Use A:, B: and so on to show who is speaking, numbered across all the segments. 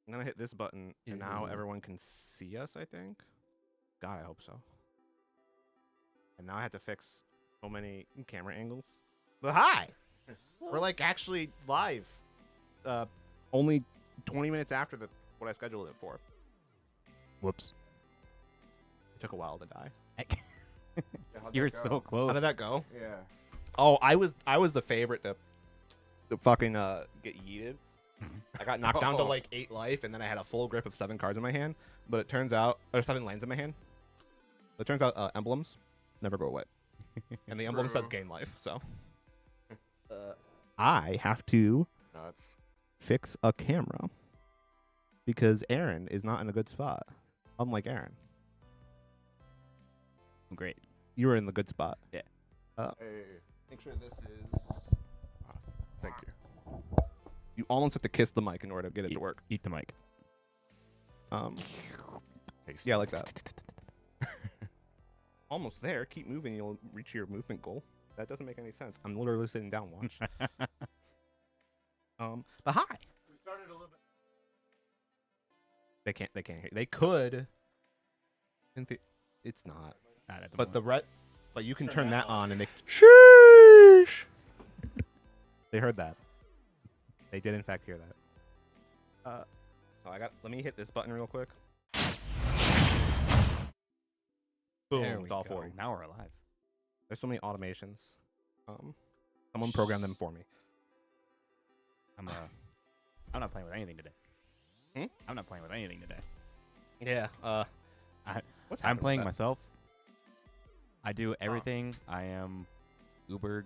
A: I'm gonna hit this button, and now everyone can see us, I think. God, I hope so. And now I have to fix so many camera angles. But hi! We're like actually live. Only 20 minutes after what I scheduled it for.
B: Whoops.
A: It took a while to die.
B: You were so close.
A: How did that go?
C: Yeah.
A: Oh, I was the favorite to fucking get yeeted. I got knocked down to like 8 life, and then I had a full grip of 7 cards in my hand. But it turns out, or 7 lands in my hand. But it turns out emblems never go away, and the emblem says gain life. So I have to fix a camera because Aaron is not in a good spot. Unlike Aaron,
B: Great.
A: you were in the good spot.
B: Yeah.
A: Hey. Make sure this is.
C: Thank you.
A: You almost have to kiss the mic in order to get it to work.
B: Eat the mic.
A: Yeah, like that. Almost there. Keep moving. You'll reach your movement goal. That doesn't make any sense. I'm literally sitting down. Watch. But hi.
C: We started a little bit.
A: They can't hear. They could. It's not.
B: Not at the
A: But
B: moment.
A: but you can turn that on and they.
C: Sheesh.
A: They heard that. They did in fact hear that. Let me hit this button real quick. Boom.
B: There we
A: It's all
B: go.
A: 40.
B: Now we're alive.
A: There's so many automations. Someone programmed them for me.
B: I'm not playing with anything today. I'm not playing with anything today.
A: Yeah.
B: I'm
A: happening
B: playing
A: with that?
B: myself. I do everything. I am uber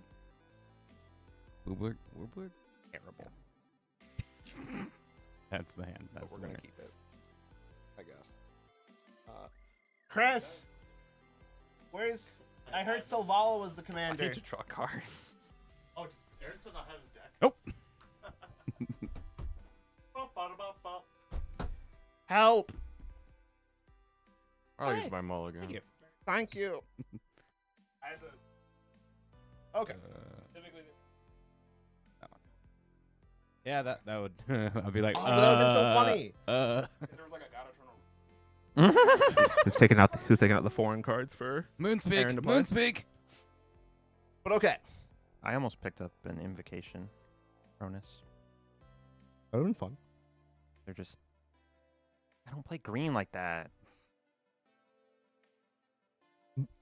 B: terrible. That's the hand.
A: But
B: That's
A: we're
B: the
A: gonna
B: hand.
A: keep it, I guess. Chris, where's? I heard Silvala was the commander.
C: I need to draw cards.
D: Oh, does Aaron still not have his deck?
B: Nope.
A: Help!
C: I'll
A: Hey.
C: use my mulligan.
B: Thank you.
A: Thank you.
D: I had to
A: Okay.
D: typically.
B: Yeah, that would. I'd be like,
A: Oh, but that would've been so funny.
D: If there was like a gotta turn on.
A: Who's taking out the foreign cards for?
B: Moonspeak.
A: Aaron to play.
B: Moonspeak.
A: But okay.
E: I almost picked up an invocation bonus.
A: That would've been fun.
E: They're just. I don't play green like that.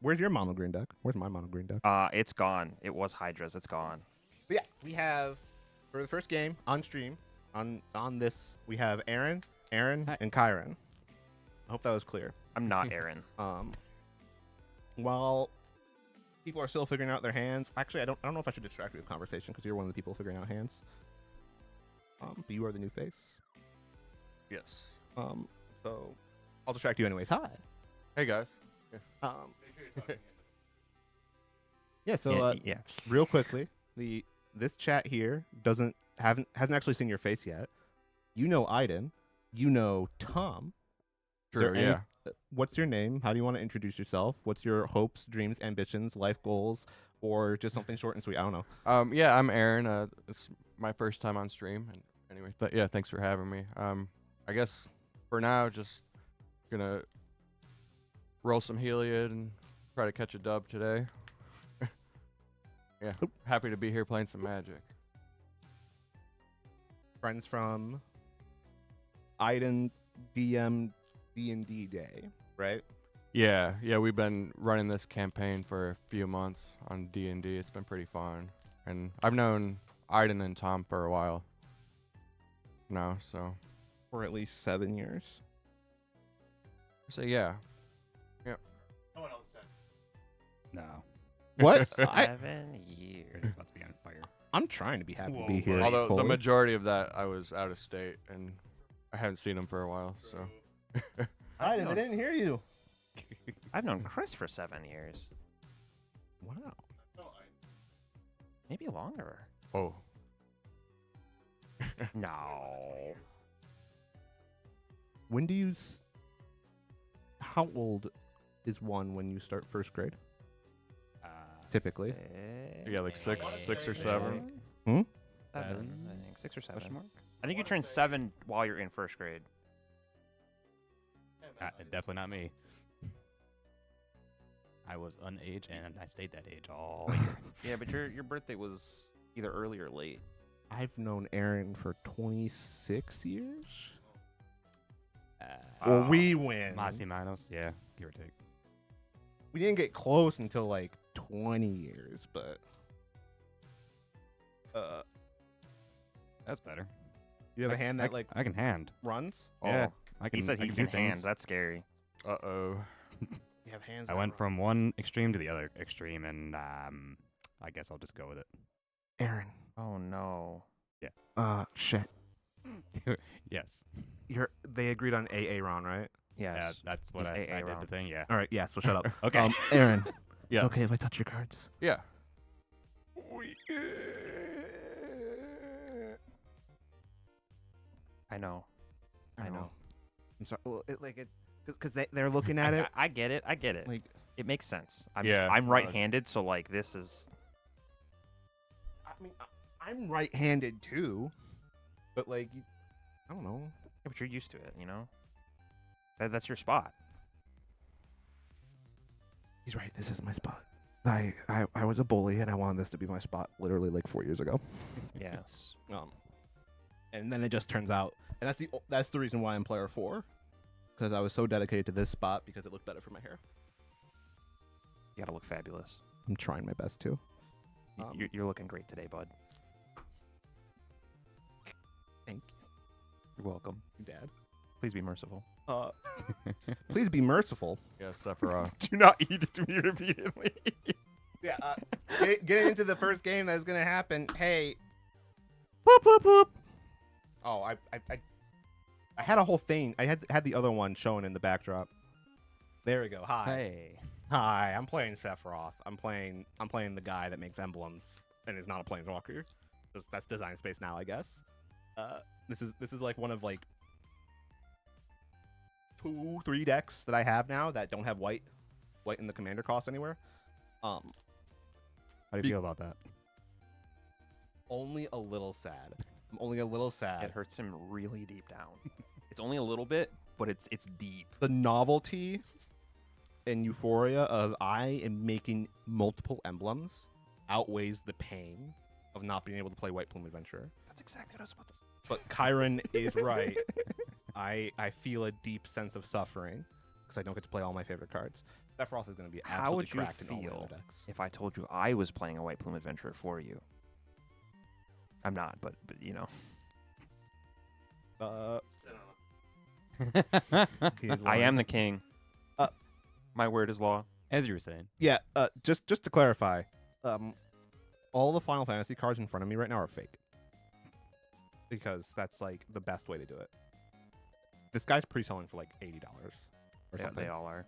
A: Where's your mono green deck? Where's my mono green deck?
E: It's gone. It was Hydra's. It's gone.
A: But yeah, we have for the first game on stream on this we have Aaron,
B: Hi.
A: and Kyron. I hope that was clear.
E: I'm not Aaron.
A: While people are still figuring out their hands, actually I don't know if I should distract you with conversation because you're one of the people figuring out hands. But you are the new face.
C: Yes.
A: So I'll distract you anyways. Hi.
C: Hey guys.
D: Make sure you're talking into
A: Yeah. So
E: yeah.
A: real quickly, this chat here hasn't actually seen your face yet. You know Ajdin. You know Tom. Is there
C: True.
A: any-
C: Yeah.
A: What's your name? How do you want to introduce yourself? What's your hopes, dreams, ambitions, life goals, or just something short and sweet? I don't know.
C: Yeah, I'm Aaron. It's my first time on stream. And anyway, yeah, thanks for having me. I guess for now, just gonna roll some Heliod and try to catch a dub today. Yeah, happy to be here playing some Magic.
A: Friends from Ajdin DM D&D Day, right?
C: Yeah, we've been running this campaign for a few months on D&D. It's been pretty fun, and I've known Ajdin and Tom for a while now, so
A: For at least 7 years.
C: yeah.
D: No one else said.
B: No.
A: What?
E: 7 years.
B: It's about to be on fire.
A: I'm trying to be happy to
B: Whoa,
A: be here.
B: buddy.
C: Although the
A: Foley.
C: majority of that I was out of state and I haven't seen him for a while, so
A: Ajdin, I didn't hear you.
E: I've known Chris for 7 years.
A: Wow.
D: No,
E: Maybe longer.
C: oh.
E: No.
A: When do you? How old is one when you start first grade? Typically.
C: Yeah, like six or seven.
A: Hmm?
E: 7, I think. 6 or 7.
B: Question mark?
E: I think you turn 7 while you're in first grade.
B: Definitely not me. I was unaged and I stayed that age all year.
E: Yeah, but your birthday was either early or late.
A: I've known Aaron for 26 years.
B: Well,
A: we win.
B: Mas y manos, yeah, give or take.
A: We didn't get close until like 20 years, but
B: That's better.
A: you have a hand that like
B: I can hand.
A: runs.
B: Yeah,
E: Oh,
B: I can.
E: he said
B: I
E: he
B: can
E: can
B: do
E: hand.
B: things.
E: That's scary.
C: Uh-oh.
A: You have hands.
B: I
A: that
B: went
A: run.
B: from one extreme to the other extreme, and I guess I'll just go with it.
A: Aaron.
E: Oh no.
A: Shit.
B: Yes.
A: They agreed on Aaron, right?
E: Yes.
B: Yeah, that's what
E: He's
B: I
E: AA
B: did the
E: round.
B: thing. Yeah.
A: All right. Yeah. So shut up.
B: Okay.
A: Aaron.
C: Yeah.
A: It's okay if I touch your cards.
C: Yeah.
E: I know. I know.
A: I'm sorry. Well, because they're looking at it.
E: I get it. I get it.
A: Like,
E: It makes sense. I'm
C: Yeah,
E: I'm
C: no,
E: right-handed, so like this is.
A: I mean, I'm right-handed too, but like, I don't know.
E: Yeah, but you're used to it, you know. That's your spot.
A: He's right. This is my spot. I was a bully and I wanted this to be my spot literally like 4 years ago.
E: Yes.
A: And then it just turns out, and that's the reason why I'm player 4, because I was so dedicated to this spot because it looked better for my hair.
E: You gotta look fabulous.
A: I'm trying my best to.
E: You're looking great today, bud.
A: Thank
E: You're welcome.
A: you, Dad.
E: Please be merciful.
A: Please be merciful.
C: Yeah, Sephiroth.
E: Do not eat it to me repeatedly.
A: Yeah. Getting into the first game that's gonna happen. Hey. Whoop whoop whoop. Oh, I had a whole thing. I had the other one shown in the backdrop. There we go. Hi.
B: Hey.
A: Hi. I'm playing Sephiroth. I'm playing the guy that makes emblems and is not a planeswalker. That's Design Space now, I guess. This is like one of like 2-3 decks that I have now that don't have white in the commander cost anywhere.
B: How do you feel about that?
A: Only a little sad. I'm only a little sad.
E: It hurts him really deep down. It's only a little bit, but it's deep.
A: The novelty and euphoria of I am making multiple emblems outweighs the pain of not being able to play White Plume Adventurer.
E: That's exactly what I was about to say.
A: But Kyron is right. I feel a deep sense of suffering because I don't get to play all my favorite cards. Sephiroth is going to be absolutely
E: How would you
A: cracked in all my
E: feel
A: other decks.
E: if I told you I was playing a White Plume Adventurer for you? I'm not, but you know. I am the king. My word is law.
B: As you were saying.
A: Yeah. Just to clarify, all the Final Fantasy cards in front of me right now are fake. Because that's like the best way to do it. This guy's pre-selling for like $80 or
E: Yeah,
A: something.
E: they all are.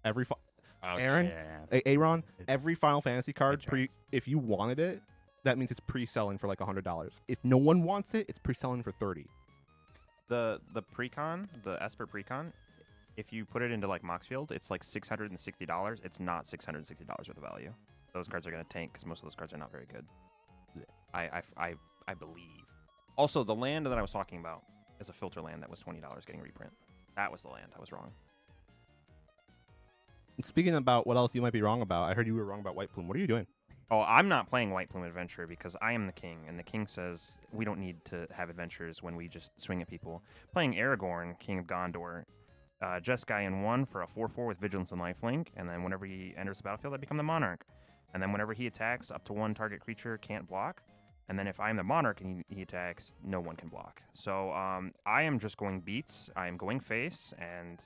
A: Aaron,
B: Yeah.
A: Aaron,
B: It's
A: every Final Fantasy card
B: giants.
A: if you wanted it, that means it's pre-selling for like $100. If no one wants it, it's pre-selling for $30.
E: The precon, the Esper precon, if you put it into like Moxfield, it's like $660. It's not $660 worth of value. Those cards are gonna tank because most of those cards are not very good. I believe. Also, the land that I was talking about is a filter land that was $20 getting reprint. That was the land. I was wrong.
A: Speaking about what else you might be wrong about, I heard you were wrong about White Plume. What are you doing?
E: Oh, I'm not playing White Plume Adventure because I am the king, and the king says we don't need to have adventures when we just swing at people. Playing Aragorn, King of Gondor, Jeskai in 1 for a 4/4 with Vigilance and Lifelink, and then whenever he enters the battlefield, I become the Monarch. And then whenever he attacks, up to 1 target creature can't block. And then if I'm the Monarch and he attacks, no one can block. So I am just going beats. I am going face, and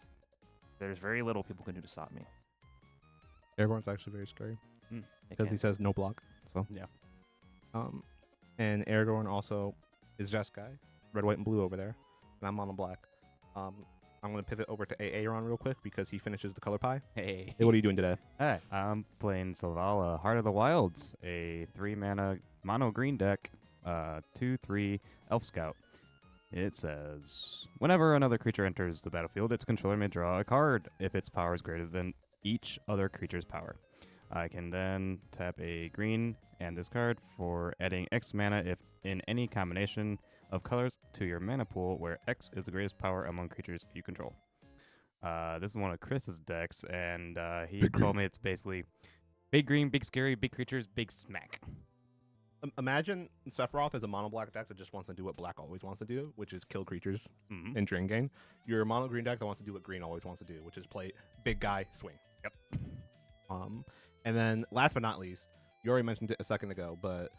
E: there's very little people can do to stop me.
A: Aragorn's actually very scary
E: They
A: because he
E: can't.
A: says no block. So
B: Yeah.
A: And Aragorn also is Jeskai, red, white, and blue over there, and I'm on the black. I'm gonna pivot over to Aaron real quick because he finishes the color pie.
B: Hey.
A: Hey, what are you doing today?
B: Hi, I'm playing Selvala, Heart of the Wilds, a 3-mana mono green deck, 2/3 Elf Scout. It says, whenever another creature enters the battlefield, its controller may draw a card if its power is greater than each other creature's power. I can then tap a green and this card for adding X mana if in any combination of colors to your mana pool, where X is the greatest power among creatures you control. This is one of Chris's decks, and he told me it's basically big green, big scary, big creatures, big smack.
A: Imagine Sephiroth as a mono black deck that just wants to do what black always wants to do, which is kill creatures
B: Mhm.
A: and drain gain. You're a mono green deck that wants to do what green always wants to do, which is play big guy swing. Yep. And then last but not least, you already mentioned it a second ago, but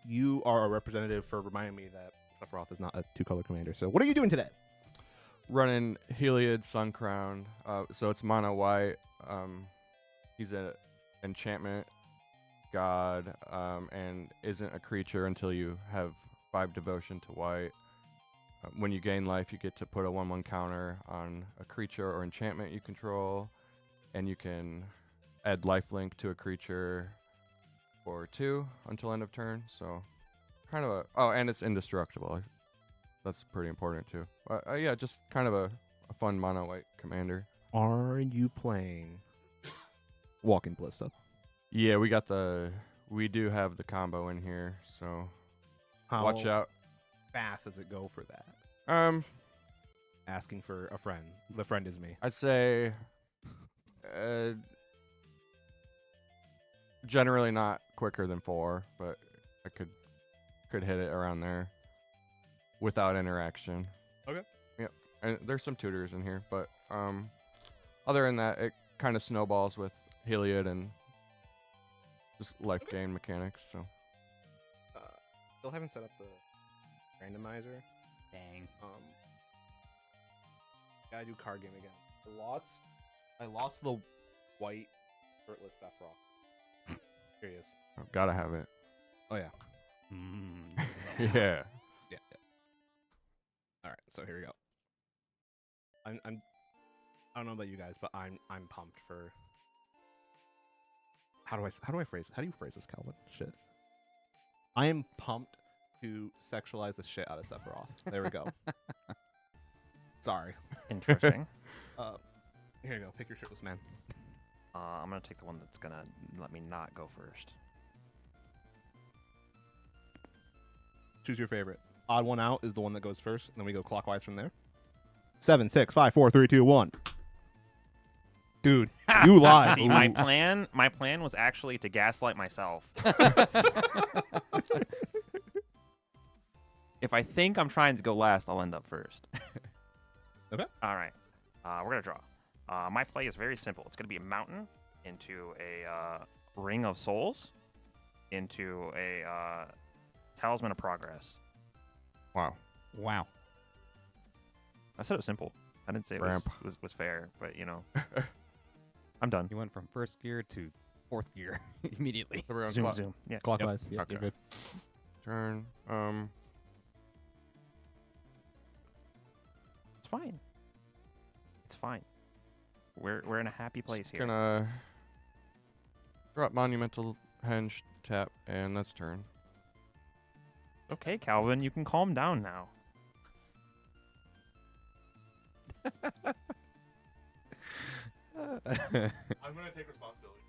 A: you are a representative for reminding me that Sephiroth is not a 2-color commander. So what are you doing today?
C: Running Heliod Suncrown. So it's mono white. He's an enchantment god, and isn't a creature until you have 5 devotion to white. When you gain life, you get to put a 1/1 counter on a creature or enchantment you control, and you can add lifelink to a creature for 2 until end of turn. So kind of and it's indestructible. That's pretty important too. Yeah, just kind of a fun mono white commander.
A: Are you playing Walking Ballista?
C: Yeah, we do have the combo in here, so
A: How
C: watch out.
A: fast does it go for that? Asking for a friend. The friend is me.
C: I'd say generally not quicker than 4, but I could hit it around there without interaction.
A: Okay.
C: Yep. And there's some tutors in here, but other than that, it kind of snowballs with Heliod and just life gain mechanics. So
A: Still haven't set up the randomizer.
B: Dang.
A: Gotta do card game again. I lost the white shirtless Sephiroth. Here he is.
C: gotta have it.
A: Oh yeah.
C: Yeah.
A: Yeah. All right, so here we go. I don't know about you guys, but I'm pumped for. How do you phrase this, Calvin? Shit. I am pumped to sexualize the shit out of Sephiroth. There we go. Sorry.
E: Interesting.
A: Here you go. Pick your shirtless man.
E: I'm gonna take the one that's gonna let me not go first.
A: Choose your favorite. Odd one out is the one that goes first, and then we go clockwise from there. 7, 6, 5, 4, 3, 2, 1. Dude, you lied.
E: See, my plan was actually to gaslight myself. If I think I'm trying to go last, I'll end up first.
A: Okay.
E: All right. We're gonna draw. My play is very simple. It's gonna be a mountain into a ring of souls, into a talisman of progress.
C: Wow.
B: Wow.
E: I said it was simple. I didn't say it was fair, but you know, I'm done.
B: You went from first gear to 4th gear immediately.
C: So we're on
E: Zoom, zoom. Yeah.
A: Clockwise. Yep,
C: Okay.
A: you're good.
C: Turn.
E: It's fine. It's fine. We're in a happy place here.
C: Gonna drop Monumental Henge, tap, and that's turn.
E: Okay, Calvin, you can calm down now.
D: I'm gonna take responsibility.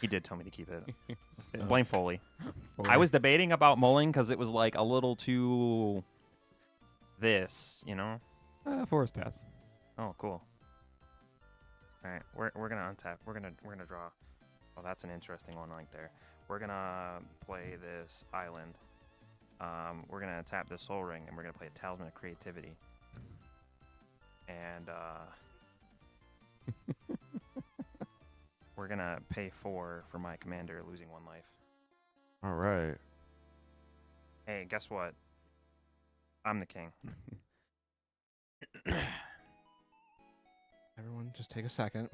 E: He did tell me to keep it. Blame Foley.
B: Foley.
E: I was debating about mulling because it was like a little too this, you know?
B: Forest pass.
E: Oh, cool. All right, we're gonna untap. We're gonna draw. Oh, that's an interesting one right there. We're gonna play this island. We're gonna tap this soul ring, and we're gonna play a talisman of creativity. And we're gonna pay 4 for my commander losing 1 life.
C: All right.
E: Hey, guess what? I'm the king.
A: Everyone, just take a second.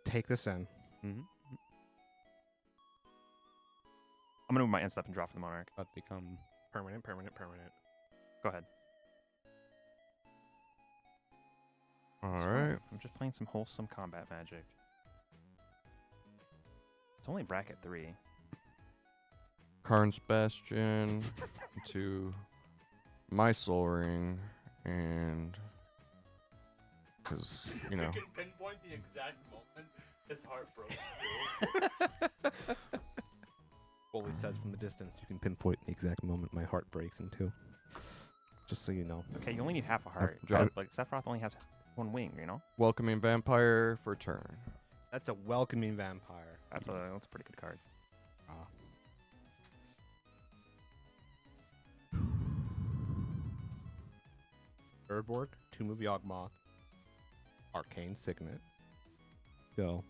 A: Take this in.
B: Mm-hmm.
E: I'm gonna move my end step and draw for the monarch.
B: About to become
A: Permanent.
E: Go ahead.
C: All
E: It's
C: right.
E: fine. I'm just playing some wholesome combat magic. It's only bracket 3.
C: Karn's Bastion to my soul ring, and because you know.
D: I can pinpoint the exact moment his heart broke.
A: Foley says from the distance, you can pinpoint the exact moment my heart breaks in two. Just so you know.
E: Okay, you only need half a heart.
C: drop-
E: Like Sephiroth only has one wing, you know?
C: Welcoming Vampire for turn.
A: That's a welcoming vampire.
E: That's a pretty good card.
A: Ah. Erdborg, Tomb of Yawgmoth, Arcane Signet. Go.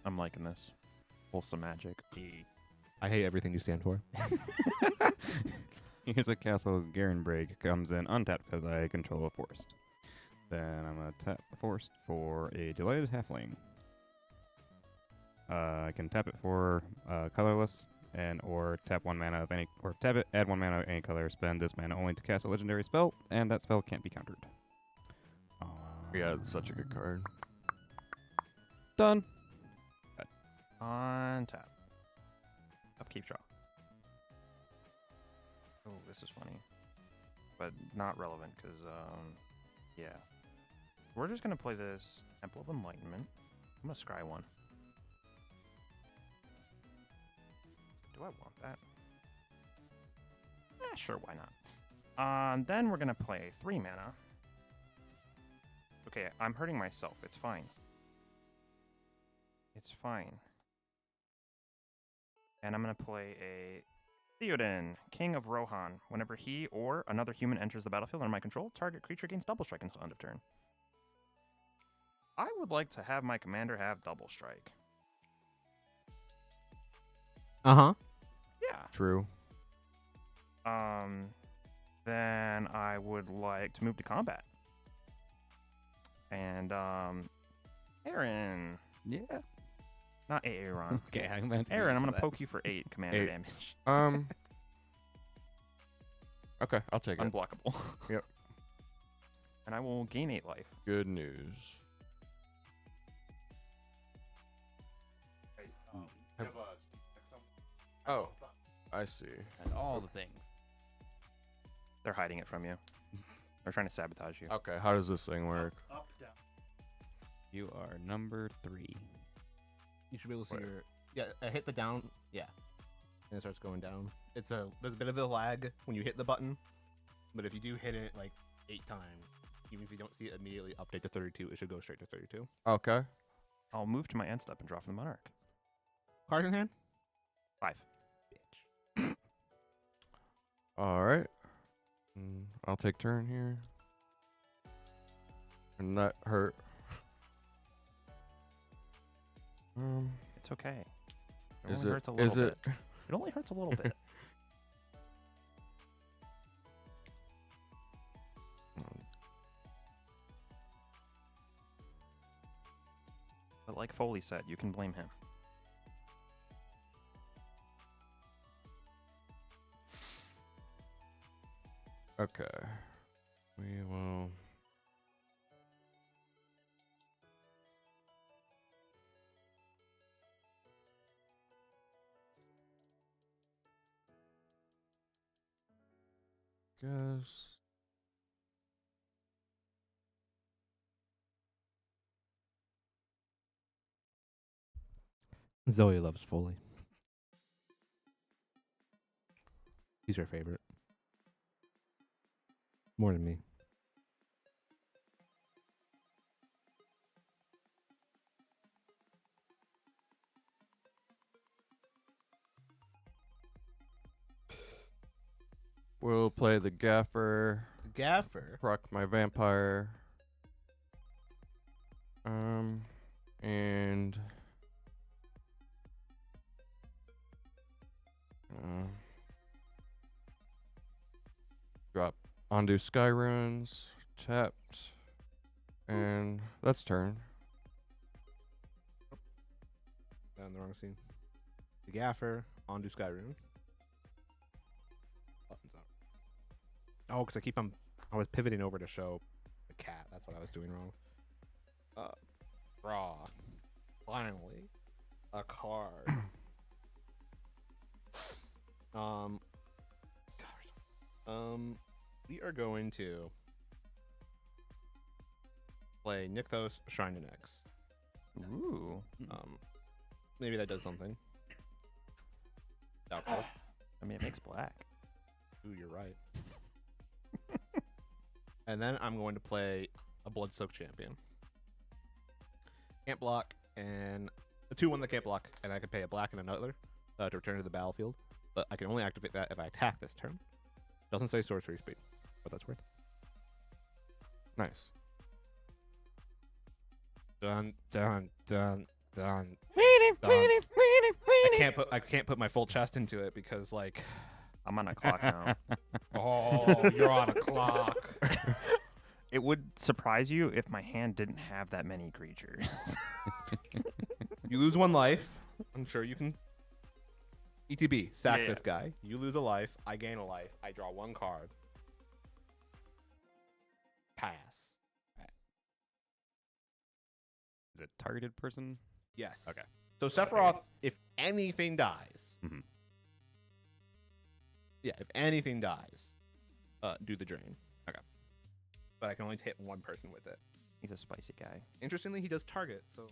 E: I'm liking this. Wholesome magic.
A: I hate everything you stand for.
B: Here's a Castle Garenbrig. Comes in untapped because I control a forest. Then I'm going to tap the forest for a Delighted Halfling. I can tap it for colorless, and or tap 1 mana of any, or tap it, add 1 mana of any color, spend this mana only to cast a legendary spell, and that spell can't be countered.
C: Yeah, it's such a good card.
B: Done.
E: On tap. Upkeep draw. Oh, this is funny. But not relevant because, yeah. We're just going to play this Temple of Enlightenment. I'm going to scry one. Do I want that? Sure, why not? Then we're going to play 3 mana. Okay, I'm hurting myself. It's fine. It's fine. And I'm going to play a Theoden, King of Rohan. Whenever he or another human enters the battlefield under my control, target creature gains double strike until end of turn. I would like to have my commander have double strike.
A: Uh-huh.
E: Yeah.
C: True.
E: Then I would like to move to combat. And, Aaron.
B: Yeah.
E: Not Aaron.
B: Okay, I meant to
E: Aaron, I'm
B: use
E: going to
B: that.
E: poke you for 8 commander
C: 8.
E: damage.
C: Okay, I'll take it.
E: Unblockable.
C: Yep.
E: And I will gain 8 life.
C: Good news.
D: You have a some.
C: Oh, I see.
B: And all the things.
E: They're hiding it from you. They're trying to sabotage you.
C: Okay, how does this thing work?
D: Up, down.
B: You are number 3.
A: You should be able to see
C: Wait.
A: your... Yeah, hit the down. Yeah. And it starts going down. There's a bit of a lag when you hit the button. But if you do hit it like 8 times, even if you don't see it immediately update to 32, it should go straight to 32.
C: Okay.
E: I'll move to my end step and draw from the Monarch.
A: Card in hand?
E: 5.
A: Bitch.
C: All right. I'll take turn here. And that hurt.
E: It's okay. It
C: Is
E: only
C: it?
E: hurts a little
C: Is
E: bit.
C: it?
E: It only hurts a little bit. But like Foley said, you can blame him.
C: Okay. We will. Guess.
A: Zoe loves Foley. He's her favorite. More than me.
C: We'll play the Gaffer.
A: Gaffer.
C: Proc my Vampire. And. Drop Undo Sky Runes. Tapped. And that's turn.
A: On the wrong scene. The Gaffer, Undo Skyrune. Buttons up. Oh, because I was pivoting over to show the cat. That's what I was doing wrong. Draw. Finally. A card. We are going to play Nykthos Shrine to Nyx.
E: Ooh.
A: Maybe that does something. Doubtful.
E: I mean, it makes black.
A: Ooh, you're right. And then I'm going to play a Bloodsoaked Champion. Can't block, and a 2/1 that can't block, and I can pay a black and another to return to the battlefield. But I can only activate that if I attack this turn. Doesn't say sorcery speed, but that's worth.
C: Nice.
A: Dun dun dun dun.
E: Weenie,
A: Done.
E: weenie, weenie, weenie.
A: I can't put my full chest into it because like
E: I'm on a clock now.
A: oh you're on a clock.
E: It would surprise you if my hand didn't have that many creatures.
A: You lose 1 life. I'm sure you can. ETB, sack
E: Yeah,
A: this guy. You lose a life. I gain a life. I draw 1 card. Pass.
B: Is it targeted person?
A: Yes.
B: Okay.
A: So Sephiroth, if anything dies,
B: Mhm.
A: yeah, if anything dies, do the drain. Okay. But I can only hit 1 person with it.
E: He's a spicy guy.
A: Interestingly, he does target, so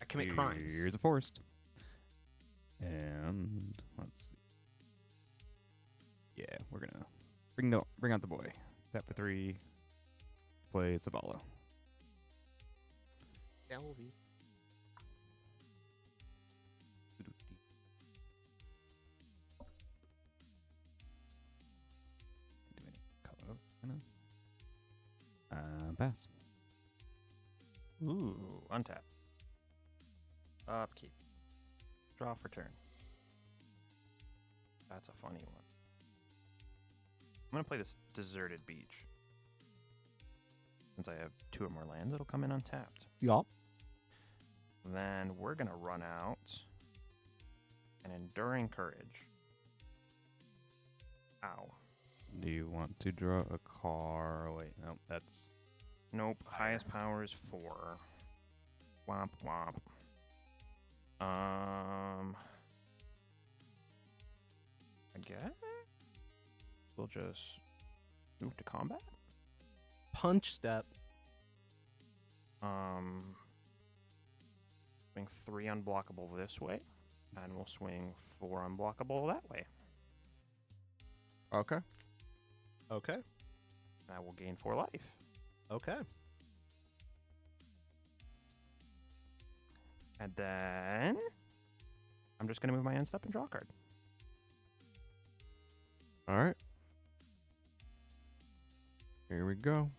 A: I commit crimes.
B: Here's a forest. And let's see. Yeah, we're gonna bring out the boy. Tap for 3. Play Zavala.
A: Delvey.
B: Pass.
E: Ooh, untap. Upkeep. Draw for turn. That's a funny one. I'm going to play this Deserted Beach. Since I have 2 or more lands, it'll come in untapped.
A: Yup.
E: Then we're going to run out an Enduring Courage. Ow.
B: Do you want to draw a card? Wait, no, that's
E: Nope. Highest power is 4. Womp womp. I guess we'll just move to combat.
A: Punch step.
E: Swing 3 unblockable this way, and we'll swing 4 unblockable that way.
C: Okay.
A: Okay.
E: And I will gain 4 life.
A: Okay.
E: And then I'm just going to move my end step and draw a card.
C: All right. Here we go.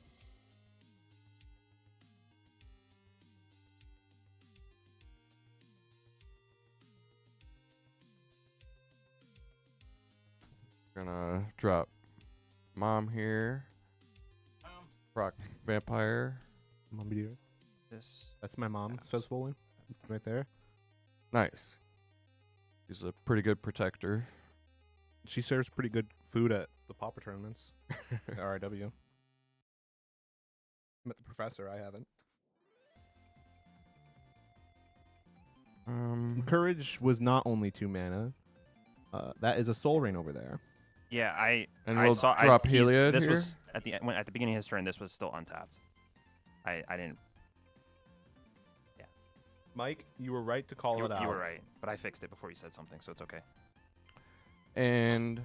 C: Gonna drop Mom here. Rock Vampire.
A: Mom, dear.
E: This
A: That's my mom,
E: Pass.
A: says Foley. Right there.
C: Nice. He's a pretty good protector.
A: She serves pretty good food at the Pauper tournaments. At RIW. Met the professor, I haven't. Courage was not only 2 mana. That is a Soul Rain over there.
E: Yeah, I
C: And
E: I
C: we'll
E: saw
C: drop
E: he's-
C: Heliod
E: This
C: here?
E: was at the beginning of his turn. This was still untapped. I didn't.
A: Mike, you were right to call it out.
E: You were right, but I fixed it before you said something, so it's okay.
C: And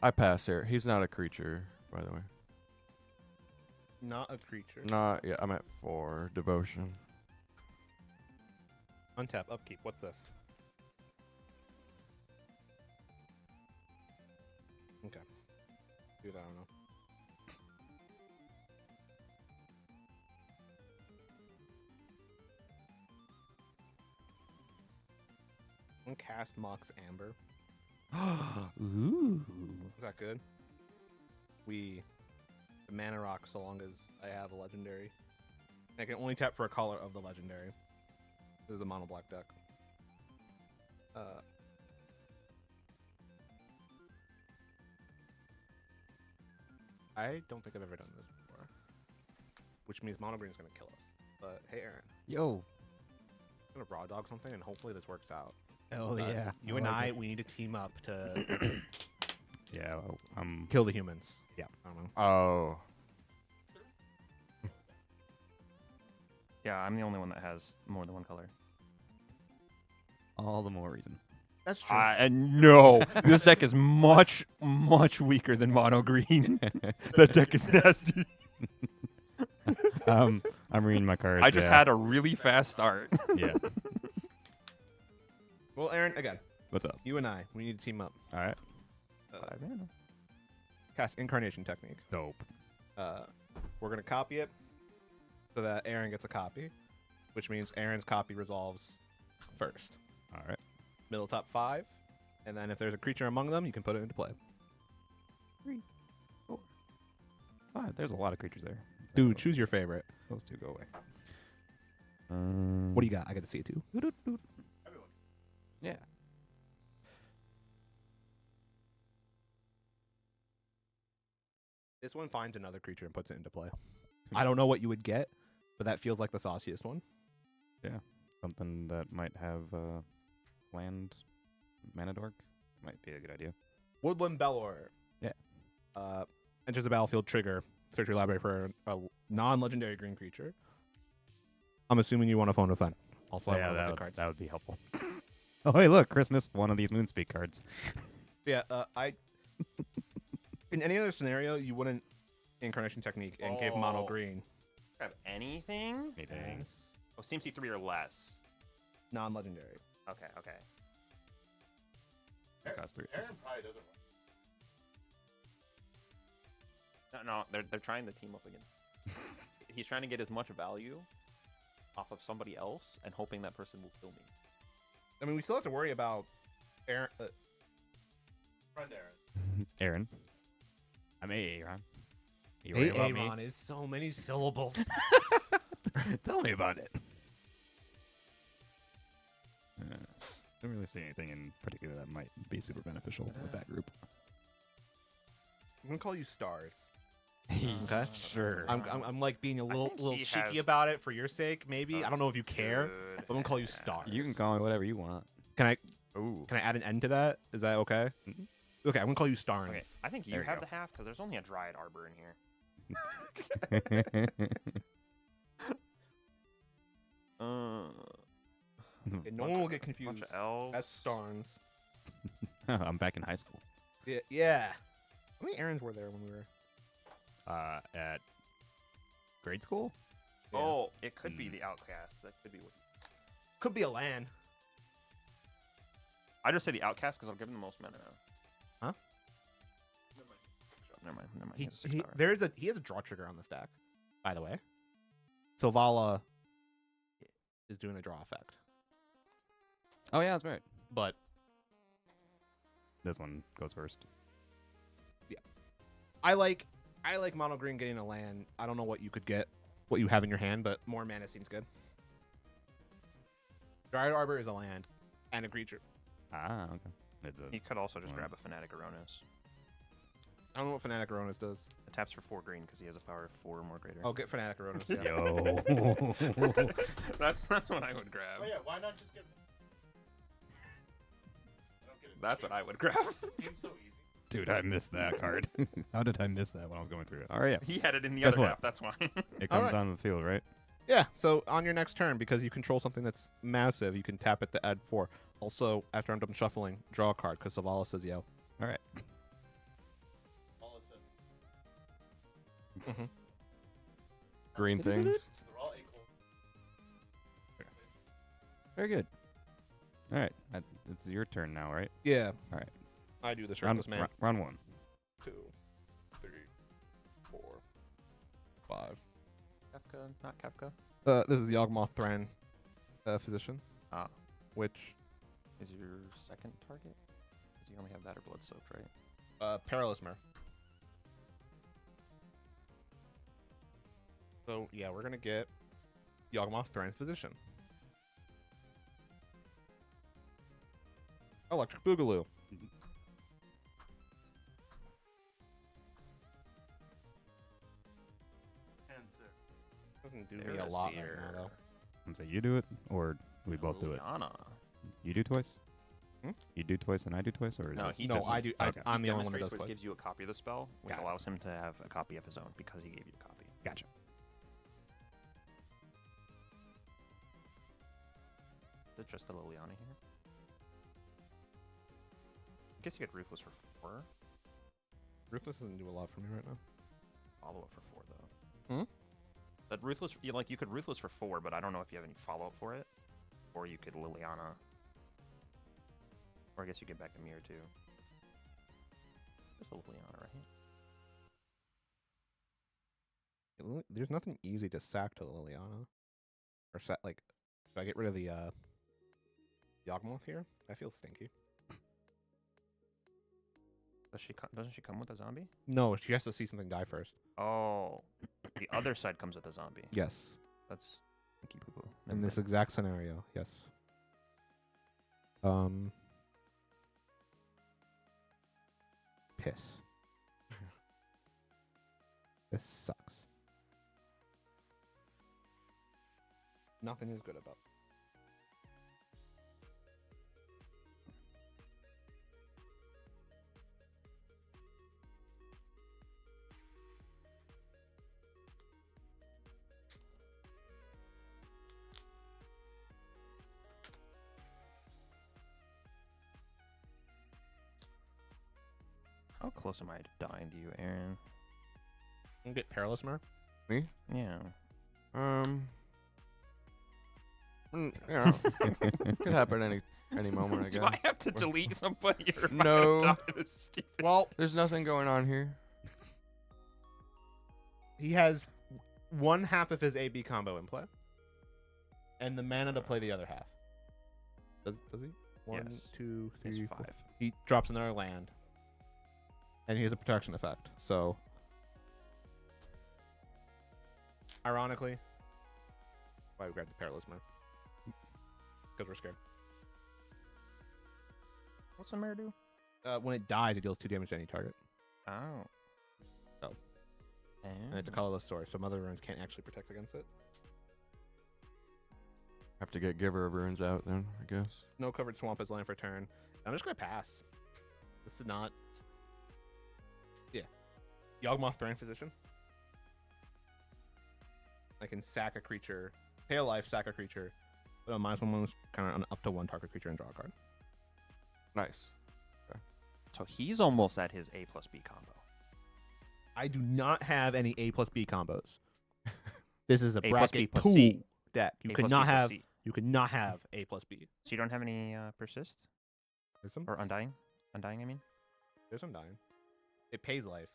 C: I pass here. He's not a creature, by the way.
A: Not a creature.
C: Not yeah, I'm at 4 devotion.
A: Untap, upkeep. What's this? Okay. Dude, I don't know. And cast Mox Amber.
B: ooh.
A: Is that good? The mana rock so long as I have a legendary. I can only tap for a color of the legendary. This is a mono black deck. I don't think I've ever done this before. Which means mono green is gonna kill us. But hey Aaron,
B: Yo.
A: I'm gonna raw dog something and hopefully this works out.
B: Oh
A: You and I, we need to team up to
B: Yeah,
A: kill the humans. Yeah, I don't know.
C: Oh.
E: Yeah, I'm the only one that has more than 1 color.
B: All the more reason.
A: That's true.
E: And no, this deck is much, much weaker than mono green. That deck is nasty.
B: I'm reading my cards.
E: I just had a really fast start.
B: Yeah.
A: Well, Aaron, again,
B: What's up?
A: you and I, we need to team up.
B: All right.
A: Cast Incarnation Technique.
B: Dope.
A: We're gonna copy it so that Aaron gets a copy, which means Aaron's copy resolves first.
B: All right.
A: Middle top 5, and then if there's a creature among them, you can put it into play.
B: 3, 4, 5. There's a lot of creatures there.
A: Dude, choose your favorite.
B: Those two go away.
A: What do you got? I got to see it too.
B: Yeah.
A: This one finds another creature and puts it into play. I don't know what you would get, but that feels like the sauciest one.
B: Something that might have land mana dork might be a good idea.
A: Woodland Bellor.
B: Yeah.
A: Enters the battlefield, trigger. Search your library for a non-legendary green creature. I'm assuming you want to phone a friend. Also, I
B: yeah,
A: want
B: that
A: the
B: would,
A: cards.
B: that would be helpful. Oh, hey, look, Chris missed one of these Moonspeak cards.
A: Yeah, in any other scenario, you wouldn't Incarnation Technique and give mono
E: Oh.
A: green.
E: Grab anything?
B: Anything.
E: Oh, CMC3 or less.
A: Non-legendary.
E: Okay, okay.
B: Cost 3.
D: Aaron probably doesn't want.
E: No, they're trying to team up again. He's trying to get as much value off of somebody else and hoping that person will kill me.
A: I mean, we still have to worry about Aaron.
D: Friend Aaron.
B: Aaron. I'm Aaron. You worry about me?
A: Aaron is so many syllables.
B: Tell me about it. Don't really see anything in particular that might be super beneficial with that group.
A: I'm gonna call you Stars.
B: Okay. Sure.
A: I'm like being a little
E: think he
A: cheeky
E: has-
A: about it for your sake, maybe. I don't know if you care.
E: Good
A: But I'm gonna call you
E: hand.
A: Stars.
B: You can call me whatever you want.
A: Can I
E: Ooh.
A: add an end to that? Is that okay?
B: Mhm.
A: Okay, I'm gonna call you Starnes.
E: Okay, I think you
B: There we
E: have
B: go.
E: the half because there's only a Dryad Arbor in here.
A: Okay, no one will get confused.
E: Bunch of elves.
A: That's Starnes.
B: I'm back in high school.
A: Yeah. How many Aarons were there when we were?
B: At grade school?
A: Yeah.
E: Oh, it could be
B: Hmm.
E: the Outcast. That could be what.
A: Could be a land.
E: I just say the Outcast because I'll give him the most mana.
A: Huh?
E: Never mind.
A: He
E: has a 6-power.
A: he has a draw trigger on the stack, by the way. Sylvala is doing a draw effect,
B: Oh, yeah, that's right.
A: but
B: This one goes first.
A: I like mono green getting a land. I don't know what you could get, what you have in your hand, but more mana seems good. Dryad Arbor is a land and a creature.
B: Ah, okay. It's a,
E: He could also just
B: One.
E: grab a Fanatic Aronis.
A: I don't know what Fanatic Aronis does.
E: It taps for 4 green because he has a power of 4 or more greater.
A: Oh, get Fanatic Aronis. Yeah.
B: yo.
E: that's what I would grab.
D: Oh yeah, why not just get? I don't get it.
E: That's what I would grab.
D: This game's so easy.
B: Dude, I missed that card. How did I miss that when I was going through it? All right, yeah.
E: He had it in the
B: Guess
E: other
B: what?
E: half. That's why.
B: It
A: All
B: comes
A: right.
B: on the field, right?
A: Yeah, so on your next turn, because you control something that's massive, you can tap it to add 4. Also, after I'm done shuffling, draw a card, because Sylvala says yo.
B: All right.
D: All of a sudden,
C: Green things.
D: they're all equal.
B: Very good. All right. It's your turn now, right?
A: Yeah.
B: All right.
A: I do the shirtless man.
B: Round 1.
A: 2, 3, 4, 5.
E: Kafka, not Kafka.
A: This is the Yawgmoth Thran physician,
E: Ah,
A: which
E: is your second target? Because you only have that or Blood Soaked, right?
A: Perilous Mer. So yeah, we're gonna get Yawgmoth Thran's physician. Electric Boogaloo. Doesn't do me a lot right now, though.
B: And so you do it, or we both do it?
E: Liliana.
B: You do twice?
A: Hmm?
B: You do twice and I do twice, or is
E: No,
B: it
E: he
A: No,
E: doesn't.
A: I do.
B: Okay.
A: I'm the only one that does
E: Demonstrates, which
A: twice.
E: gives you a copy of the spell, which
A: Got it.
E: allows him to have a copy of his own because he gave you a copy.
B: Gotcha.
E: Is it just a Liliana here? guess you get Ruthless for 4.
A: Ruthless doesn't do a lot for me right now.
E: Follow up for 4 though.
A: Hmm?
E: But Ruthless, you could Ruthless for 4, but I don't know if you have any follow up for it. Or you could Liliana. Or I guess you get back the mirror too. There's a Liliana, right?
A: There's nothing easy to sack to Liliana. Or set like, if I get rid of the Yawgmoth here, that feels stinky.
E: Doesn't she come with a zombie?
A: No, she has to see something die first.
E: Oh, the other side comes with a zombie.
A: Yes.
E: That's stinky poo poo.
A: In this exact scenario, yes. Piss. This sucks. Nothing is good about it.
E: How close am I to dying to you, Aaron?
A: You can get Perilous Mirror.
C: Me?
E: Yeah.
C: Yeah, could happen any moment, I
E: Do
C: guess.
E: I have to delete somebody? Or am I
C: No.
E: gonna die to this stupid?
A: Well,
C: There's nothing going on here.
A: he has one half of his AB combo in play, and the mana to play the other half. Does he? One,
E: Yes.
A: 2,
E: It's
A: 3,
E: 5.
A: 4. He drops another land, and he has a protection effect. So, ironically, why we grabbed the Perilous Mirror? Because we're scared.
E: What's the mirror do?
A: When it dies, it deals 2 damage to any target,
E: Oh.
A: Oh. and it's a colorless source, so Mother of Runes can't actually protect against it.
C: Have to get Giver of Runes out then, I guess.
A: No covered swamp is land for turn. I'm just gonna pass. This is not. Yeah, Yawgmoth Throne Physician. I can sack a creature, pay a life, sack a creature, but on -1/1 kind of up to 1 target creature and draw a card.
C: Nice.
E: So he's almost at his A plus B combo.
A: I do not have any A plus B combos. This is a
E: A plus B
A: bracket
E: plus
A: 2
E: C.
A: deck. You
E: A
A: could
E: plus
A: not
E: B plus
A: have.
E: C.
A: You could not have A plus B.
E: So you don't have any persist
A: There's some.
E: or undying? Undying, I mean.
A: There's some dying. It pays life.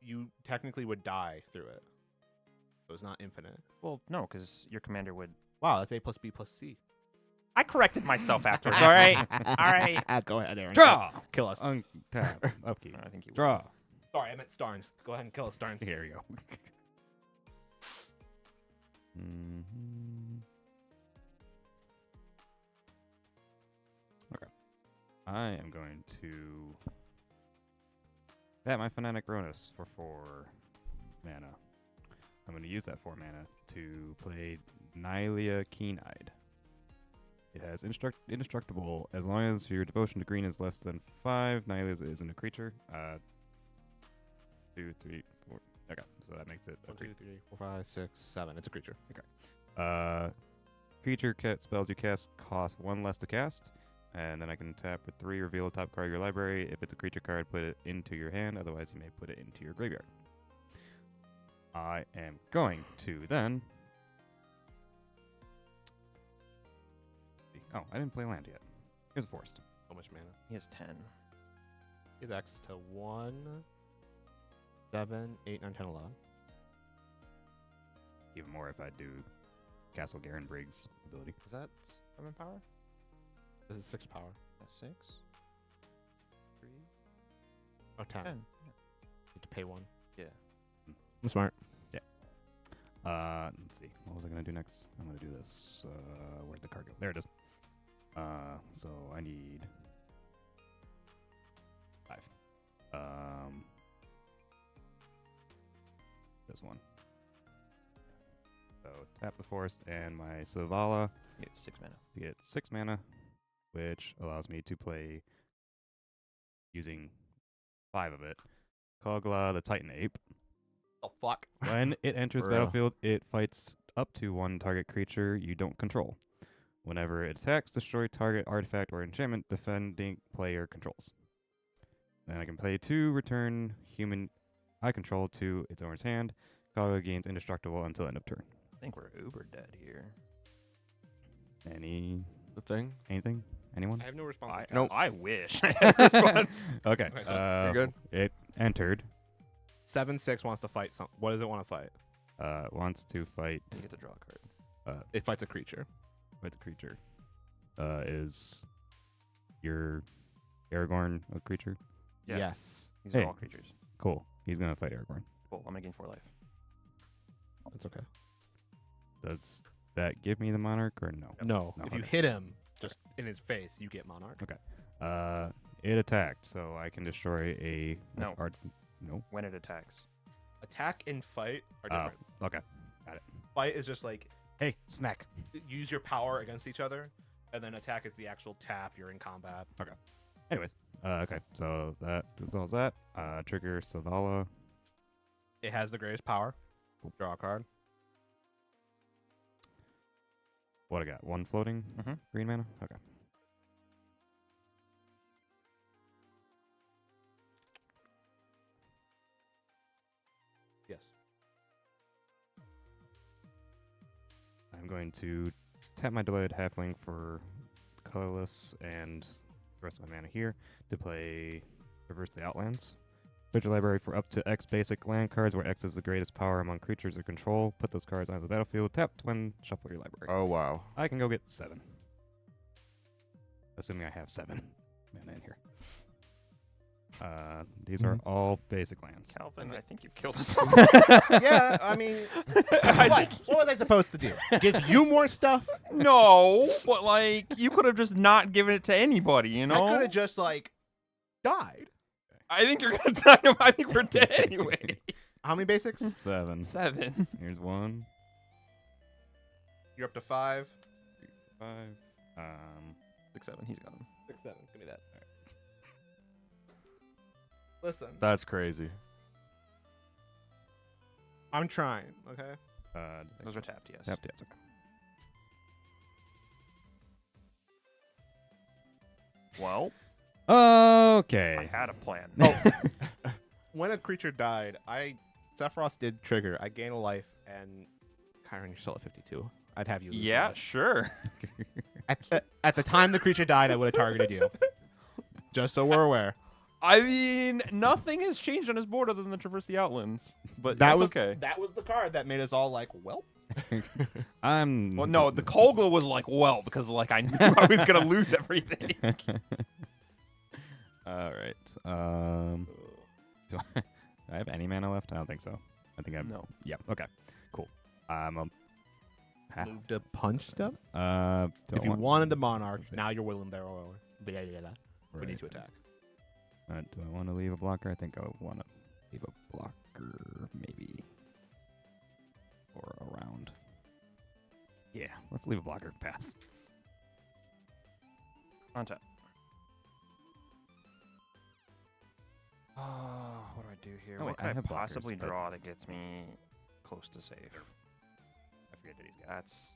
A: You technically would die through it. So it's not infinite.
E: Well, no, because your commander would.
A: Wow, that's A plus B plus C.
E: I corrected myself afterwards. All right. All right.
A: Go ahead, Aaron.
B: Draw!
A: Kill us.
B: Untap. Upkeep.
E: I think you.
B: Draw.
A: Sorry, I meant Starnes. Go ahead and kill us, Starnes.
B: Here we go. Mm-hmm. Okay. I am going to tap my Fanatic Ronus for 4 mana. I'm going to use that 4 mana to play Nylea Keen-Eyed. It has indestructible as long as your devotion to green is less than 5. Nylea isn't a creature. 2, 3, 4. Okay, so that makes it a
A: 1,
B: creature.
A: 2, 3, 4, 5, 6, 7. It's a creature.
B: Creature spells you cast cost 1 less to cast, and then I can tap for 3, reveal a top card of your library. If it's a creature card, put it into your hand. Otherwise, you may put it into your graveyard. I am going to then. Oh, I didn't play land yet. Here's a forest.
A: So much mana.
E: He has 10.
A: He has access to 1, 7, 8, 9, 10, 11.
B: Even more if I do Castle Garen Briggs ability.
E: Is that 7 power?
A: This is 6 power.
E: 6? 3?
A: Oh, 10.
E: 10.
A: Need to pay 1.
E: Yeah.
A: I'm smart.
B: Let's see. What was I going to do next? I'm going to do this. Where'd the card go? There it is. So I need 5. This one. So tap the forest and my Savala
E: You get 6 mana.
B: to get 6 mana, which allows me to play using 5 of it. Kogla the Titan Ape.
A: Oh, fuck.
B: When it enters
C: For real.
B: battlefield, it fights up to 1 target creature you don't control. Whenever it attacks, destroy target artifact or enchantment defending player controls. Then I can play 2, return human I control to its owner's hand. Color gains indestructible until end of turn.
E: I think we're uber dead here.
B: Any
C: The thing.
B: anything? Anyone?
A: I have no response.
E: I,
A: to
C: Nope.
E: I wish. I had a response.
B: Okay.
A: Okay, so
C: you're good?
B: It entered.
A: 7/6 wants to fight some. What does it want to fight?
B: Wants to fight.
E: You get to draw a card.
A: It fights a creature.
B: Fights a creature. Is your Aragorn a creature?
E: Yeah.
A: Yes.
E: These
B: Hey.
E: are all creatures.
B: Cool. He's gonna fight Aragorn.
E: Cool. I'm gonna gain 4 life.
A: That's okay.
B: Does that give me the monarch or no?
A: No.
B: No,
A: If you
B: okay.
A: hit him just in his face, you get Monarch.
B: It attacked, so I can destroy a
E: No.
B: No.
E: When it attacks.
A: Attack and fight are
B: Oh,
A: different.
B: okay.
A: Fight is just like
B: Hey, smack.
A: use your power against each other, and then attack is the actual tap. You're in combat.
B: Anyways, okay. So that resolves that. Trigger Savala.
A: It has the greatest power. Draw a card.
B: What I got? 1 floating
E: Mhm.
B: green mana. Okay.
A: Yes.
B: I'm going to tap my delayed halfling for colorless and the rest of my mana here to play Reverse the Outlands. Search your library for up to X basic land cards where X is the greatest power among creatures you control. Put those cards onto the battlefield. Tapped when shuffle your library.
C: Oh wow.
B: I can go get 7. Assuming I have 7 mana in here. These are all basic lands.
E: Calvin, I think you've killed us.
A: Yeah, I mean, what? What was I supposed to do? Give you more stuff?
E: No, but like you could have just not given it to anybody, you know?
A: I could have just like died.
E: I think you're gonna die. I think we're dead anyway.
A: How many basics?
B: 7.
E: 7.
B: Here's 1,
A: You're up to 5.
B: 5.
E: 6, 7. He's got him.
A: 6, 7. Give me that. Listen,
C: That's crazy.
A: I'm trying. Okay.
E: Those are tapped, yes.
B: Tapped, yes. Okay.
E: Well,
B: Okay.
E: I had a plan.
A: When a creature died, Sephiroth did trigger. I gain a life, and Kyron, you're still at 52. I'd have you. Lose
E: Yeah,
A: that.
E: sure.
A: At the time the creature died, I would have targeted you. Just so we're aware.
E: I mean, nothing has changed on his board other than the Traverse the Outlands. But
A: That
E: that's
A: was
E: okay.
A: That was the card that made us all like, well.
B: I'm.
E: Well, no, the Kogla was like, well, because like I knew I was gonna lose everything.
B: All right. Do I have any mana left? I don't think so. I think I'm.
E: No.
B: Yeah. Okay. Cool.
A: Move to punch stuff.
B: Do
A: If
B: I
A: you
B: want-
A: wanted the Monarch,
B: Okay.
A: now you're willing barrel. We need
B: Right.
A: to attack.
B: Do I want to leave a blocker? I think I want to leave a blocker, maybe. Or around. Yeah, let's leave a blocker. Pass.
E: On tap. What do I do here?
B: Oh,
E: What
B: I
E: can I
B: have blockers,
E: possibly
B: but-
E: draw that gets me close to safe?
B: I forget that he's got.
E: That's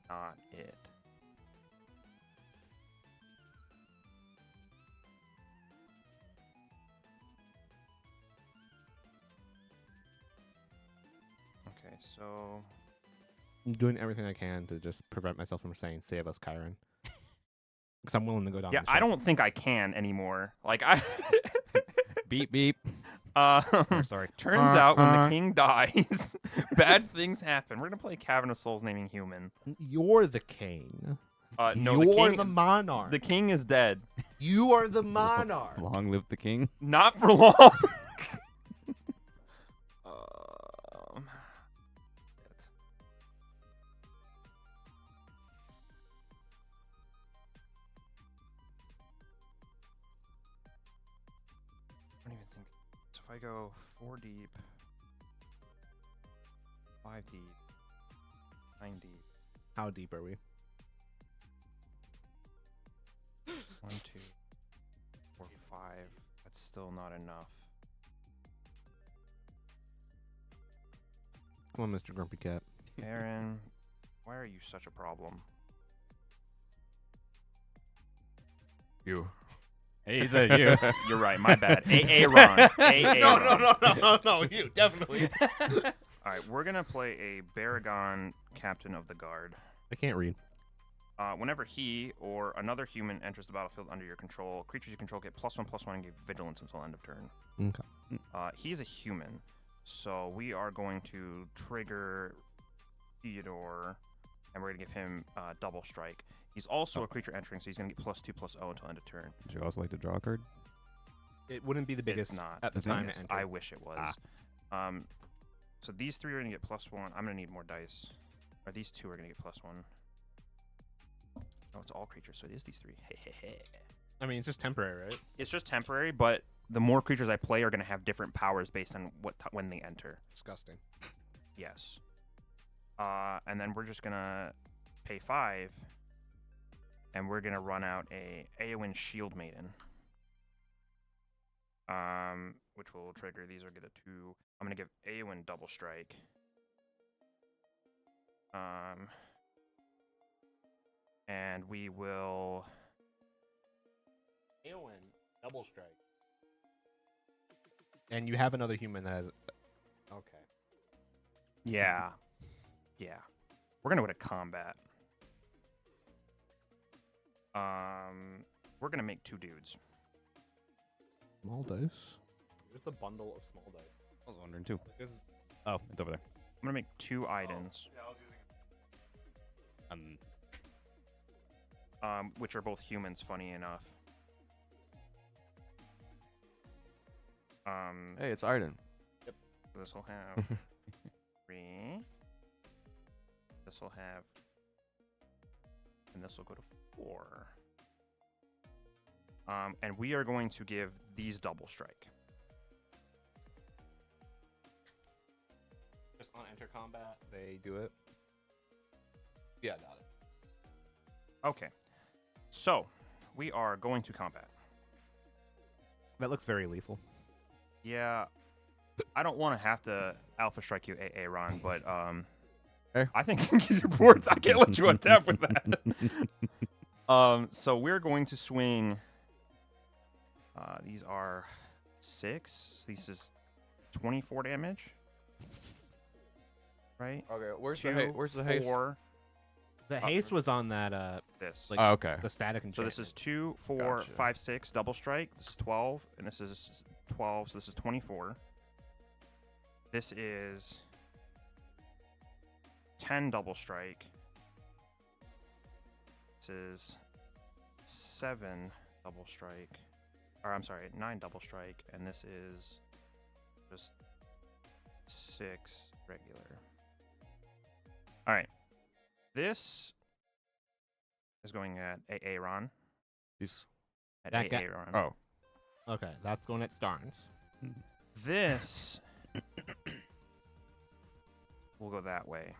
E: not it. Okay, so
A: I'm doing everything I can to just prevent myself from saying "Save us, Kyron," because I'm willing to go down.
E: yeah,
A: the
E: I
A: ship.
E: don't think I can anymore. Like I.
B: Beep beep.
E: Um,
B: Sorry.
E: turns out when the king dies, bad things happen. We're gonna play Cavern of Souls naming human.
A: You're the king.
E: No,
A: You're
E: the king.
A: monarch.
E: The king is dead.
A: You are the monarch.
B: Long live the king.
E: Not for long. I don't even think. So if I go 4 deep, 5 deep, 9 deep,
A: How deep are we?
E: 1, 2, 4, 5. That's still not enough.
A: Come on, Mr. Grumpy Cat.
E: Aaron, why are you such a problem?
C: You.
B: Hey, he said you.
E: You're right. My bad. AA Ron. AA
A: No,
E: Ron.
A: no, you definitely.
E: All right, we're gonna play a Baragon Captain of the Guard.
A: I can't read.
E: Whenever he or another human enters the battlefield under your control, creatures you control get +1/+1 and give vigilance until end of turn.
A: Okay.
E: He's a human, so we are going to trigger Theodore, and we're gonna give him double strike. He's also a creature entering, so he's gonna get +2/+0 until end of turn.
B: Would you also like to draw a card?
A: It wouldn't be the biggest
E: It's not
A: at the
B: It's not?
A: time.
E: Yes,
A: it
E: I
A: entered.
E: wish it was. So these three are gonna get +1. I'm gonna need more dice. Or these two are gonna get +1. Oh, it's all creatures, so it is these three.
A: I mean, it's just temporary, right?
E: It's just temporary, but the more creatures I play are gonna have different powers based on when they enter.
A: Disgusting.
E: Yes. And then we're just gonna pay 5, and we're gonna run out a Eowyn Shield Maiden. Which will trigger. These are gonna 2. I'm gonna give Eowyn double strike. And we will.
A: Eowyn, double strike. And you have another human that has. Okay.
E: Yeah. Yeah. We're gonna go to combat. We're gonna make 2 dudes.
A: Small dice. Just a bundle of small dice.
B: I was wondering too.
A: This
B: Oh, it's over there.
E: I'm gonna make 2 Ajdins,
D: Yeah, I was using it.
E: which are both humans. Funny enough.
C: Hey, it's Ajdin.
E: This will have 3. This will have, and this will go to 4. And we are going to give these double strike.
A: just on enter combat, they do it. Yeah, got it.
E: Okay. So we are going to combat.
A: That looks very lethal.
E: Yeah. I don't want to have to alpha strike you, AA Ron, but
C: Hey.
E: I think you can get your boards. I can't let you untap with that. So we're going to swing. These are 6. So this is 24 damage. Right?
C: Okay, where's
E: 2,
C: where's the haste?
E: 4.
A: The haste was on that
E: This.
A: like
C: Oh, okay.
A: the static
E: So
A: enchantment.
E: this is 2, 4,
C: Gotcha.
E: 5, 6 double strike. This is 12, and this is 12. So this is 24. This is 10 double strike. This is 7 double strike. Or I'm sorry, 9 double strike, and this is just 6 regular. All right. This is going at AA Ron.
C: He's
E: At
A: That guy-
E: AA Ron.
C: oh.
A: Okay, that's going at Starnes.
E: This will go that way.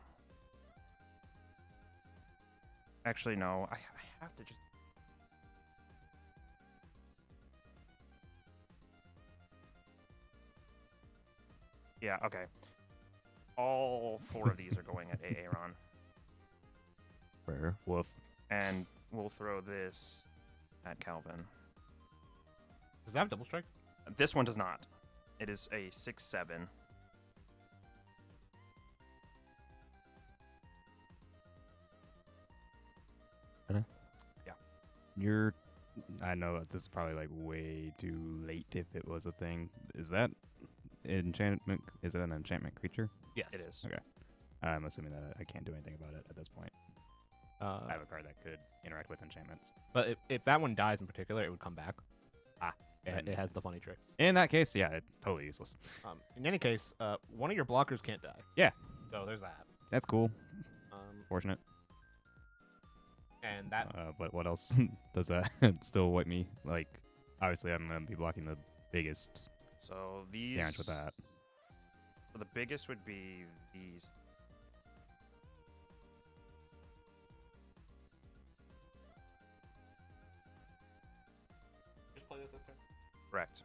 E: Actually, no. I have to just. Yeah, okay. All 4 of these are going at AA Ron.
C: Fair.
B: Woof.
E: And we'll throw this at Calvin.
A: Does that have double strike?
E: This one does not. It is a 6/7.
B: I know that this is probably like way too late if it was a thing. Is that enchantment? Is it an enchantment creature?
A: Yes.
E: It is.
B: Okay. I'm assuming that I can't do anything about it at this point. I have a card that could interact with enchantments.
A: But if that one dies in particular, it would come back.
B: And-
A: It has the funny trick.
B: In that case, yeah, it's totally useless.
A: In any case, one of your blockers can't die.
B: Yeah.
A: So there's that.
B: That's cool.
A: Um,
B: Fortunate.
A: and that
B: But what else does that still wipe me? Like, obviously, I'm gonna be blocking the biggest
E: So these.
B: damage with that.
E: So the biggest would be these.
A: just play this turn.
E: Correct.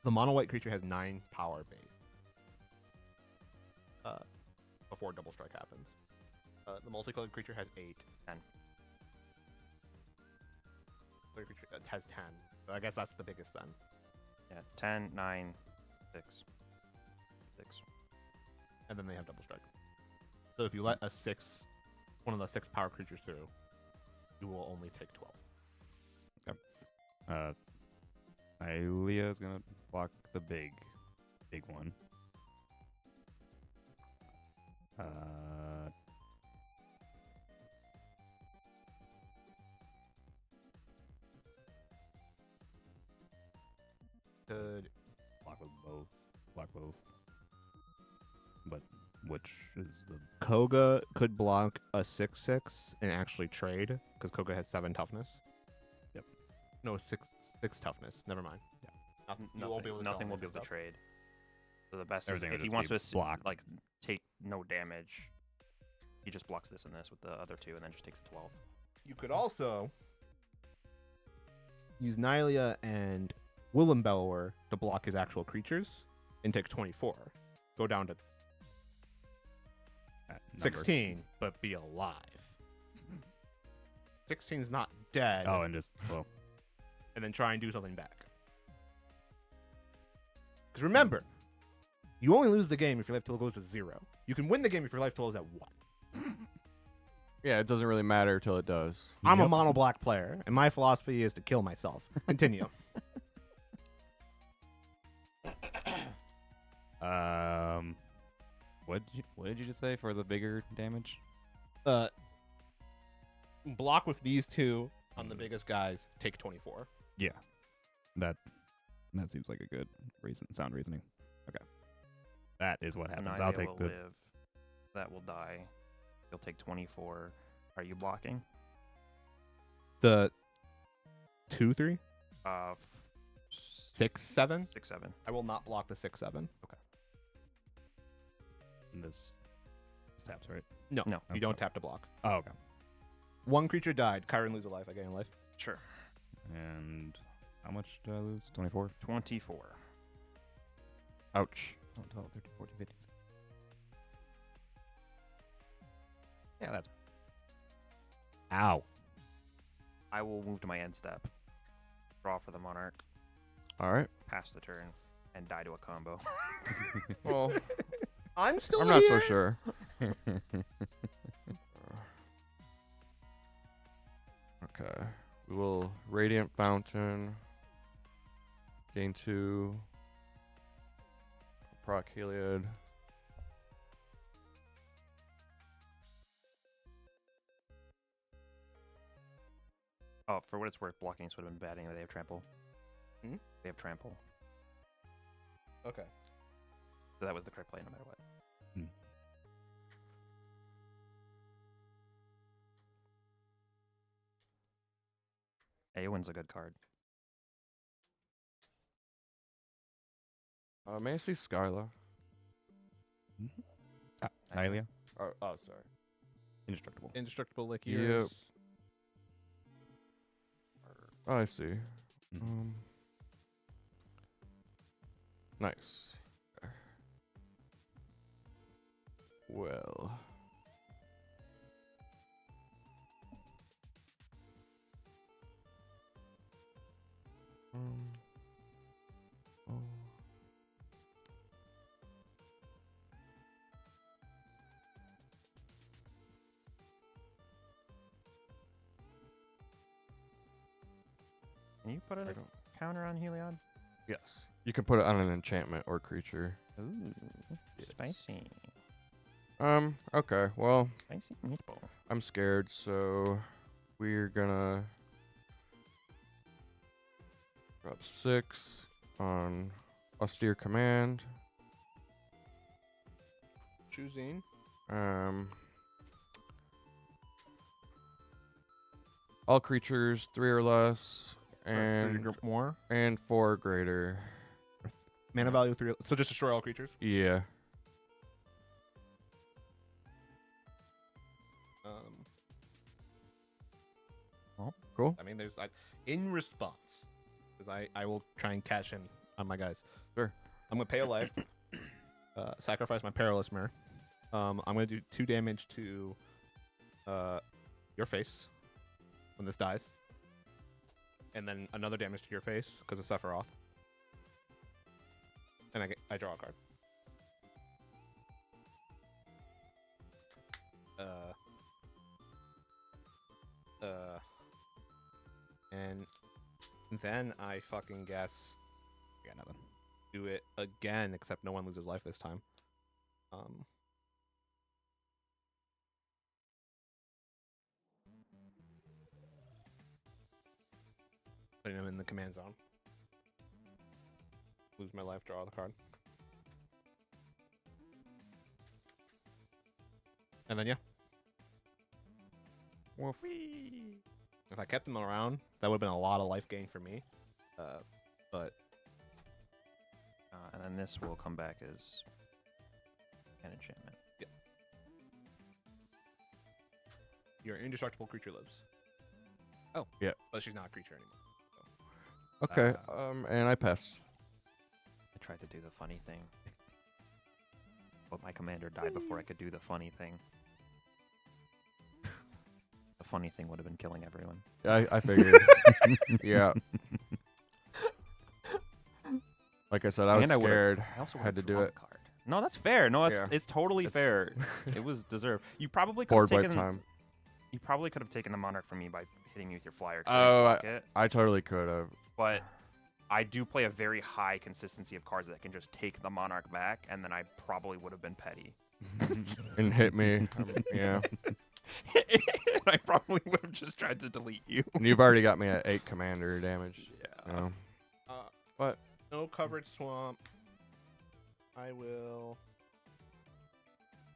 A: The mono white creature has 9 power base. Before double strike happens. The multicolored creature has 8.
E: 10.
A: Colored creature has 10. So I guess that's the biggest then.
E: Yeah, 10, 9, 6. 6.
A: And then they have double strike. So if you let one of the 6 power creatures through, you will only take 12.
B: Hylia is gonna block the big one.
A: Could
B: Block with both. Block both. But which is the
A: Koga could block a 6/6 and actually trade because Koga has 7 toughness.
B: Yep.
A: No, 6 toughness. Never mind.
B: Yeah.
A: You won't be able to
E: Nothing
A: kill
E: will
A: him
E: be
A: and
E: able to
A: stuff.
E: trade. So the best
B: Everything
E: is
B: would
E: if he
B: just
E: wants
B: be
E: to
B: blocked.
E: like take no damage, he just blocks this and this with the other 2, and then just takes the 12.
A: You could also use Nylia and Willem Bellower to block his actual creatures and take 24. Go down to
B: that number.
A: 16, but be alive. 16's not dead.
B: Oh, and just
A: And then try and do something back. Because remember, you only lose the game if your life total goes to 0. You can win the game if your life total is at 1.
C: Yeah, it doesn't really matter till it does.
A: I'm a
B: Yep.
A: mono black player, and my philosophy is to kill myself. Continue.
B: What did you just say for the bigger damage?
A: Block with these 2 on the biggest guys, take 24.
B: Yeah, that seems like a good sound reasoning. Okay, that is what happens. I'll
E: Nylia
B: take
E: will
B: the
E: live. That will die. He'll take 24. Are you blocking?
A: The 2, 3,
E: Uh,
A: 6, 7.
E: 6, 7.
A: I will not block the 6, 7.
B: this taps, right?
A: No,
E: No.
A: you don't tap to block.
B: Oh, okay.
A: 1 creature died. Kyron lose a life. I gain a life.
E: Sure.
B: And how much do I lose? 24?
E: 24.
C: Ouch.
B: 12, 13, 14, 15, 16. Yeah, that's... Ow.
E: I will move to my end step. Draw for the Monarch.
C: All right.
E: Pass the turn. And die to a combo.
C: Well,
A: I'm still
C: I'm not so
A: here.
C: sure. Okay. We will Radiant Fountain. Gain 2. Proc Heliod.
E: Oh, for what it's worth, blocking this would have been bad anyway. They have trample.
A: Hmm?
E: They have trample.
A: Okay.
E: So that was the correct play no matter what. Eowyn's a good card.
C: May I see Skyla?
B: Hylia?
C: Oh, sorry.
B: Indestructible.
A: Indestructible like
C: Yep.
A: yours.
C: Oh, I see.
B: Mhm.
C: Nice. Well. Oh.
E: Can you put
C: I
E: a
C: don't.
E: counter on Heliod?
C: Yes. You can put it on an enchantment or creature.
E: Ooh,
C: Yes.
E: spicy.
C: Okay. Well,
E: Spicy meatball.
C: I'm scared, so we're gonna drop 6 on Austere Command.
A: Choosing.
C: All creatures 3 or less,
A: And
C: and
A: more.
C: 4 or greater.
A: Mana value 3. So just destroy all creatures.
C: Yeah. Cool.
A: I mean, in response, because I will try and cash in on my guys.
C: Sure.
A: I'm gonna pay a life. Sacrifice my Perilous Mirror. I'm gonna do 2 damage to your face when this dies, and then another damage to your face because of Sephiroth, and I draw a card. And then I fucking guess
B: Got nothing.
A: do it again, except no one loses life this time. Putting him in the command zone. Lose my life, draw the card. And then, yeah. If I kept them around, that would have been a lot of life gain for me. But
E: And then this will come back as an enchantment.
A: your indestructible creature lives.
B: Oh.
C: Yeah.
A: But she's not a creature anymore.
C: Okay. And I pass.
E: I tried to do the funny thing. But my commander died before I could do the funny thing. The funny thing would have been killing everyone.
C: I figured. Yeah. Like I said, I was
E: And I would've-
C: scared.
E: I also
C: Had to
E: would've
C: do
E: drawn
C: it.
E: a card. No, that's fair. No,
C: Yeah.
E: it's totally
C: It's-
E: fair. It was deserved. You probably could
C: Board
E: have
C: wipe
E: taken.
C: time.
E: You probably could have taken the monarch from me by hitting me with your flyer. 'cause
C: Oh,
E: I block it.
C: I totally could have.
E: But I do play a very high consistency of cards that can just take the monarch back, and then I probably would have been petty.
C: And hit me. Yeah.
E: I probably would have just tried to delete you.
C: And you've already got me at 8 commander damage.
E: Yeah.
C: You know?
A: But no covered swamp. I will.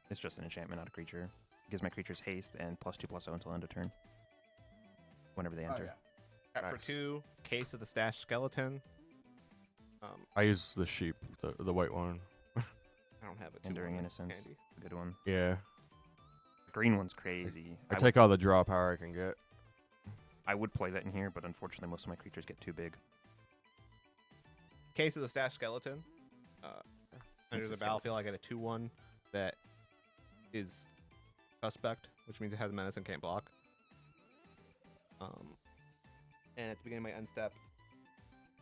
E: It's just an enchantment, not a creature. It gives my creatures haste and +2/+0 until end of turn. Whenever they enter.
A: Tap for
C: Nice.
A: 2. Case of the Stash Skeleton.
C: I use the sheep, the white one.
A: I don't have a 2/1
E: Enduring Innocence.
A: handy.
E: A good one.
C: Yeah.
E: The green one's crazy.
C: I take all the draw power I can get.
E: I would play that in here, but unfortunately most of my creatures get too big.
A: Case of the Stash Skeleton. Under
E: a
A: the
E: skeleton.
A: battlefield, I get a 2/1 that is suspect, which means it has menace and can't block. And at the beginning of my end step,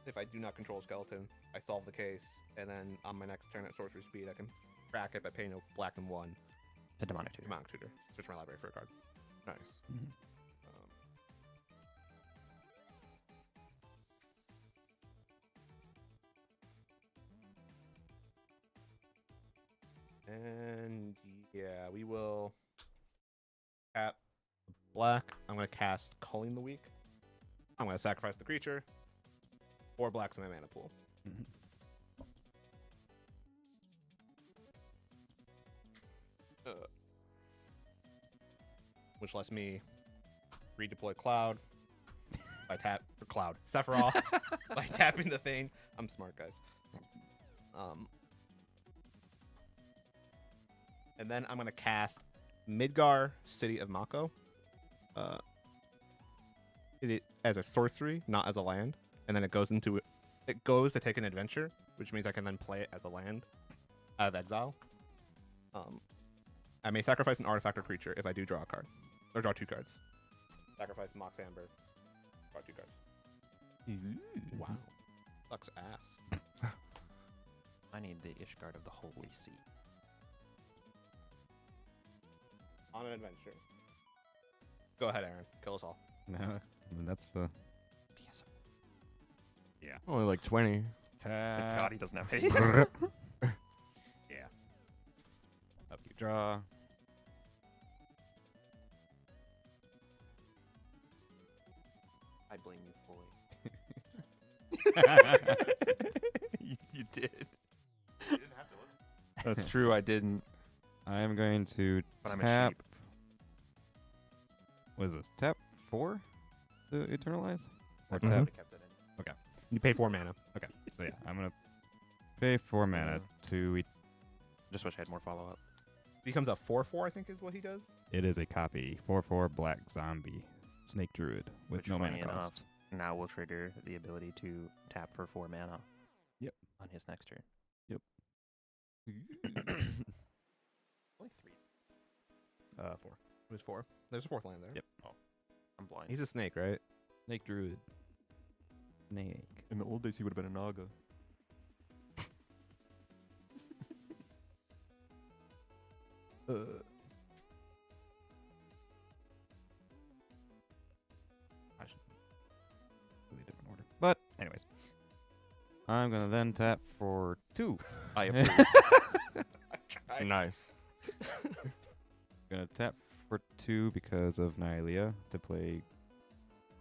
A: if I do not control a skeleton, I solve the case, and then on my next turn at sorcery speed, I can crack it by paying a black and 1
E: The demonic tutor.
A: demonic tutor. Switch my library for a card.
C: Nice.
A: And yeah, we will tap black. I'm going to cast Culling the Weak. I'm going to sacrifice the creature. 4 blacks in my mana pool. Which lets me redeploy Cloud by Sephiroth by tapping the thing. I'm smart, guys. And then I'm gonna cast Midgar, City of Mako. It as a sorcery, not as a land, and then it goes to take an adventure, which means I can then play it as a land out of exile. I may sacrifice an artifact or creature if I do draw a card, or draw 2 cards. Sacrifice Mox Amber, draw 2 cards. Wow, sucks ass.
E: I need the Ishgard of the Holy Sea.
A: On an adventure. Go ahead, Aaron. Kill us all.
B: That's the
E: Yes.
C: Only like 20.
E: Thank God he doesn't have haste.
B: yeah. Up you draw.
E: I blame you fully. you did.
D: You didn't have to look.
E: That's true, I didn't.
B: I am going to
E: But I'm a
B: tap.
E: sheep.
B: What is this? Tap 4 to eternalize? Or
A: Mhm.
B: tap?
E: Would've kept it in.
A: You pay 4 mana.
B: Okay. So yeah, I'm gonna pay 4 mana to.
E: Just wish I had more follow-up.
A: Becomes a 4/4, I think is what he does.
B: It is a copy 4/4 black zombie snake druid with
E: Which,
B: no mana
E: funny enough,
B: cost.
E: now will trigger the ability to tap for 4 mana.
B: Yep.
E: On his next turn.
B: Yep.
E: Only 3.
B: 4.
A: There's 4. There's a 4th land there.
B: Yep.
E: I'm blind.
A: He's a snake, right?
B: Snake Druid. Snake.
C: In the old days, he would have been a Naga.
B: I should really different order. But anyways, I'm gonna then tap for 2.
C: I approve. Nice.
B: Gonna tap for 2 because of Nihilea to play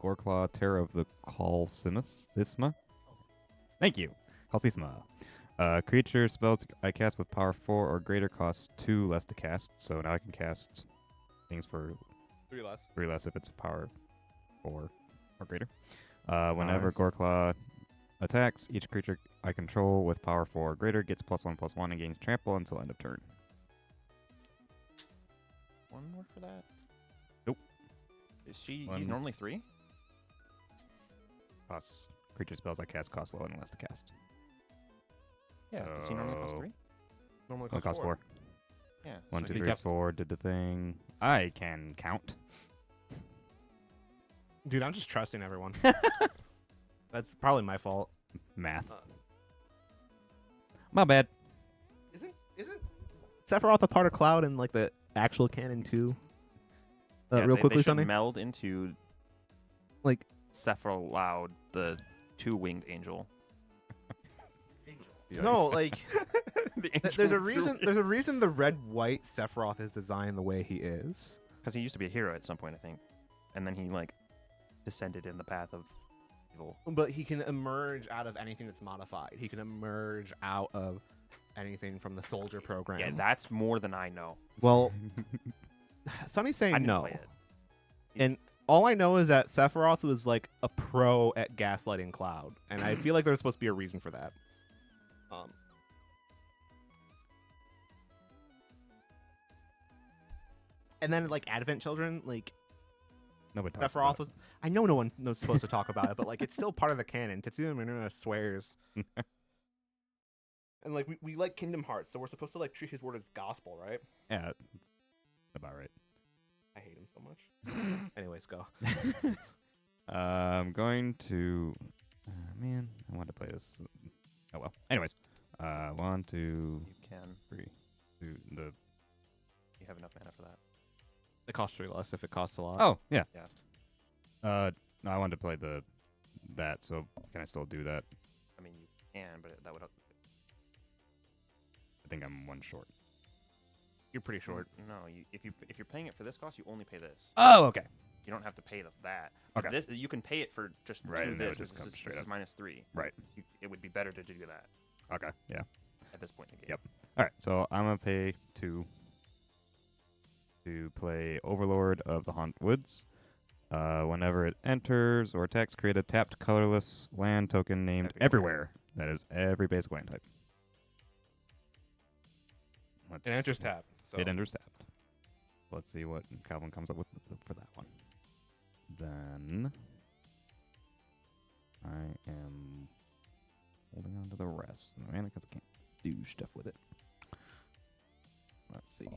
B: Goreclaw, Terror of the Sisma. Thank you, Kalsisma. Creature spells I cast with power 4 or greater costs 2 less to cast. So now I can cast things for
A: 3 less.
B: 3 less if it's power 4 or greater. Whenever
C: Nice.
B: Goreclaw attacks, each creature I control with power 4 or greater gets +1/+1 and gains trample until end of turn.
E: One more for that?
B: Nope.
E: Is she?
B: One.
E: He's normally 3.
B: Plus, creature spells I cast cost lower and less to cast.
E: Yeah. Does he normally cost
B: Oh.
E: 3?
A: Normally
B: One cost 4.
E: Yeah.
B: 1,
A: So
B: 2,
A: he
B: 3,
A: taps-
B: 4 did the thing. I can count.
A: Dude, I'm just trusting everyone. That's probably my fault.
B: Math. My bad.
A: Isn't Sephiroth a part of Cloud in like the actual canon too?
E: Yeah,
A: Real
E: they
A: quickly,
E: should
A: Sonny.
E: meld into
A: Like
E: Sephiroth, the 2-winged angel.
A: no, like
E: The
A: there's a reason. There's a reason the red-white Sephiroth is designed the way he is.
E: Because he used to be a hero at some point, I think, and then he like descended in the path of evil.
A: But he can emerge out of anything that's modified. He can emerge out of anything from the soldier program.
E: Yeah, that's more than I know.
A: Well, Sonny's saying
E: I didn't
A: no.
E: play it.
A: And all I know is that Sephiroth was like a pro at gaslighting Cloud, and I feel like there's supposed to be a reason for that. And then like Advent Children, like
B: Nobody talks
A: Sephiroth
B: about
A: was. I know no one was supposed to talk about it, but like it's still part of the canon. Tetsuya Minuna swears. And like we like Kingdom Hearts, so we're supposed to like treat his word as gospel, right?
B: it. Yeah, about right.
A: I hate him so much. Anyways, go.
B: I'm going to. Man, I want to play this. Oh well. Anyways, 1, 2,
E: You can.
B: 3, 2. The
E: You have enough mana for that.
A: It costs 3 less if it costs a lot.
B: oh yeah.
E: Yeah.
B: No, I wanted to play that. So can I still do that?
E: I mean, you can, but that would.
B: I think I'm 1 short.
A: You're pretty short.
E: No, if you're paying it for this cost, you only pay this.
B: Oh, okay.
E: You don't have to pay that. But
B: Okay.
E: This you can pay it for just
B: Right,
E: do
B: and they
E: this.
B: would just
E: This
B: come
E: is-
B: straight
E: this
B: up.
E: is -3.
B: Right.
E: It would be better to do that
B: Okay. Yeah.
E: at this point in the game.
B: Yep. All right. So I'm gonna pay 2 to play Overlord of the Haunt Woods. Whenever it enters or attacks, create a tapped colorless land token named Everywhere. That is every basic land type.
A: It enters tab. So.
B: It enters tapped. Let's see what Calvin comes up with for that one. Then I am holding on to the rest. Man, because I can't do stuff with it. Let's see.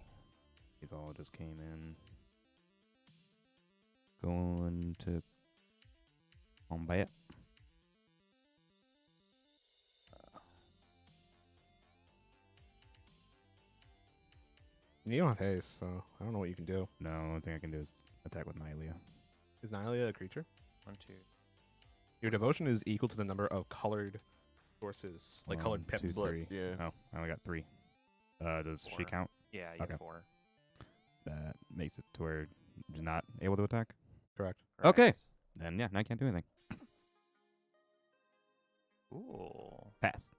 B: These all just came in. Going to combat.
A: You don't have haste, so I don't know what you can do.
B: No, only thing I can do is attack with Nihilea.
A: Is Nihilea a creature?
E: 1, 2.
A: Your devotion is equal to the number of colored sources, like colored
B: 1,
A: pips.
B: 2, 3.
C: Yeah.
B: Oh, I only got 3. Does she
E: 4.
B: count?
E: Yeah, you
B: Okay.
E: have 4.
B: That makes it to where you're not able to attack.
A: Correct.
B: Okay. Then yeah, I can't do anything.
E: Ooh.
B: Pass.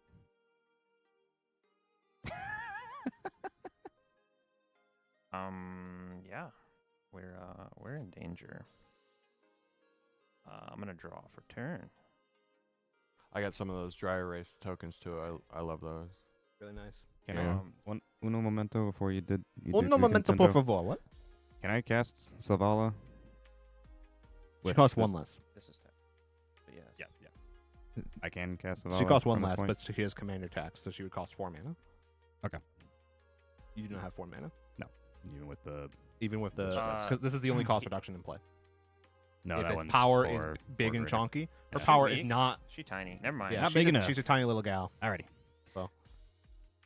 E: Yeah. We're in danger. I'm gonna draw for turn.
C: I got some of those dry erase tokens too. I love those.
A: Really nice.
B: Can
C: Yeah.
B: I uno momento before you did? You
A: Uno momento, por favor. What?
B: Can I cast Savala?
A: She
B: With
A: costs
B: the-
A: 1 less.
E: This is tap. But yeah.
B: Yeah. I can cast Savala.
A: She costs 1
B: from this
A: less,
B: point?
A: but she has commander tax, so she would cost 4 mana.
B: Okay.
A: You do not have 4 mana.
B: Even with the
A: Even with the,
E: Uh,
A: 'cause this is the only cost reduction in play.
B: No,
A: if
B: that
A: his
B: one's
A: power
B: for
A: is big and
B: Borgrider.
A: chunky, her
B: Yeah.
A: power
E: She
A: is
E: weak?
A: not.
E: She tiny. Never mind.
A: Yeah,
B: Not big enough.
A: she's a tiny little gal.
B: Alrighty.
A: Well.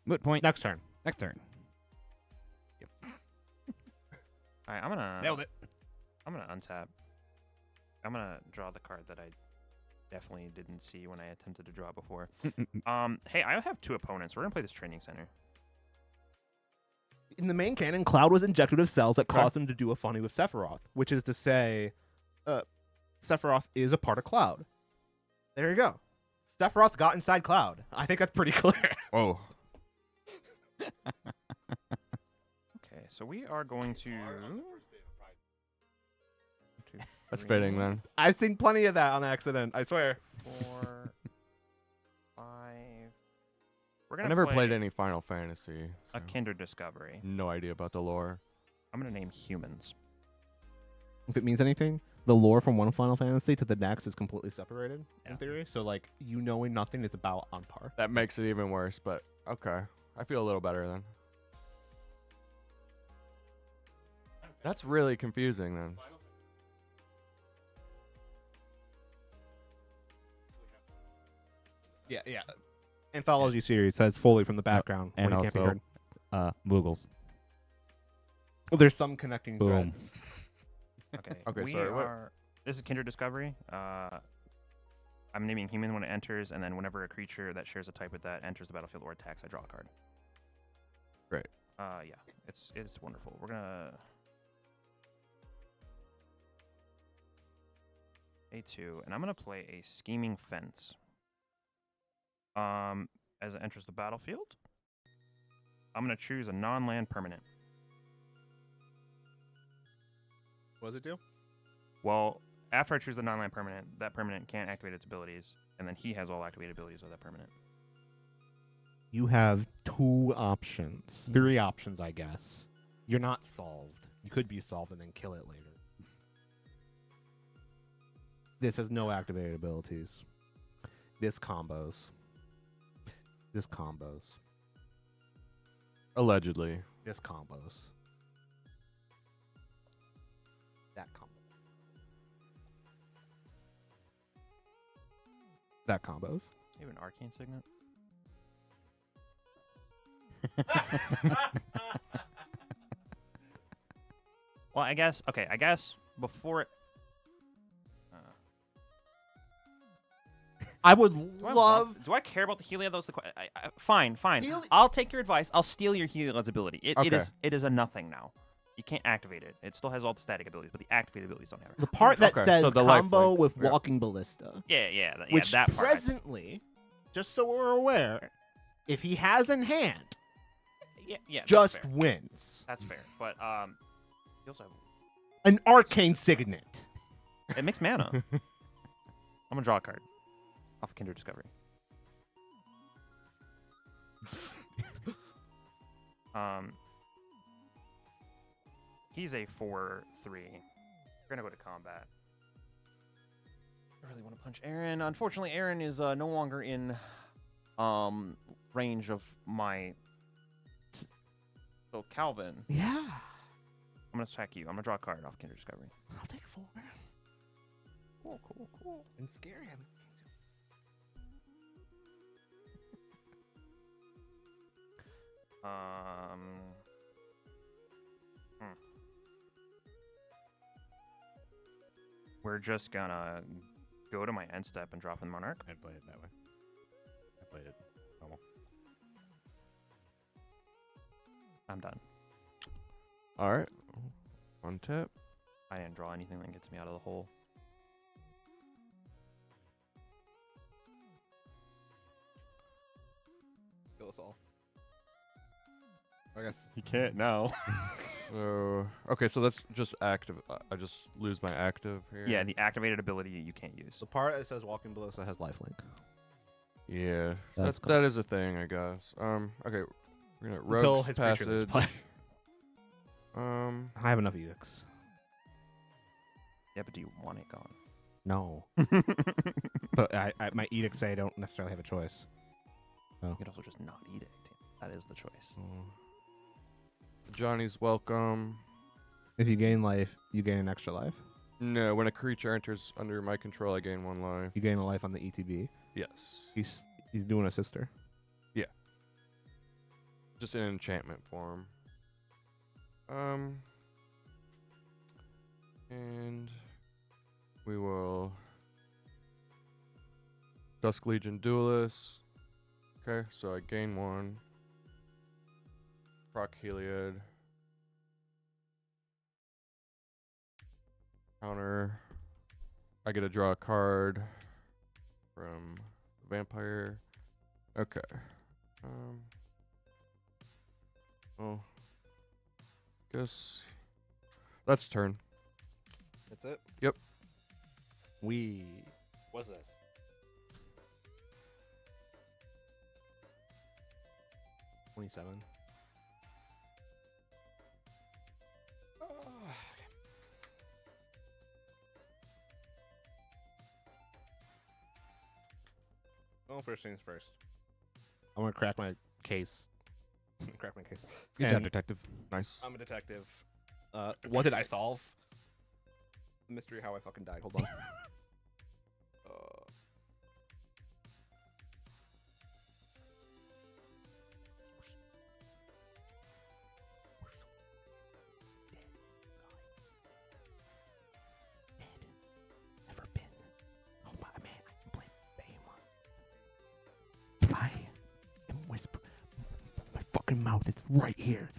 B: Moot point.
A: Next turn.
B: Next turn.
E: All right, I'm gonna
A: Nailed it.
E: I'm gonna untap. I'm gonna draw the card that I definitely didn't see when I attempted to draw before. Hey, I have 2 opponents. We're gonna play this training center.
A: In the main canon, Cloud was injected with cells that
C: Okay.
A: caused him to do a funny with Sephiroth, which is to say, Sephiroth is a part of Cloud. There you go. Sephiroth got inside Cloud. I think that's pretty clear.
C: Oh,
E: Okay, so we are going to.
C: that's fitting then.
A: I've seen plenty of that on accident. I swear.
E: 4, 5. We're
C: I
E: gonna
C: never
E: play
C: played any Final Fantasy.
E: a
C: so
E: Kindred Discovery.
C: no idea about the lore.
E: I'm gonna name humans.
A: If it means anything, the lore from one Final Fantasy to the next is completely separated in
B: Yeah.
A: theory. So like you knowing nothing is about on par.
C: That makes it even worse, but okay. I feel a little better then. That's really confusing then.
A: Yeah, yeah. Anthology series says Foley from the background.
B: And
A: where he can't be
B: also,
A: heard.
B: Moogles.
A: There's some connecting
B: Boom.
A: threads.
E: Okay.
C: Okay,
E: we
C: sorry, what-
E: are. This is Kindred Discovery. I'm naming human when it enters, and then whenever a creature that shares a type with that enters the battlefield or attacks, I draw a card.
C: Great.
E: Yeah, it's wonderful. We're gonna A2, and I'm gonna play a Scheming Fence. As it enters the battlefield, I'm gonna choose a non-land permanent.
A: What does it do?
E: Well, after I choose the non-land permanent, that permanent can't activate its abilities, and then he has all activated abilities of that permanent.
A: You have 2 options. 3 options, I guess. You're not solved. You could be solved and then kill it later. This has no activated abilities. This combos. This combos.
C: Allegedly.
A: This combos. That combo. That combos.
E: You have an arcane signet? Well, I guess before it.
A: I would
E: Do I
A: love.
E: do I care about the Heliod? That was the fine.
A: Heli-
E: I'll take your advice. I'll steal your Heliod's ability.
C: Okay.
E: It is a nothing now. You can't activate it. It still has all the static abilities, but the activated abilities don't have it.
A: The part that
C: Okay,
A: says
C: so the
A: combo
C: lifelink.
A: with
C: Yeah.
A: walking ballista,
E: Yeah,
A: which
E: that part.
A: presently, just so we're aware, if he has in hand,
E: Yeah,
A: just
E: that's fair.
A: wins.
E: That's fair. But he also
A: An arcane signet.
E: it makes mana. I'm gonna draw a card off of Kindred Discovery. He's a 4/3. We're gonna go to combat. I really want to punch Aaron. Unfortunately, Aaron is no longer in range of my. So Calvin,
A: Yeah.
E: I'm gonna attack you. I'm gonna draw a card off Kindred Discovery.
A: I'll take 4.
E: Cool.
A: And scare him.
E: We're just gonna go to my end step and drop in Monarch.
B: I'd play it that way. I played it normal.
E: I'm done.
C: All right. On tap.
E: I didn't draw anything that gets me out of the hole.
A: Kill us all. I guess.
B: You can't now.
C: So okay, so that's just active. I just lose my active here.
E: Yeah, the activated ability you can't use.
A: The part that says walking ballista has lifelink.
C: Yeah,
A: That's
C: that is a thing, I guess. Okay, we're gonna
A: Until
C: Rogue's
A: his creature
C: Passage.
A: leaves play. I have enough edicts.
E: Yeah, but do you want it gone?
A: No. But my edicts say I don't necessarily have a choice.
E: You could also just not eat it. That is the choice.
C: Johnny's welcome.
A: If you gain life, you gain an extra life.
C: No, when a creature enters under my control, I gain 1 life.
A: You gain a life on the ETB.
C: Yes.
A: He's doing a sister.
C: Just in enchantment form. And we will Dusk Legion Duelist. Okay, so I gain 1. Proc Heliod. Counter. I get to draw a card from Vampire. Okay. Well, guess that's turn.
A: That's it?
C: Yep.
A: What's this? $27. Well, first things first. I'm gonna crack my case. Crack my case.
B: Good job,
A: And
B: detective.
C: Nice.
A: I'm a detective. What did I solve? Mystery how I fucking died. Hold on. Never been. Oh my man, I can play Bama. I am whisper. My fucking mouth is right here.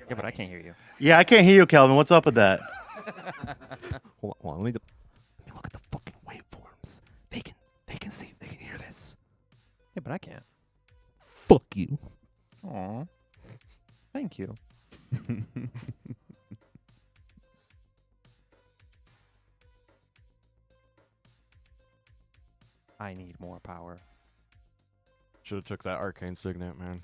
E: Yeah, but I can't hear you.
F: Yeah, I can't hear you, Calvin. What's up with that?
A: Hold on, let me look at the fucking waveforms. They can see, they can hear this.
E: Yeah, but I can't.
A: Fuck you.
E: Aw. Thank you. I need more power.
C: Should have took that Arcane Signet, man.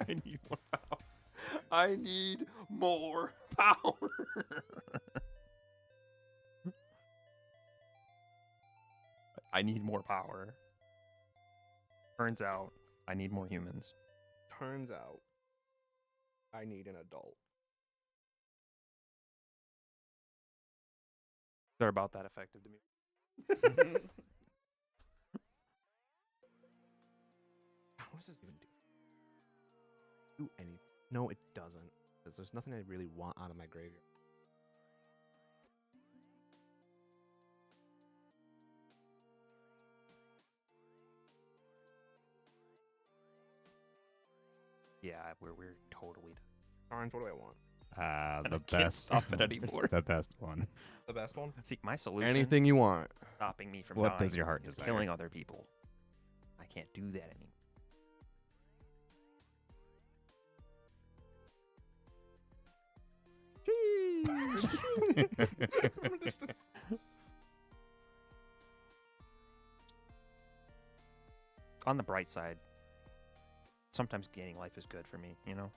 E: I need more power. I need more power. I need more power. Turns out I need more humans.
A: Turns out I need an adult.
E: They're about that effective to me.
A: What does this even do? Do any? No, it doesn't. Because there's nothing I really want out of my graveyard.
E: Yeah, we're totally done.
A: Orange, what do I want?
B: The
E: I can't
B: best.
E: stop it anymore.
B: The best one.
A: The best one?
E: See, my solution
C: Anything you want.
E: stopping me from
B: What
E: dying
B: does your heart
E: is
B: desire?
E: killing other people. I can't do that anymore. On the bright side, sometimes gaining life is good for me, you know.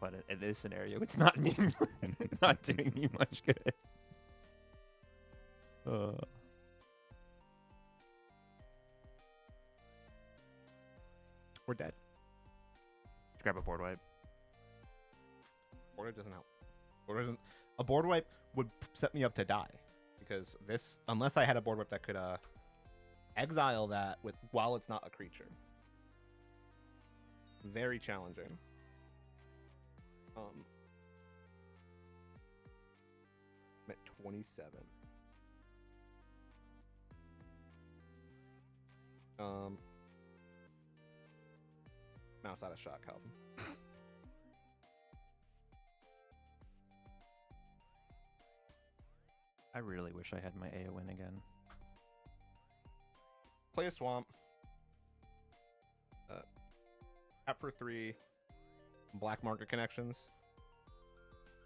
E: But in this scenario, it's not me. It's not doing me much good.
A: We're dead.
E: Grab a board wipe.
A: Board wipe doesn't help. A board wipe would set me up to die. Because this, unless I had a board wipe that could exile that while it's not a creature. Very challenging. I'm at 27. Mouse out of shot, Calvin.
E: I really wish I had my AON again.
A: Play a swamp. Tap for 3. Black market connections.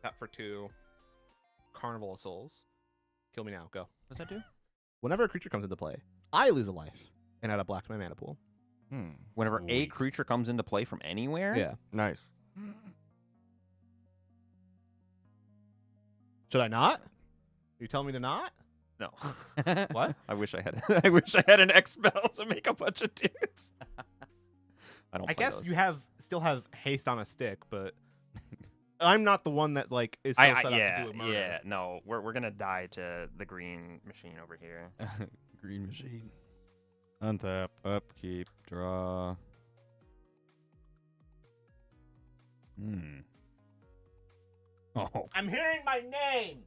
A: Tap for 2. Carnival of Souls. Kill me now. Go.
E: What does that do?
A: Whenever a creature comes into play, I lose a life and add a black to my mana pool.
E: Whenever a
B: Sweet.
E: creature comes into play from anywhere?
A: Yeah.
C: Nice.
A: Should I not? You telling me to not?
E: No.
A: What?
E: I wish I had I wish I had an X spell to make a bunch of dudes. I don't.
A: I
E: play
A: guess
E: those.
A: you still have haste on a stick, but I'm not the one that like is still set up to do a murder.
E: yeah. No, we're gonna die to the green machine over here.
B: Green machine. Untap, upkeep, draw. Oh.
A: I'm hearing my name.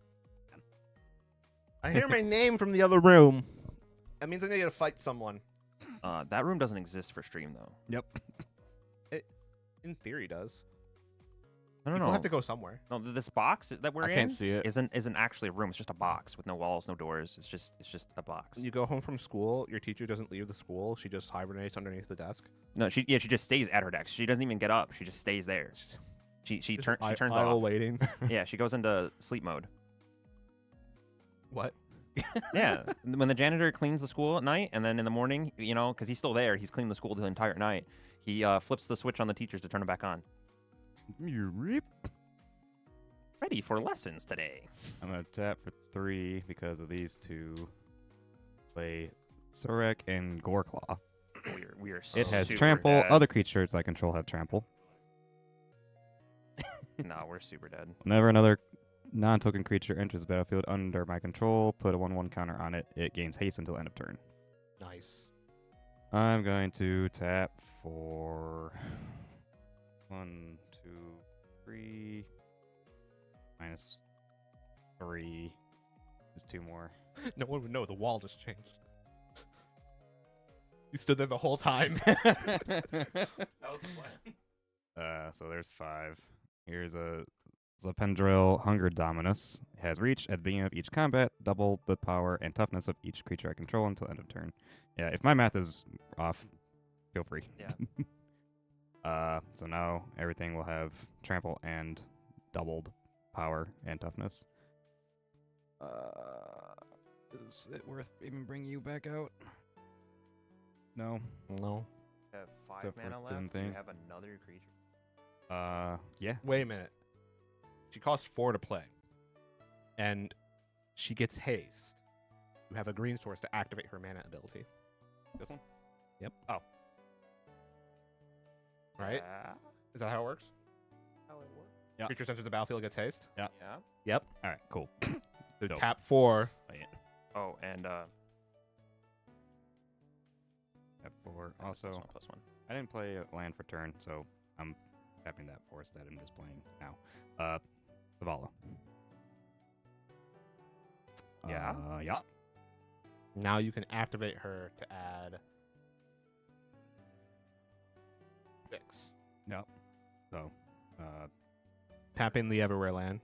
A: I hear my name from the other room. That means I'm gonna get to fight someone.
E: That room doesn't exist for stream though.
B: Yep.
A: In theory, does.
E: No,
A: People
E: no.
A: have to go somewhere.
E: No, this box that we're
C: I
E: in
C: can't see it.
E: isn't actually a room. It's just a box with no walls, no doors. It's just a box.
A: You go home from school. Your teacher doesn't leave the school. She just hibernates underneath the desk.
E: No, she just stays at her desk. She doesn't even get up. She just stays there. She
A: Just
E: turns
A: idle
E: off.
A: waiting.
E: Yeah, she goes into sleep mode.
A: What?
E: Yeah, when the janitor cleans the school at night, and then in the morning, because he's still there, he's cleaned the school the entire night. He flips the switch on the teachers to turn it back on.
B: You rip.
E: Ready for lessons today.
B: I'm gonna tap for 3 because of these two. Play Sorek and Goreclaw.
E: We are.
B: It has
E: super
B: trample.
E: dead.
B: Other creatures I control have trample.
E: No, we're super dead.
B: Whenever another non-token creature enters the battlefield under my control, put a 1/1 counter on it. It gains haste until end of turn.
A: Nice.
B: I'm going to tap for 1, 2, 3. -3. There's 2 more.
A: No one would know. The wall just changed. You stood there the whole time.
D: That was the plan.
B: So there's 5. Here's a Zapendril Hunger Dominus. It has reach at the beginning of each combat, double the power and toughness of each creature I control until end of turn. Yeah, if my math is off, feel free.
E: Yeah.
B: So now everything will have trample and doubled power and toughness. Is it worth even bringing you back out? No.
A: No.
E: You have 5
B: Except for
E: mana
B: it
E: left.
B: didn't
E: Do you
B: think.
E: have another creature?
B: Yeah.
A: Wait a minute. She costs 4 to play. And she gets haste. You have a green source to activate her mana ability.
B: This one?
A: Yep. Oh. Right?
E: Yeah.
A: Is that how it works?
E: How it works.
B: Yeah.
A: Creature enters the battlefield gets haste?
E: Yeah.
A: Yep.
B: All right, cool.
A: So
B: Dope.
A: tap 4.
E: Oh, and
B: Tap 4.
E: +1,
B: Also,
E: +1.
B: I didn't play a land for turn, so I'm tapping that force that I'm just playing now. Zavala.
E: Yeah?
B: Yeah.
A: Now you can activate her to add 6.
B: Yep. So,
A: Tap in the Everywhere land.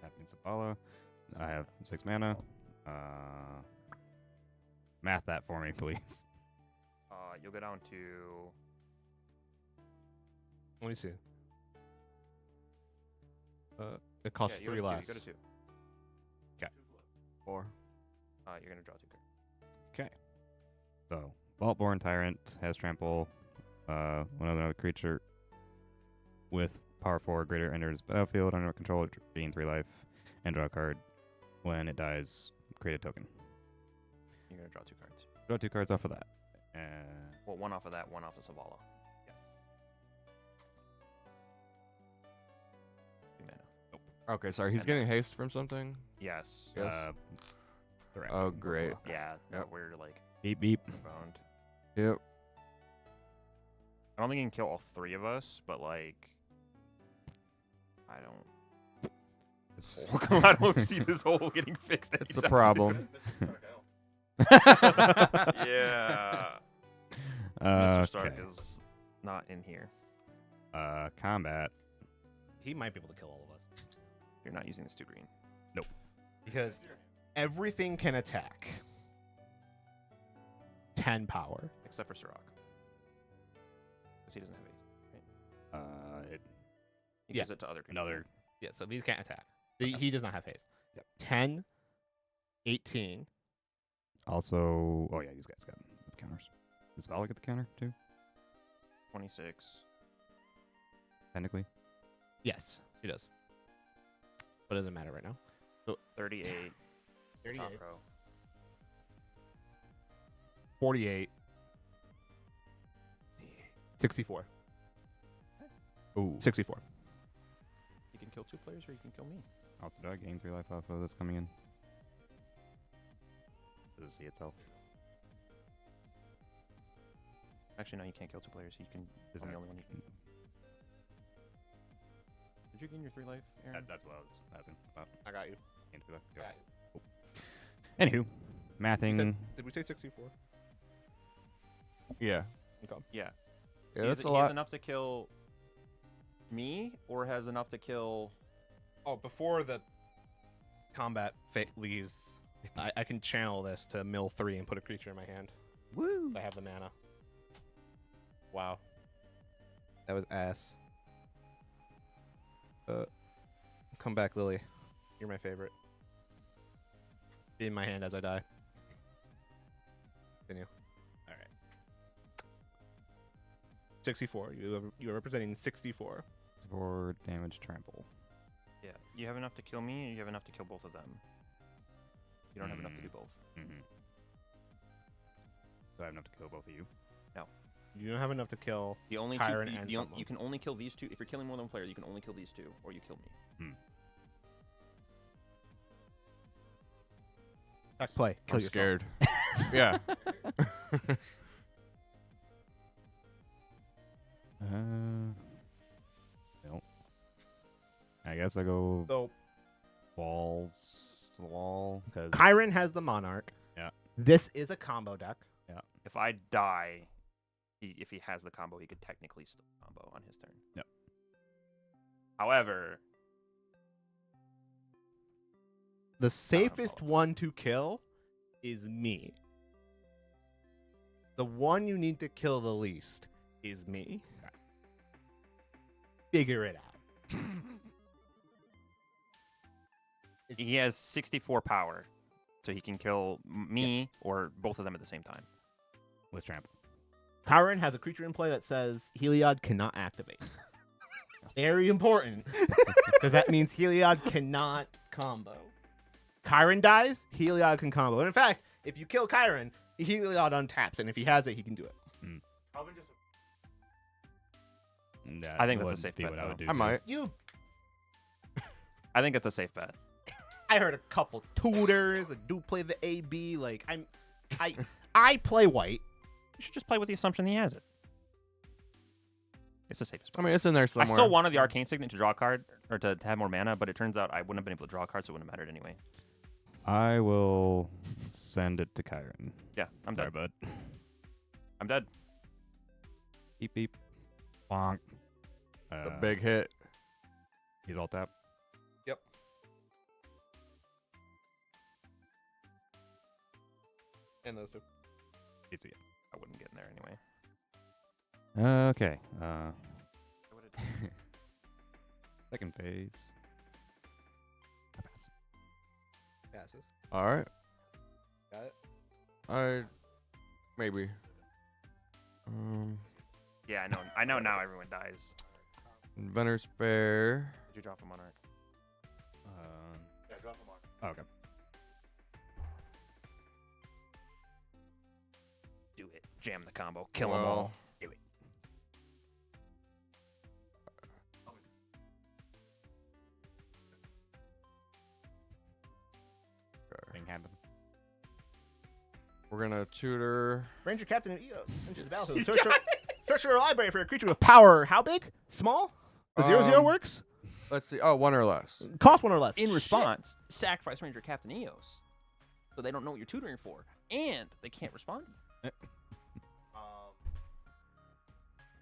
B: tapping Zavala. I have 6 mana. Math that for me, please.
E: You'll go down to
A: Let me see. It costs
E: you go
A: 3
E: to
A: less.
E: 2. You go to 2.
C: 4.
E: You're gonna draw 2 cards.
B: So, Vaultborn Tyrant has trample. When another creature with power 4 or greater enters battlefield under control, gain 3 life and draw a card. When it dies, create a token.
E: You're gonna draw 2 cards.
B: Draw 2 cards off of that.
E: Well, 1 off of that, 1 off of Zavala.
B: Yes.
E: 2 mana.
C: Okay, sorry. He's
E: And
C: getting haste from something.
E: Yes.
C: Yes.
B: Correct.
C: Oh, great.
E: Yeah. No,
C: Yep.
E: we're like
B: Beep beep.
E: boned.
C: Yep.
E: I don't think he can kill all 3 of us, but like, I don't.
C: It's,
E: I don't see this hole getting fixed.
C: it's a
E: anytime
C: problem.
E: soon. Yeah. Mr. Stark
B: Okay.
E: is not in here.
B: Combat.
A: He might be able to kill all of us.
E: You're not using this 2 green.
A: Because everything can attack. 10 power.
E: Except for Sirach. Because he doesn't have 8. He
A: Yeah.
E: gives it to other creatures.
B: Another.
A: Yeah, so these can't attack. He does not have haste. 10, 18.
B: Also, oh yeah, these guys got counters. Does Vala get the counter too?
E: 26.
B: Technically.
A: Yes, he does. But it doesn't matter right now.
E: 38.
A: 38.
E: Top row.
A: 48. 64.
C: Ooh.
A: 64.
E: You can kill 2 players or you can kill me.
B: Also, do I gain 3 life off of that's coming in? Does it see itself?
E: Actually, no, you can't kill 2 players. You can. I'm the only one you can. Did you gain your 3 life, Aaron?
B: That's what I was asking about.
A: I got you.
B: Gain 3 life.
A: I got you.
B: Anywho, mathing.
A: Did we say 64?
C: Yeah.
A: Okay.
E: Yeah.
C: Yeah,
E: He
C: that's
E: has,
C: a
E: he has
C: lot.
E: enough to kill me, or has enough to kill.
A: Oh, before the combat leaves, I can channel this to mill 3 and put a creature in my hand.
B: Woo!
A: I have the mana. Wow. That was ass. Come back, Lily. You're my favorite. Be in my hand as I die. Continue.
B: All right.
A: 64. You are representing 64.
B: 4 damage trample.
E: Yeah. You have enough to kill me, or you have enough to kill both of them. You don't have enough to do both.
B: Mm-hmm. Do I have enough to kill both of you?
A: You don't have enough to kill.
E: The only
A: Kyron
E: two,
A: and
E: you
A: someone.
E: can only kill these 2. If you're killing more than 1 player, you can only kill these 2, or you kill me.
A: Back play. Kill
C: I'm
A: yourself.
C: scared. Yeah.
B: Nope. I guess I go
A: So
B: walls to the wall because
A: Kyron has the Monarch.
B: Yeah.
A: This is a combo deck.
E: If I die, if he has the combo, he could technically still combo on his turn.
B: Yep.
E: However,
A: The safest one to kill is me. The one you need to kill the least is me. Figure it out.
E: he has 64 power, so he can kill me or both of them at the same time.
B: with trample.
A: Kyron has a creature in play that says Heliod cannot activate. Very important. Because that means Heliod cannot combo. Kyron dies, Heliod can combo. And in fact, if you kill Kyron, Heliod untaps, and if he has it, he can do it.
D: Calvin just
B: That
E: I think that's a
B: would
E: safe
B: be
E: bet,
B: what I would
E: though.
B: do.
C: I might.
A: You,
E: I think it's a safe bet.
A: I heard a couple tutors that do play the AB. Like I play white.
E: You should just play with the assumption he has it. It's the safest
C: I
E: bet.
C: mean, it's in there somewhere.
E: I still wanted the Arcane Signet to draw a card, or to have more mana, but it turns out I wouldn't have been able to draw a card, so it wouldn't have mattered anyway.
B: I will send it to Kyron.
E: Yeah, I'm
B: Sorry,
E: dead.
B: bud.
E: I'm dead.
B: Beep beep. Bonk.
C: The big hit.
B: He's all tap.
A: Yep. And those two.
B: Pizza, yeah.
E: I wouldn't get in there anyway.
B: Okay. Second phase. I pass.
A: Passes.
C: All right.
A: Got it.
C: Maybe.
E: Yeah, I know now everyone dies.
C: Inventor's Fair.
E: Did you drop a Monarch?
D: yeah, drop him on.
B: Oh, okay.
E: Do it. Jam the combo. Kill them all. Do it.
B: Thing happened.
C: We're gonna tutor.
A: Ranger Captain of Eos enters the battlefield. Search your library for a creature with power. How big? Small? The 0/0 works?
C: Let's see. Oh, 1 or less.
A: Cost 1 or less.
E: In
A: Shit.
E: response, sacrifice Ranger Captain Eos. So they don't know what you're tutoring for. And they can't respond.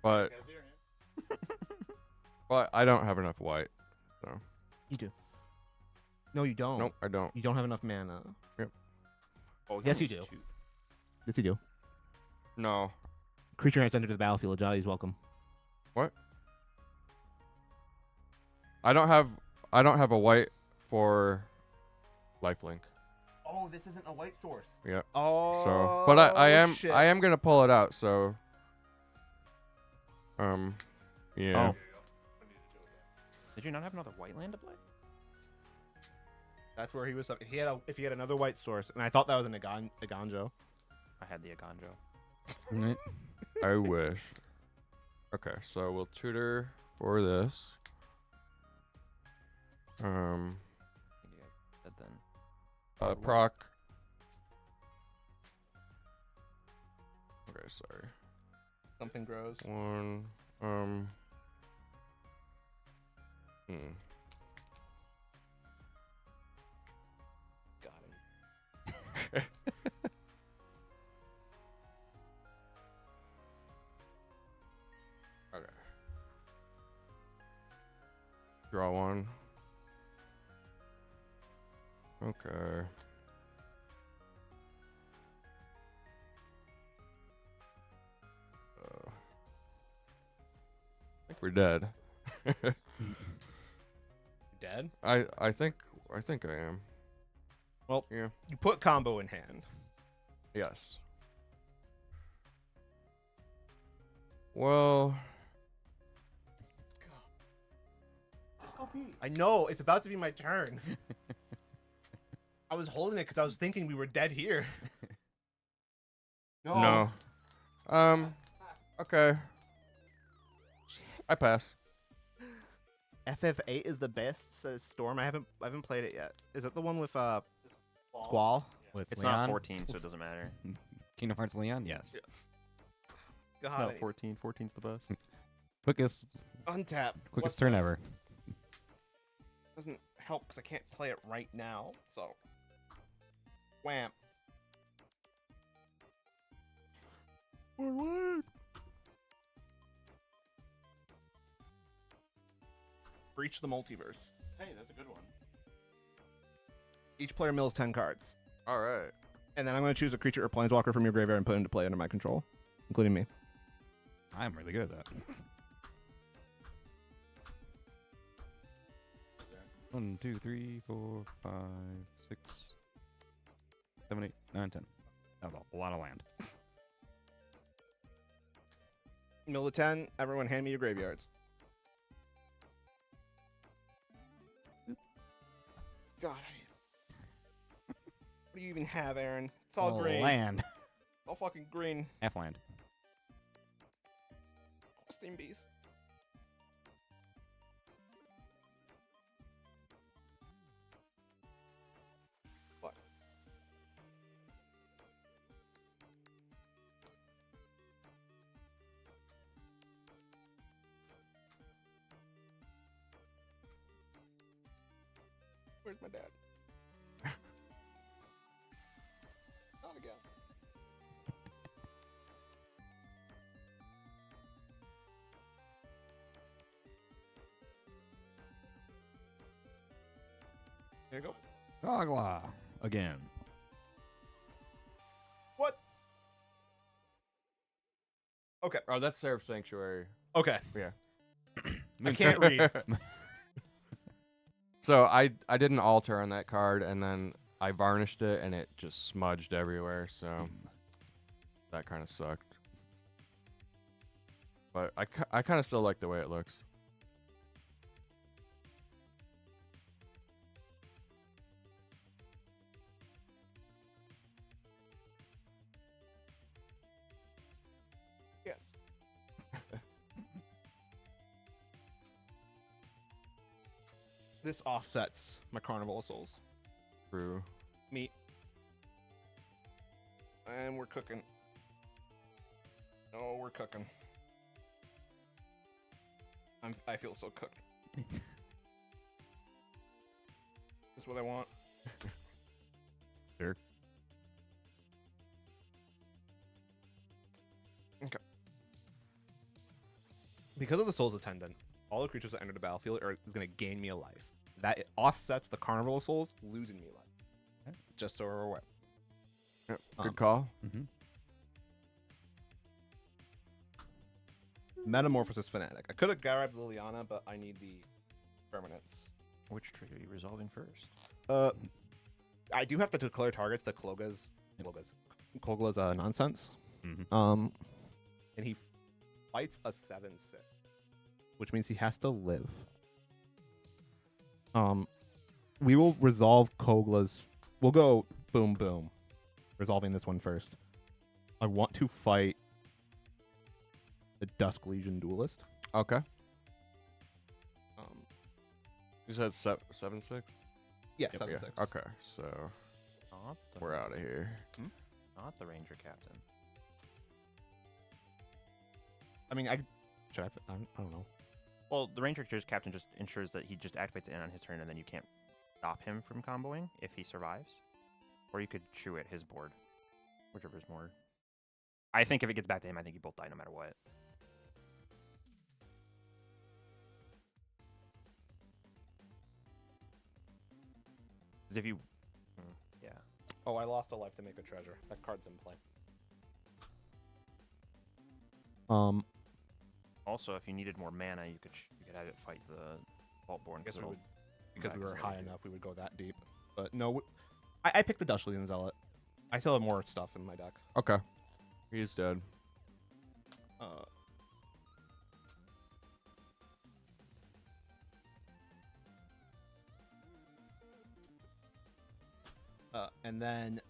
C: But I don't have enough white. So
A: You do. No, you don't.
C: nope, I don't.
A: You don't have enough mana.
E: Oh,
A: Yes, you do. Yes, you do.
C: No.
A: Creature has entered the battlefield. Jolly's welcome.
C: What? I don't have a white for lifelink.
A: Oh, this isn't a white source.
C: Yeah.
A: Oh.
C: So, but I
A: shit.
C: am gonna pull it out. So. Yeah.
E: Oh. Did you not have another white land to play?
A: That's where he was. If he had another white source, and I thought that was an Aganjo.
E: I had the Aganjo.
C: I wish. Okay, so we'll tutor for this.
E: That then.
C: Proc. Okay, sorry.
A: Something grows.
C: One.
A: Got him.
C: Okay. Draw one. Okay. I think we're dead.
A: Dead?
C: I think I am.
A: Well,
C: Yeah.
A: you put combo in hand.
C: Yes. Well,
A: I know. It's about to be my turn. I was holding it because I was thinking we were dead here.
C: no. Okay. I pass.
A: FF8 is the best, says Storm. I haven't played it yet. Is it the one with Squall?
B: With
E: It's
B: Leon?
E: not 14, so it doesn't matter.
B: Kingdom Hearts Leon? Yes.
G: It's not 14. 14's the best.
B: Quickest
A: Untap.
B: quickest turn ever.
A: Doesn't help because I can't play it right now. So, wham. Breach the multiverse.
D: Hey, that's a good one.
A: Each player mills 10 cards.
C: All right.
A: And then I'm going to choose a creature or planeswalker from your graveyard and put it into play under my control, including me.
B: I'm really good at that. 1, 2, 3, 4, 5, 6, 7, 8, 9, 10. That was a lot of land.
A: Mill the 10. Everyone hand me your graveyards. God. What do you even have, Aaron? It's all green.
B: Land.
A: All fucking green.
B: Half land.
A: Steam beast. What? Where's my dad? Not again. There you go.
B: Gogla. Again.
A: What? Okay.
C: Oh, that's Seraph Sanctuary.
A: Okay.
C: Yeah.
A: I can't read.
C: So I did an altar on that card, and then I varnished it, and it just smudged everywhere. So that kind of sucked. But I kind of still like the way it looks.
A: Yes. This offsets my Carnival of Souls.
C: True.
A: Meat. And we're cooking. Oh, we're cooking. I feel so cooked. This is what I want.
B: Sure.
A: Okay. Because of the Soul's Attendant, all the creatures that enter the battlefield is going to gain me a life. That it offsets the Carnival of Souls losing me a life.
B: Okay.
A: Just so we're aware.
C: Yep, good call.
B: Mm-hmm.
A: Metamorphosis Fanatic. I could have grabbed Liliana, but I need the permanents.
E: Which tree are you resolving first?
A: I do have to declare targets to Kogla's nonsense.
B: Mm-hmm.
A: And he fights a 7/6, which means he has to live. We will resolve Kogla's. We'll go boom boom, resolving this one first. I want to fight the Dusk Legion Duelist.
C: Okay.
A: Um,
C: You said 7/6.
A: yeah,
C: Yep,
A: 7/6.
C: Okay, so
E: Not the,
C: we're out of here.
E: Not the Ranger Captain.
A: I mean, should I don't know.
E: Well, the Ranger Captain just ensures that he just activates it on his turn, and then you can't stop him from comboing if he survives. Or you could chew at his board, whichever's more. I think if it gets back to him, I think you both die no matter what. Because if you, yeah.
A: Oh, I lost a life to make a treasure. That card's in play.
E: Also, if you needed more mana, you could have it fight the Vaultborn.
A: I guess we would,
E: come
A: because
E: back
A: we were
E: as a
A: high
E: ranger.
A: enough, we would go that deep. But no, I picked the Dusk Legion Zealot. I still have more stuff in my deck.
C: Okay. He's dead.
A: And then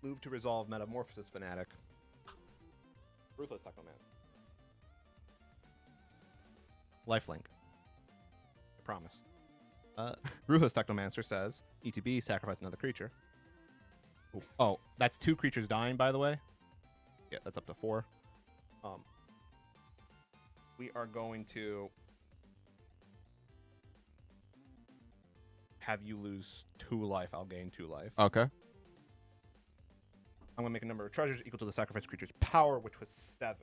A: move to resolve Metamorphosis Fanatic. Ruthless Technomancer. Lifelink. I promise. Ruthless Technomancer says, ETB, sacrifice another creature. Ooh. Oh, that's 2 creatures dying, by the way. Yeah, that's up to 4. We are going to have you lose 2 life. I'll gain 2 life.
C: Okay.
A: I'm going to make a number of treasures equal to the sacrifice creature's power, which was 7.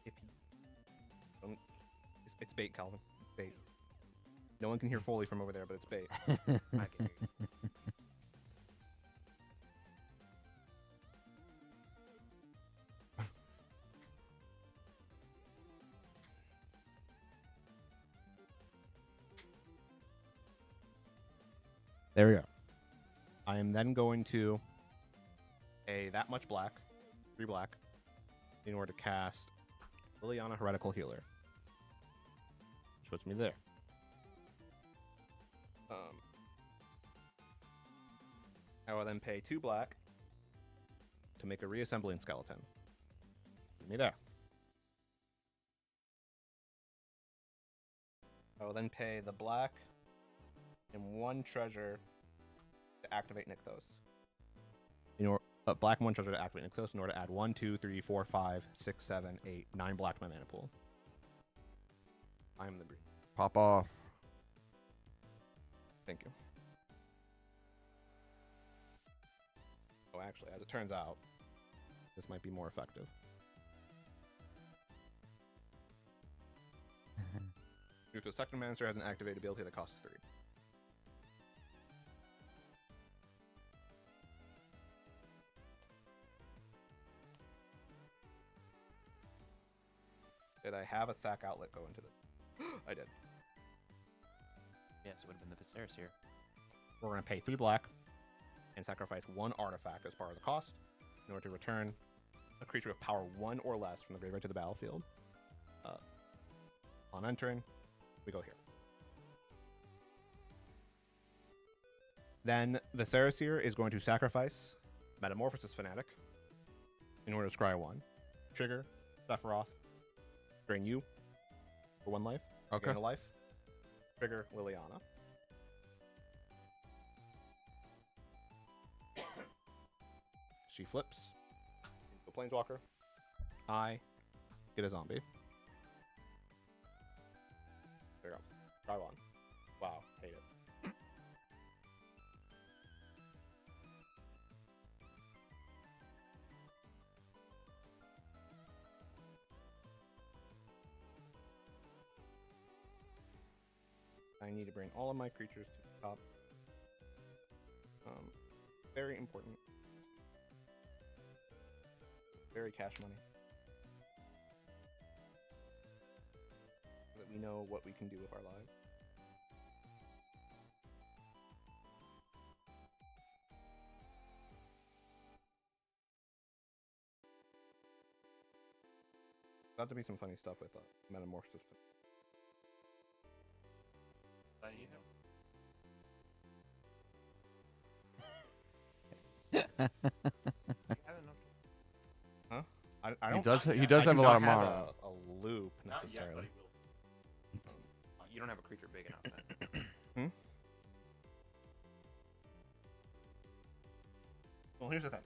A: If you don't, it's bait, Calvin. It's bait. No one can hear Foley from over there, but it's bait. I can hear you. There we go. I am then going to pay that much black, 3 black, in order to cast Liliana Heretical Healer. Which puts me there. I will then pay 2 black to make a reassembling skeleton. Put me there. I will then pay the black and 1 treasure to activate Nykthos. Black and 1 treasure to activate Nykthos in order to add 1, 2, 3, 4, 5, 6, 7, 8, 9 black to my mana pool. I am the green.
C: Pop off.
A: Thank you. Oh, actually, as it turns out, this might be more effective. Ruthless Technomancer has an activated ability that costs 3. Did I have a sack outlet go into this? I did.
E: Yes, it would have been the Viserys here.
A: We're going to pay 3 black and sacrifice 1 artifact as part of the cost in order to return a creature with power 1 or less from the graveyard to the battlefield. On entering, we go here. Then Viserys here is going to sacrifice Metamorphosis Fanatic in order to scry 1. Trigger, Sephiroth, drain you for 1 life.
C: Okay.
A: Gain a life. Trigger Liliana. She flips into a planeswalker. I get a zombie. There you go. Try 1. Wow, hate it. I need to bring all of my creatures to the top. Very important. Very cash money. So that we know what we can do with our lives. About to be some funny stuff with Metamorphosis. I
C: He
A: don't.
C: does.
A: I
C: He does
A: do
C: have a lot
A: not
C: of
A: have
C: mana.
A: a loop
D: Not yet,
A: necessarily.
E: Oh, you don't have a creature big enough then.
A: Well, here's the thing.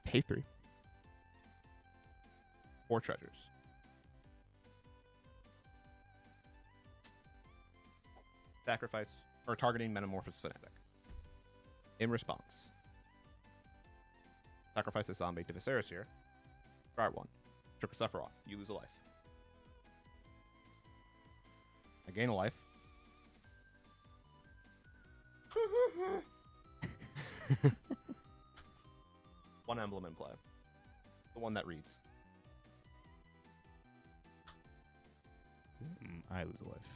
A: Pay 3. 4 treasures. Sacrifice or targeting Metamorphosis Fanatic. In response, sacrifice a zombie to Viserys here. Guard 1. Trigger Sephiroth. You lose a life. I gain a life. One emblem in play. The one that reads.
B: I lose a life.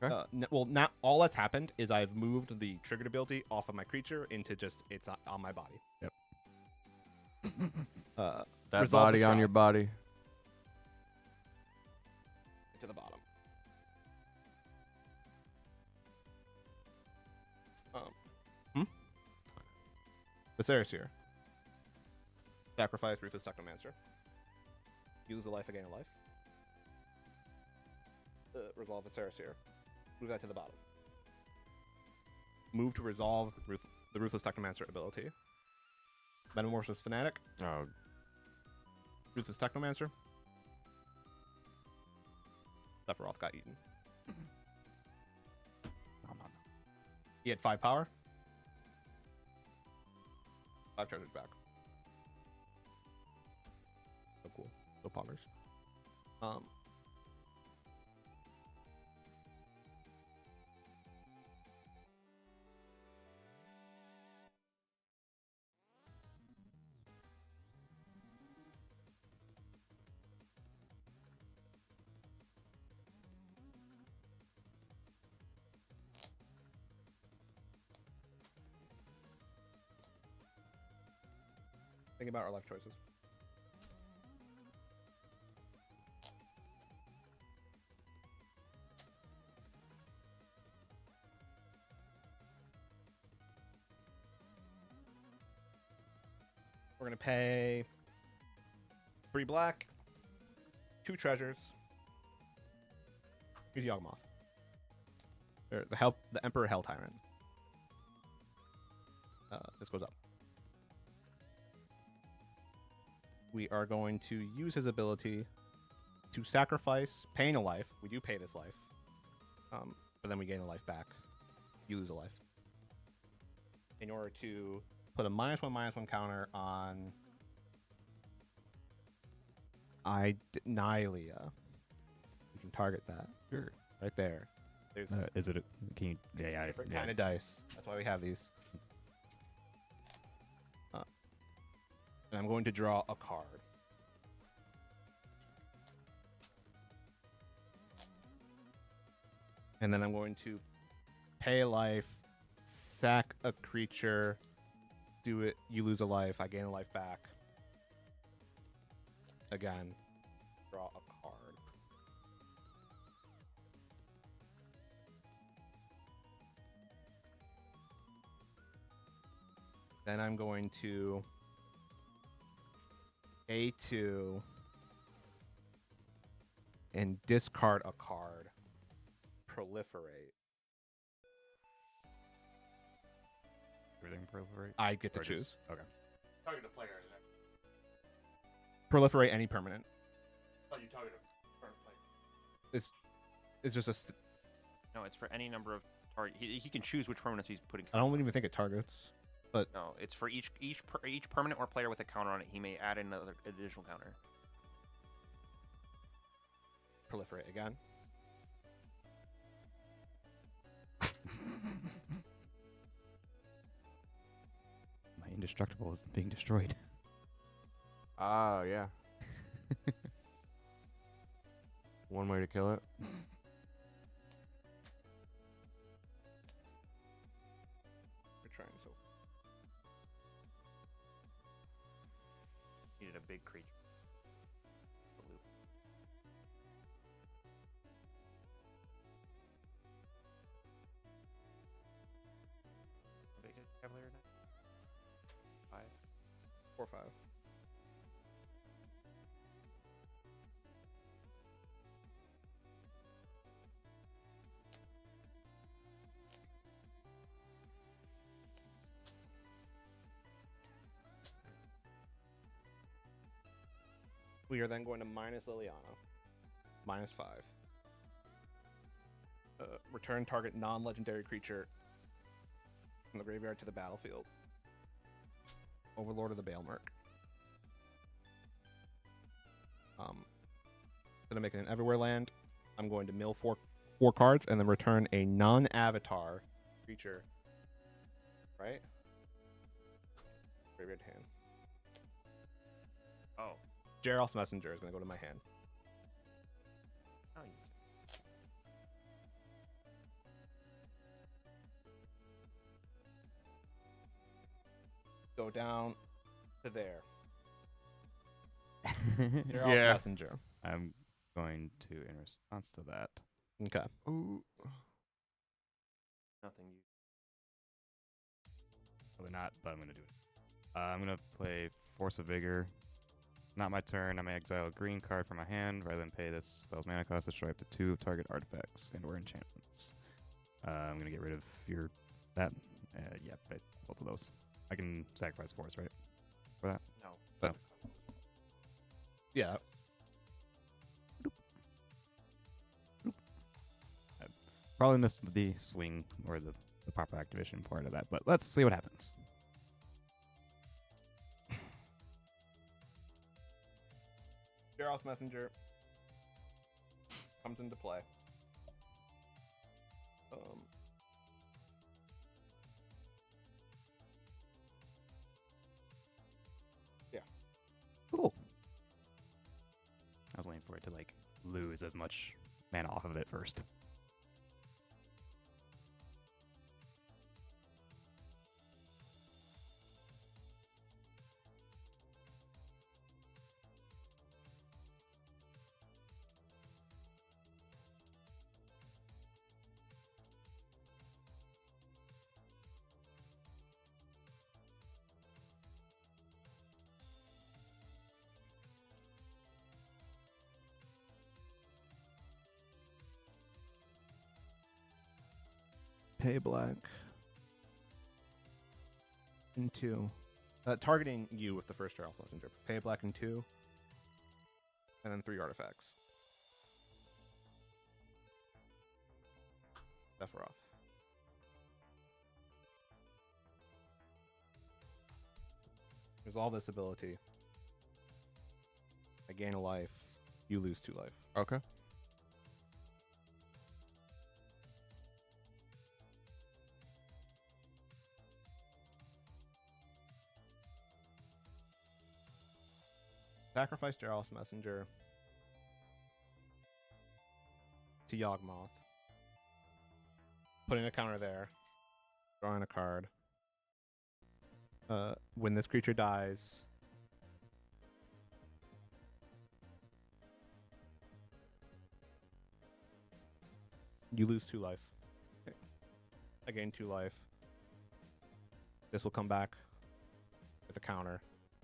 C: Okay.
A: Well, now all that's happened is I've moved the triggered ability off of my creature into just it's on my body.
B: Yep.
C: That
A: Resolve
C: body
A: the
C: on your
A: sky.
C: body.
A: To the bottom. Viserys here. Sacrifice Ruthless Technomancer. Use a life, again a life. Resolve Viserys here. Move that to the bottom. Move to resolve the Ruthless Technomancer ability. Metamorphosis Fanatic.
C: Oh,
A: Ruthless Technomancer. Sephiroth got eaten. He had 5 power. 5 treasures back. So cool. So poggers. Think about our life choices. We're gonna pay 3 black, 2 treasures. Here's Yawgmoth. Or the Emperor Hell Tyrant. This goes up. We are going to use his ability to sacrifice paying a life. We do pay this life. But then we gain a life back. You lose a life. In order to put a -1/-1 counter on Nylea. We can target that.
B: Sure.
A: Right there. There's
B: Is it? Can you? Yeah,
A: different
B: yeah.
A: kind of dice. That's why we have these. And I'm going to draw a card. And then I'm going to pay a life, sack a creature, do it, you lose a life, I gain a life back. Again, draw a card. Then I'm going to A2 and discard a card. Proliferate.
B: Everything proliferate.
A: I get to
B: Or just-
A: choose.
B: Okay.
D: Target a player. Then.
A: Proliferate any permanent.
D: Oh, you target a current player.
A: It's just
E: No, it's for any number of target. He can choose which permanents he's putting.
A: I don't even think it targets.
E: No, it's for each permanent or player with a counter on it. He may add another additional counter.
A: Proliferate again.
B: My indestructible is being destroyed.
C: ah, yeah. One way to kill it.
A: We're trying so.
E: Needed a big creature. The loop.
A: 4/5. We are then going to minus Liliana. -5. Return target non-legendary creature from the graveyard to the battlefield. Overlord of the Baelmerk. Instead of making an everywhere land, I'm going to mill four cards and then return a non-avatar creature. Right? Graveyard to hand.
E: Oh.
A: Geralt's Messenger is going to go to my hand.
E: Oh,
A: Go down to there. Geralt's
C: Yeah.
A: Messenger.
B: I'm going to, in response to that,
A: Okay.
C: Ooh.
E: nothing.
B: probably not, but I'm going to do it. I'm going to play Force of Vigor. Not my turn. I may exile a green card from my hand rather than pay this spell's mana cost. Destroy up to 2 of target artifacts and/or enchantments. I'm going to get rid of that. Yeah, both of those. I can sacrifice Force, right? For that?
E: No.
A: Yeah.
B: Probably missed the swing or the proper activation part of that, but let's see what happens.
A: Geralt's Messenger comes into play. Yeah.
B: Cool. I was waiting for it to like lose as much mana off of it first.
A: Pay black. Into. Targeting you with the first Geralt's Messenger. Pay black in 2. And then 3 artifacts. Sephiroth. Resolve this ability. I gain a life. You lose 2 life.
C: Okay.
A: Sacrifice Geralt's Messenger to Yawgmoth. Putting a counter there. Drawing a card. When this creature dies, you lose 2 life. I gain 2 life. This will come back with a counter.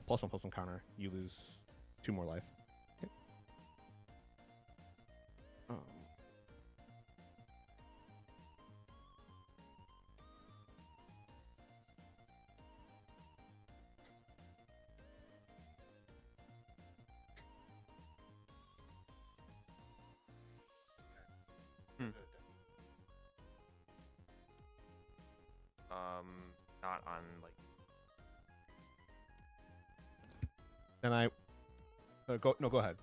A: +1/+1 counter. You lose 2 more life.
E: Not on like.
A: And I go ahead.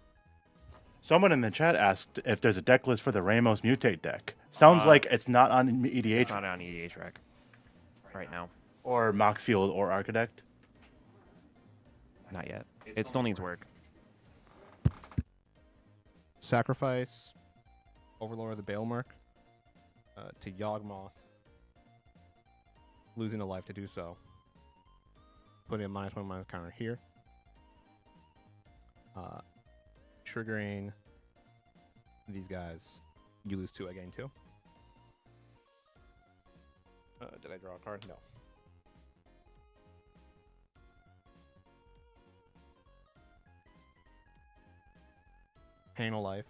F: Someone in the chat asked if there's a deck list for the Ramos Mutate deck. Sounds like it's not on EDH
E: It's not on EDH rack right now.
F: or Moxfield or Architect.
E: Not yet. It still needs work.
A: Sacrifice Overlord of the Baelmerk to Yawgmoth. Losing a life to do so. Putting a -1/- counter here. Triggering these guys. You lose 2, I gain 2. Did I draw a card? No. Pain of life.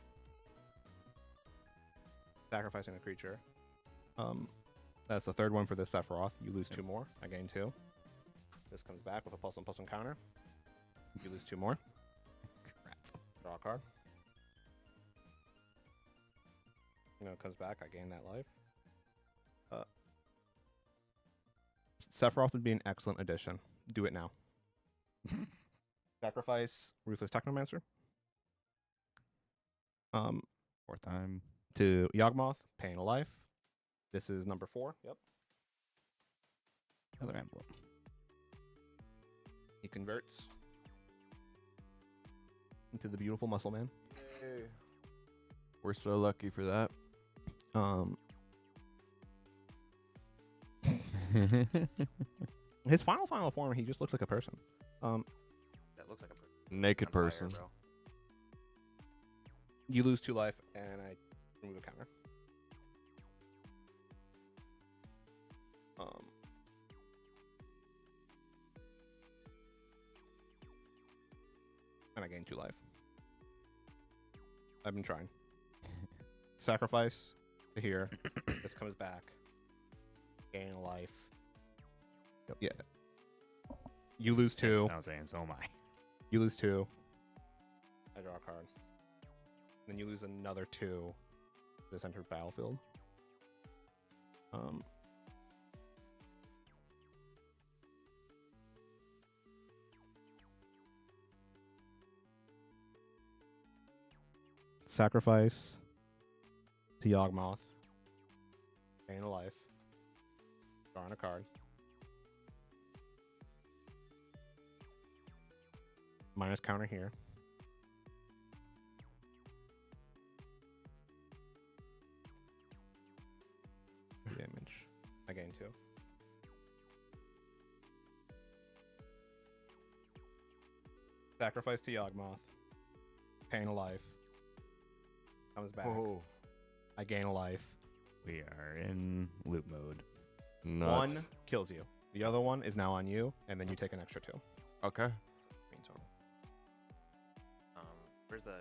A: Sacrificing a creature. That's the third one for this Sephiroth. You lose 2 more. I gain 2. This comes back with a +1/+1 counter. You lose 2 more.
B: Crap.
A: Draw a card. It comes back. I gain that life. Sephiroth would be an excellent addition. Do it now. Sacrifice Ruthless Technomancer.
B: 4th time.
A: To Yawgmoth, Pain of Life. This is number 4. Yep.
B: Another emblem.
A: He converts into the beautiful Muscle Man.
C: We're so lucky for that.
A: His final form, he just looks like a person.
E: That looks like a
C: Naked
E: on fire,
C: person.
E: bro.
A: You lose 2 life, and I remove a counter. And I gain 2 life. I've been trying. Sacrifice to here. This comes back. Gain a life. Yeah. You lose 2.
B: I was saying, so am I.
A: You lose 2. I draw a card. Then you lose another 2. This enters battlefield. Sacrifice to Yawgmoth. Gain a life. Drawing a card. Minus counter here. Damage. I gain 2. Sacrifice to Yawgmoth. Pain a life. Comes back.
C: Oh,
A: I gain a life.
B: We are in loop mode.
C: nuts.
A: 1 kills you. The other one is now on you, and then you take an extra 2.
C: Okay.
E: Green total. Where's the?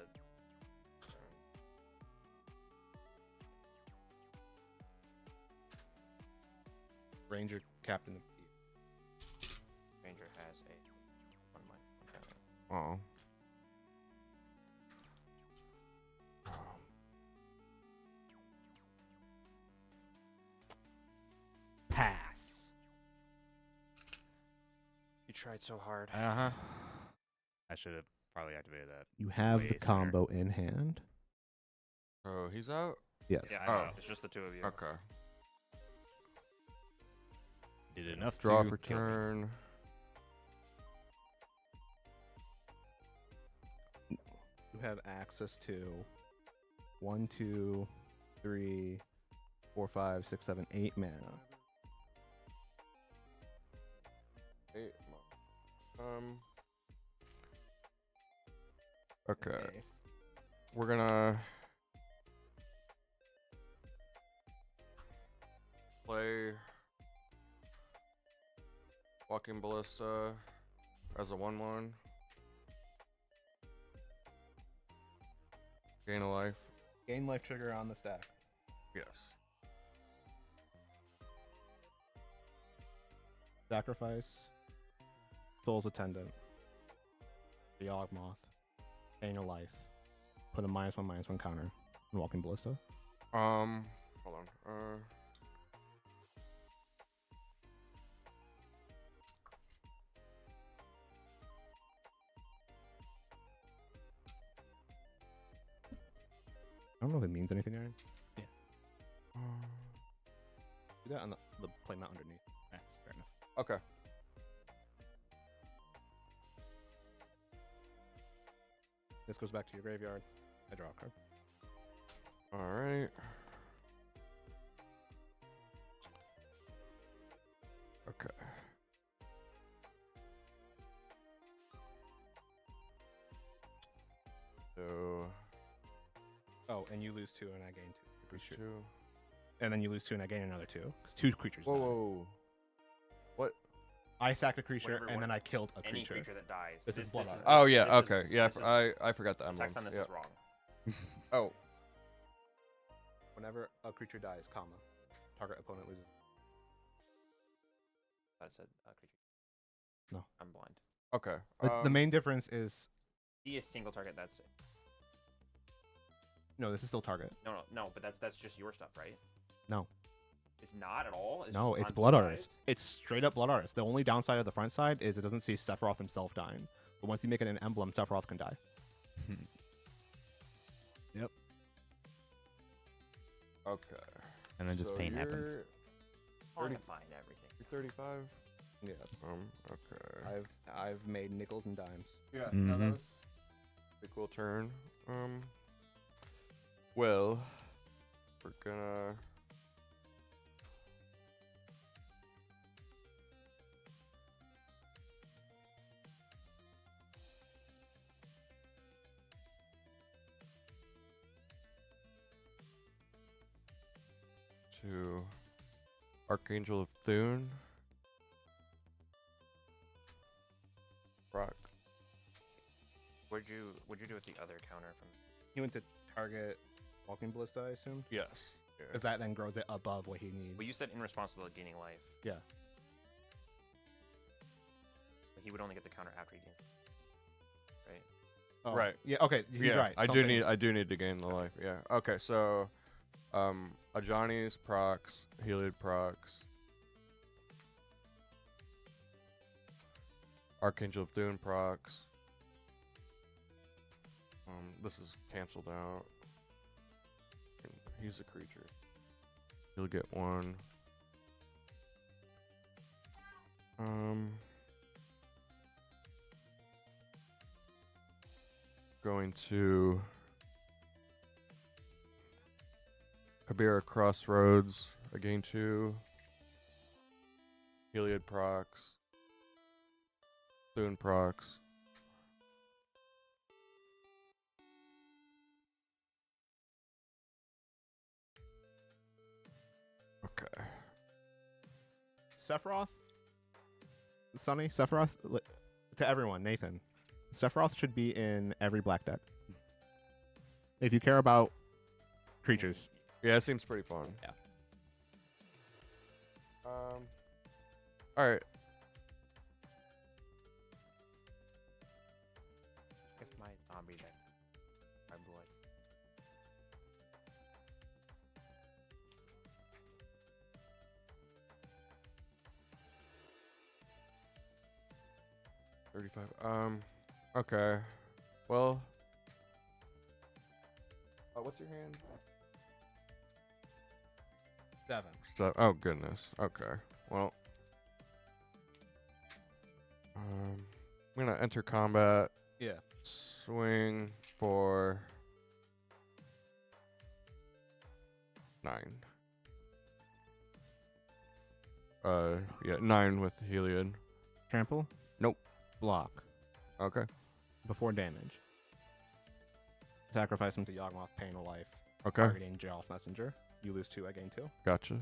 A: Ranger Captain.
E: Ranger has a 1 of mine. Okay.
C: Oh.
A: Pass.
E: You tried so hard.
B: Uh-huh. I should have probably activated that.
A: You have
B: Way
A: the combo in hand.
C: Oh, he's out?
A: Yes.
E: Yeah, I know.
C: Oh.
E: It's just the 2 of you.
C: Okay.
B: Did enough
C: Draw
B: to
C: for
B: kill me.
C: turn.
A: You have access to 1, 2, 3, 4, 5, 6, 7, 8 mana.
C: 8 Okay. We're gonna play Walking Ballista as a 1/1. Gain a life.
A: Gain life trigger on the stack.
C: Yes.
A: Sacrifice. Soul's Attendant. The Yawgmoth. Gain a life. Put a -1/-1 counter. And Walking Ballista.
C: Hold on.
A: I don't know if it means anything, Aaron.
B: Yeah.
A: Do that on the playmat underneath.
B: Fair enough.
C: Okay.
A: This goes back to your graveyard. I draw a card.
C: All right. Okay. So
A: Oh, and you lose 2 and I gain 2.
C: there's
A: Creature.
C: 2.
A: And then you lose 2 and I gain another 2. Because 2 creatures
C: Whoa,
A: died.
C: whoa. What?
A: I sacked a creature
E: Whenever
A: and
E: one-
A: then I killed a
E: Any
A: creature.
E: creature that dies.
A: This is Blood Art.
C: Oh yeah.
E: this is-
C: Okay. Yeah.
E: this is-
C: I forgot the
E: the
C: emblem.
E: text on this
C: Yeah.
E: is wrong.
C: Oh,
A: Whenever a creature dies, comma, target opponent loses.
E: I said creature.
A: No.
E: I'm blind.
C: okay.
A: The main difference is
E: D is single target. That's it.
A: no. This is still target.
E: No. But that's just your stuff, right?
A: No.
E: It's not at all.
A: No,
E: just
A: it's
E: on
A: Blood
E: both
A: Artist.
E: sides?
A: It's straight up Blood Artist. The only downside of the front side is it doesn't see Sephiroth himself dying. But once you make it an emblem, Sephiroth can die.
C: Okay.
B: And then just
C: So
B: pain happens.
C: you're
E: Quantifying everything.
C: 35.
A: Yes.
C: Okay.
A: I've made nickels and dimes.
C: Yeah.
B: Mhm.
C: That was a cool turn. Well, we're gonna. To Archangel of Thune. Rock.
E: What'd you do with the other counter from?
A: He went to target Walking Ballista, I assume,
C: Yes.
A: because that then grows it above what he needs.
E: Well, you said in response to gaining life.
A: Yeah.
E: But he would only get the counter after he gains. Right.
A: Oh,
C: Right.
A: Yeah. Okay. He's
C: Yeah,
A: right.
C: I
A: Something-
C: do need to gain the life. Yeah. Okay. So, Ajani's procs, Heliod procs, Archangel of Thune procs. This is canceled out. He's a creature. He'll get one. Going to Kabira Crossroads. I gain 2. Heliod procs. Thune procs. Okay.
A: Sephiroth, Sonny, Sephiroth, to everyone, Nathan, Sephiroth should be in every black deck. If you care about creatures,
C: Yeah, it seems pretty fun.
A: Yeah.
C: All right.
E: If my zombie deck, I would.
C: 35. Okay. Well. What's your hand?
A: 7.
C: Oh goodness. Okay. Well. I'm gonna enter combat.
A: Yeah.
C: Swing for 9. Yeah, 9 with Heliod.
A: Trample?
C: Nope.
A: Block.
C: Okay.
A: Before damage. Sacrifice him to Yawgmoth, Pain of Life.
C: Okay.
A: Targeting Geralf's Messenger. You lose 2, I gain 2.
C: Gotcha.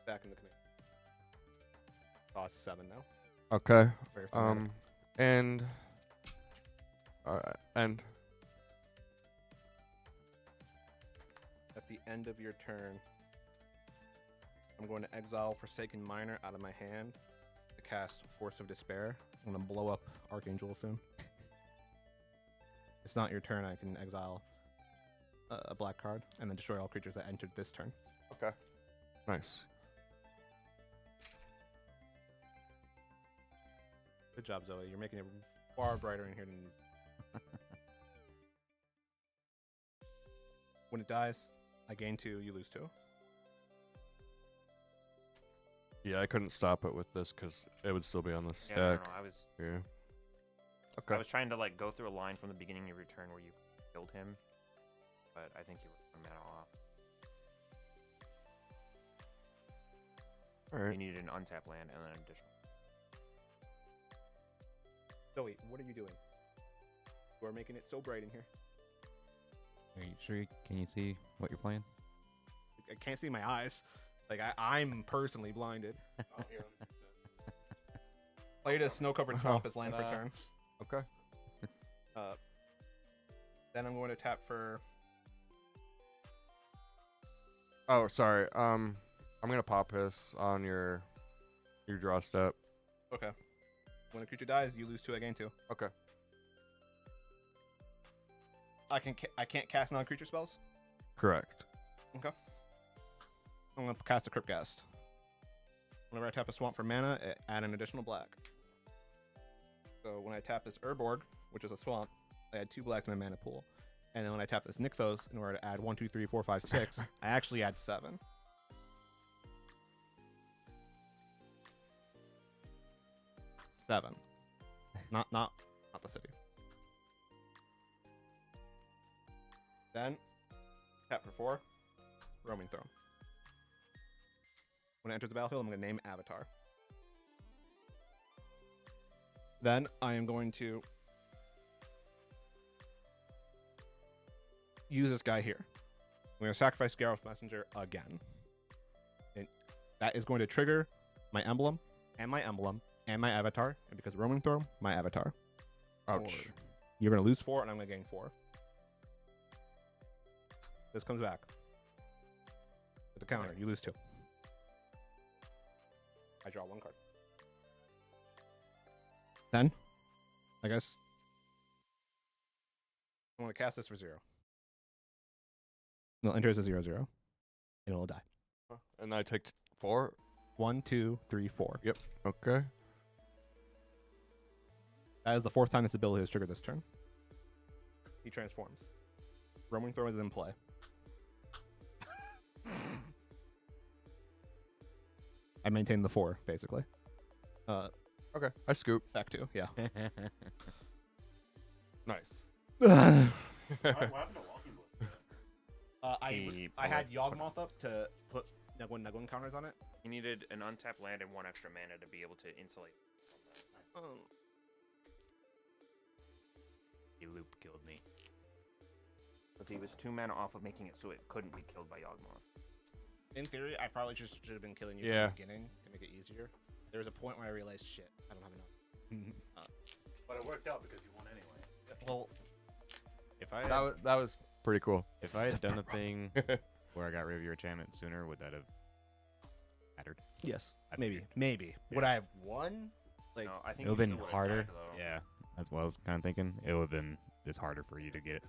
A: Back in the command. Cost 7 now.
C: Okay.
A: Very thematic.
C: And
A: At the end of your turn, I'm going to exile Forsaken Miner out of my hand to cast Force of Despair. I'm going to blow up Archangel soon. It's not your turn. I can exile a black card and then destroy all creatures that entered this turn.
C: okay. Nice.
A: Good job, Zoe. You're making it far brighter in here than these. When it dies, I gain 2, you lose 2.
C: Yeah, I couldn't stop it with this because it would still be on the
E: Yeah, no,
C: stack.
E: I was
C: Yeah.
E: I
C: Okay.
E: was trying to go through a line from the beginning of your turn where you killed him, but I think you were mana off.
C: All
E: You
C: right.
E: needed an untapped land and an additional.
A: Zoe, what are you doing? You are making it so bright in here.
B: Are you sure? Can you see what you're playing?
A: I can't see my eyes. I'm personally blinded.
D: Oh, here, let me fix
A: Play to snow-covered swamp as land for turn.
C: Okay.
A: Then I'm going to tap for.
C: Oh, sorry. I'm gonna pop hiss on your draw step.
A: Okay. When a creature dies, you lose 2. I gain 2.
C: Okay.
A: I can't cast non-creature spells.
C: Correct.
A: Okay. I'm gonna cast a Cryptghast. Whenever I tap a swamp for mana, add an additional black. So when I tap this Urborg, which is a swamp, I add 2 black to my mana pool. And then when I tap this Nykthos, in order to add 1, 2, 3, 4, 5, 6, I actually add 7. Not the city. Then tap for 4, Roaming Throne. When it enters the battlefield, I'm going to name Avatar. Then I am going to use this guy here. I'm going to sacrifice Garroth's Messenger again. And that is going to trigger my emblem and my avatar. And because of Roaming Throne, my avatar.
C: Ouch.
A: You're going to lose 4, and I'm going to gain 4. This comes back. With the counter, you lose 2. I draw 1 card. Then, I guess, I'm going to cast this for 0. It'll enter as a 0/0, and it'll die.
C: And I take 4.
A: 1, 2, 3, 4.
C: Yep. Okay.
A: That is the 4th time this ability has triggered this turn. He transforms. Roaming Throne is in play. I maintain the 4, basically.
C: Okay. I scoop.
A: Back 2, yeah.
C: Nice.
F: What happened to Walking Blood?
A: I had Yawgmoth up to put Nuggwin counters on it.
E: He needed an untapped land and 1 extra mana to be able to insulate.
B: He loop killed me.
E: Because he was 2 mana off of making it so it couldn't be killed by Yawgmoth.
A: In theory, I probably just should have been killing you
C: Yeah.
A: from the beginning to make it easier. There was a point where I realized, shit, I don't have enough.
F: But it worked out because you won anyway.
A: Well,
B: If I
C: That was pretty cool.
B: if I had done a thing where I got rid of your enchantment sooner, would that have mattered?
A: yes,
B: I
A: maybe.
B: figured.
A: Maybe.
B: Yeah.
A: Would I have won? Like,
E: No, I
B: It
E: think
B: would have
E: you
B: been
E: still would've
B: harder.
E: died, though.
B: Yeah, that's what I was kind of thinking. It would have been just harder for you to get.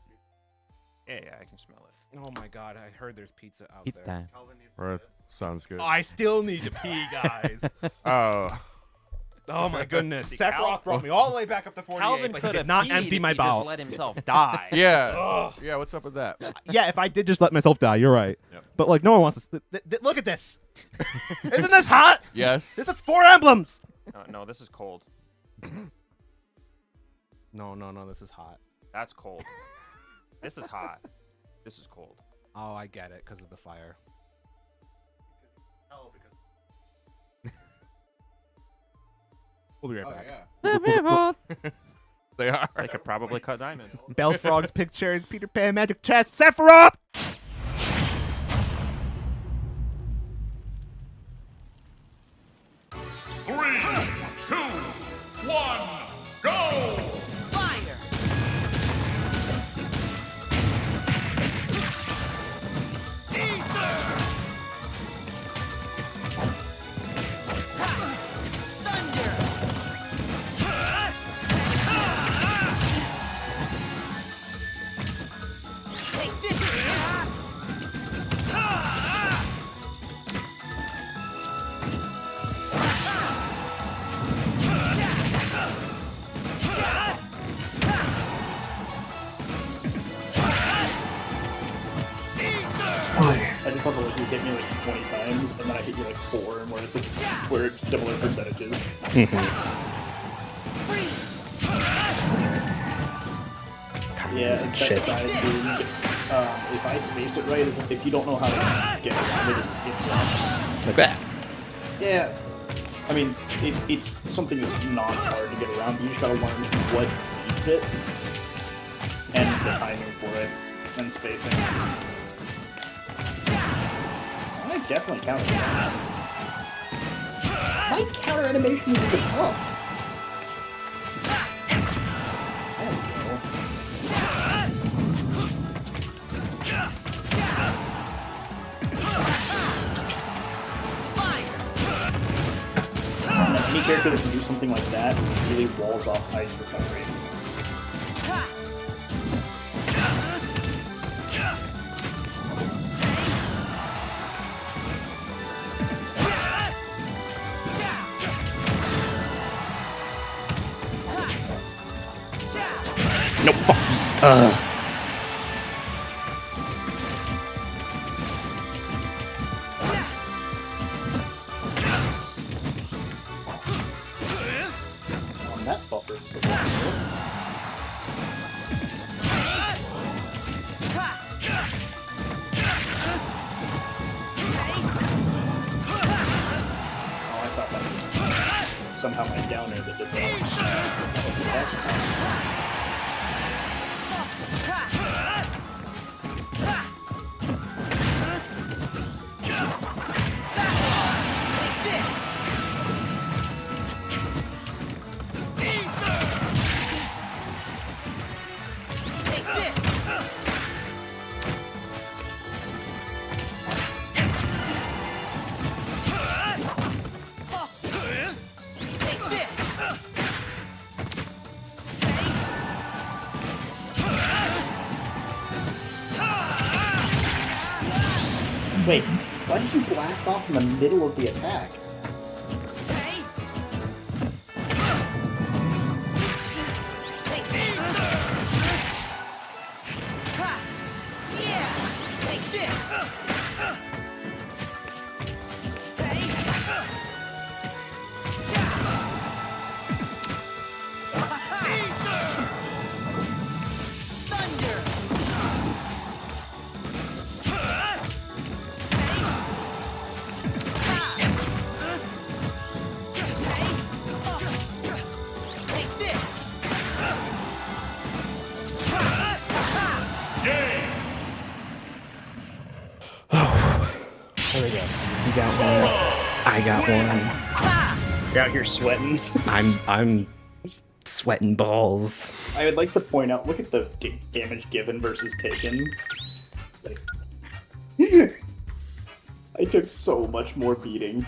E: Yeah, I can smell it.
A: oh my god, I heard there's pizza out
B: Pizza
A: there.
B: time.
C: Or sounds good.
A: I still need to pee, guys.
C: Oh.
A: Oh my goodness.
E: See,
A: Sephiroth brought me all the way back up to 48,
D: Calvin
A: but he
D: could
A: did
D: have
A: not
D: peed
A: empty
D: if
A: my
D: he
A: bowel.
D: just let himself die.
C: Yeah. Yeah, what's up with that?
A: Yeah, if I did just let myself die, you're right.
B: Yep.
A: But like, no one wants to. Look at this. Isn't this hot?
C: Yes.
A: This is 4 emblems.
E: No, this is cold.
A: No, this is hot.
E: That's cold. This is hot. This is cold.
A: Oh, I get it, because of the fire. We'll be right back.
C: They are.
E: They could probably cut diamond.
A: Bells, frogs, pig cherries, Peter Pan, magic chest, Sephiroth!
F: I just want to let you hit me like 20 times, and then I hit you like 4, and we're similar percentages. Yeah, it's that side wound. If I space it right, if you don't know how to get around it, it's wrong.
A: Like that.
F: Yeah. I mean, it's something that's not hard to get around. You just gotta learn what beats it, and the timing for it, and spacing. I definitely counter that. My counter animation is a bit tough. character that can do something like that really walls off ice recovery.
H: No, fuck.
F: On that buffer. Oh, I thought that was somehow my downer that did that. Wait, why did you blast off in the middle of the attack?
H: There we go. You got one. I got one.
F: You're out here sweating.
H: I'm sweating balls.
F: I would like to point out, look at the damage given versus taken. Like, I took so much more beating.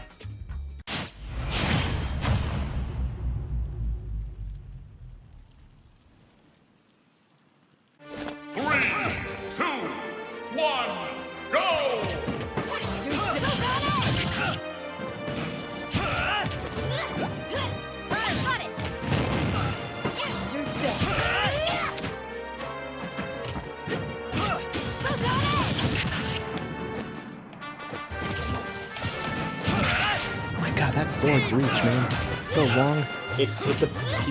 H: God, that sword's reach, man. It's so long.
F: He's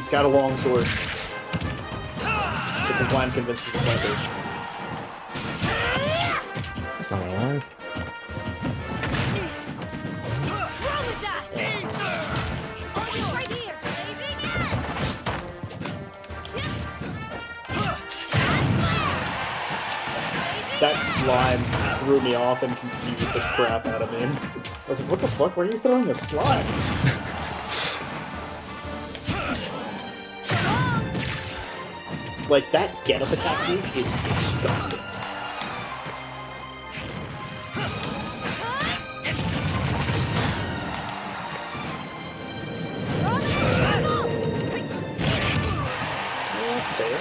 F: got a long sword. Which is why I'm convinced he's a fighter.
H: It's not long.
F: That slime threw me off and confused the crap out of me. I was like, what the fuck? Why are you throwing a slime? Like, that get-up attack move is disgusting. Fair.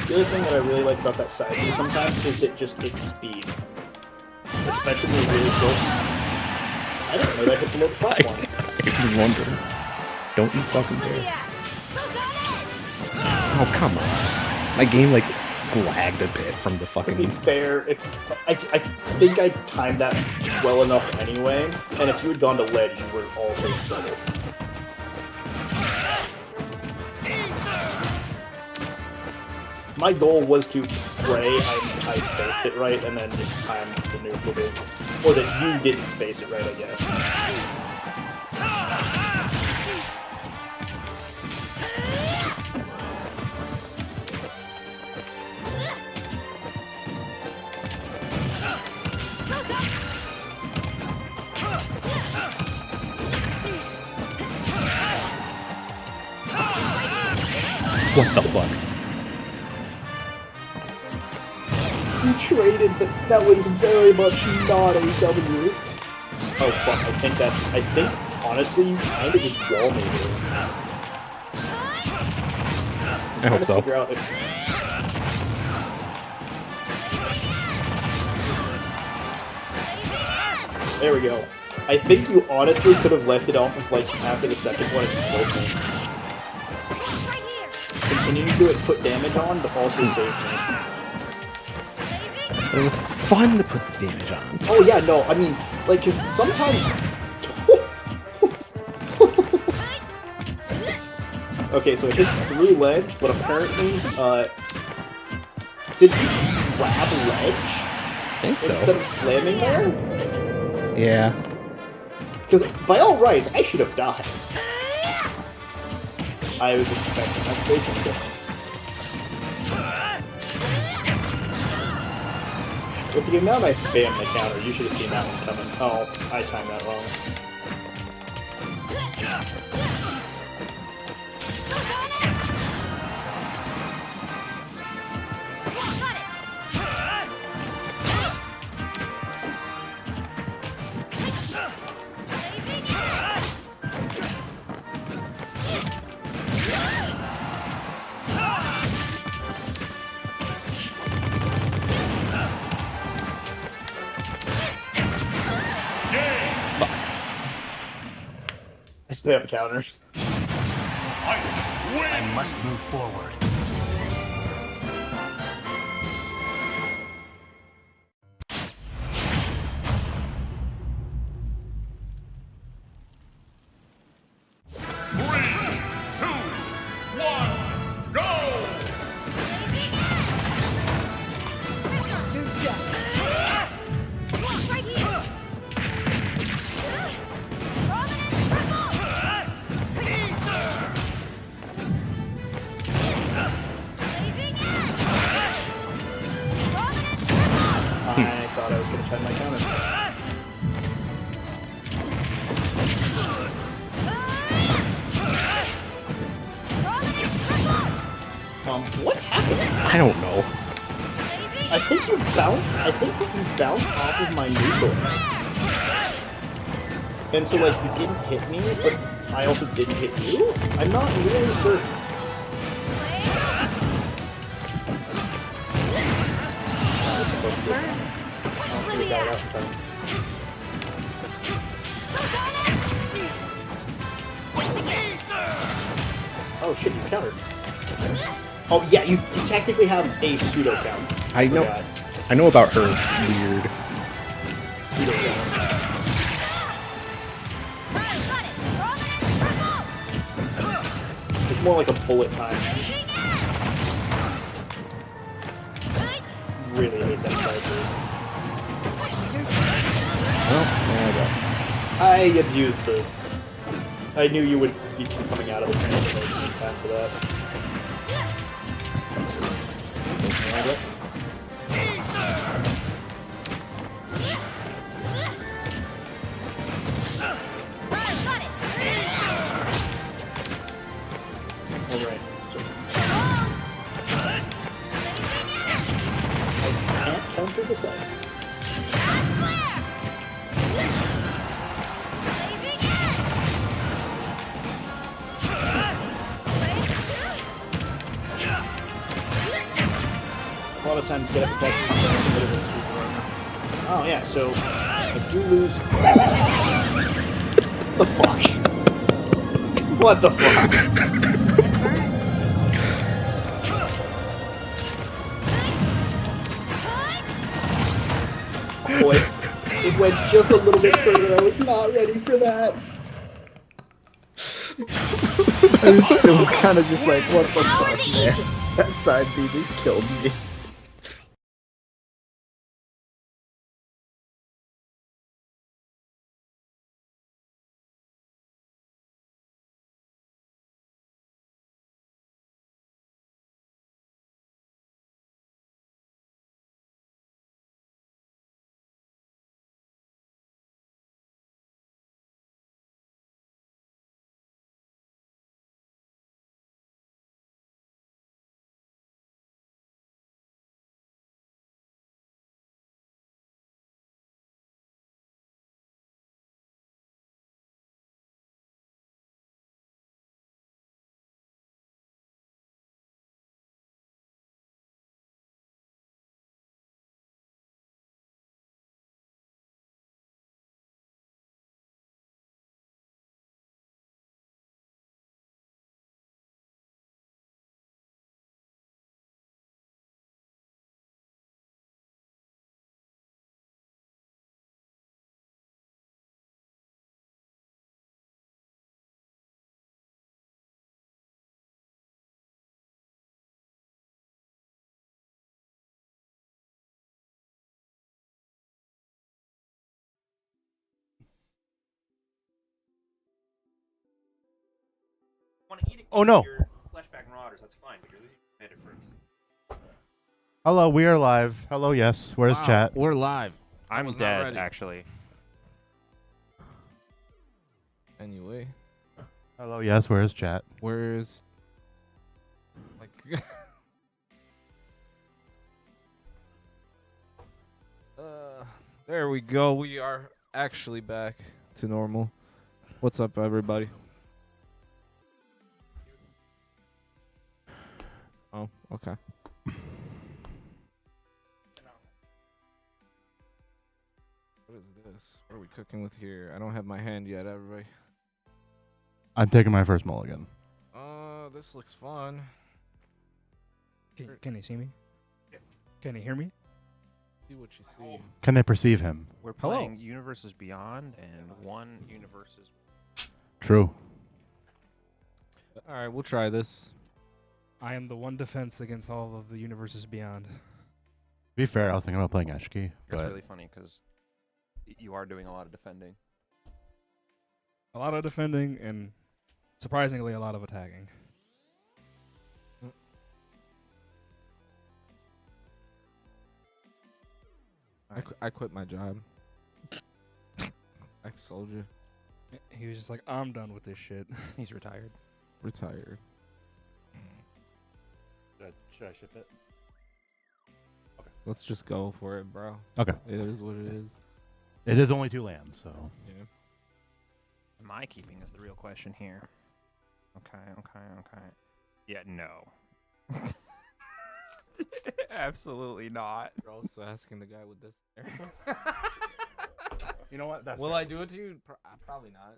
F: The other thing that I really like about that side view sometimes is its speed. Especially when really close. I didn't know that hit below the platform.
H: I was wondering. Don't you fucking dare. Oh, come on. My game, like, lagged a bit from the
F: To
H: fucking...
F: be fair, I think I timed that well enough anyway, and if you had gone to ledge, you were also in trouble. My goal was to pray I spaced it right and then just time the nuke with it. Or that you didn't space it right, I guess.
H: What the fuck?
F: you traded, but that was very much not AW. Oh fuck, I think honestly you kind of just wall made it.
A: I hope so.
F: Figure out if... There we go. I think you honestly could have left it off of like after the second one it's broken. Continuing to do it put damage on, but also save me.
H: But it was fun to put the damage on.
F: Oh yeah, no, I mean, like, cause sometimes... Okay, so it hits through ledge, but apparently, did he just grab ledge?
H: I think so.
F: Instead of slamming there?
H: Yeah.
F: Because by all rights, I should have died. I was expecting that space and kill. With the amount I spammed the counter, you should have seen that one coming. Oh, I timed that wrong. I spam counter.
I: I must move forward.
F: I thought I was going to try my counter. What happened?
H: I don't know.
F: I think you bounced off of my neutral. And so, like, you didn't hit me, but I also didn't hit you? I'm not really certain. I was supposed to do it. I don't think we got it out in time. Oh shit, you countered. Oh yeah, you technically have a pseudo count.
H: I know.
F: Forgot.
H: I know about her weird.
F: Pseudo count. It's more like a bullet time. Really hate that side move.
H: Oh,
F: I abused the... I knew you would be coming out of the transformation after that. Alright, so... I can't counter the side. A lot of times get up attacks a bit of a super run. Oh yeah, so I do lose. What the fuck? What the fuck? Boy, it went just a little bit further. I was not ready for that.
H: I was still kind of just like, what the fuck, man? That side B just killed me.
E: Want to eat it?
A: Oh, no.
E: Your flashback marauders. That's fine, but you're losing commander first.
A: Hello, we are live. Hello, yes. Where's chat?
G: We're live.
E: I'm
G: was not
E: dead,
G: ready.
E: actually.
G: Anyway,
A: Hello, yes. Where's chat?
G: where's like there we go. We are actually back to normal. What's up, everybody? Oh, okay. What is this? What are we cooking with here? I don't have my hand yet, everybody.
A: I'm taking my first mulligan.
G: This looks fun.
D: Can you see me? Can you hear me?
G: See what you see.
A: Can they perceive him?
E: We're
D: Hello.
E: playing Universes Beyond and one Universes.
A: True.
G: All right, we'll try this.
D: I am the one defense against all of the universes beyond.
A: To be fair, I was thinking about playing Eshki,
E: It's
A: but
E: really funny because you are doing a lot of defending.
D: A lot of defending and surprisingly a lot of attacking.
G: I quit my job. Ex-soldier.
D: He was just like, I'm done with this shit.
E: He's retired.
G: Retired.
A: should I ship it?
G: Let's just go for it, bro.
A: Okay.
G: It is what it is.
A: It is only 2 lands, so.
G: Yeah.
E: Am I keeping is the real question here. Okay. Yeah, no. Absolutely not.
G: You're also asking the guy with this.
A: You know what? That's
G: Will I do it to you? Probably not.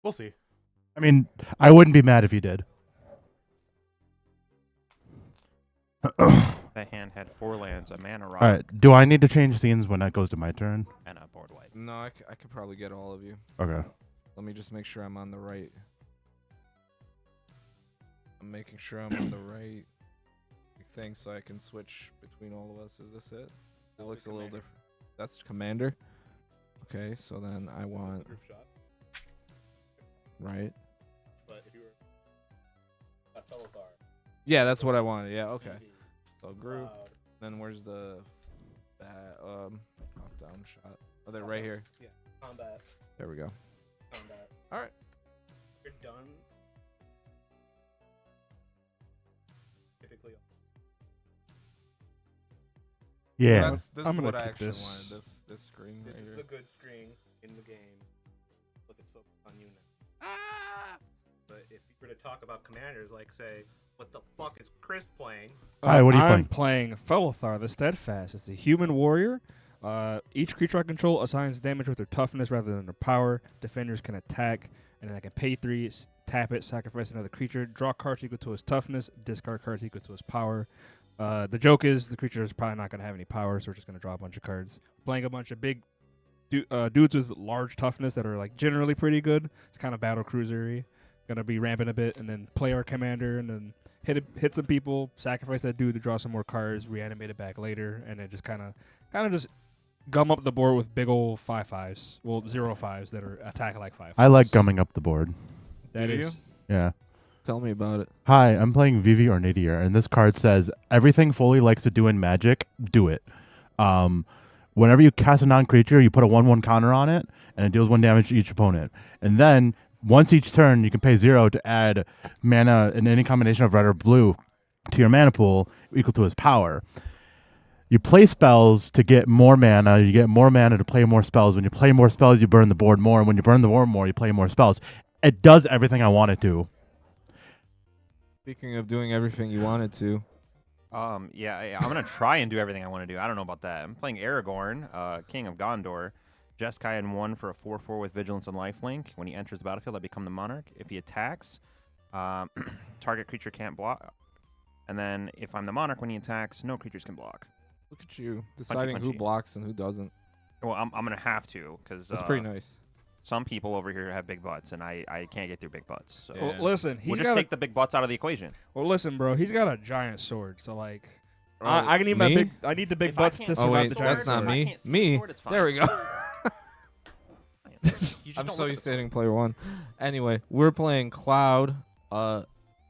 A: We'll see. I mean, I wouldn't be mad if you did.
E: That hand had 4 lands, a mana rock,
A: All right. Do I need to change scenes when it goes to my turn?
E: and a board wipe.
G: No, I could probably get all of you.
A: Okay.
G: Let me just make sure I'm on the right. I'm making sure I'm on the right thing so I can switch between all of us. Is this it? It looks a little different. That's commander. Okay, so then I want right.
A: But if you were that fellow bar.
G: Yeah, that's what I wanted. Yeah, okay. So group. Then where's the top down shot? Oh, they're right here.
A: Yeah. Combat.
G: There we go.
A: Combat.
G: All right.
A: You're done. Typically. Yeah.
G: This
D: I'm
G: is
D: gonna
G: what I
D: keep
G: actually
D: this.
G: wanted. This screen right here.
A: good screen in the game. Look, it's focused on you now. But if you were to talk about commanders, like say, what the fuck is Chris playing? Hi, what are you
D: I'm playing Felithar the Steadfast. It's a human warrior. Each creature I control assigns damage with their toughness rather than their power. Defenders can attack, and then I can pay 3, tap it, sacrifice another creature, draw cards equal to his toughness, discard cards equal to his power. The joke is the creature is probably not going to have any power, so we're just going to draw a bunch of cards. Playing a bunch of big dudes with large toughness that are like generally pretty good. It's kind of battle cruisery. Gonna be ramping a bit, and then play our commander, and then hit some people, sacrifice that dude to draw some more cards, reanimate it back later, and then just kind of just gum up the board with big old 5/5s, well 0/5s that are attack like 5/5s.
A: I like gumming up the board.
D: That
G: Do
D: is.
G: you?
A: Yeah.
G: Tell me about it.
A: Hi, I'm playing Vivi or Nadir, and this card says everything Foley likes to do in Magic, do it. Whenever you cast a non-creature, you put a 1/1 counter on it, and it deals 1 damage to each opponent. And then once each turn, you can pay 0 to add mana in any combination of red or blue to your mana pool equal to his power. You play spells to get more mana. You get more mana to play more spells. When you play more spells, you burn the board more. And when you burn the board more, you play more spells. It does everything I want it to.
G: Speaking of doing everything you wanted to,
E: Yeah, I'm gonna try and do everything I want to do. I don't know about that. I'm playing Aragorn, King of Gondor. Jeskai in 1 for a 4/4 with Vigilance and Lifelink. When he enters the battlefield, I become the monarch. If he attacks, target creature can't block. And then if I'm the monarch, when he attacks, no creatures can block.
G: look at you deciding who
E: punchy.
G: blocks and who doesn't.
E: Well, I'm gonna have to because
G: That's pretty nice.
E: some people over here have big butts, and I can't get through big butts. So
G: Yeah.
D: Well, listen,
E: we'll
D: he's
E: just
D: got
E: take the big butts out of the equation.
D: bro. He's got a giant sword, so like,
G: Oh,
D: I need my
G: me?
D: big. I need the big
E: If I
D: butts
E: can't
D: to
E: see
G: Oh
E: the
D: survive
G: wait,
D: the
E: sword,
D: giant
G: that's not
D: sword.
E: I
G: me.
E: can't see the
G: Me.
E: sword, it's fine.
G: There we go.
E: You just
G: I'm
E: don't
G: so
E: look
G: used
E: at
G: to hitting player 1. Anyway, we're playing Cloud.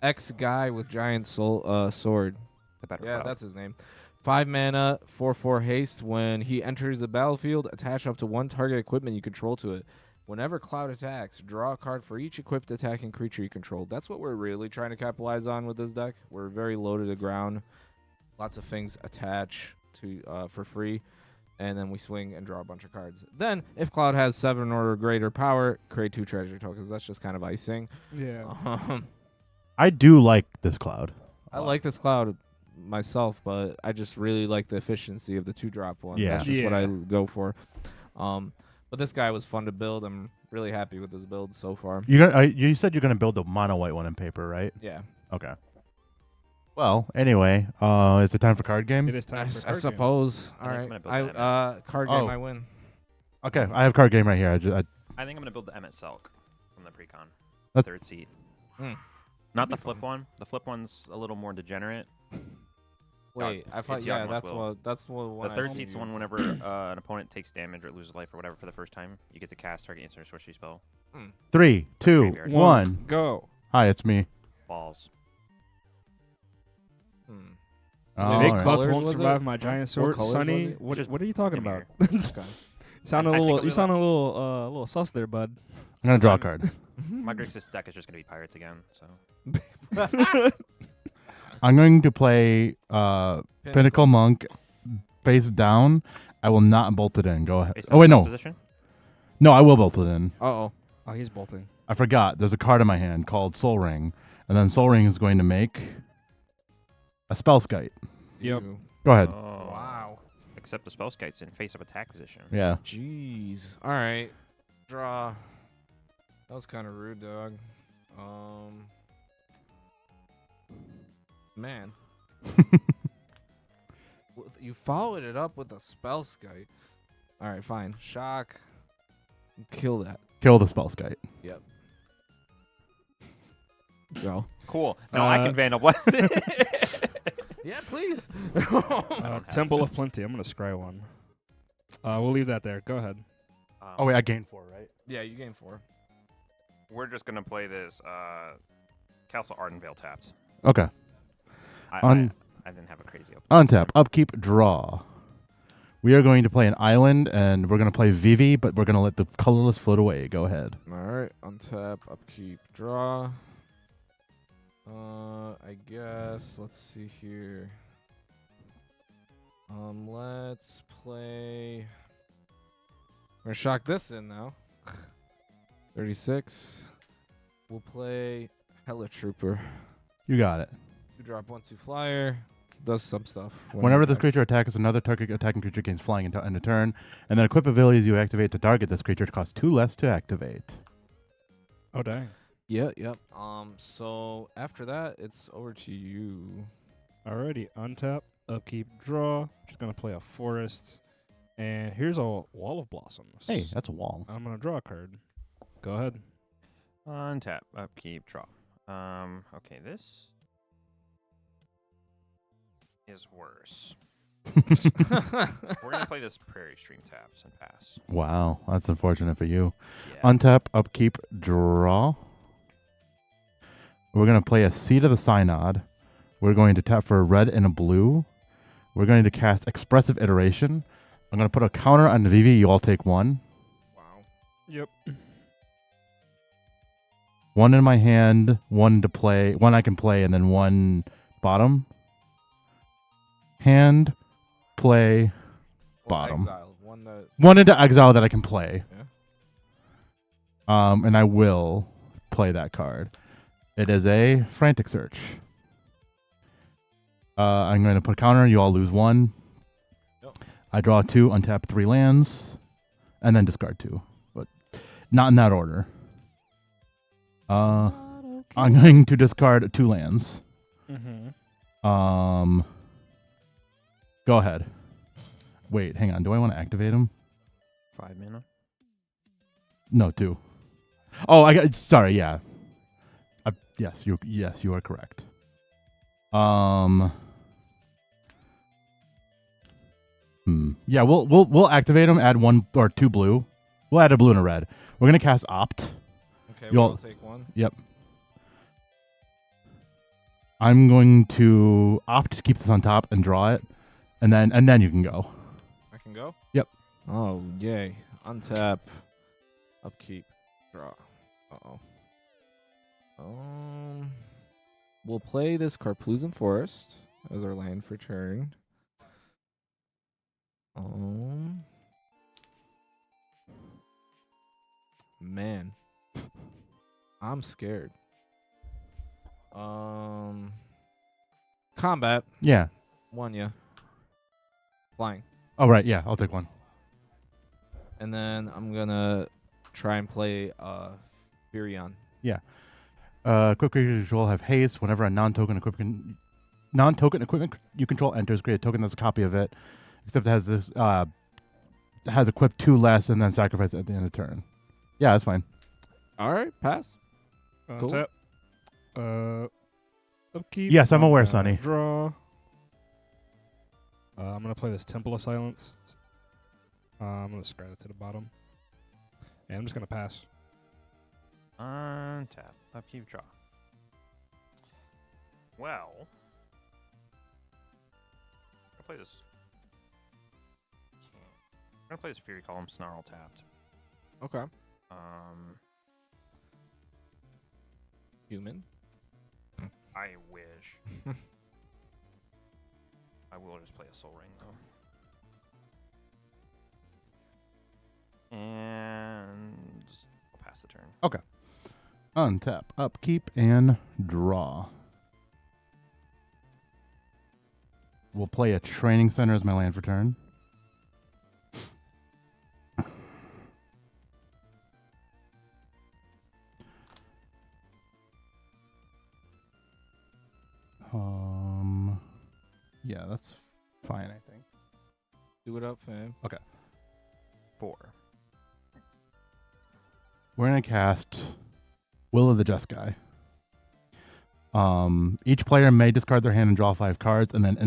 G: X guy with giant sword.
E: The better
G: Yeah,
E: cloud.
G: that's his name. 5 mana, 4/4 haste. When he enters the battlefield, attach up to 1 target equipment you control to it. Whenever Cloud attacks, draw a card for each equipped attacking creature you control. That's what we're really trying to capitalize on with this deck. We're very low to the ground. Lots of things attach to for free. And then we swing and draw a bunch of cards. Then, if Cloud has 7 or greater power, create 2 treasure tokens. That's just kind of icing.
D: Yeah.
I: I do like this cloud.
G: I like this Cloud myself, but I just really like the efficiency of the 2-drop one.
I: Yeah.
G: That's just what I
D: Yeah.
G: go for. But this guy was fun to build. I'm really happy with this build so far.
I: You said you're gonna build a mono white one in paper, right?
G: Yeah.
I: Okay. Well, anyway, is it time for card game?
D: It is time for
G: I
D: card game.
G: suppose.
E: I
G: All
E: think I'm
G: right.
E: gonna build that
G: Card game,
I: Oh.
G: I win.
I: Okay, I have card game right here.
E: I think I'm gonna build the Emmett Selk from the precon.
I: That-
E: Third seat.
G: Hmm.
E: Not the flip one. The flip one's a little more degenerate.
G: Wait, I thought
E: it's
G: yeah,
E: Yawgmoth's
G: that's
E: will.
G: what one
E: The
G: I
E: third
G: seen
E: seat's the
G: you-
E: one whenever an opponent takes damage or loses life or whatever for the first time, you get to cast target instant or sorcery spell.
I: 3, 2,
E: Graveyard.
I: 1.
D: Go.
I: Hi, it's me.
E: Balls.
I: Oh,
D: Big
I: alright.
D: Clutch
G: Colors
D: won't
G: was it?
D: survive my giant sword.
G: colors
D: Sunny,
G: was it?
D: what,
E: Just
D: what are you talking
E: give me
D: about?
G: Okay.
D: Sound a
E: I think
D: little.
E: I'll
D: You
E: do
D: sound a little sus there, bud.
I: I'm gonna draw a card.
E: My Grixis deck is just gonna be pirates again. So
I: I'm going to play Pinnacle Monk face down. I will not bolt it in. Go ahead.
E: based
I: Oh
E: on
I: wait,
E: this
I: no,
E: position.
I: no, I will bolt it in.
G: Uh-oh.
D: Oh, he's bolting.
I: I forgot. There's a card in my hand called Soul Ring, and then Soul Ring is going to make a spell skite.
D: Yep.
G: You.
I: Go ahead.
E: Oh.
G: Wow.
E: Except the spell skate's in face up attack position.
I: Yeah.
G: Jeez. All right. Draw. That was kind of rude, dog. Man. You followed it up with a spell skite. All right, fine. Shock. Kill that.
I: Kill the spell skite.
G: Yep. Go.
E: Cool. No, I can Vandal Blast it.
G: Yeah, please.
D: Temple of Plenty. I'm gonna scry one. We'll leave that there. Go ahead.
I: Oh wait, I gained 4, right?
G: Yeah, you gain 4.
E: We're just gonna play this Castle Ardenvale tapped.
I: Okay.
E: I didn't have a crazy open.
I: Untap, upkeep, draw. We are going to play an island, and we're going to play Vivi, but we're going to let the colorless float away. Go ahead.
G: All right, untap, upkeep, draw. I guess let's see here. Let's play. We're gonna shock this in now. 36. We'll play Hella Trooper.
I: You got it.
G: You drop 1/2 flyer. Does some stuff. when
I: Whenever
G: it
I: this
G: attacks.
I: creature attacks, another target attacking creature gains flying in a turn, and then equip abilities you activate to target this creature cost 2 less to activate.
D: Oh dang.
G: Yeah, yep. So after that, it's over to you.
D: Alrighty. Untap, upkeep, draw. Just gonna play a forest, and here's a wall of blossoms.
I: Hey, that's a wall.
D: I'm gonna draw a card. Go ahead.
E: Untap, upkeep, draw. Okay, this is worse. We're gonna play this Prairie Stream taps and pass.
I: Wow, that's unfortunate for you.
E: Yeah.
I: Untap, upkeep, draw. We're going to play a Seed of the Synod. We're going to tap for a red and a blue. We're going to cast Expressive Iteration. I'm going to put a counter on the Vivi. You all take 1.
G: Wow.
D: Yep.
I: 1 in my hand, 1 to play, 1 I can play, and then 1 bottom. Hand, play, bottom.
G: Exile. One that.
I: 1 into exile that I can play.
G: Yeah.
I: And I will play that card. It is a Frantic Search. I'm going to put a counter. You all lose 1.
G: Yep.
I: I draw 2, untap 3 lands, and then discard 2. But not in that order. I'm going to discard 2 lands.
D: Mm-hmm.
I: Go ahead. Wait, hang on. Do I want to activate him?
E: 5 mana.
I: No, 2. Oh, I got. Sorry, yeah. Yes, you are correct. Yeah, we'll activate him. Add 1 or 2 blue. We'll add a blue and a red. We're gonna cast Opt.
G: Okay,
I: You'll-
G: we'll take 1.
I: Yep. I'm going to opt to keep this on top and draw it, and then you can go.
G: I can go?
I: Yep.
G: Oh, yay. Untap. Upkeep. Draw. Uh-oh. We'll play this Carplusan Forest as our land for turn. Man. I'm scared. Combat.
I: Yeah.
G: One, yeah. Flying.
I: Oh, right. Yeah, I'll take one.
G: And then I'm gonna try and play Furion.
I: Equip creature you control have haste. Whenever a non-token equipment you control enters, create a token that's a copy of it, except it has this has equipped 2 less, and then sacrifice it at the end of turn. Yeah, that's fine.
G: All right, pass. Cool.
D: Tap. Upkeep.
I: Yes, I'm aware,
D: gonna
I: Sonny.
D: Draw. I'm gonna play this Temple of Silence. I'm gonna scratch it to the bottom. And I'm just gonna pass.
E: Untap. Upkeep. Draw. Well, I'm gonna play this. I'm gonna play this Fury Column Snarl tapped.
G: Okay. Human.
E: I wish. I will just play a Soul Ring though. And I'll pass the turn.
I: Okay. Untap, upkeep, and draw. We'll play a Training Center as my land for turn. Yeah, that's fine, I think.
G: Do it up, fam.
E: 4.
I: We're going to cast Will of the Just Guy. Each player may discard their hand and draw 5 cards, and then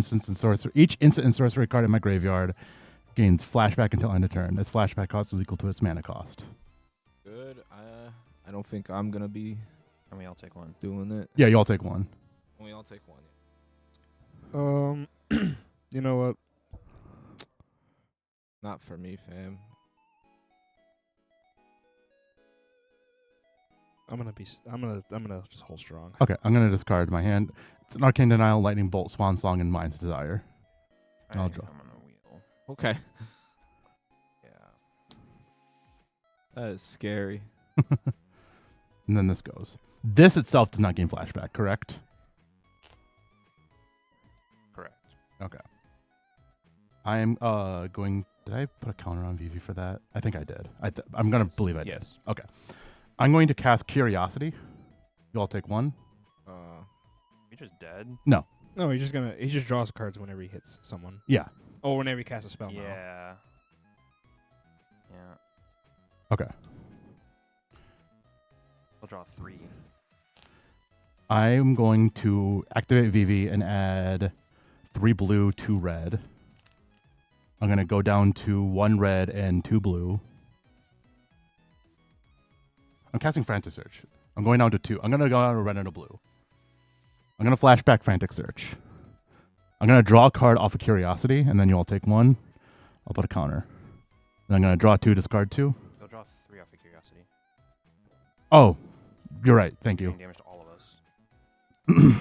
I: each instant and sorcery card in my graveyard gains flashback until end of turn. Its flashback cost is equal to its mana cost.
G: Good. I don't think I'm gonna be
E: And we all take 1.
G: doing it.
I: Yeah, you all take 1.
G: We all take 1.
D: You know what?
G: Not for me, fam.
D: I'm gonna just hold strong.
I: Okay, I'm going to discard my hand. It's an Arcane Denial, Lightning Bolt, Swan Song, and Mind's Desire. I'll draw.
E: I'm on a wheel.
G: Okay.
E: Yeah.
G: That is scary.
I: And then this goes. This itself does not gain flashback, correct?
E: Correct.
I: Okay. I am going... Did I put a counter on VV for that? I think I did. I'm going to believe I did.
E: Yes.
I: Okay. I'm going to cast Curiosity. You all take 1.
E: You just dead?
D: No, he just draws cards whenever he hits someone.
I: Yeah.
D: Or whenever he casts a spell. now.
E: Yeah. Yeah.
I: Okay.
E: I'll draw 3.
I: I'm going to activate VV and add 3 blue, 2 red. I'm going to go down to 1 red and 2 blue. I'm casting Frantic Search. I'm going down to 2. I'm going to go down to red and a blue. I'm going to flashback Frantic Search. I'm going to draw a card off of Curiosity, and then you all take 1. I'll put a counter. Then I'm going to draw 2, discard 2.
E: I'll draw 3 off of Curiosity.
I: Oh, you're right. Thank you.
E: Doing damage to all of us.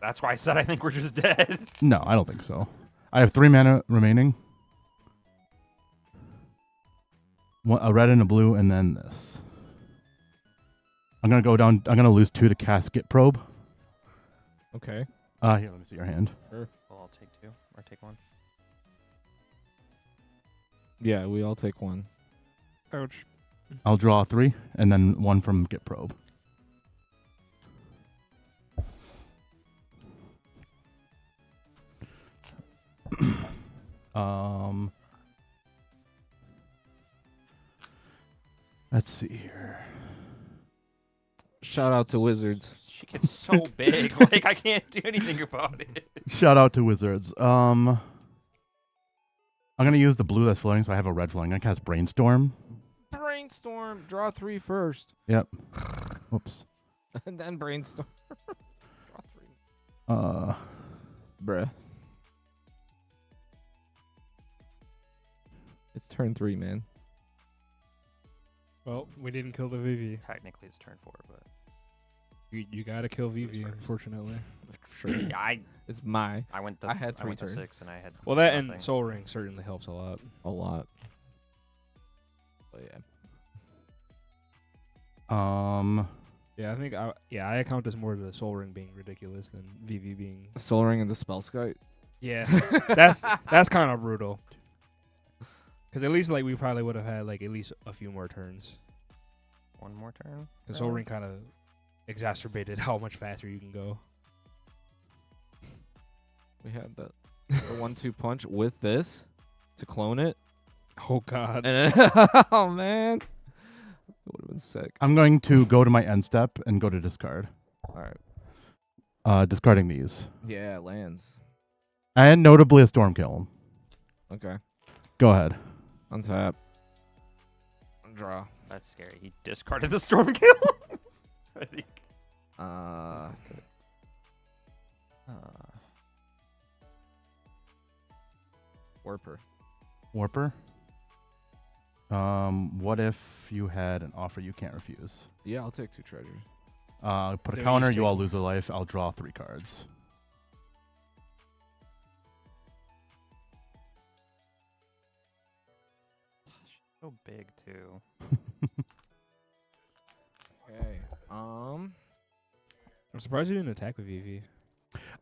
E: That's why I said I think we're just dead.
I: No, I don't think so. I have 3 mana remaining. A red and a blue, and then this. I'm going to go down. I'm going to lose 2 to cast Git Probe.
G: Okay.
I: Here, let me see your hand.
E: Well, I'll take 2 or take 1.
G: Yeah, we all take 1.
D: Ouch.
I: I'll draw 3, and then 1 from Git Probe. Let's see here.
G: Shout out to Wizards.
E: She gets so big. Like, I can't do anything about it.
I: Shout out to Wizards. I'm gonna use the blue that's floating, so I have a red floating. I'm gonna cast Brainstorm.
G: Brainstorm. Draw 3 first.
I: Yep. Whoops.
G: And then brainstorm. Draw Bruh. It's turn 3, man.
D: Well, we didn't kill the VV.
E: Technically, it's turn 4, but
D: You gotta kill VV, unfortunately.
G: Sure.
E: yeah,
G: It's my
E: I went to
G: I had 3
E: went to
G: turns.
E: 6 and I had
D: Well, that
E: nothing.
D: and Soul Ring certainly helps a lot.
G: a lot. But yeah.
D: Yeah, I think I account this more to the Soul Ring being ridiculous than VV being.
G: Soul Ring and the Spell Scout.
D: Yeah, that's kind of brutal. Because at least like we probably would have had like at least a few more turns.
E: One more turn.
D: Because Soul Ring kind of exacerbated how much faster you can go.
G: We had the 1-2 punch with this to clone it.
D: Oh God.
G: And oh man, it would have been sick.
I: I'm going to go to my end step and go to discard.
G: All right.
I: Discarding these.
G: Yeah, it lands.
I: And notably a Storm Kiln.
G: Okay.
I: Go ahead.
G: Untap. Draw.
E: That's scary. He discarded the storm kill. I think.
G: Warper.
I: Warper. What if you had an offer you can't refuse?
G: Yeah, I'll take 2 treasures.
I: Put a
D: Then we
I: counter,
D: each
I: you
D: take
I: all
D: one.
I: lose a life. I'll draw 3 cards.
E: So big too.
G: Okay.
D: I'm surprised you didn't attack with VV.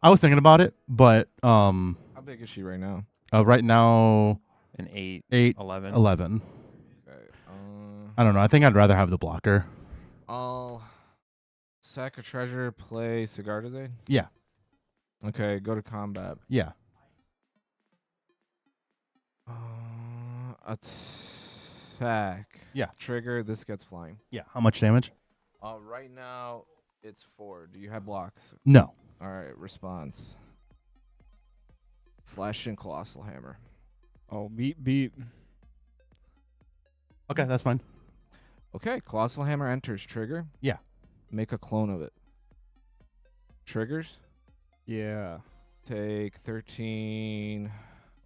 I: I was thinking about it, but
G: How big is she right now?
I: right now
E: An 8,
I: 8,
E: 11.
I: 11.
G: Okay.
I: I don't know. I think I'd rather have the blocker.
G: I'll sack a treasure, play Cigar Design.
I: Yeah.
G: Okay, go to combat.
I: Yeah.
G: Attack.
I: Yeah.
G: Trigger, this gets flying.
I: Yeah. How much damage?
G: Right now, it's 4. Do you have blocks?
I: No.
G: All right, response. Flash and Colossal Hammer.
D: Oh, beep.
I: Okay, that's fine.
G: Okay, Colossal Hammer enters. Trigger.
I: Yeah.
G: Make a clone of it. Triggers.
D: Yeah.
G: Take 13,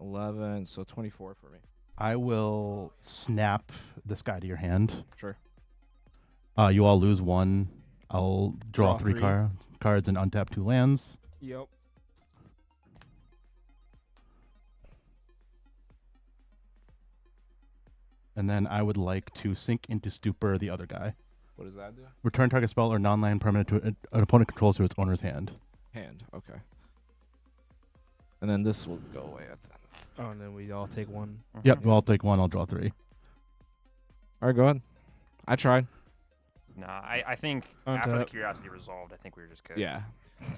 G: 11, so 24 for me.
I: I will snap this guy to your hand.
G: Sure.
I: You all lose 1. I'll draw
D: Draw
I: 3
D: 3.
I: cards and untap 2 lands.
D: Yep.
I: And then I would like to sink into stupor the other guy.
G: What does that do?
I: Return target spell or non-land permanent to an opponent controls to its owner's hand.
G: Hand. Okay. And then this will go away at the end.
D: Oh, and then we all take 1.
I: Yep, well, I'll take 1. I'll draw 3.
G: All right, go ahead. I tried.
E: Nah, I think
D: Untap.
E: after the curiosity resolved, I think we were just good.
G: Yeah.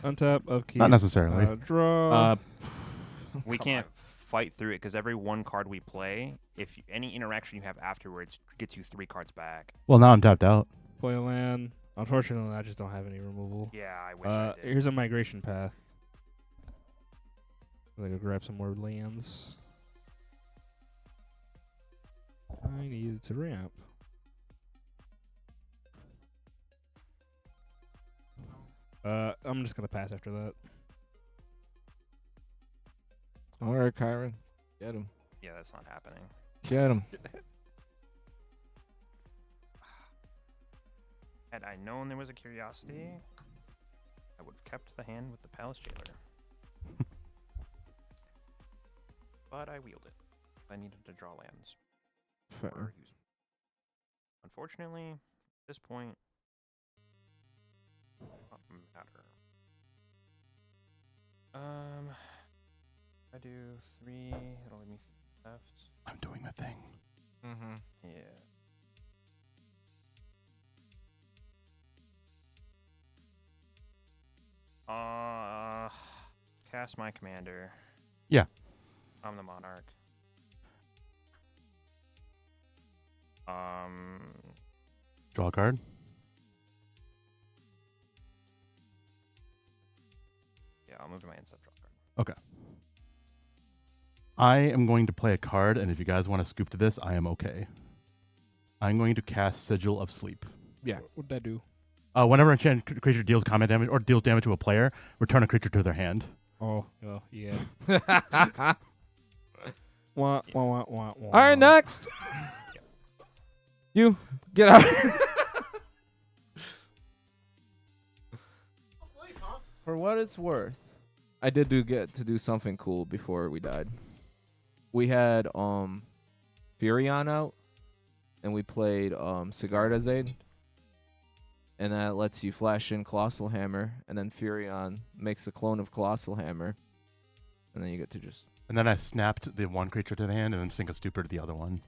D: Untap, upkeep.
I: Not necessarily.
D: Draw.
E: We can't fight through it because every 1 card we play, if any interaction you have afterwards gets you 3 cards back.
I: Well, now I'm tapped out.
D: Play a land. Unfortunately, I just don't have any removal.
E: Yeah, I wish I did.
D: Here's a migration path. I'm gonna go grab some more lands. I needed to ramp. I'm just gonna pass after that.
G: All right, Kyron. Get him.
E: Yeah, that's not happening.
G: Get him.
E: Had I known there was a curiosity, I would have kept the hand with the Palace Jailer. But I wheeled it. I needed to draw lands.
G: Fair.
E: Or use. Unfortunately, at this point, doesn't matter. I do 3. It'll leave me 3 left.
I: I'm doing my thing.
G: Mm-hmm.
E: Yeah. Cast my commander.
I: Yeah.
E: I'm the monarch.
I: Draw a card.
E: Yeah, I'll move to my instant draw card.
I: Okay. I am going to play a card, and if you guys want to scoop to this, I am okay. I'm going to cast Sigil of Sleep.
G: Yeah.
D: What'd that do?
I: Whenever an enchanted creature deals combat damage or deals damage to a player, return a creature to their hand.
D: Oh, yeah. Wah, wah, wah, wah, wah.
G: All right, next. You get out. For what it's worth, I did get to do something cool before we died. We had Furion out, and we played Sigarda Zaid. And that lets you flash in Colossal Hammer, and then Furion makes a clone of Colossal Hammer, and then you get to just
I: And then I snapped the one creature to the hand and then sink a stupor to the other one.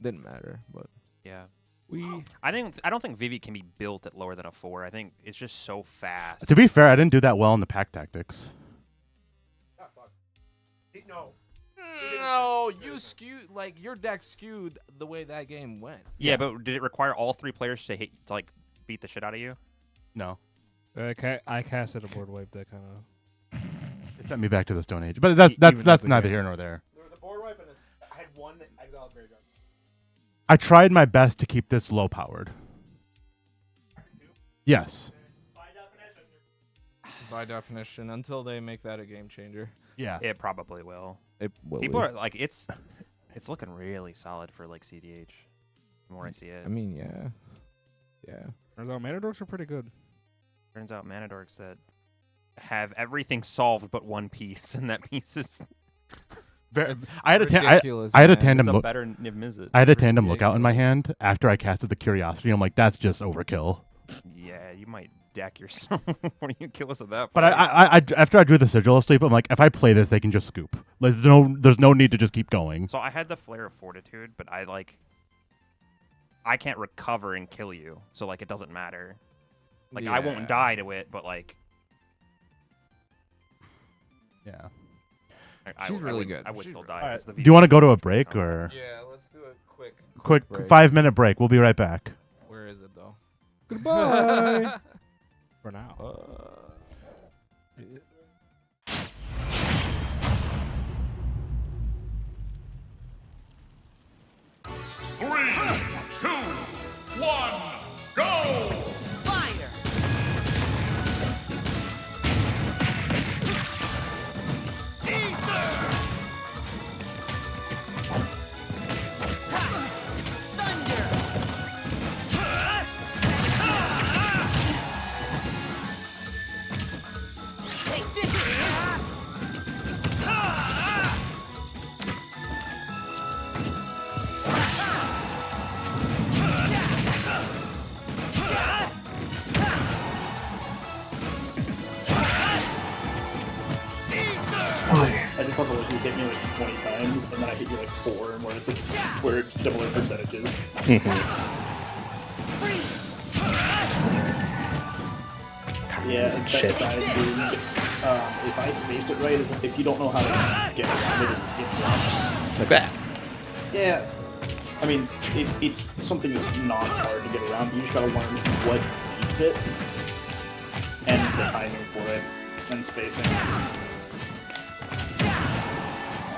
G: didn't matter, but
E: Yeah.
D: We
E: I don't think Vivi can be built at lower than a 4. I think it's just so fast.
I: To be fair, I didn't do that well in the pack tactics.
G: no, you skewed your deck skewed the way that game went.
E: Yeah, but did it require all 3 players to beat the shit out of you?
I: No.
D: I casted a board wipe that kind of.
I: It sent me back to the Stone Age. But that's
D: the
I: neither
D: game.
I: here nor there.
A: There was a board wipe and I had one exiled graveyard.
I: I tried my best to keep this low powered. Yes.
G: By definition, until they make that a game changer.
I: Yeah.
E: It probably will.
G: It will.
E: People are like, it's looking really solid for like CDH. The more I see it,
G: I mean, yeah.
D: Turns out mana dorks are pretty good.
E: turns out mana dorks that have everything solved but one piece, and that piece is
I: I had a
G: ridiculous,
I: I had a
G: man.
I: tandem
E: a
I: look.
E: better Niv Mizzet.
I: I had a tandem lookout in my hand after I casted the Curiosity. I'm like, that's just overkill.
E: Yeah, you might deck yourself when you kill us at that point.
I: But I after I drew the Sigil of Sleep, I'm like, if I play this, they can just scoop. Like, there's no need to just keep going.
E: So I had the Flare of Fortitude, but I can't recover and kill you, so like it doesn't matter. Like I won't die to it, but like
I: Yeah.
G: She's really good.
E: I would still die.
I: Alright.
E: 'cause the
I: Do you want to go to a break or
G: Yeah, let's do a
I: quick
G: break.
I: 5-minute break? We'll be right back.
G: Where is it though?
D: Goodbye. For now.
F: I just want to let you hit me like 20 times, and then I hit you like 4, and we're at similar percentages. Yeah, it's that side, dude. If I space it right, if you don't know how to get around it, it's wrong.
H: Like that.
F: Yeah. I mean, it's something that's not hard to get around. You just gotta learn what beats it, and the timing for it, and spacing.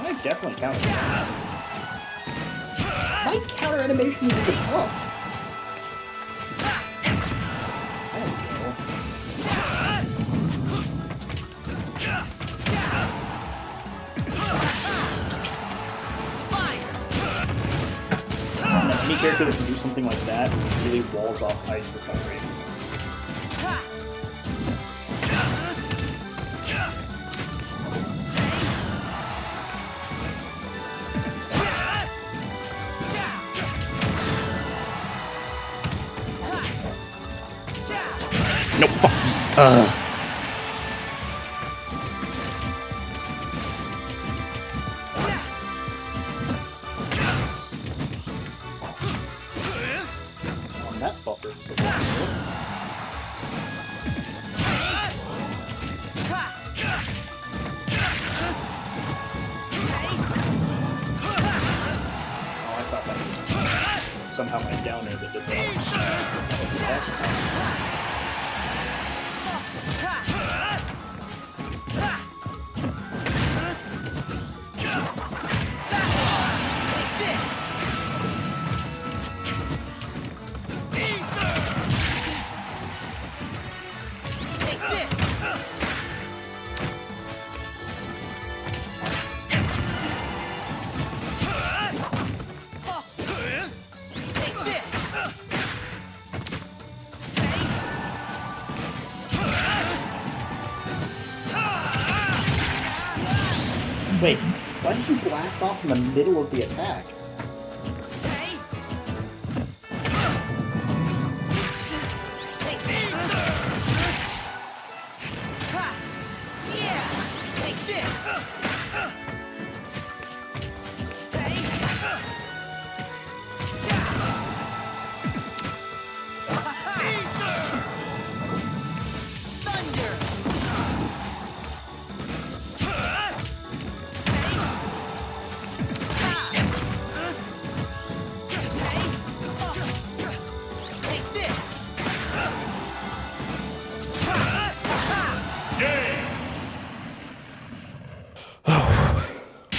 F: I definitely counter that. My counter animation is even up. There we go. Any character that can do something like that really walls off ice recovery.
H: No fuck.
F: On that buffer. Oh, I thought that was somehow my downer that did that. Wait, why did you blast off in the middle of the attack?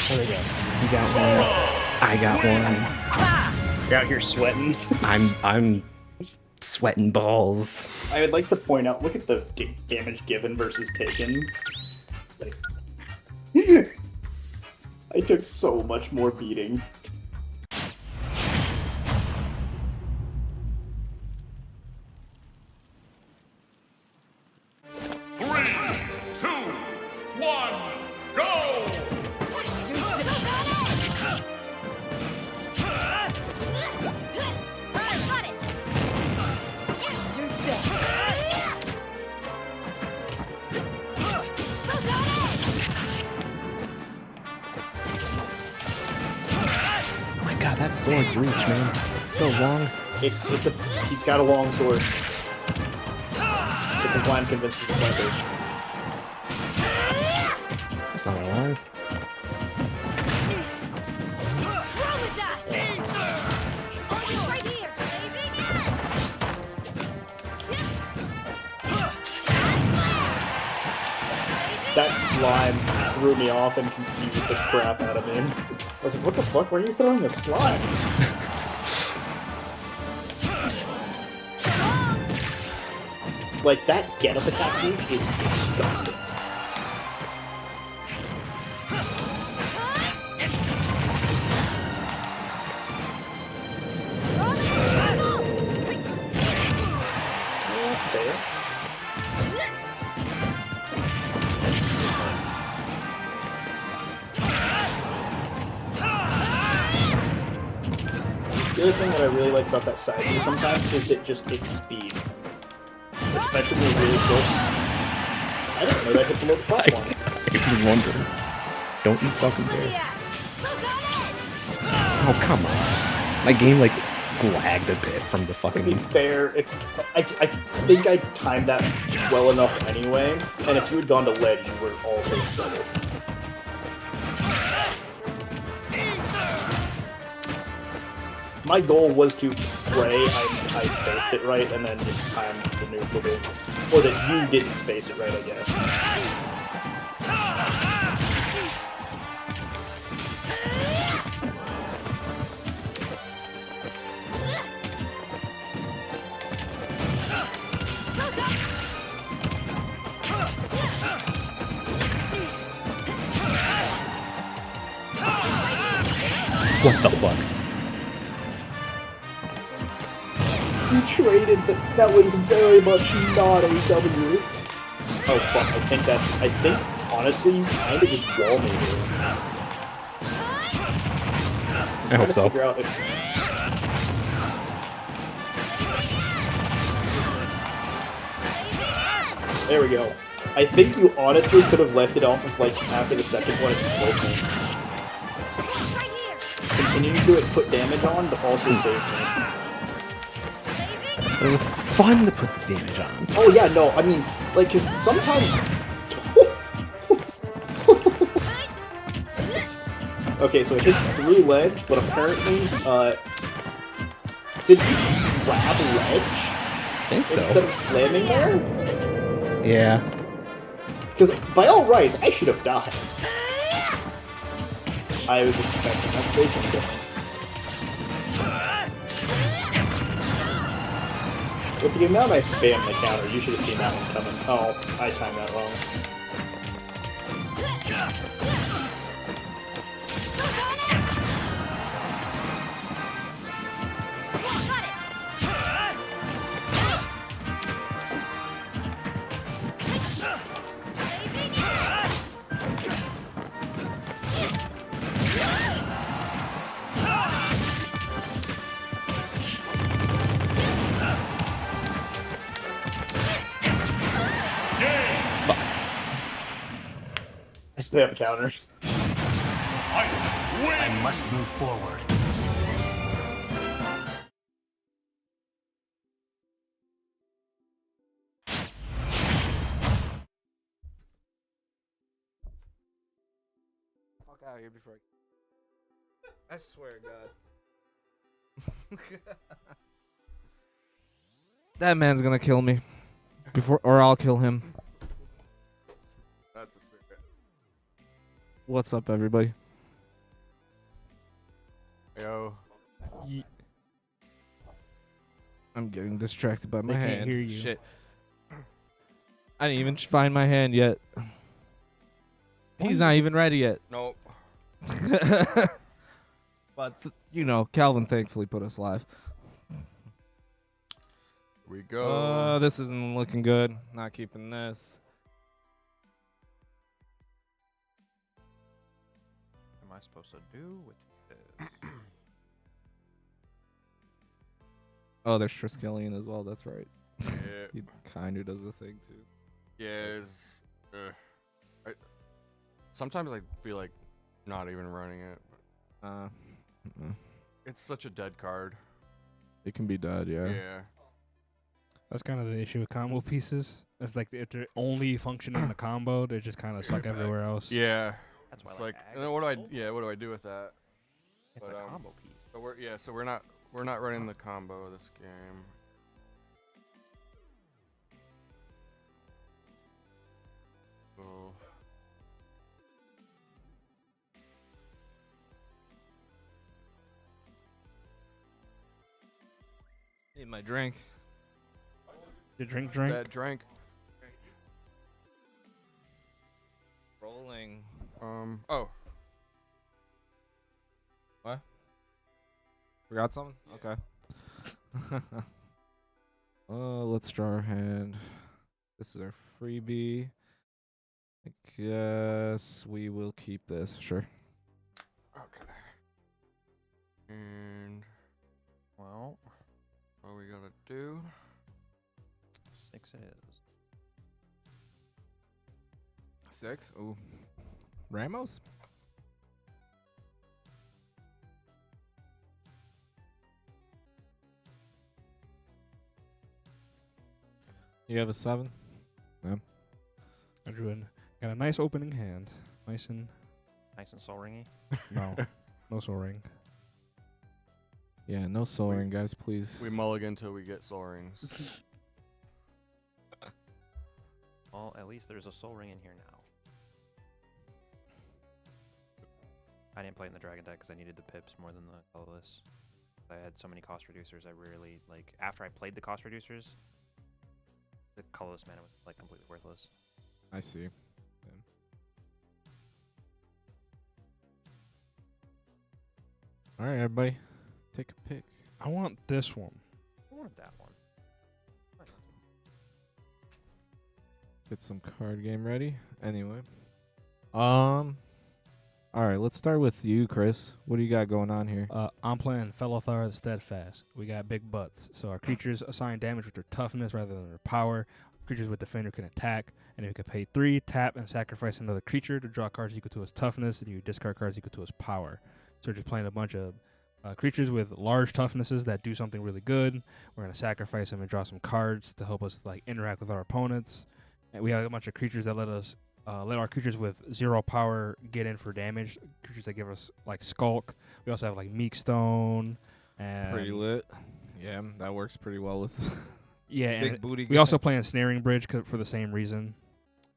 A: There we go. You got one. I got one.
F: You're out here sweating.
A: I'm sweating balls.
F: I would like to point out, look at the damage given versus taken. Like, I took so much more beating.
A: Oh my god, that sword's reach, man. It's so long.
F: He's got a long sword. Because why I'm convinced he's a fighter.
A: That's not gonna lie.
F: That slime threw me off and confused the crap out of me. I was like, what the fuck? Why are you throwing the slime? Like, that get-up attack move is disgusting. Fair. The other thing that I really like about that side view sometimes is its speed. Especially when really close. I don't know that I hit below the platform.
A: I was wondering. Don't you fucking dare. Oh, come on. My game, like, lagged a bit from the
F: To
A: fucking...
F: be fair, I think I timed that well enough anyway, and if you had gone to ledge, you were also in trouble. My goal was to pray I spaced it right and then just time the nuke with it. Or that you didn't space it right, I guess.
A: What the fuck?
F: You traded, but that was very much not a W. Oh fuck, I think, honestly, you kind of just wall me here.
A: I hope so.
F: Figure out if... There we go. I think you honestly could have left it off of, like, after the second one if you told me. Continuing to put damage on, but also save me.
A: It was fun to put the damage on.
F: Oh yeah, no, I mean, like, cause sometimes... Okay, so it hits through ledge, but apparently, did you grab ledge?
A: I think so.
F: Instead of slamming there?
A: Yeah.
F: Because by all rights, I should have died. I was expecting that space and going. With the amount I spammed the counter, you should have seen that one coming. Oh, I timed that wrong. They have a counter.
J: I must move forward.
G: Fuck out of here before I swear to God. That man's gonna kill me. Or I'll kill him.
C: That's the spirit.
G: What's up, everybody?
C: Yo.
G: I'm getting distracted by my
D: They
G: hand.
D: can't hear you.
G: Shit. I didn't even find my hand yet. He's not even ready yet.
C: Nope.
G: But, you know, Calvin thankfully put us live.
C: Here we go.
G: This isn't looking good. Not keeping this.
E: What am I supposed to do with this?
G: Oh, there's Triskelion as well. That's right.
C: Yeah.
G: He kind of does the thing, too.
C: Yeah, sometimes I feel like not even running it. It's such a dead card.
G: It can be dead, yeah.
C: Yeah.
D: That's kind of the issue with combo pieces. If they're only functioning in the combo, they just kind of suck everywhere else.
C: Yeah.
E: That's why
C: It's
E: I
C: like,
E: ag
C: and then what do
E: control.
C: I do with that?
E: It's
C: but,
E: a combo piece.
C: So we're not running the combo this game. Oh.
G: Need my drink.
D: You drink.
C: That drink.
G: Rolling.
C: Oh.
G: What? Forgot something? Okay. Let's draw our hand. This is our freebie. I guess we will keep this. Sure.
C: Okay. And
E: Well,
C: what we gotta do?
E: 6 it is.
G: 6. Ooh. Ramos? You have a 7?
D: I drew in. Got a nice opening hand. Nice and
E: Nice and soul ringy.
D: no soul ring.
G: Yeah, no soul ring, guys, please.
C: We mulligan till we get soul rings.
E: Well, at least there's a soul ring in here now. I didn't play in the dragon deck because I needed the pips more than the colorless. I had so many cost reducers. I rarely after I played the cost reducers, the colorless mana was like completely worthless.
G: I see. All right, everybody, take a pick.
D: I want this one.
E: I wanted that one.
G: Get some card game ready. Anyway, all right, let's start with you, Chris. What do you got going on here?
D: I'm playing Fellothar the Steadfast. We got big butts. So our creatures assign damage with their toughness rather than their power. Creatures with defender can attack, and if you can pay 3, tap, and sacrifice another creature to draw cards equal to his toughness, and you discard cards equal to his power. So we're just playing a bunch of creatures with large toughnesses that do something really good. We're gonna sacrifice them and draw some cards to help us interact with our opponents. And we have a bunch of creatures that let our creatures with 0 power get in for damage. Creatures that give us Skulk. We also have Meek Stone. And
G: Pretty lit. Yeah, that works pretty well with
D: yeah,
G: big
D: and
G: booty.
D: we also play in Snaring Bridge for the same reason.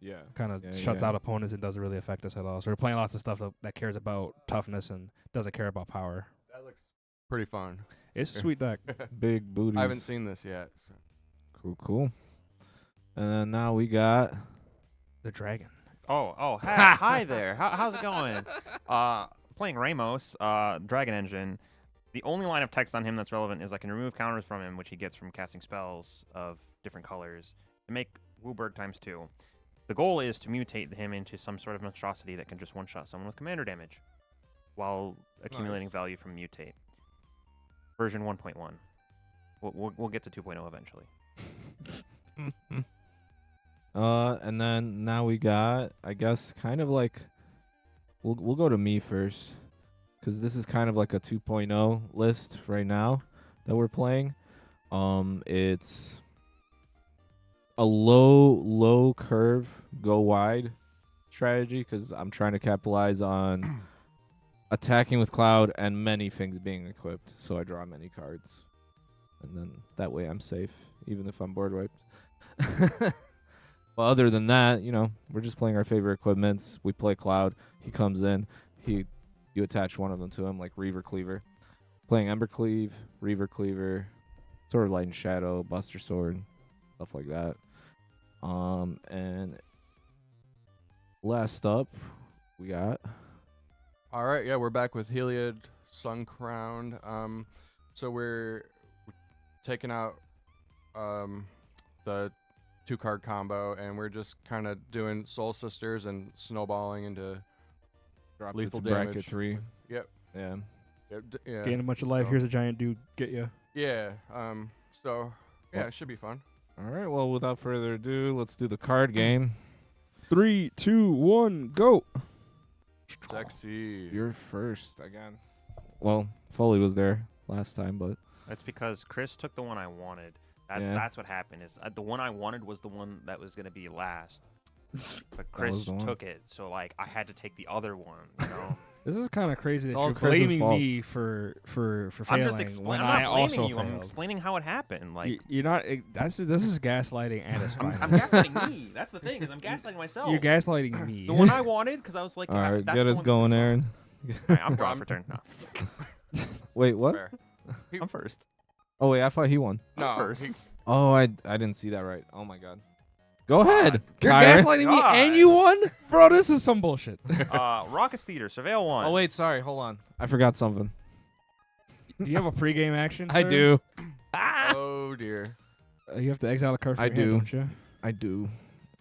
G: yeah,
D: Kind of
G: Yeah,
D: shuts
G: yeah.
D: out opponents and doesn't really affect us at all. So we're playing lots of stuff that cares about toughness and doesn't care about power.
C: That looks pretty fun.
D: It's a sweet deck.
G: big booty.
C: I haven't seen this yet. So.
G: Cool. And then now we got
D: The dragon.
E: Oh, hi there. How's it going? Playing Ramos, Dragon Engine. The only line of text on him that's relevant is I can remove counters from him, which he gets from casting spells of different colors, to make Wooburg ×2. The goal is to mutate him into some sort of monstrosity that can just one-shot someone with commander damage, while accumulating
G: Nice.
E: value from mutate. Version 1.1. We'll get to 2.0 eventually.
G: and then now we got, I guess, kind of like we'll go to me first, because this is kind of like a 2.0 list right now that we're playing. It's a low curve, go wide strategy, because I'm trying to capitalize on attacking with Cloud and many things being equipped, so I draw many cards, and then that way I'm safe, even if I'm board wiped. But other than that, we're just playing our favorite equipments. We play Cloud. He comes in. You attach one of them to him, like Reaver Cleaver. Playing Ember Cleave, Reaver Cleaver, Sword of Light and Shadow, Buster Sword, stuff like that. And last up, we got...
C: All right, yeah, we're back with Heliod, Sun Crowned. So we're taking out the 2-card combo, and we're just kind of doing Soul Sisters and snowballing into
G: Dropped
C: lethal
G: it to bracket
C: damage.
G: 3.
C: Yep.
G: Yeah.
C: Yeah.
D: Gain a bunch of life.
C: So-
D: Here's a giant dude. Get ya.
C: Yeah. So yeah, it should be fun.
G: All right, well, without further ado, let's do the card game.
D: 3, 2, 1, go.
C: Sexy.
G: You're first again. Well, Foley was there last time, but
E: That's because Chris took the one I wanted.
G: Yeah.
E: That's what happened. Is the one I wanted was the one that was gonna be last, but
G: was
E: Chris
G: the one.
E: took it. So like I had to take the other one. You know.
D: This is kind of crazy
G: It's
D: that
G: all
D: you're
G: Chris's
D: blaming
G: fault.
D: me for
E: I'm
D: failing
E: just
D: when
E: I'm
D: I
E: not blaming
D: also
E: you. I'm
D: failed.
E: explaining how it happened. Like
D: You're not. This is gaslighting at its
E: I'm
D: finest.
E: gaslighting me. That's the thing. Is I'm gaslighting myself.
D: You're gaslighting me.
E: The one I wanted because I was like,
G: all right,
E: that's
G: get
E: the
G: us
E: one that's
G: going,
E: gonna go.
G: Aaron.
E: All right, I'm drawing for turn. No,
G: Wait, what?
C: Fair.
E: I'm first.
G: Oh wait, I thought he won.
C: No,
E: first.
G: Oh, I didn't see that right. Oh my god. Go ahead.
D: You're
G: Kyron.
D: gaslighting me
E: God.
D: and you won, bro. This is some bullshit.
E: Raucous Theater, Surveil 1.
G: Oh wait, sorry. Hold on. I forgot something.
D: Do you have a pregame action?
G: I
D: sir?
G: do.
C: Oh dear.
D: You have to exile a card from
G: I
D: your hand,
G: do.
D: don't you?
G: I do.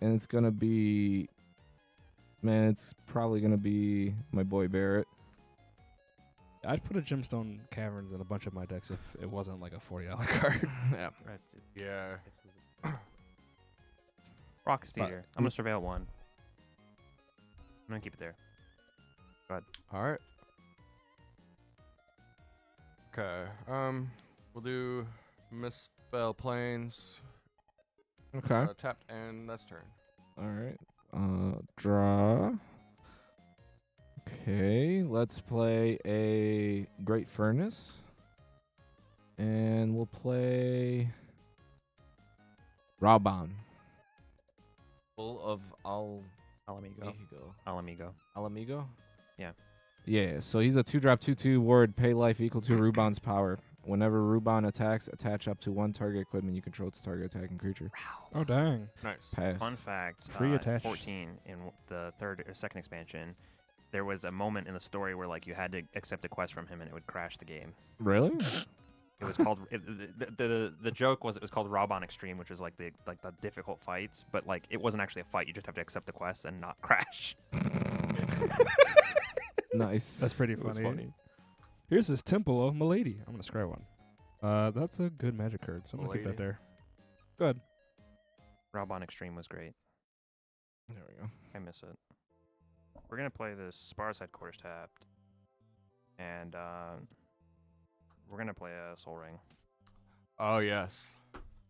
G: And it's gonna be, man, it's probably gonna be my boy Barrett.
D: I'd put a Gemstone Caverns in a bunch of my decks if it wasn't like a $40 card.
G: Yeah.
C: Yeah.
E: Raucous
G: But-
E: Theater. I'm gonna Surveil 1. I'm gonna keep it there.
C: All right. Okay. We'll do Misspell Plains.
G: Okay.
C: Tapped and that's turn.
G: All right. Draw. Okay. Let's play a Great Furnace. And we'll play Raban. Full of
E: Alamigo.
G: Alamigo.
E: Alamigo.
G: Alamigo?
E: Yeah.
G: Yeah, so he's a 2-drop 2/2 ward, pay life equal to Ruban's power. Whenever Ruban attacks, attach up to one target equipment you control to target attacking creature.
D: Oh dang!
C: Nice.
G: Pass.
E: Fun fact:
D: Free attach.
E: 14 in the second expansion, there was a moment in the story where like you had to accept a quest from him and it would crash the game.
G: Really?
E: It was called the joke was it was called Raban Extreme, which is like the difficult fights, but like it wasn't actually a fight. You just have to accept the quest and not crash.
G: Nice.
D: That's pretty
E: It was
D: funny.
E: funny.
D: Here's this Temple of Milady. I'm gonna scry one. That's a good magic card, so I'm gonna keep that
C: Milady.
D: there. Good.
E: Raban Extreme was great.
G: There we go.
E: I miss it. We're gonna play this Spar's Headquarters tapped, and we're gonna play a Soul Ring.
C: Oh yes.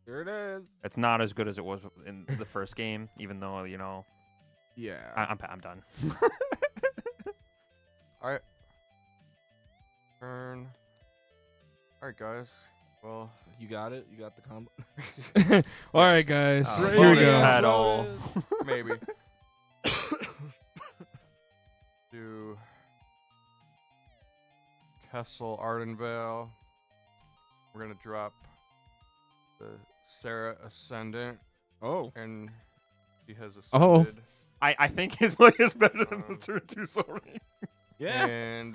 G: Here it is.
E: It's not as good as it was in the first game, even though
G: Yeah.
E: I'm done.
C: All right. Turn. All right, guys. Well,
G: You got it? You got the combo?
D: All right, guys.
E: Uh,
D: Here we
E: bonus
D: go.
E: pad all.
C: maybe. Do Kessel Ardenvale. We're gonna drop the Sarah Ascendant,
G: Oh.
C: and he has
G: Oh.
C: ascended.
E: I think his play is better than the turn 2 Soul Ring.
G: Yeah.
C: And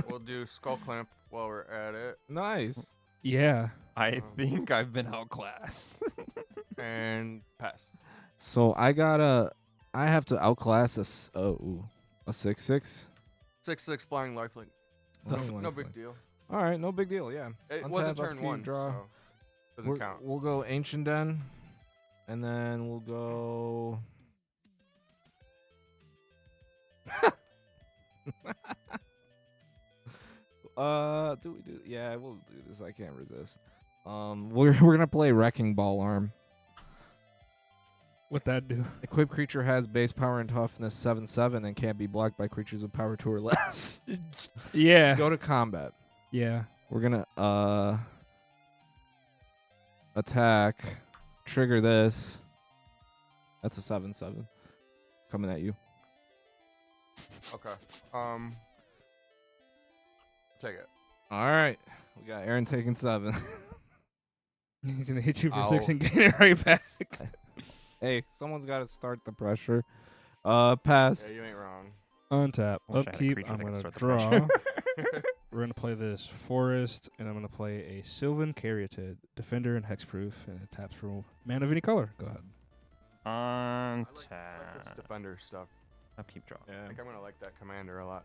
C: we'll do Skull Clamp while we're at it,
G: Nice.
D: Yeah.
E: I think I've been outclassed.
C: and pass.
G: So I have to outclass a 6/6.
C: 6/6 flying lifelink. No big deal.
G: All right, no big deal. Yeah.
C: It
G: Untap,
C: wasn't turn
G: upkeep,
C: one,
G: draw.
C: so doesn't count.
G: We'll go Ancient Den, and then we'll go. Do we do? Yeah, we'll do this. I can't resist. We're gonna play Wrecking Ball Arm.
D: What that do?
G: Equipped creature has base power and toughness 7/7 and can't be blocked by creatures with power 2 or less.
D: Yeah.
G: Go to combat.
D: Yeah.
G: We're gonna attack. Trigger this. That's a 7/7 coming at you.
C: Okay. Take it.
G: All right, we got Aaron taking 7.
D: He's gonna hit you for
G: Ow.
D: 6 and gain it right back.
G: Hey, someone's got to start the pressure. Pass.
C: Yeah, you ain't wrong.
D: Untap.
E: I wish I had a
D: Upkeep.
E: creature
D: I'm
E: that can
D: gonna
E: start the
D: draw.
E: pressure.
D: We're gonna play this forest, and I'm gonna play a Sylvan Caryatid, Defender and Hexproof, and it taps for mana of any color. Go ahead.
C: I like this
E: Untap.
C: defender stuff.
E: Upkeep draw.
C: I think I'm gonna like that commander a lot.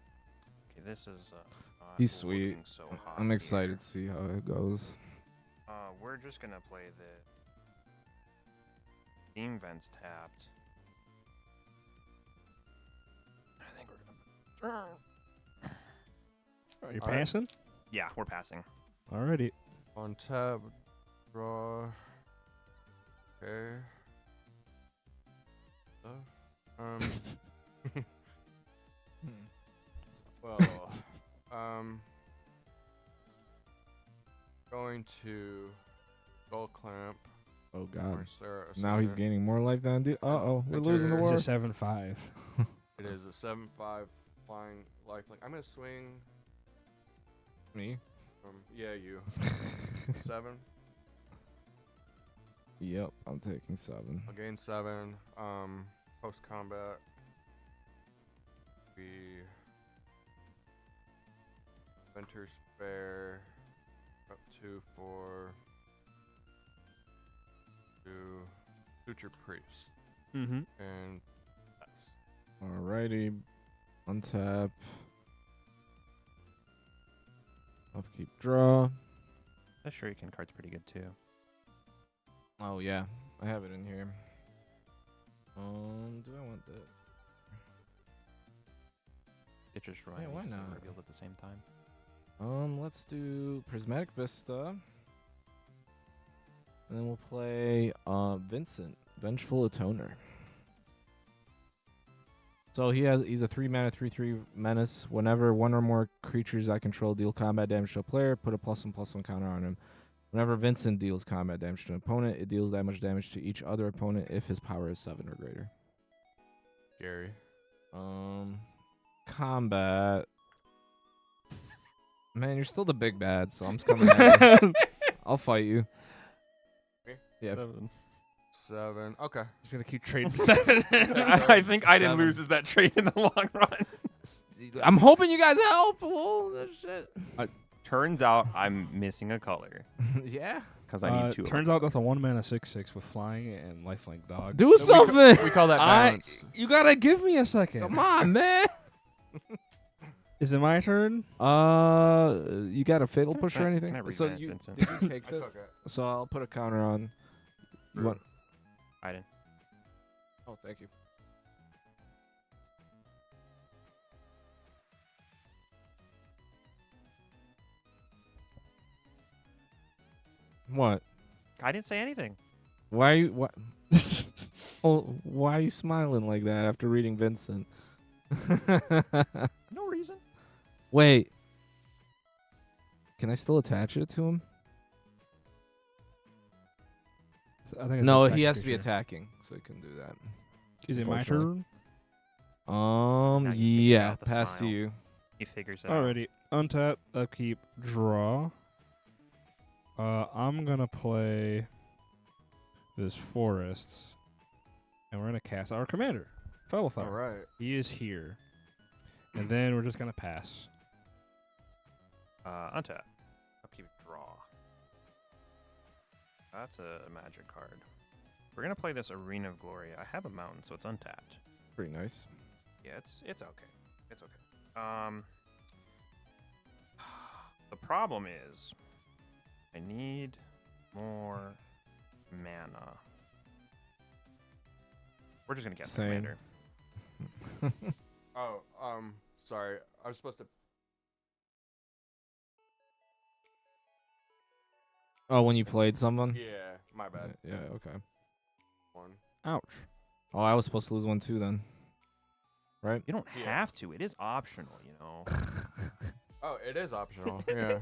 E: Okay, this is. Not
G: He's sweet.
E: looking So hot
G: I'm excited
E: here.
G: to see how it goes.
E: We're just gonna play the Steam Vents tapped. I think we're gonna.
D: Are you
C: All right.
D: passing?
E: Yeah, we're passing.
D: Alrighty.
C: On tab, draw. Okay. Well, going to Skull Clamp.
G: Oh
C: or
G: God.
C: Sarah
G: Now he's
C: Ascendant.
G: gaining more life than I do. Uh-oh, we're
C: Enter-
G: losing the
C: It's
G: war.
D: It's a 7/5.
C: It is a 7/5 flying lifelink. I'm gonna swing.
G: Me?
C: Yeah, you. 7.
G: Yep, I'm taking 7.
C: I'll gain 7. Post combat. Be Venture Spare. Up 2 for 2 Suture Priest.
D: Mm-hmm.
C: And that's
G: Alrighty. Untap. Upkeep draw.
E: That Shuriken card's pretty good too.
G: Oh yeah, I have it in here. Do I want that?
E: It just
G: Yeah,
E: reminded
G: why
E: me 'cause they were
G: not?
E: revealed at the same time.
G: Let's do Prismatic Vista. And then we'll play Vincent, Vengeful Atoner. So he's a 3-mana 3/3 menace. Whenever one or more creatures I control deal combat damage to a player, put a +1/+1 counter on him. Whenever Vincent deals combat damage to an opponent, it deals that much damage to each other opponent if his power is 7 or greater.
C: Gary.
G: Combat. Man, you're still the big bad, so I'm just coming at you. I'll fight you.
C: Me?
G: Yeah.
C: 7. Okay.
D: He's gonna keep trading 7.
E: I think Ajdin
C: 7.
E: loses that trade in the long run.
G: I'm hoping you guys help. Oh, shit.
E: Turns out I'm missing a color
G: Yeah.
E: because I need 2.
D: Turns out that's a 1-mana 6/6 with flying and lifelink dog.
G: Do something.
C: We call that balanced.
D: You gotta give me a second.
G: Come on, man.
D: Is it my turn?
G: You got a fatal push or
E: Can I
G: anything?
E: read
G: So
E: that,
G: you
E: Vincent?
G: did you take
C: I
G: that?
C: took it.
G: So I'll put a counter on. You want?
E: Ajdin.
G: Oh, thank you. What?
E: I didn't say anything.
G: Why? What? Oh, why are you smiling like that after reading Vincent?
E: No reason.
G: Wait. Can I still attach it to him?
D: I think it's
G: No,
D: attack
G: he has to be
D: creature.
G: attacking, so he can do that.
D: Is it my
G: Unfortunately.
D: turn?
E: Now you figure
G: Yeah,
E: out the
G: pass to
E: smile.
G: you.
E: He figures it out.
D: Alrighty. Untap, upkeep, draw. I'm gonna play this forest, and we're gonna cast our commander, Felithar.
C: All right.
D: He is here, and then we're just gonna pass.
E: Untap. Upkeep draw. That's a magic card. We're gonna play this Arena of Glory. I have a mountain, so it's untapped.
G: Pretty nice.
E: Yeah, it's okay. It's okay. The problem is I need more mana. We're just gonna get the
G: Same.
E: commander.
C: Oh, sorry. I was supposed to.
G: Oh, when you played someone?
C: Yeah, my bad.
G: Yeah, okay.
C: One.
D: Ouch.
G: Oh, I was supposed to lose one too then. Right?
E: You don't
C: Yeah.
E: have to. It is optional, you know.
C: Oh, it is optional. Yeah.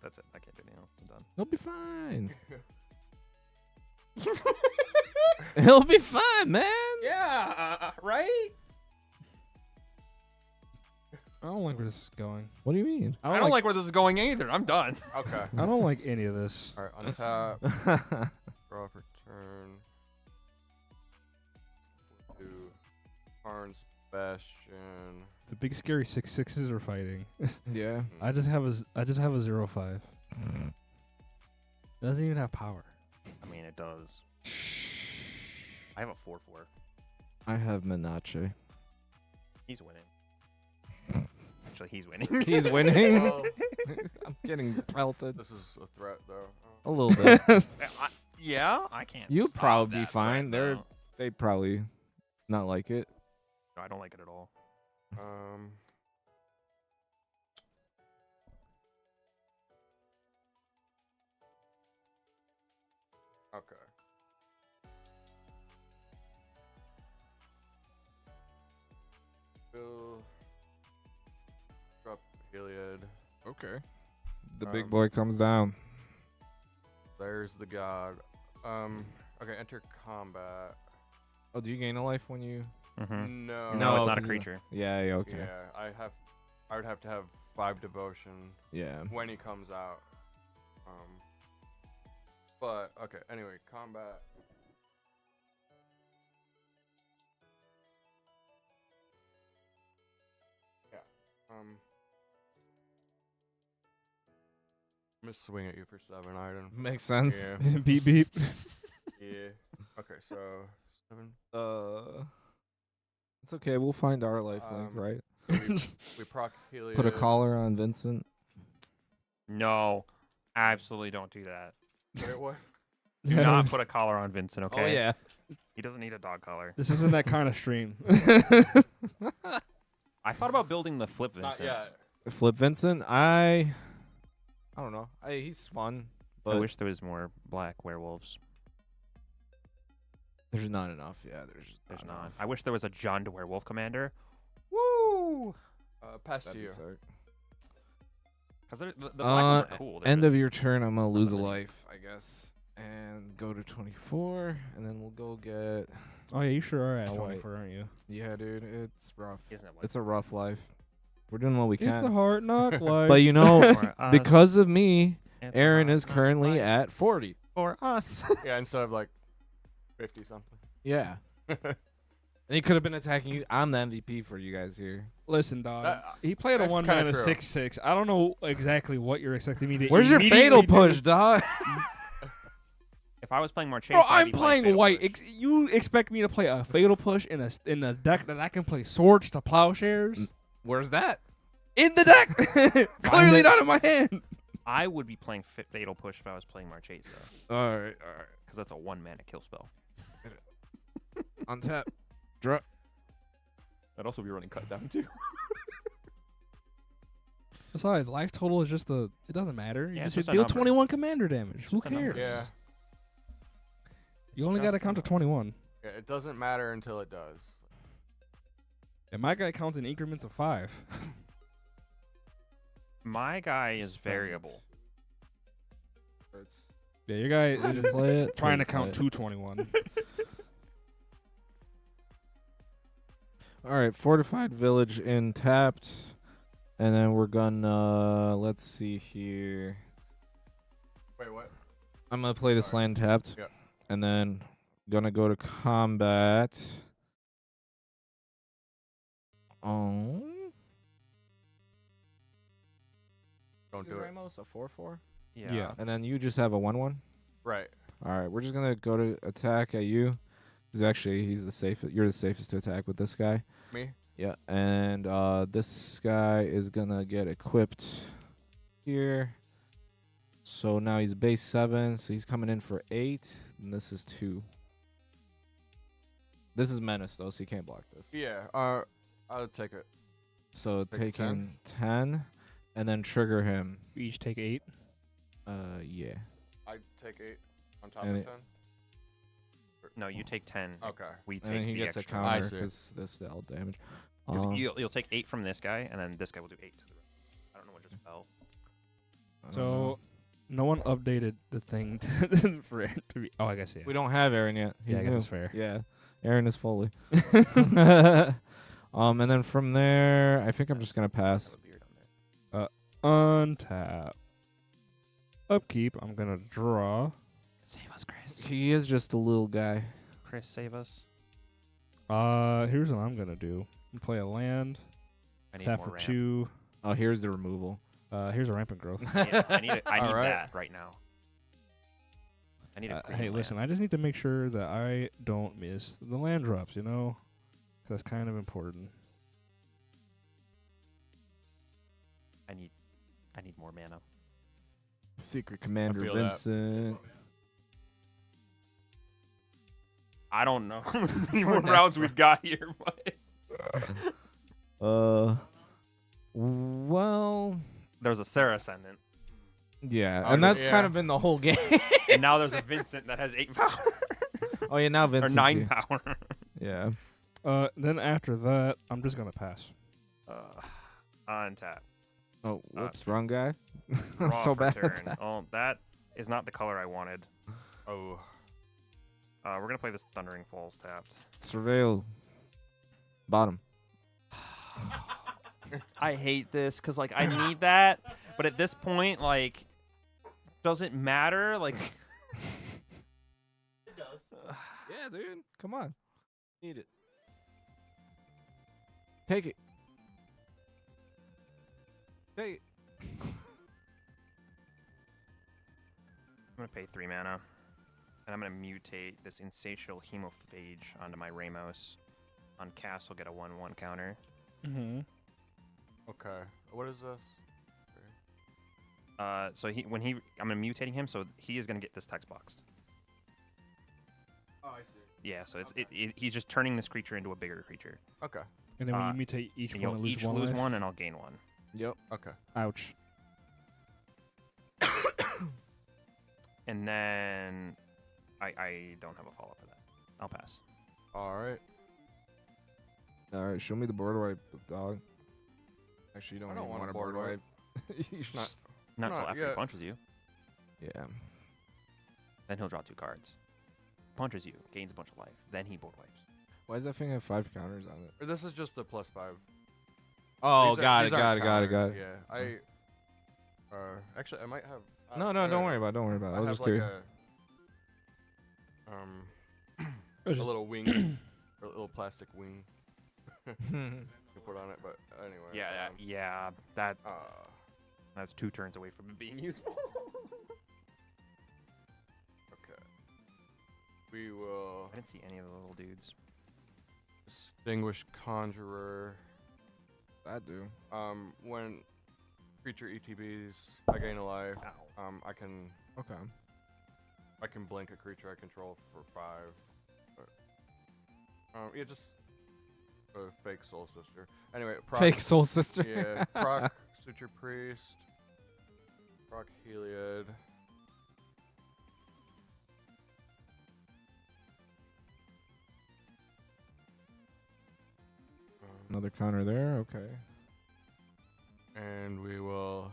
E: That's it. I can't do anything else. I'm done.
G: He'll be fine. He'll be fine, man.
E: Yeah, right?
D: I don't like where this is going.
G: What do you mean?
E: I don't like where this is going either. I'm done.
C: Okay.
D: I don't like any of this.
C: All right. Untap. Draw for turn. We'll do Karn's Bastion.
D: The big scary 6/6s are fighting.
G: Yeah.
D: I just have a 0/5. Doesn't even have power.
E: I mean, it does. I have a 4/4.
G: I have Menache.
E: He's winning. Actually, he's winning.
G: He's winning.
C: Well,
G: I'm getting pelted.
C: this is a threat, though.
G: A little bit.
E: Yeah, I can't.
G: You'd
E: stop
G: probably be
E: that
G: fine.
E: threat, though.
G: They'd probably not like it.
E: No, I don't like it at all.
C: Okay. Bill. Drop Heliod.
G: Okay. The big
C: Um,
G: boy comes down.
C: There's the god. Okay, enter combat.
G: Oh, do you gain a life when you?
E: Mm-hmm.
C: No.
E: No, it's not a
G: 'cause
E: creature.
G: Yeah, yeah, okay.
C: Yeah, I would have to have 5 devotion
G: Yeah.
C: when he comes out. But okay. Anyway, combat. Yeah. I'm gonna swing at you for 7, Ajdin.
G: Makes sense.
C: Yeah.
D: Beep beep.
C: Yeah. Okay, so 7.
G: It's okay. We'll find our life link, right?
C: So we proc Heliod.
G: Put a collar on Vincent.
E: No, absolutely don't do that.
C: Wait, what?
E: Do not put a collar on Vincent, okay?
G: Oh yeah.
E: He doesn't need a dog collar.
D: This isn't that kind of stream.
E: I thought about building the flip
C: Not
E: Vincent.
C: yet.
G: Flip Vincent. I don't know. He's fun, but
E: I wish there was more black werewolves.
G: there's not enough. Yeah,
E: There's
G: not.
E: not. I wish there was a John de Werewolf Commander.
G: Woo!
C: Pass
G: That'd
C: to
G: be
C: you.
G: sick.
E: Because the black ones are cool. They're
G: End of
E: just-
G: your turn, I'm gonna lose a
E: unlimited.
G: life, I guess, and go to 24, and then we'll go get.
D: Oh yeah, you sure are at
G: Oh, wait.
D: 24, aren't you?
G: Yeah, dude, it's rough.
E: He doesn't have life.
G: It's a rough life. We're doing what we can.
D: It's a hard knock life.
G: But you know,
E: For us,
G: because of me,
E: it's a
G: Aaron
E: hard
G: is
E: knock
G: currently
E: life.
G: at 40.
E: For us.
C: Yeah, instead of like 50 something.
G: Yeah. And he could have been attacking you. I'm the MVP for you guys here.
D: Listen, dog.
C: That-
D: He played a
C: that's
D: 1
C: kinda
D: mana
C: true.
D: 6/6. I don't know exactly what you're expecting me to.
G: Where's your fatal push, dog?
E: If I was playing Marchese,
D: Bro,
E: I'd
D: I'm
E: be
D: playing
E: Fatal
D: white.
E: Push.
D: You expect me to play a fatal push in a deck that I can play swords to plowshares?
G: Where's that?
D: In the deck. Clearly not in my hand.
E: I would be playing Fatal Push if I was playing Marchese,
G: All right.
E: because that's a 1 mana kill spell.
G: Untap. Drop.
E: I'd also be running cut down too.
D: Besides, life total is just a. It doesn't matter. You
E: Yeah, it's
D: just
E: just a
D: deal
E: number.
D: 21 commander damage. Who
E: just a number.
D: cares?
C: Yeah.
D: You only got to count to 21.
C: Yeah, it doesn't matter until it does.
D: And my guy counts in increments of 5.
E: My guy is variable.
D: Yeah, your guy is
G: Play it.
D: trying to
G: Play
D: count
G: it.
D: 221.
G: All right, fortified village in tapped, and then we're gonna let's see here.
C: Wait, what?
G: I'm gonna play this land tapped,
C: Yep.
G: and then gonna go to combat. Oh,
C: Don't do it.
G: Ramos a 4/4,
E: Yeah.
D: Yeah.
G: and then you just have a 1/1.
C: Right.
G: All right, we're just gonna go to attack at you. He's the safest. You're the safest to attack with this guy.
C: Me?
G: Yeah, and this guy is gonna get equipped here. So now he's base 7, so he's coming in for 8, and this is 2. This is menace though, so you can't block this.
C: Yeah. I'll take it.
G: So
C: Take
G: taking 10 and then trigger him.
D: We each take 8.
G: Yeah.
C: I take 8 on top
G: And
C: of
G: it-
C: 10.
E: No, you take 10.
C: Okay.
E: We
G: And
E: take
G: then he
E: the
G: gets a
E: extra.
C: I
G: counter
C: see.
G: because this is the L damage.
E: 'Cause you'll take 8 from this guy, and then this guy will do 8 to the rest. I don't know what just fell.
G: I don't know.
D: So no one updated the thing to, for it to be. Oh, I guess yeah.
G: We don't have Aaron yet. He's
D: Yeah, I guess
G: new.
D: that's fair.
G: Yeah, Aaron is Foley. And then from there, I think I'm just gonna pass.
E: Have a beard on there.
D: Untap. Upkeep. I'm gonna draw.
E: Save us, Chris.
G: He is just a little guy.
E: Chris, save us.
D: Here's what I'm gonna do. Play a land.
E: I need
D: Tap
E: more
D: for
E: ramp.
D: 2.
G: Oh, here's the removal.
D: Here's a rampant growth.
E: I need
C: Alright.
E: that right now. I need a green
D: Hey,
E: land.
D: listen. I just need to make sure that I don't miss the land drops. You know, 'cause that's kind of important.
E: I need more mana.
G: Secret Commander
C: feel that.
G: Vincent.
E: I don't know how many more
G: next
E: rounds
G: one.
E: we've got here, but
G: Well,
E: there's a Sarah Ascendant,
G: yeah,
C: Oh,
G: and that's
C: yeah.
G: kind of been the whole game.
E: and now there's a Vincent that has 8 power
G: Oh yeah, now
E: or
G: Vincent.
E: 9 power.
G: Yeah.
D: Then after that, I'm just gonna pass.
E: On tap.
G: Oh, whoops, wrong guy. I'm
E: Draw
G: so
E: for
G: bad
E: turn.
G: at that.
E: Oh, that is not the color I wanted.
C: Oh.
E: We're gonna play this Thundering Falls tapped.
G: Surveil. Bottom.
E: I hate this because like I need that, but at this point, like, doesn't matter. Like,
G: Yeah, dude. Come on. Need it. Take it. Take it.
E: I'm gonna pay 3 mana, and I'm gonna mutate this Insatiable Hemophage onto my Ramos. On cast, I'll get a 1/1 counter.
D: Mm-hmm.
C: Okay. What is this?
E: So I'm mutating him, so he is gonna get this text boxed.
C: Oh, I see.
E: Yeah, so he's just turning this creature into a bigger creature.
C: Okay.
D: And then when you mutate each
E: And
D: one,
E: you'll
D: lose
E: each
D: one
E: lose
D: life.
E: one, and I'll gain 1.
G: Yep.
C: Okay.
D: Ouch.
E: And then I don't have a follow up for that. I'll pass.
C: All right.
G: All right. Show me the board wipe, dog. Actually, you don't,
C: I don't
G: even
C: want a
G: want
C: board wipe.
G: You should
C: Not-
E: Not until
C: Not
E: after he
C: yet.
E: punches you.
G: Yeah.
E: Then he'll draw 2 cards. Punches you, gains a bunch of life. Then he board wipes.
G: Why does that thing have 5 counters on it?
C: Or this is just the +5.
G: Oh,
C: These are-
G: got
C: these
G: it.
C: aren't
G: Got it.
C: counters, Yeah. Actually, I might have.
G: No, don't worry about it. Don't worry about it. I was
C: have
G: just
C: like
G: curious.
C: a little wing, or a little plastic wing to put on it. But anyway.
E: Yeah. That
C: Uh,
E: that's 2 turns away from it being useful.
C: okay. We will
E: I didn't see any of the little dudes.
C: Distinguished Conjurer.
G: I do.
C: When creature ETBs, I gain a life.
E: Ow.
C: I can blink a creature I control for 5. But, yeah, just a fake Soul Sister. Anyway, proc,
G: Fake Soul Sister.
C: Yeah, proc Suture Priest, proc Heliod.
G: Another counter there. Okay.
C: And we will.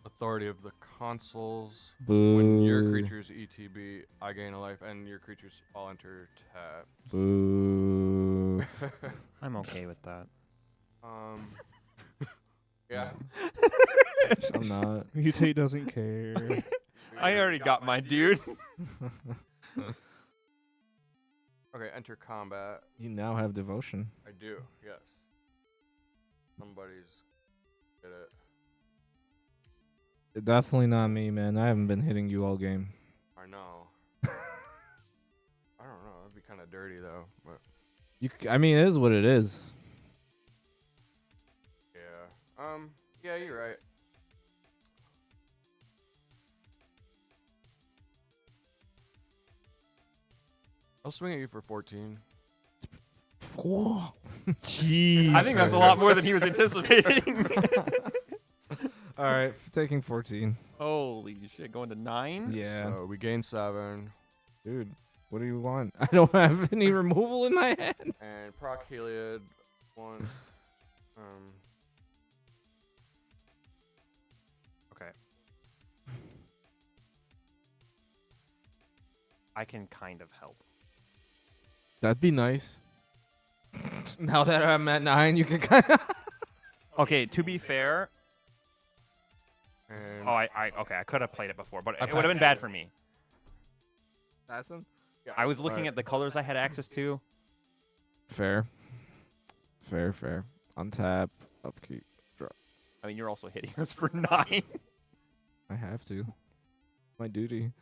C: Authority of the Consuls.
G: Boo.
C: When your creature's ETB, I gain a life, and your creatures all enter tap.
G: Boo.
E: I'm okay with that.
C: Yeah.
G: I'm not.
D: Mutate doesn't care.
E: I already got my dude.
C: Okay, enter combat.
G: You now have devotion.
C: I do, yes. Somebody's get it.
G: Definitely not me, man. I haven't been hitting you all game.
C: I know. I don't know. That'd be kind of dirty though. But
G: I mean, it is what it is.
C: yeah. Yeah, you're right. I'll swing at you for 14.
D: Jeez.
E: I think that's a lot more than he was anticipating.
G: All right, taking 14.
E: Holy shit, going to 9?
G: Yeah.
C: So we gain 7.
G: Dude, what do you want? I don't have any removal in my hand.
C: And proc Heliod once.
E: Okay. I can kind of help.
G: That'd be nice. Now that I'm at 9, you can kind of.
E: Okay, to be fair.
C: And
E: Oh, I could have played it before, but
C: I
E: it would have been bad for me.
G: Assassin?
E: I was looking at the colors I had access to.
G: Fair. Fair. Untap, upkeep, drop.
E: I mean, you're also hitting us for 9.
G: I have to. My duty.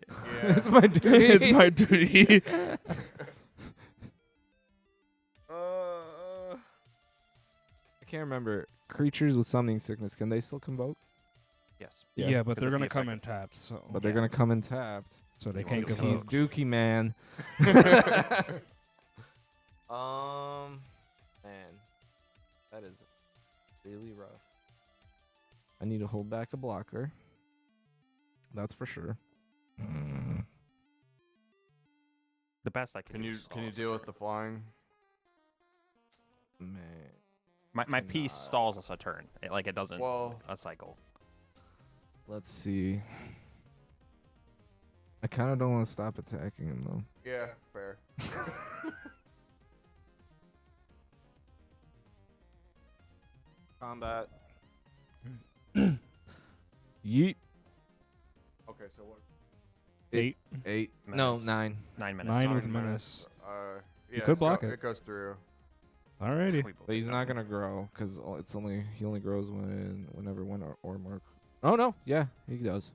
C: yeah.
G: It's my duty.
D: It's my duty.
G: I can't remember. Creatures with summoning sickness, can they still convoke?
E: Yes.
D: Yeah, but
E: 'Cause
D: they're
E: of
D: gonna
E: the
D: come
E: effect.
D: in tapped, so
G: But they're gonna come in tapped.
D: so they
E: Well,
D: can't
E: he's
D: give
G: He's
D: up.
G: Dookie, man. Man, that is really rough. I need to hold back a blocker. That's for sure.
E: The best I can
C: Can
E: do
C: you
E: is
C: can you
E: stall
C: deal
E: for
C: with the flying?
G: Man,
E: my piece
G: cannot.
E: stalls us a turn. It doesn't
C: Well,
E: a cycle.
G: let's see. I kind of don't want to stop attacking him though.
C: yeah, fair.
G: Combat. Yeet.
C: Okay, so what?
D: 8.
G: 8. No,
E: Menace.
G: 9.
E: 9 minutes.
D: 9 with
C: Nine
D: menace.
C: Yeah,
D: could
C: it's
D: block
C: go-
D: it.
C: It goes through.
D: Alrighty.
E: We both
G: But he's
E: take
G: not
E: that
G: gonna grow because he only grows whenever one or mark. Oh no, yeah, he does.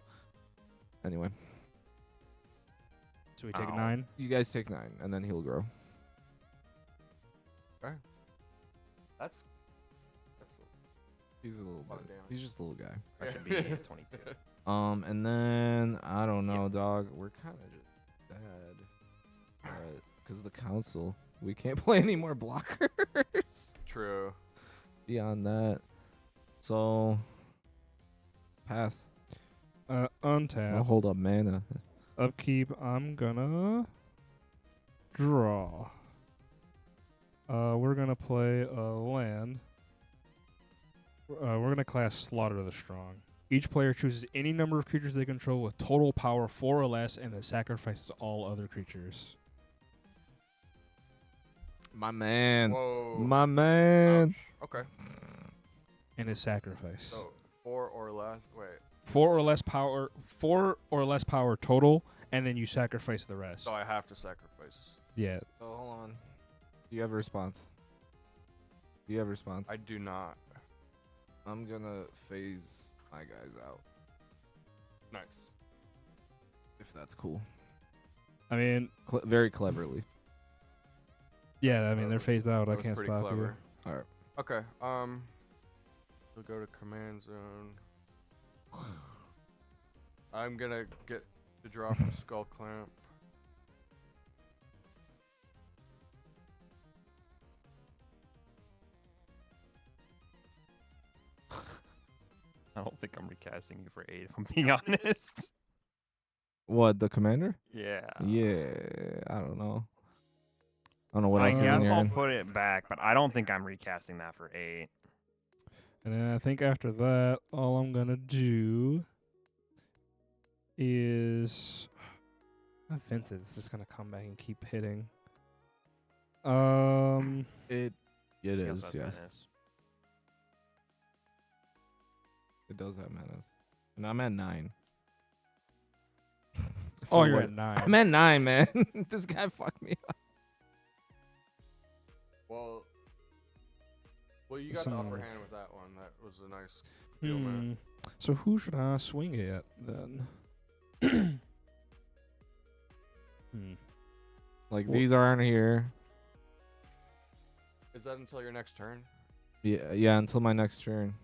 G: Anyway,
D: So we take
E: Ow.
D: 9.
G: you guys take 9, and then he'll grow.
C: That's
G: He's a little
C: Oh,
G: bit.
C: damn.
G: He's just a little guy.
E: That should be 22.
G: And then I don't know, dog. We're kind of just bad, because the council, we can't play any more blockers.
C: true.
G: Beyond that, so pass.
D: Untap.
G: I'll hold up mana.
D: Upkeep. I'm gonna draw. We're gonna play a land. We're gonna class Slaughter the Strong. Each player chooses any number of creatures they control with total power 4 or less, and then sacrifices all other creatures.
G: My man.
C: Whoa.
G: My man.
C: Ouch. Okay.
D: And is sacrifice.
C: So 4 or less. Wait.
D: 4 or less power. 4 or less power total, and then you sacrifice the rest.
C: So I have to sacrifice.
D: Yeah.
G: So hold on. Do you have a response?
C: I do not.
G: I'm gonna phase my guys out,
C: Nice.
G: if that's cool.
D: I mean,
G: Very cleverly.
D: yeah. I
C: That
D: mean, they're
C: was-
D: phased out.
C: That
D: I
C: was
D: can't
C: pretty
D: stop
C: clever.
G: All right.
C: Okay. We'll go to command zone. I'm gonna get to draw from Skull Clamp.
E: I don't think I'm recasting you for 8, if I'm being honest.
G: What, the commander?
E: Yeah.
G: Yeah, I don't know. I don't know what
E: I
G: else is in
E: guess
G: your
E: I'll
G: hand.
E: put it back, but I don't think I'm recasting that for 8.
D: And then I think after that, all I'm gonna do is offensive. It's just gonna come back and keep hitting.
G: It
E: Guess
G: is,
E: that's
G: yes.
E: menace.
G: It does have menace. And I'm at 9.
D: Oh,
G: For
D: you're
G: what-
D: at 9.
G: I'm at 9, man. This guy fucked me up.
C: Well, you got the upper
D: So-
C: hand with that one. That was a nice deal,
D: Hmm.
C: man.
D: So who should I swing at then?
G: Like,
D: Wha-
G: these aren't here.
C: Is that until your next turn?
G: Yeah, until my next turn.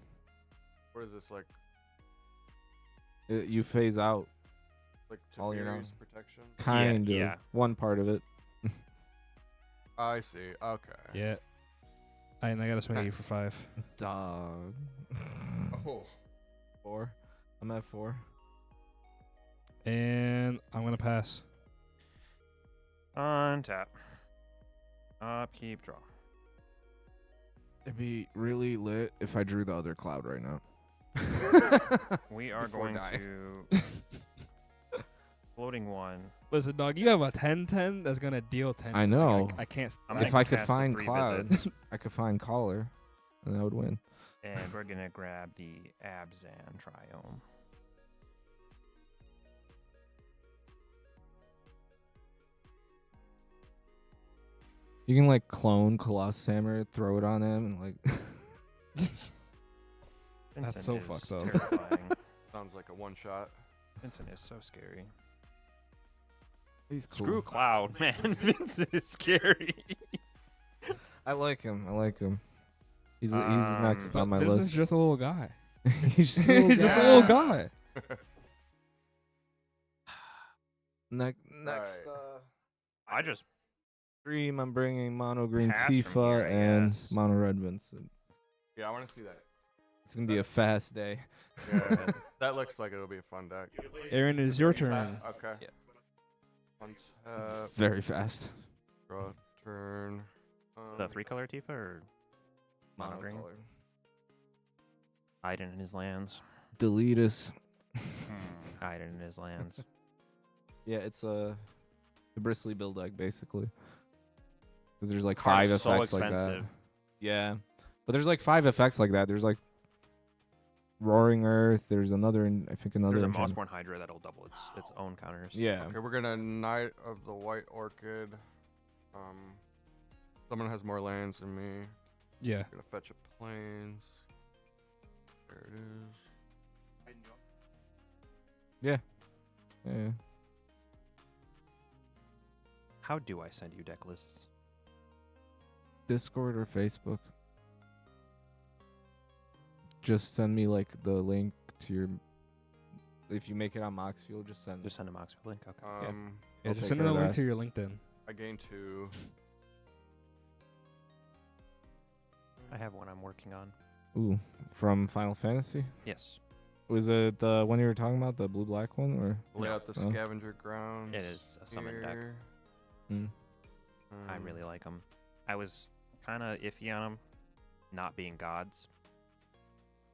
C: What is this, like
G: You phase out.
C: like
G: All your
C: Tiberius protection?
G: Kind of.
E: yeah.
G: One part of it.
C: I see. Okay.
D: Yeah. And I gotta swing at you for 5.
G: Dog.
C: Oh.
G: 4. I'm at 4.
D: And I'm gonna pass.
E: Untap. Upkeep, draw.
G: It'd be really lit if I drew the other cloud right now.
E: We are
G: Before
E: going
G: die.
E: to floating 1.
D: Listen, dog, you have a 10/10 that's gonna deal 10.
G: I know.
D: I can't.
E: I'm
G: If
E: gonna
G: I could
E: cast it
G: find
E: 3
G: cloud,
E: visits,
G: I could find caller, and I would win.
E: and we're gonna grab the Abzan Triome.
G: You can like clone Colossus Hammer, throw it on him, and like.
D: That's
E: Vincent
D: so
E: is
D: fucked up.
E: terrifying.
C: Sounds like a one shot.
E: Vincent is so scary.
G: He's cool.
E: Screw Cloud, man. Vincent is scary.
G: I like him. He's next on my
D: Vincent's
G: list.
D: just a little guy.
G: He's
D: He's just a little guy.
G: Next,
C: Right.
E: I just
G: stream. I'm bringing mono green
E: Pass from
G: Tifa
E: here, I
G: and
E: guess.
G: mono red Vincent.
C: Yeah, I want to see that.
G: It's gonna be a fast day.
C: Yeah, that looks like it'll be a fun deck.
D: Aaron, it is your turn.
C: Okay.
G: Yeah. Very fast.
C: Draw turn.
E: the 3-color Tifa or mono green.
G: Monocolor.
E: Ajdin in his lands.
G: Delete us.
E: Ajdin in his lands.
G: Yeah, it's a bristly build deck basically. Because there's like
E: Card's
G: 5
E: so
G: effects like that.
E: expensive.
G: Yeah, but there's like 5 effects like that. There's like Roaring Earth. There's another. I think another.
E: There's a
G: enchantment.
E: Mossborn Hydra that'll double its own counters.
G: Yeah.
C: Okay, we're gonna Knight of the White Orchid. Someone has more lands than me.
D: Yeah.
C: Gonna fetch a plains. There it is.
G: Yeah.
E: How do I send you deck lists?
G: Discord or Facebook. Just send me like the link to your. If you make it on Moxfield, just send.
E: Just send a Mox link. Okay.
D: Yeah,
G: I'll
D: just
G: take
D: send
G: care
D: a
G: of
D: link
G: that.
D: to your LinkedIn.
C: I gain 2.
E: I have one I'm working on.
G: Ooh, from Final Fantasy.
E: Yes.
G: Was it the one you were talking about, the blue-black one, or?
C: Lay out the
G: Oh.
C: Scavenger Grounds.
E: It is a summon deck.
C: here.
G: Mm.
E: I really like them. I was kind of iffy on them not being gods.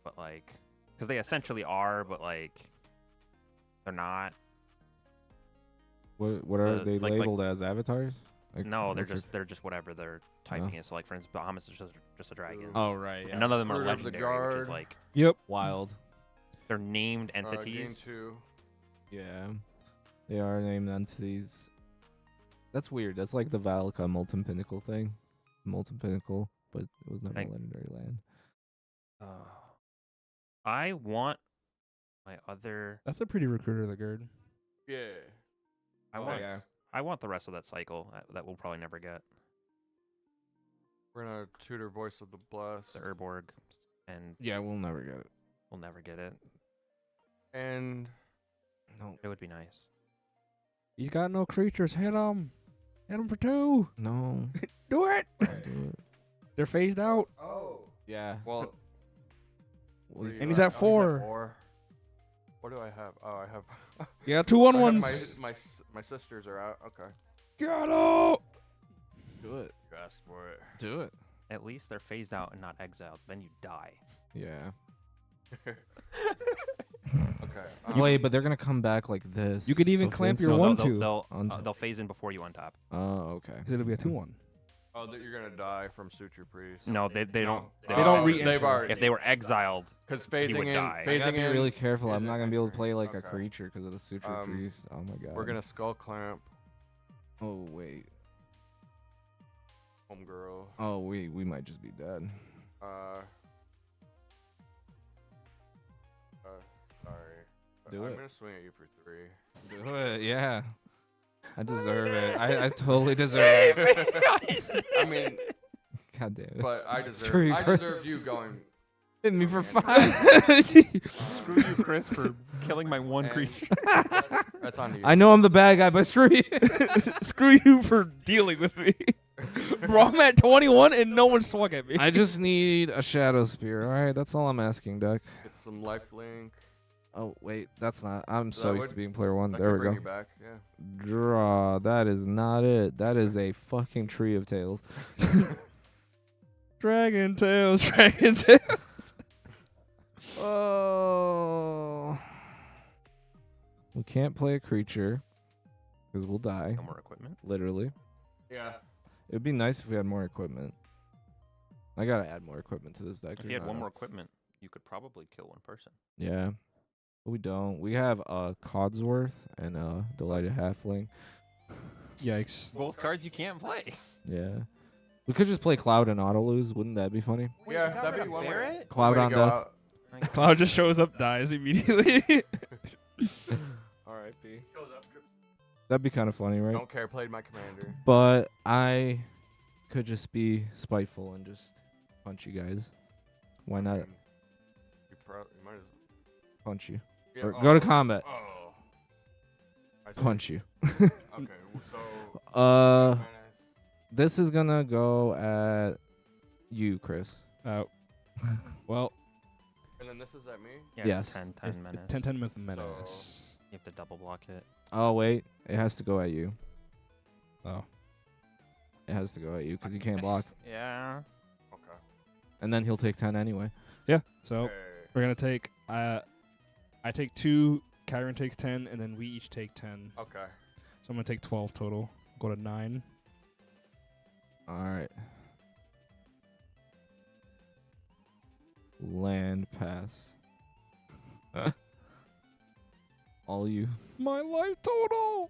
E: But like, because they essentially are, but like, they're not.
G: What are they
E: like-
G: labeled as? Avatars? Like,
E: No, they're
G: what's their-
E: just whatever their typing is. So like, for instance, Bahamut is just a dragon.
G: Oh right.
E: And none of them are
C: Fruit of the
E: legendary, which is
C: Guard.
E: like
D: Yep.
G: Wild.
E: they're named
C: Gain
E: entities.
C: 2.
G: Yeah. They are named entities. That's weird. That's like the Valka Molten Pinnacle thing. Molten Pinnacle, but it was never a
E: Like-
G: legendary land.
E: I want my other.
D: That's a pretty recruiter, the Gerd.
C: Yeah.
E: I
C: Oh,
E: want.
C: yeah.
E: I want the rest of that cycle that we'll probably never get.
C: We're gonna tutor Voice of the Blessed.
E: The Urborg, and
G: Yeah, we'll never get it.
E: we'll never get it.
C: And
G: No.
E: It would be nice.
D: He's got no creatures. Hit him. Hit him for 2.
G: No.
D: Do it.
G: Don't do it.
D: They're phased out.
G: Yeah.
C: well, what do you
D: And he's
C: got?
D: at
C: Oh,
D: 4.
C: What do I have? Oh, I have.
D: Yeah, 2
C: I have
D: 1-1s.
C: my sisters are out. Okay.
D: Got out.
G: Do it.
C: You asked for it.
G: Do it.
E: At least they're phased out and not exiled. Then you die.
G: Yeah.
C: Okay.
G: Wait, but they're gonna come back like this.
D: You could even clamp your
G: Vincent-
D: 1-2.
E: They'll phase in before you untop.
G: Oh, okay.
D: 'Cause it'll be a 2-1.
C: Oh, that you're gonna die from Suture Priest.
E: No, they don't.
D: They don't
C: They've
D: re-enter.
C: already.
E: If they were exiled,
C: Because
E: he
C: phasing
E: would
C: in,
E: die.
G: I
C: phasing
G: gotta be
C: in.
G: really careful. I'm
C: isn't
G: not gonna be able to
C: entering.
G: play like a
C: Okay.
G: creature because of the Suture Priest. Oh my god.
C: We're gonna skull clamp
G: Oh wait.
C: homegirl.
G: Oh wait. We might just be dead.
C: Sorry.
G: Do
C: I'm
G: it.
C: gonna swing at you for 3.
G: Do it. Yeah. I deserve it. I totally deserve it.
C: I mean,
G: God damn it.
C: but I
G: Screw you,
C: deserve
G: Chris.
C: you going.
G: Hit me for
C: Okay.
G: 5.
E: Screw you, Chris, for killing my one
C: And
E: creature.
C: That's on you.
G: I know I'm the bad guy, but screw you.
D: Screw you for dealing with me. Bro, I'm at 21 and no one swung at me.
G: I just need a Shadow Spear. All right, that's all I'm asking, Duck.
C: Get some life link.
G: Oh wait, that's not. I'm
C: So
G: so
C: that
G: used to
C: would-
G: being player one.
C: That
G: There
C: could
G: we
C: bring
G: go.
C: you back. Yeah.
G: Draw. That is not it. That is a fucking tree of tails.
D: Dragon tails, dragon tails.
G: Oh. We can't play a creature because we'll die.
E: No more equipment.
G: Literally.
C: Yeah.
G: It would be nice if we had more equipment. I gotta add more equipment to this deck.
E: If you had one more equipment, you could probably kill one person.
G: Yeah. But we don't. We have Codsworth and Delighted Halfling.
D: Yikes.
E: Both cards you can't play.
G: Yeah. We could just play Cloud and auto lose. Wouldn't that be funny?
C: Yeah, that'd be one way.
E: Barrett?
G: Cloud
C: way to
G: on
C: go
G: death.
C: out.
D: Cloud just shows up, dies immediately.
G: R.I.P. That'd be kind of funny, right?
C: Don't care. Played my commander.
G: But I could just be spiteful and just punch you guys. Why not
C: You might as
G: punch you?
C: yeah,
G: Or go to combat.
C: Oh. I see.
G: Punch you.
C: Okay. So.
G: This is gonna go at you, Chris.
D: Well,
C: And then this is at me.
E: Yeah,
G: Yes.
E: it's 10
D: it's
E: minutes.
D: 10 with the menace.
E: You have to double block it.
G: Oh wait, it has to go at you.
D: Oh.
G: It has to go at you because you can't block,
E: Yeah.
C: Okay.
G: and then he'll take 10 anyway.
D: Yeah, so
C: Okay.
D: we're going to take... I take 2, Kyron takes 10, and then we each take 10.
C: Okay.
D: So I'm going to take 12 total. Go to 9.
G: All right. Land pass. All you.
D: My life total!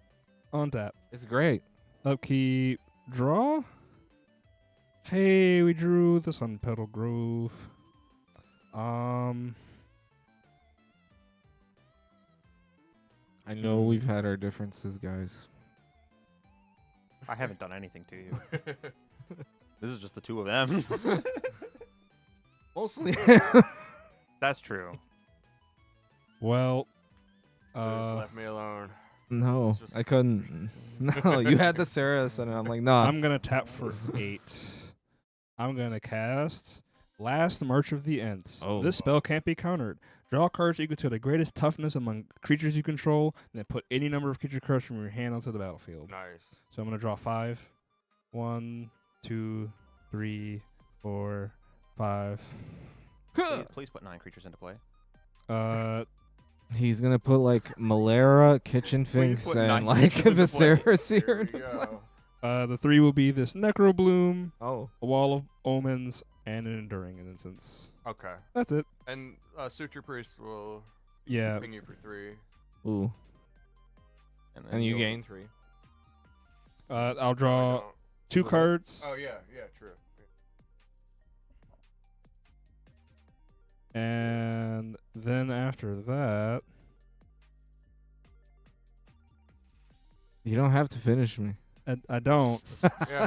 D: On tap.
G: It's great.
D: Upkeep. Draw? Hey, we drew this on Petal Grove.
G: I know we've had our differences, guys.
E: I haven't done anything to you. This is just the two of them.
G: Mostly.
E: That's true.
D: Well,
C: You just left me alone.
G: No,
C: It's just-
G: I couldn't. No, you had the Saris, and I'm like, no.
D: I'm going to tap for 8. I'm going to cast Last March of the Ents.
G: Oh.
D: This spell can't be countered. Draw cards equal to the greatest toughness among creatures you control, and then put any number of creature cards from your hand onto the battlefield.
C: Nice.
D: So I'm going to draw 5. 1, 2, 3, 4, 5.
E: Please put 9 creatures into play.
G: He's gonna put like Malera, Kitchen
E: Please
G: Finks,
E: put
G: and
E: 9
G: like
E: creatures into play.
G: Viserys
C: There
G: here.
C: we go.
D: The 3 will be this Necro Bloom,
G: Oh,
D: a Wall of Omens, and an Enduring Innocence.
C: Okay.
D: That's it.
C: And Suture Priest will
D: Yeah.
C: ping you for 3.
G: ooh,
E: And, then
G: and you
E: you'll-
G: gain 3.
D: I'll
C: No, I
D: draw
C: don't.
D: 2 cards,
C: Oh yeah, true.
D: and then after that,
G: You don't have to finish me.
D: I don't.
C: Yeah.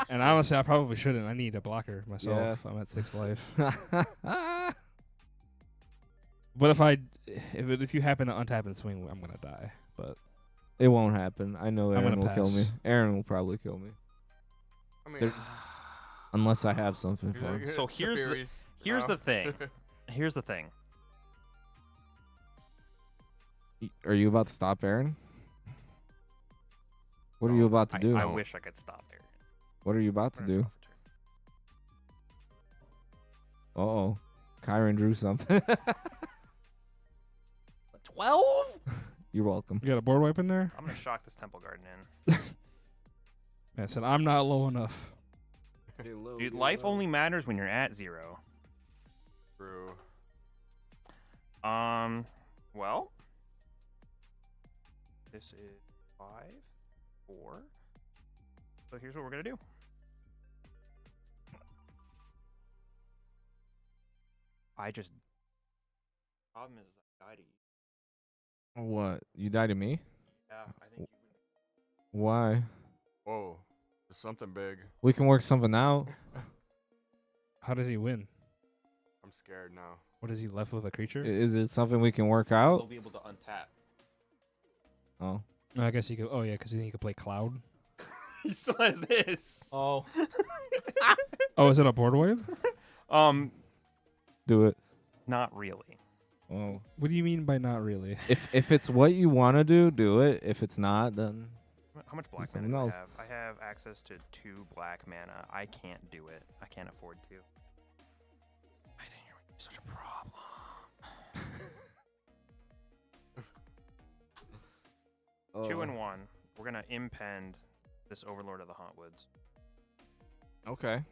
D: And honestly, I probably shouldn't. I need a blocker myself.
G: Yeah.
D: I'm at 6 life. But if you happen to untap and swing, I'm gonna die. But
G: It won't happen. I know
D: I'm
G: Aaron
D: gonna
G: will kill me.
D: pass.
G: Aaron will probably kill me
C: I mean,
G: There- unless I have something
C: he's
G: for him.
C: like,
E: So here's the-
C: Safiris,
E: Here's the thing. Here's the thing.
G: Are you about to stop Aaron? What are you about to do?
E: I wish I could stop there.
G: What are you about to do? Uh-oh. Kyron drew something.
E: 12?
G: You're welcome.
D: you got a board wipe in there.
E: I'm gonna shock this Temple Garden in.
D: Man, I said I'm not low enough.
E: Dude, life only matters when you're at 0.
C: True.
E: Well, this is 5, 4. So here's what we're gonna do. I just problem is I died.
G: What? You died to me?
E: Yeah, I think you
G: Why?
C: Whoa. There's something big.
G: We can work something out.
D: How did he win?
C: I'm scared now.
D: What is he left with a creature?
G: Is it something we can work
E: will
G: out?
E: be able to untap.
G: Oh.
D: I guess he could. Oh yeah, because then he could play Cloud.
E: he still has this.
G: Oh.
D: Oh, is it a board wave?
G: Do it.
E: Not really.
G: Oh.
D: What do you mean by not really?
G: If it's what you want to do it. If it's not, then
E: How much black
G: something
E: mana do
G: else.
E: I have? I have access to 2 black mana. I can't do it. I can't afford to. I think you're such a problem. 2 and 1. We're gonna impend this Overlord of the Hauntwoods.
G: Okay.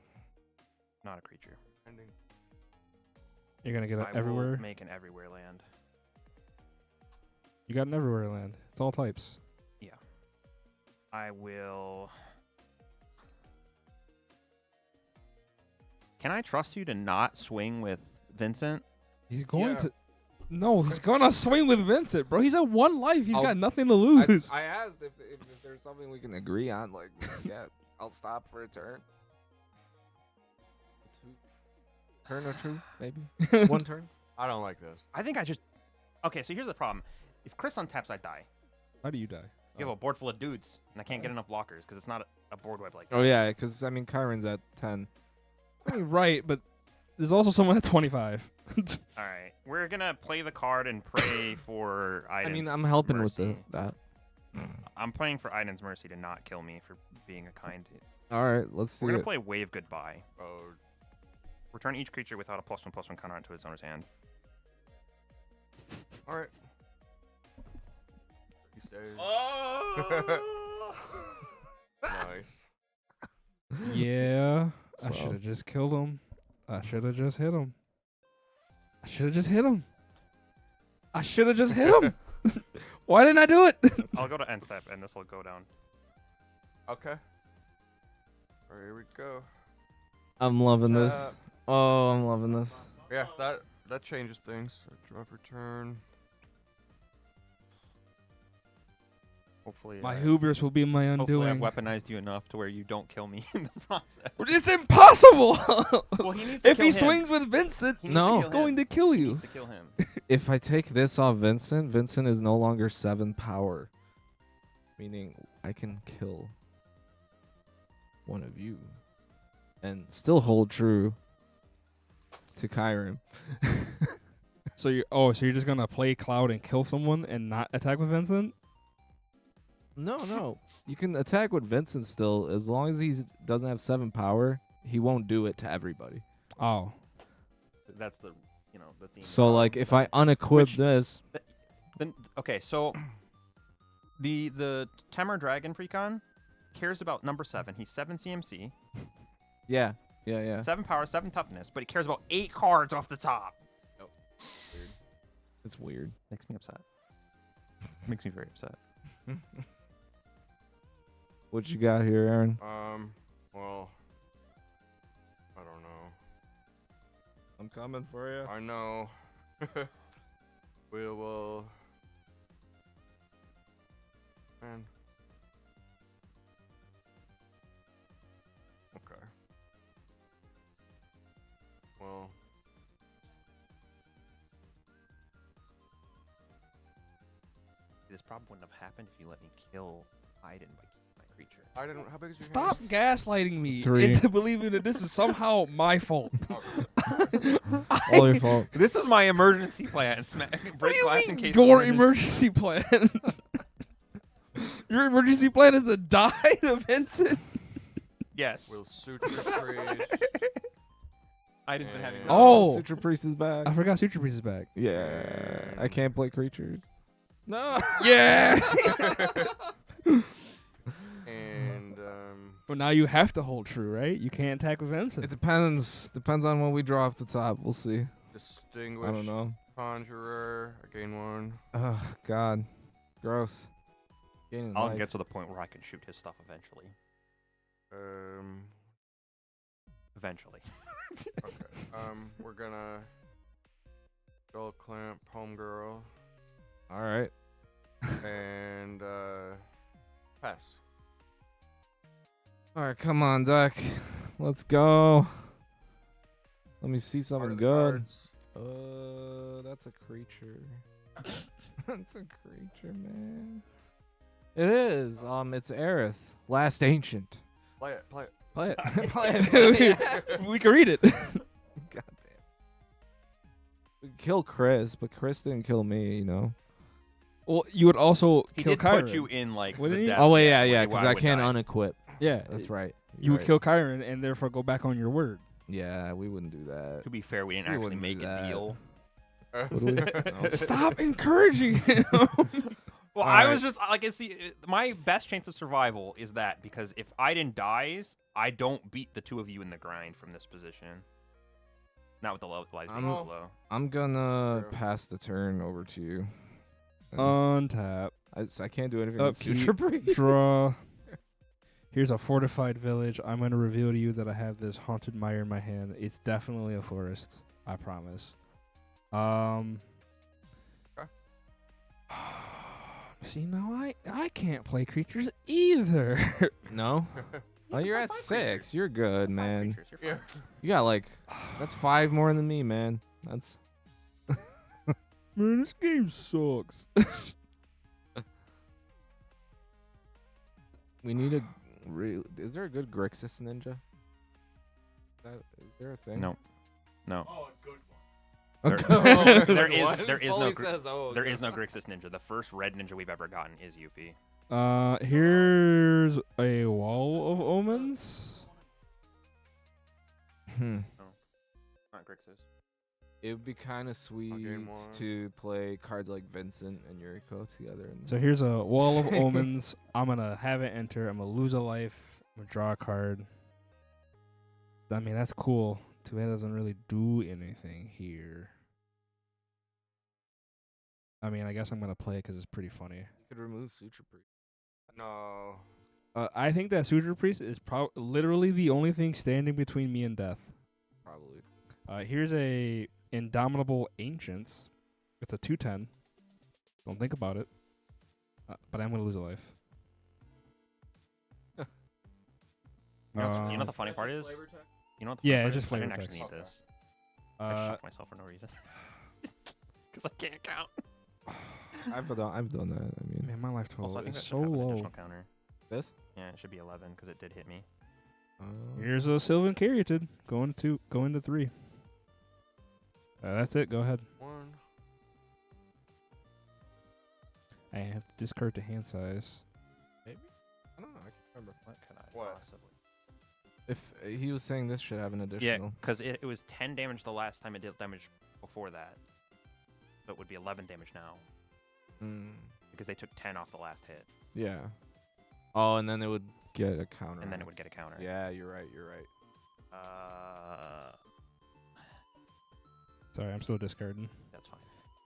E: Not a creature.
D: You're gonna get it
E: I will
D: everywhere.
E: make an everywhere land.
D: You got an everywhere land. It's all types.
E: I will. Can I trust you to not swing with Vincent?
D: He's going
G: Yeah.
D: to. No, he's gonna swing with Vincent, bro. He's at 1 life. He's
G: I'll-
D: got nothing to lose.
G: I asked if there's something we can agree on. Like, yeah, I'll stop for a turn. Turn or two, maybe. 1 turn.
C: I don't like this.
E: I think I just. Okay, so here's the problem. If Chris untaps, I die.
D: How do you die?
E: You have a board full of dudes, and I can't get enough blockers because it's not a board web like that.
G: Oh yeah, because I mean, Kyron's at 10.
D: I mean, right, but there's also someone at 25.
E: All right, we're gonna play the card and pray for Ajdin's
G: I mean, I'm helping
E: mercy.
G: with that.
E: I'm praying for Ajdin's mercy to not kill me for being a kind.
G: All right, let's
E: We're
G: see
E: gonna
G: it.
E: play Wave Goodbye.
C: Oh,
E: Return each creature without a +1/+1 counter into its owner's hand.
C: all right. He stays. Nice.
D: Yeah, I
G: So-
D: should have just killed him. I should have just hit him. I should have just hit him. I should have just hit him. Why didn't I do it?
E: I'll go to end step, and this will go down.
C: Okay. All right, here we go.
G: I'm loving this.
C: Tap.
G: Oh, I'm loving this.
C: Yeah, that changes things. Draw for turn.
E: Hopefully,
D: My hubris will be my
E: hopefully I've
D: undoing.
E: weaponized you enough to where you don't kill me in the process.
D: It's impossible.
E: Well, he needs to
D: If
E: kill
D: he
E: him.
D: swings with Vincent,
E: He needs
G: No.
E: to
D: he's
E: kill
D: going
E: him.
D: to kill
E: He
D: you.
E: needs to kill him.
G: If I take this off Vincent, Vincent is no longer 7 power. Meaning I can kill one of you. And still hold true to Kyron.
D: So you're so you're just gonna play Cloud and kill someone and not attack with Vincent?
G: No. You can attack with Vincent still. As long as he doesn't have 7 power, he won't do it to everybody.
D: Oh,
E: That's the the theme.
G: So, like, if I unequip
E: which-
G: this...
E: Then okay, so the Temur Dragon Precon cares about number 7. He's 7 CMC,
G: Yeah.
E: 7 power, 7 toughness, but he cares about 8 cards off the top.
G: It's weird.
E: Makes me upset. Makes me very upset.
G: What you got here, Aaron?
C: Well, I don't know.
G: I'm coming for you.
C: I know. We will. Man. Okay. Well.
E: This problem wouldn't have happened if you let me kill Ajdin by keeping my creature.
C: I didn't. How big is your
D: stop gaslighting me
G: 3.
D: into believing that this is somehow my fault.
G: All your fault.
E: This is my emergency plan.
D: What
E: Break
D: do you
E: glass in
D: mean
E: case
D: your
E: of
D: emergency plan? Your emergency plan is to die to Vincent?
E: Yes.
C: Will suture priest.
E: Ajdin's been having.
D: Oh.
G: Suture Priest is back.
D: I forgot Suture Priest is back.
G: Yeah. I can't play creatures. No.
D: Yeah!
C: And
D: Well, now you have to hold true, right? You can't attack with Vincent.
G: It depends. Depends on what we draw off the top. We'll see.
C: distinguished
G: I don't know.
C: conjurer. I gain 1.
G: Oh, God. Gross. Gaining
E: I'll
G: life.
E: get to the point where I can shoot his stuff eventually. Eventually.
C: Okay. We're gonna Dull Clamp, Homegirl,
G: All right.
C: and pass.
G: All right, come on, Duck. Let's go. Let me see
C: Part
G: something
C: of the
G: good.
C: cards.
G: That's a creature. That's a creature, man. It is. It's Aerith, last ancient.
C: Play it. Play it.
G: Play it. Play it.
D: We can read it.
G: God damn. We kill Chris, but Chris didn't kill me. You know.
D: Well, you would also
E: He
D: kill
E: did
D: Kyron.
E: put you in like
D: Wouldn't
E: the
D: he?
E: depth.
G: Oh wait,
E: when
G: yeah,
E: he-
G: because
E: when
G: I
E: would
G: can't
E: die.
G: unequip.
D: Yeah,
G: That's right.
D: You would
G: right.
D: kill Kyron and therefore go back on your word.
G: Yeah, we wouldn't do that.
E: To be fair, we didn't
G: We
E: actually
G: wouldn't
E: make
G: do
E: a
G: that.
E: deal.
G: Would we? No.
D: Stop encouraging him.
E: Well,
D: All
E: I
D: right.
E: was just like, it's my best chance of survival is that because if Ajdin dies, I don't beat the two of you in the grind from this position. Not with the life being
G: I'm-
E: so low.
G: I'm gonna
C: True.
G: pass the turn over to you.
D: Untap.
G: I can't do anything.
D: Upkeep.
G: with Future Priest.
D: Draw. Here's a fortified village. I'm going to reveal to you that I have this haunted mire in my hand. It's definitely a forest. I promise. See, no, I can't play creatures either.
G: No. Oh, you're at
E: Five
G: 6.
E: creatures.
G: You're good,
E: Five
G: man.
E: creatures, you're fine.
G: You got like that's 5 more than me, man. That's
D: Man, this game sucks.
G: we need a real. Is there a good Grixis ninja? Is there a thing?
E: No. No.
G: A
E: There-
G: good
E: there is-
G: one.
E: there is no
G: Foley
E: Gr-
G: says, oh,
E: There
G: good
E: is no
G: one.
E: Grixis ninja. The first red ninja we've ever gotten is Yuffie.
D: Here's a wall of omens.
E: Not Grixis.
G: It would be kind of sweet
C: one.
G: to play cards like Vincent and Yuriko together. And
D: So here's a wall of omens. I'm going to have it enter. I'm going to lose a life. I'm going to draw a card. I mean, that's cool. Too bad it doesn't really do anything here. I mean, I guess I'm going to play it because it's pretty funny.
G: you could remove Suture Priest.
C: No.
D: I think that Suture Priest is literally the only thing standing between me and death.
G: Probably.
D: Here's a Indomitable Ancients. It's a 2/10. Don't think about it. But I'm going to lose a life.
E: You know what
D: Uh,
E: the funny part is? You know what the
D: Yeah,
E: funny part
D: it's
E: is?
D: just
E: I didn't
D: flavor
E: actually
D: text.
E: need this. I
D: Uh,
E: shocked myself for no reason. Because I can't count.
G: I've done that. I mean,
D: man, my life total
E: Also, I think
D: is
E: that
D: so
E: should have an
D: low.
E: additional counter.
G: this.
E: Yeah, it should be 11 because it did hit me.
D: Here's a Sylvan Caryatid going to 3. That's it. Go ahead.
C: 1.
D: I have to discard to hand size.
G: I don't know. I can't remember.
E: What could I
C: What?
E: possibly?
G: If he was saying this should have an
E: Yeah,
G: additional.
E: because it was 10 damage the last time it did damage before that. So it would be 11 damage now because they took 10 off the last hit.
G: Yeah. Oh, and then it would get a counter.
E: And then
G: on
E: it would get a counter.
G: Yeah, you're right. You're right.
D: Sorry, I'm still discarding.
E: That's fine.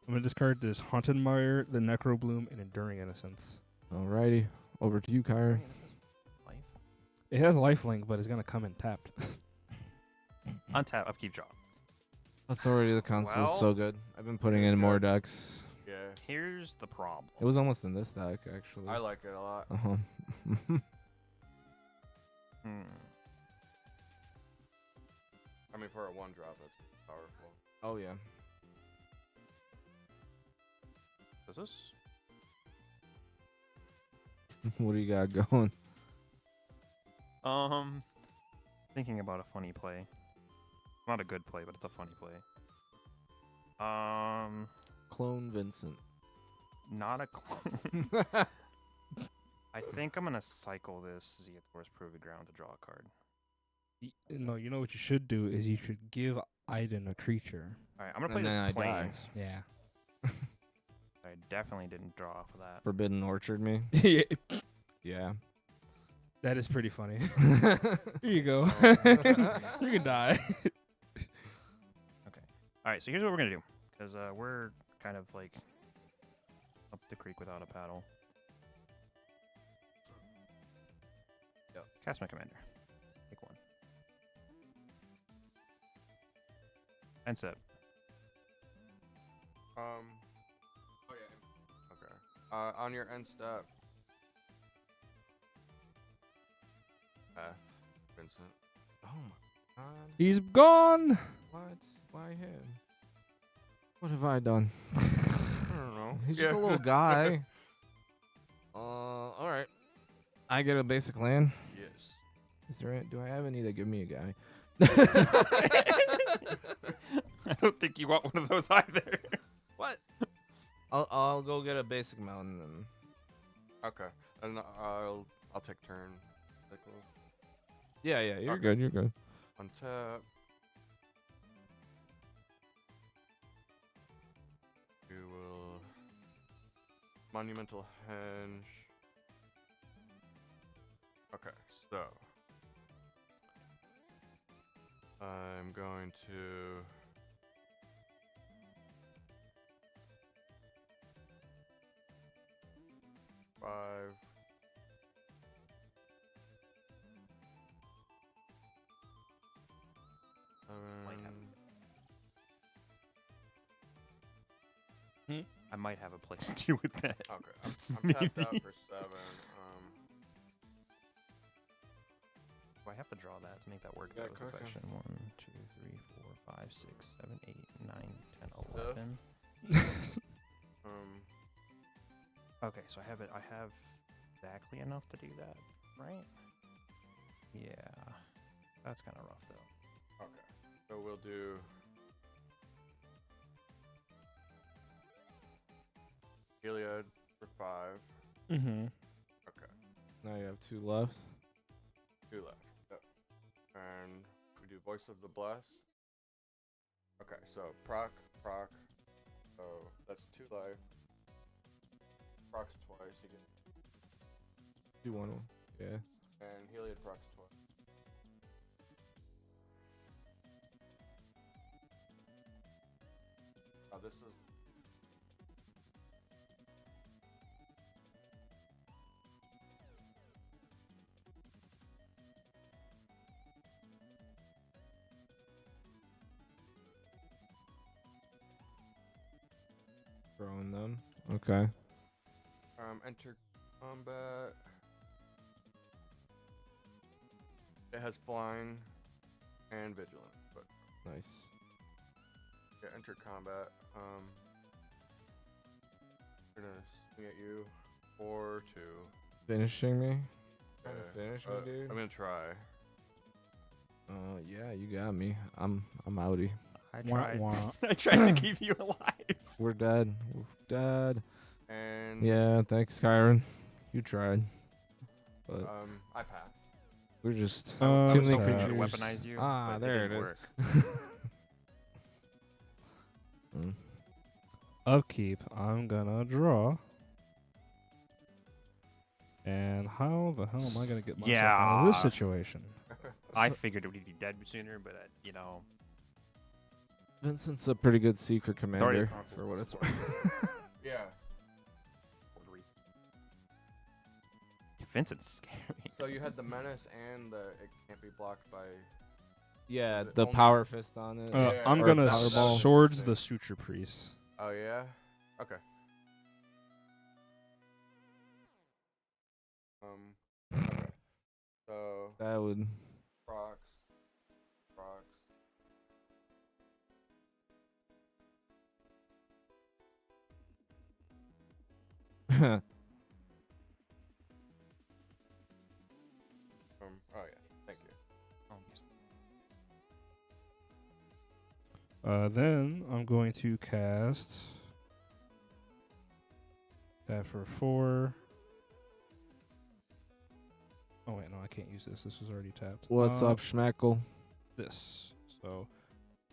D: I'm going to discard this Haunted Mire, the Necrobloom, and Enduring Innocence.
G: Alrighty, over to you, Kyrie.
E: Life.
D: It has lifelink, but it's going to come in tapped.
E: Untap, upkeep, draw.
G: Authority of the Council is so
E: Well,
G: good. I've been putting
C: it's
G: in more
C: good.
G: decks.
C: Yeah.
E: Here's the problem.
G: It was almost in this deck, actually.
C: I like it a lot.
G: Uh-huh.
C: I mean, for a 1-drop, that's powerful.
G: Oh, yeah.
E: Is this?
G: What do you got going?
E: Thinking about a funny play. Not a good play, but it's a funny play.
G: Clone Vincent.
E: Not a clone. I think I'm gonna cycle this Zeathor's Proving Ground to draw a card.
D: No, you know what you should do is you should give Ajdin a creature.
E: All right, I'm gonna
G: And
E: play
G: then I
E: this
G: die.
E: Plains.
D: Yeah.
E: I definitely didn't draw off of that.
G: Forbidden Orchard me.
D: Yeah,
G: Yeah.
D: that is pretty funny. Here you go. You can die.
E: All right, so here's what we're gonna do, because we're kind of like up the creek without a paddle.
C: Yep.
E: Cast my commander. Take 1. And set.
C: Oh yeah. Okay. On your end step. Vincent.
G: Oh my god.
D: He's gone.
G: What? Why him? What have I done?
C: I don't know.
G: He's just a little guy. All right. I get a basic land.
C: Yes.
G: Is there? Do I have any that give me a guy?
E: I don't think you want one of those either.
G: What? I'll go get a basic mountain and.
C: Okay. And I'll take turn. Cycle.
G: Yeah, you're
C: Okay.
G: good. You're good.
C: Untap. You will Monumental Henge. Okay, so I'm going to five.
E: I might have a place to do with that.
C: Okay, I'm tapped out for 7.
E: Do I have to draw that to make that work?
C: Yeah,
E: That was the
C: correct,
E: question. 1, 2, 3, 4, 5, 6, 7, 8, 9, 10,
C: Stuff.
E: 11. Okay, so I have exactly enough to do that, right? Yeah. That's kind of rough, though.
C: Okay, so we'll do Heliod for 5.
G: Mm-hmm.
C: Okay,
G: Now you have 2 left.
C: 2 left. Yep. And we do Voice of the Blessed. Okay, so proc. So that's 2 life. Procs twice. You get
G: 2 1. Yeah.
C: and Heliod procs twice. This is
G: Throwing them. Okay.
C: enter combat. It has flying and vigilant, but
G: Nice.
C: yeah, enter combat. Gonna swing at you. 4, 2.
G: Finishing me. Trying
C: Yeah,
G: to finish me, dude.
C: I'm gonna try.
G: Yeah, you got me. I'm outie.
E: I
D: Wah,
E: tried.
D: wah.
E: I tried to keep you alive.
G: We're dead. We're dead.
C: And
G: Yeah, thanks, Kyron. You tried. But
C: I passed.
G: we're just
D: Oh,
G: too many
D: tap.
E: To
G: creatures.
E: weaponize you.
G: Ah,
E: but
G: there it
E: didn't
G: is.
E: work.
G: Mm.
D: Upkeep. I'm gonna draw. And how the hell am I gonna get myself out of this
E: Yeah.
D: situation?
E: I figured it would be dead sooner, but you know.
G: Vincent's a pretty good secret
E: It's already
G: commander,
E: a powerful
G: for what it's
E: support.
G: worth.
C: Yeah.
E: For the reason. Vincent's scary.
C: So you had the menace and the it can't be blocked by.
G: Yeah,
C: Is it
G: the
C: only-
G: power fist on it.
C: Yeah,
D: I'm
G: or
D: gonna
G: Powerball.
D: swords the suture priest.
C: Oh yeah. Okay. Okay. So
G: That would.
C: procs. Oh yeah. Thank you.
D: Then I'm going to cast that for 4. Oh wait, no, I can't use this. This was already tapped.
G: What's up, Schmackle?
D: This. So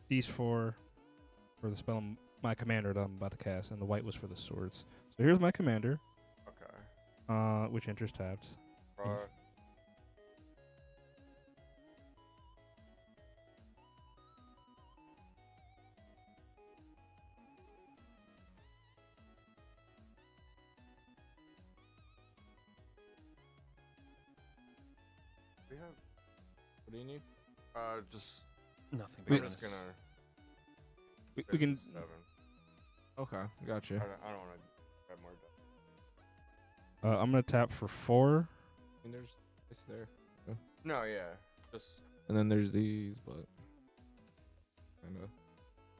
D: these 4 for the spell my commander that I'm about to cast, and the white was for the swords. So here's my commander,
C: Okay.
D: which enters tapped.
C: Proc. We have.
G: What do you need?
C: Just.
E: Nothing.
C: I'm
E: but
C: just gonna.
D: We
C: finish
D: can.
C: with 7.
G: Okay, gotcha.
C: I don't want to grab more.
D: I'm gonna tap for 4.
G: And there's it's there.
C: No, yeah. Just.
G: And then there's these, but kinda.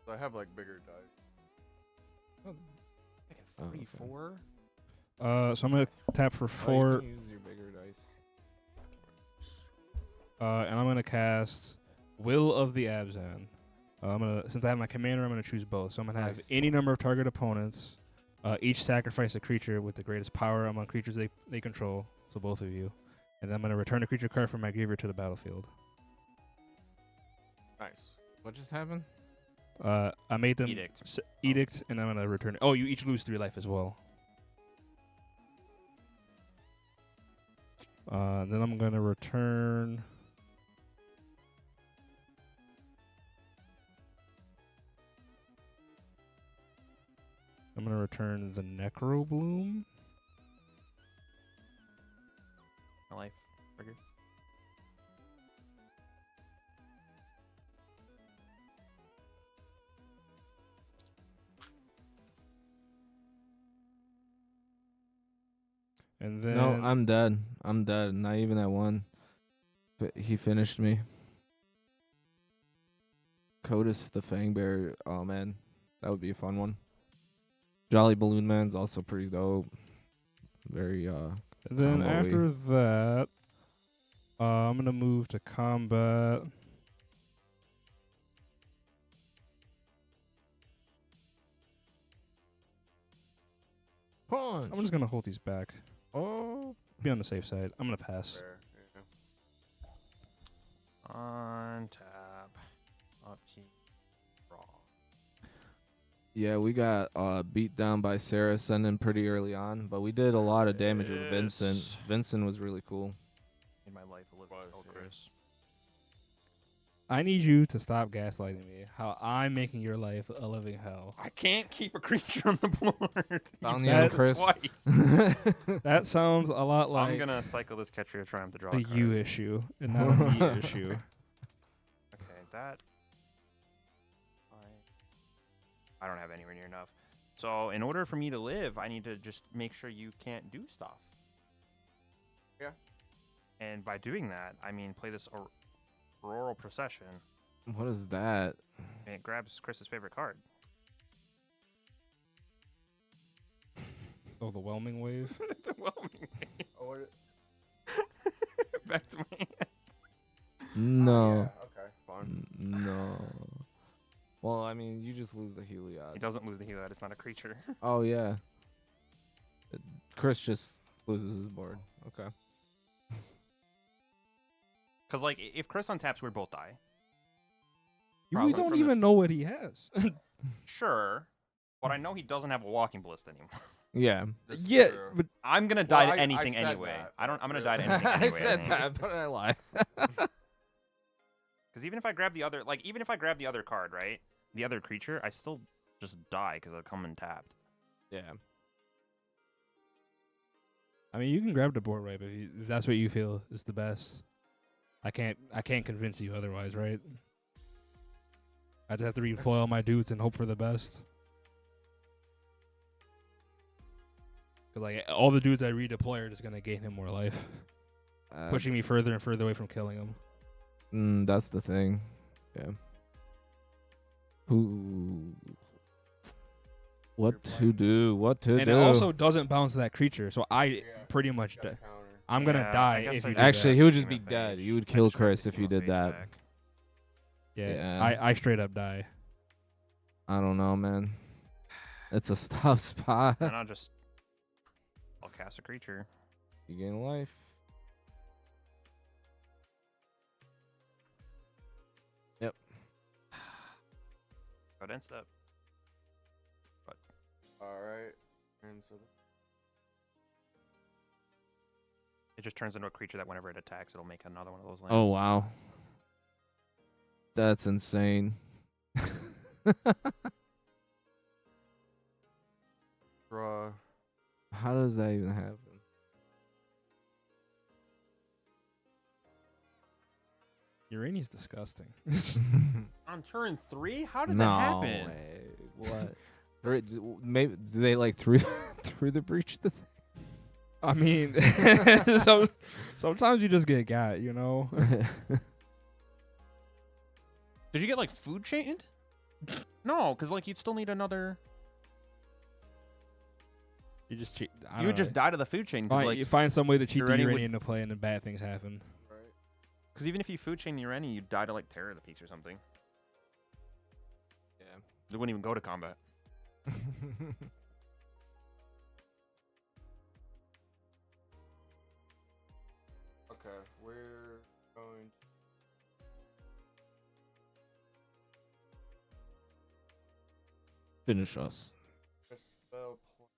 C: I have like bigger dice.
G: Oh, okay.
E: 4.
D: So I'm gonna tap for
G: Oh,
D: 4,
G: you can use your bigger dice.
D: and I'm gonna cast Will of the Abzan. Since I have my commander, I'm gonna choose both. So I'm gonna have
G: Nice.
D: any number of target opponents. Each sacrifice a creature with the greatest power among creatures they control. So both of you, and then I'm gonna return a creature card from my graveyard to the battlefield.
C: Nice.
G: What just happened?
D: I made them
E: Edict.
D: edict, and I'm gonna return it. Oh, you each lose 3 life as well. Then I'm gonna return. I'm gonna return the Necro Bloom.
E: My life. Trigger.
D: And then
G: No, I'm dead. I'm dead. Not even at 1. But he finished me. Codus the Fangbearer. Oh man, that would be a fun one. Jolly Balloon Man's also pretty dope. Very
D: and then
G: combo-y.
D: after that, I'm gonna move to combat.
G: punch.
D: I'm just gonna hold these back.
G: Oh,
D: Be on the safe side. I'm gonna pass.
C: Fair, yeah.
E: On tap. Upkeep. Draw.
G: yeah, we got beat down by Sarah sending pretty early on, but we did a lot of damage with Vincent.
E: Yes.
G: Vincent was really cool.
E: Made my life a little hell, Chris.
D: I need you to stop gaslighting me. How I'm making your life a living hell.
E: I can't keep a creature on the board.
G: Found
D: you,
G: you,
D: that-
G: Chris.
E: Twice.
D: That sounds a lot like
E: I'm gonna cycle this catcher of triumph to draw
D: a
E: a card.
D: you issue and not a me issue.
E: Okay, that. I don't have anywhere near enough. So in order for me to live, I need to just make sure you can't do stuff.
C: Yeah.
E: And by doing that, I mean play this Auroral Procession,
G: What is that?
E: and it grabs Chris's favorite card.
D: Oh, the whelming wave.
E: The whelming wave. Back to my hand.
G: No.
C: Okay. Fun.
G: No. Well, I mean, you just lose the Heliod.
E: He doesn't lose the Heliod. It's not a creature.
G: Oh, yeah. Chris just loses his board. Okay.
E: Because, like, if Chris untaps, we both die.
D: We
C: Probably
D: don't
C: from
D: even know what he has.
E: Sure. But I know he doesn't have a Walking Ballista anymore.
G: Yeah.
C: This is
D: Yeah,
C: true.
D: but
E: I'm gonna die to
C: I
E: anything
C: said
E: anyway.
C: that,
E: I'm
C: but
E: gonna
C: really-
E: die to anything
G: I
E: anyway.
G: said that, but I lied.
E: Because even if I grab the other, even if I grab the other card, right, the other creature, I still just die because I come in tapped.
G: Yeah.
D: I mean, you can grab the board right if that's what you feel is the best. I can't convince you otherwise, right? I just have to redeploy all my dudes and hope for the best. 'Cause like all the dudes I redeploy are just gonna gain him more life, pushing me further and further away from killing him.
G: That's the thing. Yeah. Who? What to do? What to
D: And
G: do?
D: it also doesn't bounce that creature, so I pretty much I'm gonna
E: Yeah, I
D: die
E: guess
D: if
E: I
D: you
E: do
D: do
G: Actually,
D: that.
G: he would just
E: Game
G: be
E: of
G: dead.
E: Age.
G: You would
E: I
G: kill
E: just grabbed
G: Chris
E: the
G: if
E: Game
G: you
E: of
G: did
E: Age
G: that.
E: deck.
D: Yeah,
G: Yeah.
D: I straight up die.
G: I don't know, man. It's a tough spot.
E: And I'll cast a creature.
G: You gain life.
E: Go end step.
C: All right. And so
E: It just turns into a creature that whenever it attacks, it'll make another one of those lands.
G: Oh wow. That's insane.
C: draw.
G: How does that even happen?
D: Urania's disgusting.
E: On turn 3? How did
G: no
E: that happen?
G: way. What? Maybe they like threw through the breach the thing.
D: I mean, sometimes you just get got, you know.
E: Did you get like food chained? No, because like you'd still need another.
D: You just cheat.
E: You would just die to the food chain.
D: You find some way to cheat the
E: Ureni would-
D: Uranian to play, and then bad things happen.
E: Because even if you food chain Ureni, you'd die to like Terror of the Peaks or something.
C: Yeah.
E: It wouldn't even go to combat.
C: Okay, we're going to
G: Finish us.
C: spell point.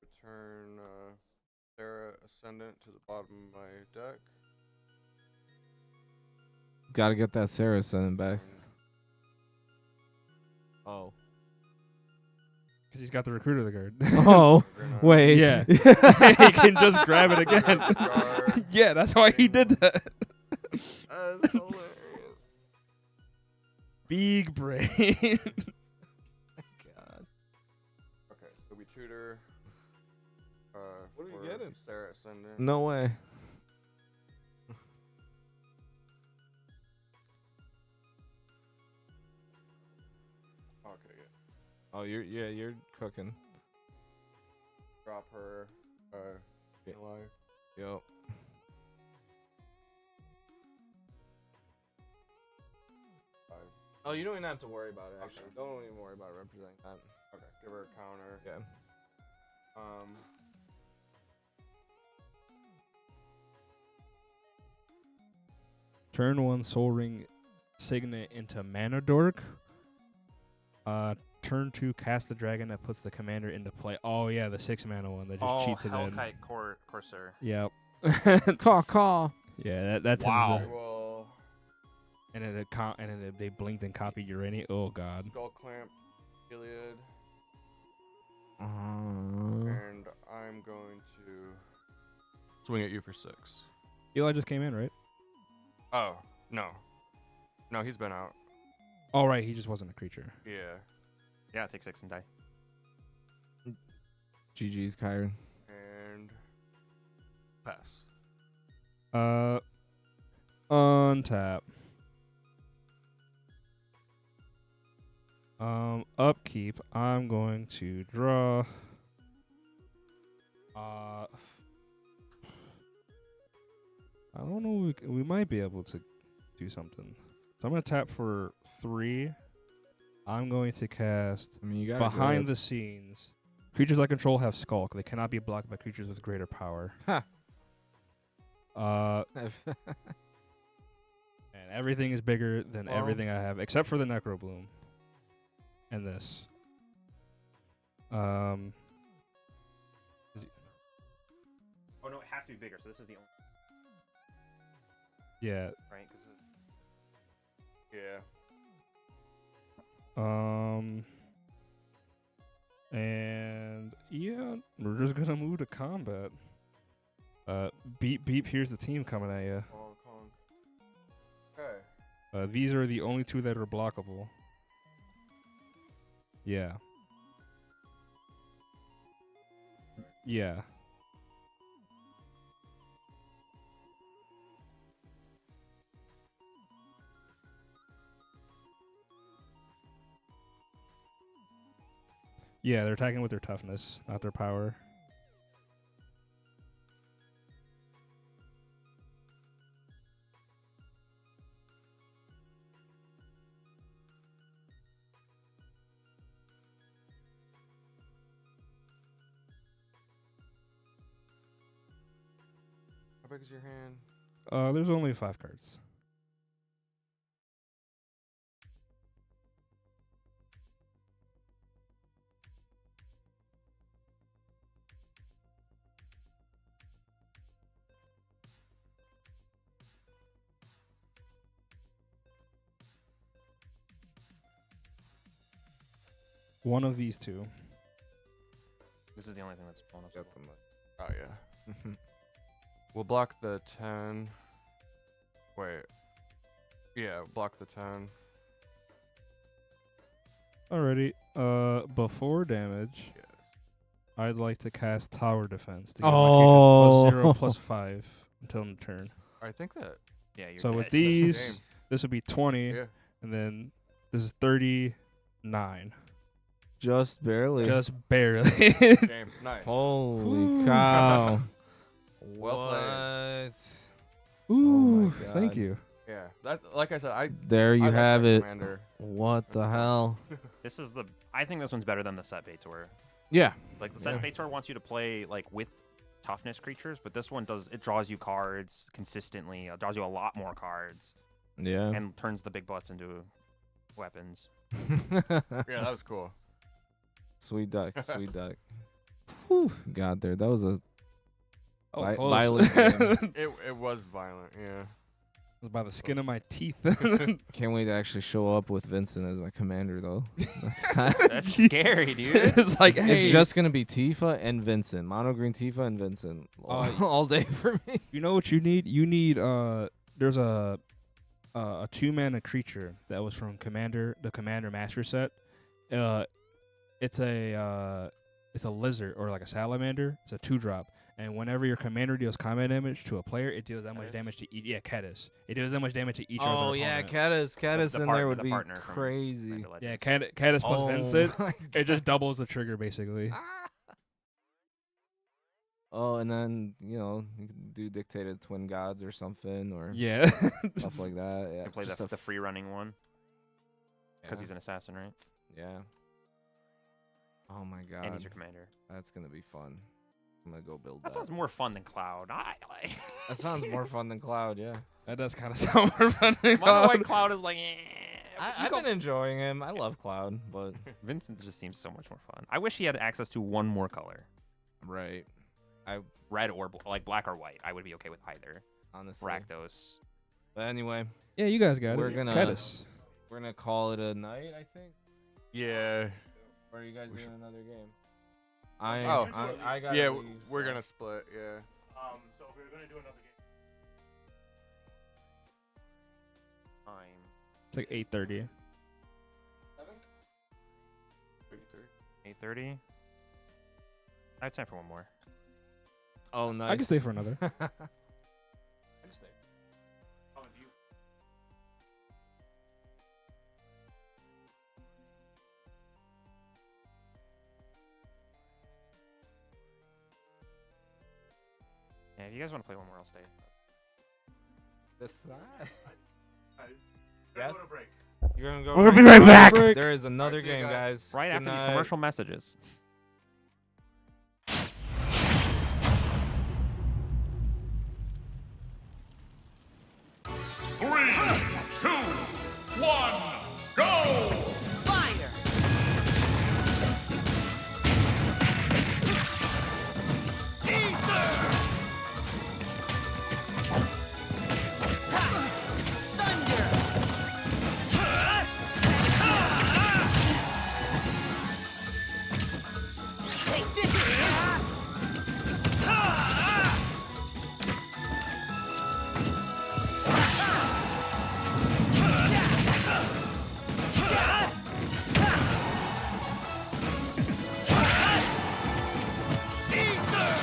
C: Return Sarah Ascendant to the bottom of my deck.
G: Got to get that Sarah sending back.
C: Oh.
D: Because he's got the recruiter the guard.
G: Oh, wait.
D: Yeah. He can just grab it again. Yeah, that's why he did that.
C: That's hilarious.
D: Big brain.
C: God. Okay, so we tutor.
G: What are you
C: for
G: getting?
C: Sarah Ascendant.
G: No way.
C: Okay, yeah.
G: Oh, you're cooking.
C: Drop her.
G: Yeah.
C: Alive.
G: Yep. Oh, you don't even have to worry about it. Actually,
C: Okay.
G: don't even worry about representing that.
C: Okay, give her a counter.
G: Yeah.
D: Turn 1 Soul Ring Signet into Mana Dork. Turn 2 Cast the Dragon that puts the commander into play. Oh yeah, the 6 mana one that just cheats it in.
E: Hellkite Corsair.
D: Yep.
G: Caw.
D: Yeah, that's
E: Wow.
C: I will
D: and then they blinked and copied Urani. Oh god.
C: Skull Clamp, Iliad,
G: Uh,
C: and I'm going to swing at you for 6.
D: Eli just came in, right?
C: Oh, no. No, he's been out.
D: Oh right, he just wasn't a creature.
C: Yeah.
E: Yeah, take 6 and die.
G: GG's, Kyron.
C: And pass.
D: Untap. Upkeep. I'm going to draw. I don't know. We might be able to do something. So I'm gonna tap for 3. I'm going to cast
G: I mean, you got
D: Behind the Scenes. Creatures I control have Skulk. They cannot be blocked by creatures with greater power.
G: Ha.
D: And everything is bigger than
C: Well-
D: everything I have, except for the Necro Bloom. And this.
E: Oh no, it has to be bigger. So this is the only
D: Yeah.
E: right because
C: Yeah.
D: And yeah, we're just gonna move to combat. Beep. Here's the team coming at you.
C: Hong Kong. Okay.
D: These are the only 2 that are blockable. Yeah. Yeah. Yeah, they're attacking with their toughness, not their power.
C: How big is your hand?
D: There's only 5 cards. One of these 2.
E: this is the only thing that's blown up.
C: Oh, yeah. We'll block the 10. Wait. Yeah, block the 10.
D: Alrighty. Before damage,
C: Yeah.
D: I'd like to cast Tower Defense to give my creatures +0/+5 until end of turn.
C: I think that.
E: Yeah, you're
D: So
E: dead.
D: with
C: That's the
D: these,
C: game.
D: this would be 20,
C: Yeah.
D: and then this is 39.
G: Just barely.
D: Just barely.
C: Game. Nice.
G: Holy cow.
C: Well played.
D: Ooh,
G: my
D: thank
G: God.
D: you.
C: Yeah. That, like I said,
G: There you
C: I like
G: have
C: that
G: it.
C: Commander.
G: What the hell?
E: This is the. I think this one's better than the set Baitor.
G: Yeah.
E: Like the set Baitor wants you to play like with toughness creatures, but this one does. It draws you cards consistently. It draws you a lot more cards
G: Yeah.
E: and turns the big butts into weapons.
C: Yeah, that was cool.
G: Sweet duck. Sweet duck. Whew. Got there. That was a
D: Oh,
G: vi-
D: close.
G: violent game.
C: It was violent. Yeah.
D: It was by the skin of my teeth.
G: Can't wait to actually show up with Vincent as my commander, though. Next time.
E: That's scary, dude.
D: It's like,
G: It's
D: hey,
G: just going to be Tifa and Vincent. Mono green Tifa and Vincent. All day for me.
D: you know what you need? You need there's a 2-mana creature that was from the Commander Master set. It's a lizard or like a salamander. It's a 2-drop. And whenever your commander deals combat damage to a player, it deals that much damage to each. Yeah, Caddis. It deals that much damage to each other.
G: Caddis. Caddis
E: The
G: in
E: partner-
G: there would
E: the
G: be
E: partner from
G: crazy.
E: Commander
D: Yeah,
E: Legends.
D: Caddis plus
G: Oh
D: Vincent.
G: my
D: It just doubles the trigger basically.
G: Oh, and then, you can do Dictated Twin Gods or something, or
D: Yeah.
G: stuff like that. Yeah,
E: You can play
G: just
E: the free running one because
G: yeah.
E: he's an assassin, right?
G: Yeah. Oh my god.
E: And he's your commander.
G: That's gonna be fun. I'm gonna go build
E: That
G: that.
E: sounds more fun than Cloud. I like.
G: That sounds more fun than Cloud, yeah.
D: That does kind of sound more fun. than
E: Wonder why
D: Cloud.
E: Cloud is like.
G: I've been enjoying him. I love Cloud, but
E: Vincent just seems so much more fun. I wish he had access to one more color,
G: right.
E: red or like black or white. I would be okay with either.
G: Honestly.
E: Rakdos.
G: But anyway,
D: Yeah, you guys got
G: We're
D: it.
G: gonna-
D: Caddis.
G: we're gonna call it a night, I think.
C: Yeah.
G: Or are you guys
C: We
G: doing another game?
C: Oh.
G: I got.
C: Yeah, we're gonna split. Yeah.
A: So if we're gonna do another game.
E: Time.
D: It's like 8:30.
E: 8:30. I have time for one more.
G: Oh, nice.
D: I can stay for another.
E: Yeah, if you guys want to play one more, I'll stay.
G: This side.
A: Yes?
G: You're gonna go.
H: We're gonna be right back.
G: There is another
C: Alright, see you
G: game,
C: guys.
G: guys.
E: Right
G: Good
E: after these
G: night.
E: commercial messages.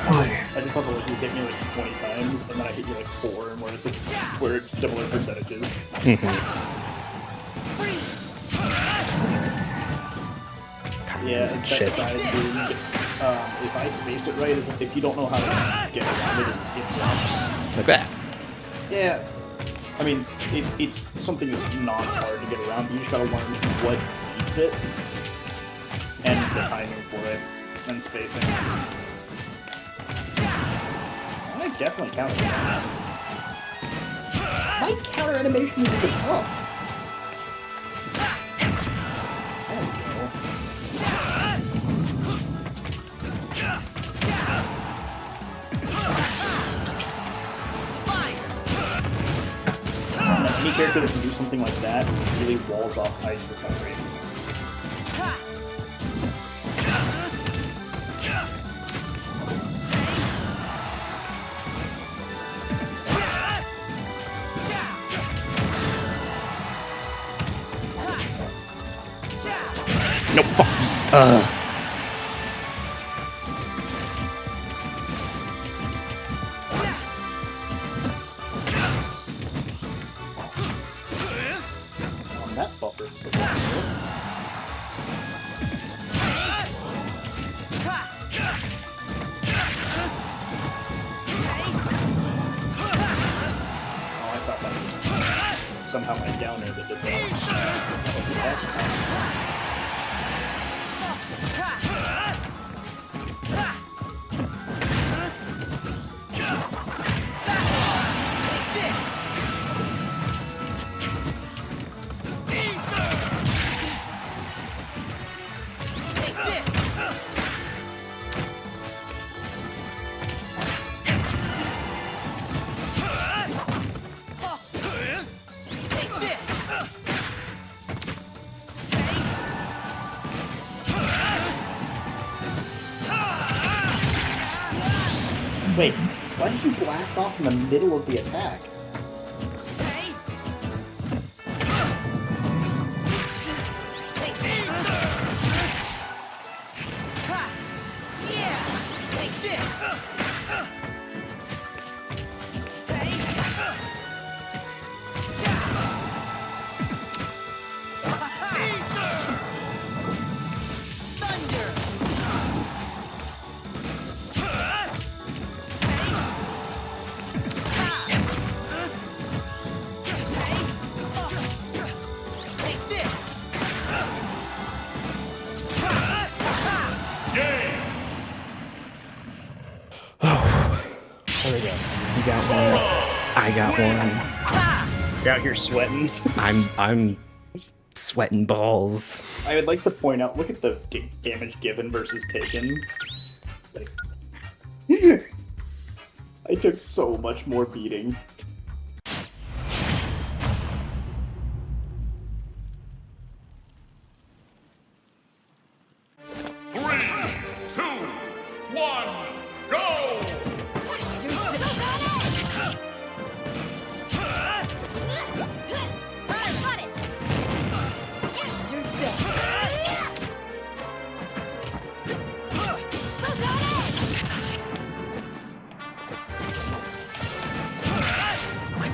F: I just thought that you hit me like 20 times, and then I hit you like 4, and we're similar percentages. Yeah, it's that side dude. If I space it right, is if you don't know how to get around it, it's wrong.
H: Like that.
F: Yeah. I mean, it's something that's not hard to get around. You just gotta learn what beats it, and the timing for it, and spacing. I definitely counter that. My counter animation is even up. There we go. Any character that can do something like that really walls off ice recovery.
H: No, fuck.
F: On that buffer. somehow my downer that did that. Wait, why did you blast off in the middle of the attack? There we go. You got one. I got one. You're out here sweating.
K: I'm sweating balls.
F: I would like to point out, look at the damage given versus taken. Like, I took so much more beating.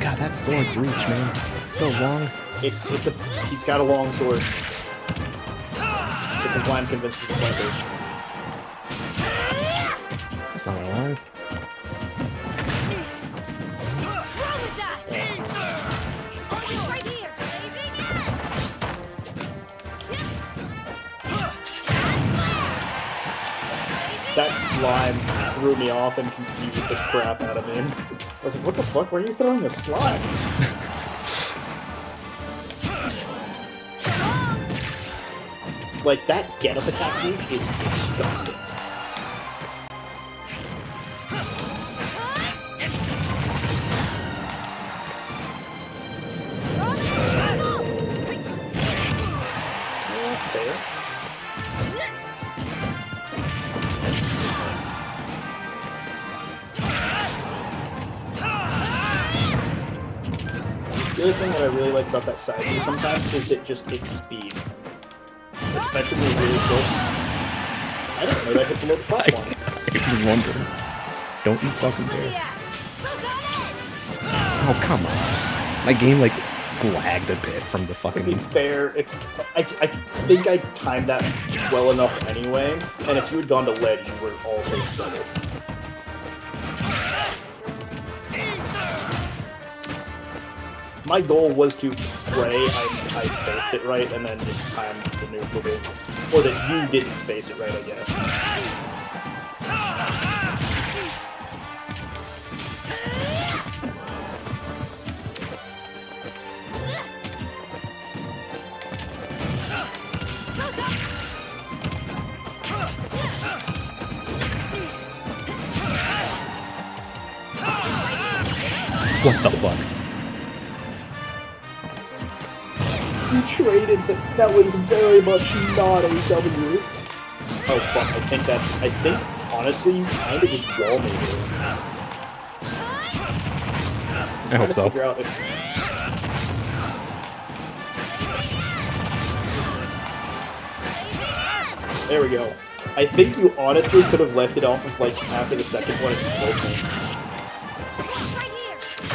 K: God, that sword's reach, man. It's so long.
F: He's got a long sword. Which is why I'm convinced he's a fighter.
K: It's not gonna lie.
F: That slime threw me off and confused the crap out of me. I was like, what the fuck? Why are you throwing a slime? Like, that get-up attack move is disgusting. Fair. The other thing that I really like about that side view sometimes is its speed. Especially when really close. I don't know that I hit below the platform.
K: I was wondering. Don't you fucking dare. Oh, come on. My game, like, lagged a bit from the
F: To
K: fucking...
F: be fair, I think I timed that well enough anyway, and if you had gone to ledge, you were also in trouble. My goal was to pray I spaced it right and then just time the neutral bit. Or that you didn't space it right, I guess.
K: What the fuck?
F: You traded, but that was very much not a W. Oh fuck, I think, honestly, you kind of just wall me here.
K: I hope so.
F: Figure out if... There we go. I think you honestly could have left it off of, like, after the second one and broke me.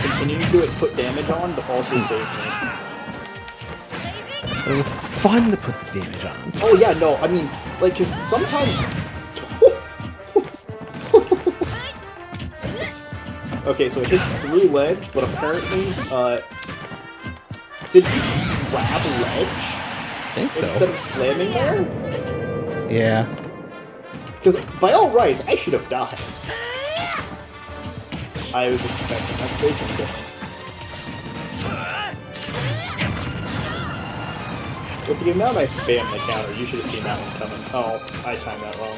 F: Continuing to do it, put damage on, but also save me.
K: But it was fun to put the damage on.
F: Oh yeah, no, I mean, like, cause sometimes... Okay, so it hits through ledge, but apparently, Did you just grab ledge
K: I think so.
F: instead of slamming there?
K: Yeah.
F: Because by all rights, I should have died. I was expecting that space and different. With the amount I spammed the counter, you should have seen that one coming. Oh, I timed that wrong.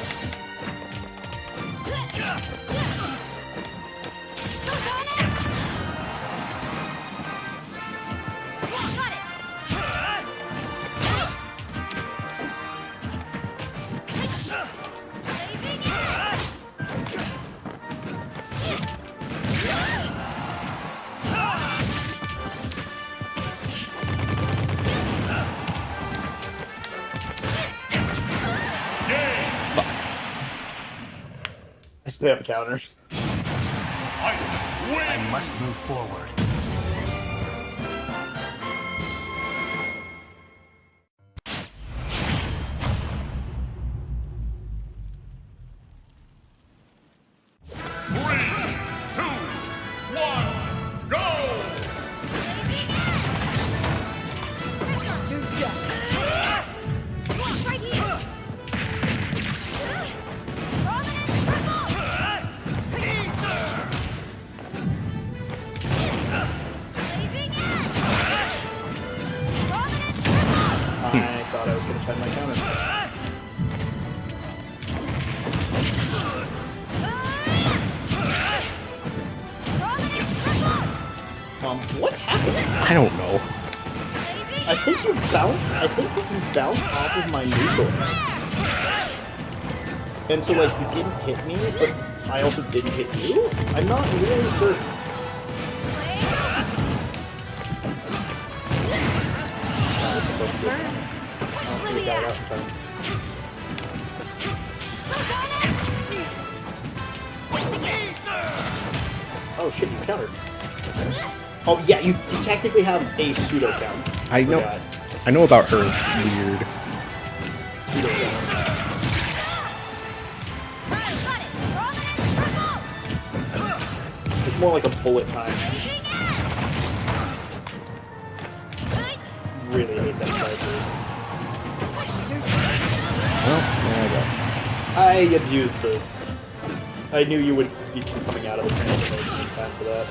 F: I spam counter.
J: I must move forward.
F: I thought I was going to try my counter. What happened?
K: I don't know.
F: I think you bounced off of my neutral. And so, like, you didn't hit me, but I also didn't hit you? I'm not really certain. I was supposed to do it. I think I got it out in time. Oh shit, you countered. Oh yeah, you technically have a pseudo count.
K: I know.
F: Forgot.
K: I know about her. Weird.
F: Pseudo count. It's more like a bullet time. Really hate that side move.
K: Well, there I go.
F: I abused the... I knew you would be coming out of the transformation in time for that.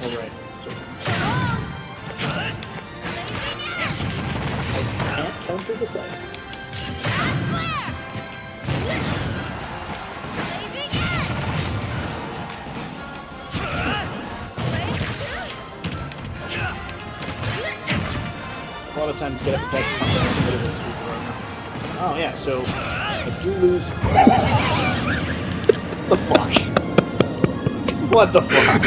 F: Alright. I can't counter the side. A lot of times get up attacks combination with a super runner. Oh yeah, so I do lose. What the fuck? What the fuck?